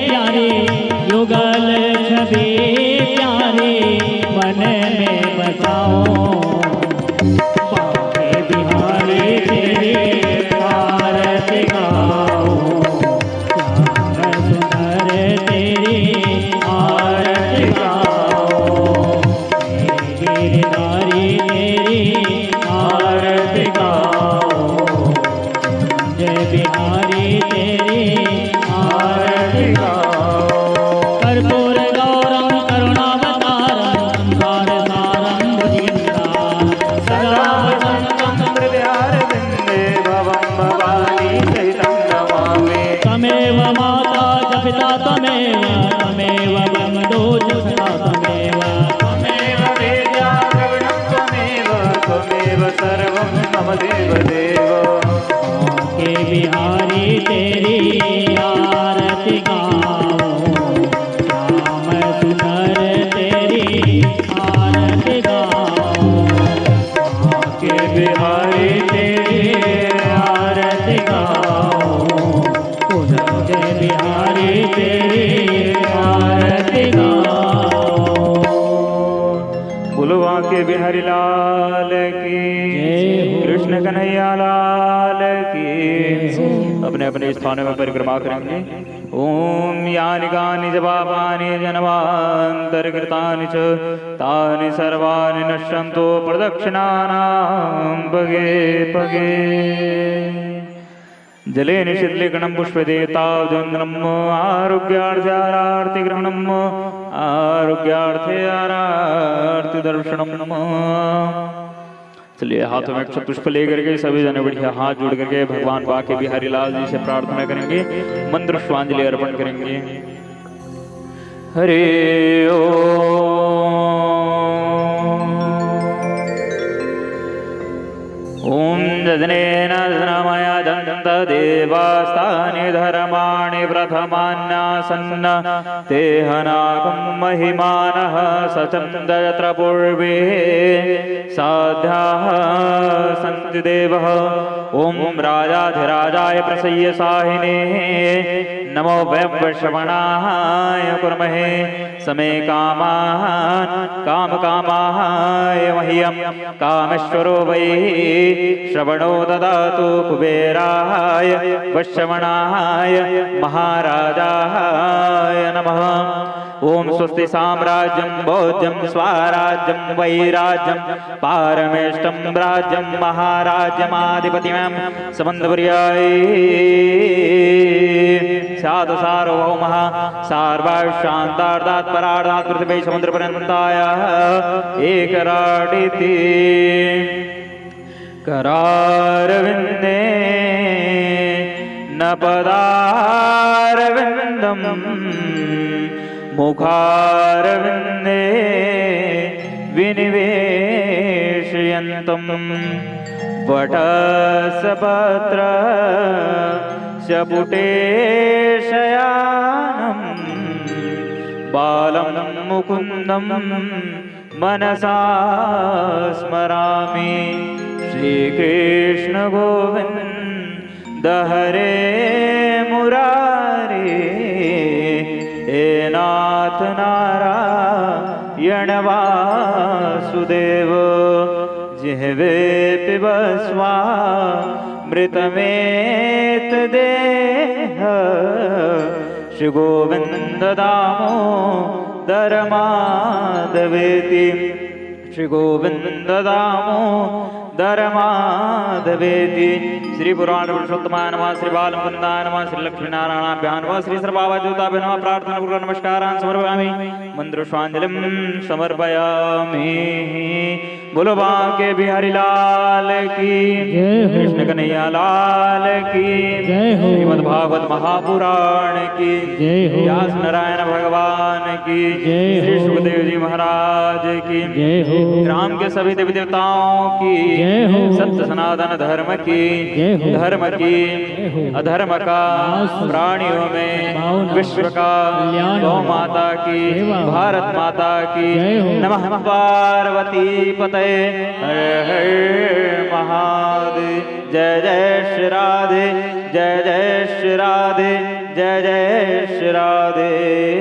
प्यारे, युगल छवि प्यारे, मन में बसाओ। बाके बिहारी तेरी आरती गाओ, श्याम सुंदर तेरी आरती गाओ। गिरधारी तेरी आरती गाओ, जय बिहारी तेरी आरती गाओ। कर्पूर गौरम करुणावतारम संसार सारम भुजगेन्द्रम सदा वसंतम
हृदयारविन्दे भवं भवानी सहितं नमामि।
तमेव माता च पिता तमेव, तमेव ब्रह्मदो च सदा तमेव,
त्वमेव वेद्या द्रविणं त्वमेव, त्वमेव सर्वं मम देवदेव।
के बिहारी तेरी आरती गाओ, श्याम सुंदर तेरी आरती गाओ।
के बिहारी तेरी
आरती गाओ, जय बिहारी तेरी आरती गाओ।
बोलो बांके बिहारी लाल की, कृष्ण कन्हैया लाल की। अपने अपने स्थानों में परिक्रमा करेंगे। ओम यानि कानि च पापानि जन्मान्तरकृतानि च तानि सर्वाणि नश्यन्तु प्रदक्षिणानां पगे पगे। जले निषिद्धलिखनं पुष्पदेवतावन्दनम् आरोग्यार्थे आरार्तिग्रहणम् आरोग्यार्थे आरार्तिदर्शनम्। चलिए हाथों में अक्षत पुष्प लेकर के सभी जने बढ़िया हाथ जोड़ करके भगवान बांके बिहारी लाल जी से प्रार्थना करेंगे, मंत्र पुष्पांजलि अर्पण करेंगे। हरे ओम जजनेन जजनमया दन्त देवास्तानि धर्माणि प्रथमान्यासन्न तेहनाकं महिमानः सचन्द यत्र पूर्वे साध्याः सन्ति देवः। ओम राजाधिराजाय प्रसह्य साहिने नमो वैश्रवणाय कुर्महे समे कामान् कामकामाय मह्यं कामेश्वरो वै श्रवणो ददातु कुबेराय वैश्रवणाय महाराजाय नमः। ओम स्वस्ति साम्राज्यं भोज्यं स्वराज्यं वैराज्यं पारमेष्टं राज्यं महाराज्यमाधिपतिं समन्तपुर्याय स्यात् सार्वभौमः सार्वशान्तार्धात् परार्धात् पृथिवी समुद्रपर्यन्ताय एकराडिति। करारविन्दे न पदारविन्दम् मुखारविन्दे विनिवेशयन्तं वटसपत्र शपुटे शयानं बालं मुकुन्दं मनसा स्मरामि। श्रीकृष्ण गोविन्द हरे मुरारे हे नाथ नारायण वासुदेव। जिह्वे पिबस्वा मृतमेतदेह श्री गोविंद दामोदर माधवेति। श्री गोविंद दामोदर माधवेति। श्री पुराण पुरुषोत्तमाय नमः, श्री बालमुकुन्दाय नमः, श्री लक्ष्मीनारायणाभ्यां नमः, श्री सर्वावधूताभ्यां नमः। प्रार्थना पूर्वक नमस्कारान् समर्पयामि, मंत्रपुष्पांजलिं समर्पयामि। बोलो बांके बिहारी लाल की, कृष्ण कन्हैया लाल की, श्रीमद् भागवत महापुराण की, व्यास नारायण भगवान की, श्री सुखदेव जी महाराज की, राम के सभी देवी देवताओं की, सत्य सनातन धर्म की, अधर्म का प्राणियों में विश्व का, गौ माता की, भारत माता की। नमः पार्वती पतये हर हर महादेव। जय जय श्री राधे, जय जय श्री राधे, जय जय श्री राधे